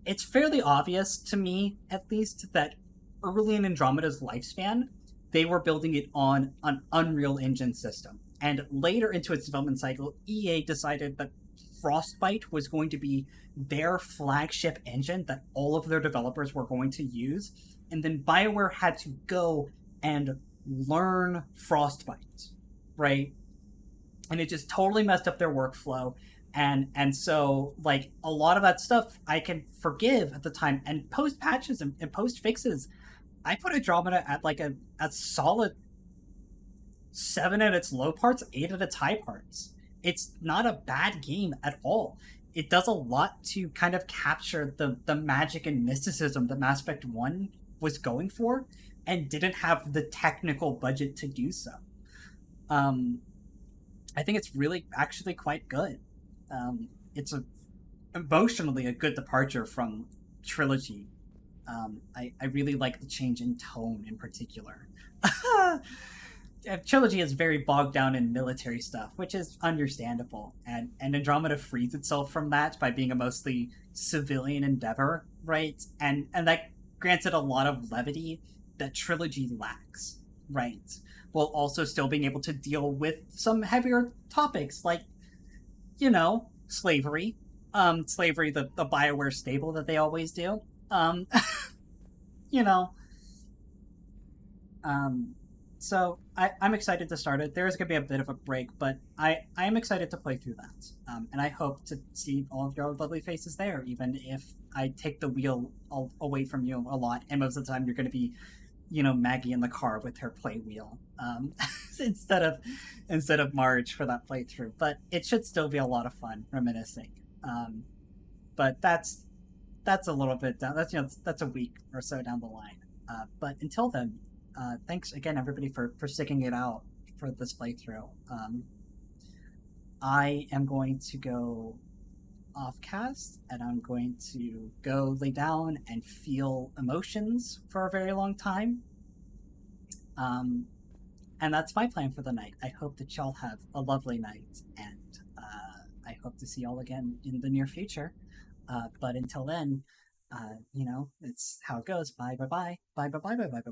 it's fairly obvious to me, at least, that early in Andromeda's lifespan, they were building it on an Unreal Engine system. And later into its development cycle, EA decided that Frostbite was going to be their flagship engine that all of their developers were going to use. And then BioWare had to go and learn Frostbite, right? And it just totally messed up their workflow. And so, like, a lot of that stuff I can forgive at the time. And post patches and post fixes, I put Andromeda at like a solid 7 at its low parts, 8 at its high parts. It's not a bad game at all. It does a lot to kind of capture the magic and mysticism that Mass Effect 1 was going for, and didn't have the technical budget to do so. I think it's really actually quite good. It's emotionally a good departure from Trilogy. I really like the change in tone in particular. Trilogy is very bogged down in military stuff, which is understandable, and Andromeda frees itself from that by being a mostly civilian endeavor, right? And that grants it a lot of levity that Trilogy lacks, right? While also still being able to deal with some heavier topics like, you know, slavery. Slavery, the BioWare staple that they always do. You know. So I'm excited to start it. There is going to be a bit of a break, but I am excited to play through that. And I hope to see all of your lovely faces there, even if I take the wheel away from you a lot, and most of the time you're going to be, you know, Maggie in the car with her play wheel, instead of Marge for that playthrough. But it should still be a lot of fun reminiscing. But that's a little bit down. That's a week or so down the line. But until then, thanks again, everybody, for sticking it out for this playthrough. I am going to go off cast, and I'm going to go lay down and feel emotions for a very long time. And that's my plan for the night. I hope that y'all have a lovely night, and I hope to see y'all again in the near future. But until then, you know, it's how it goes. Bye, bye, bye. Bye, bye, bye, bye, bye, bye.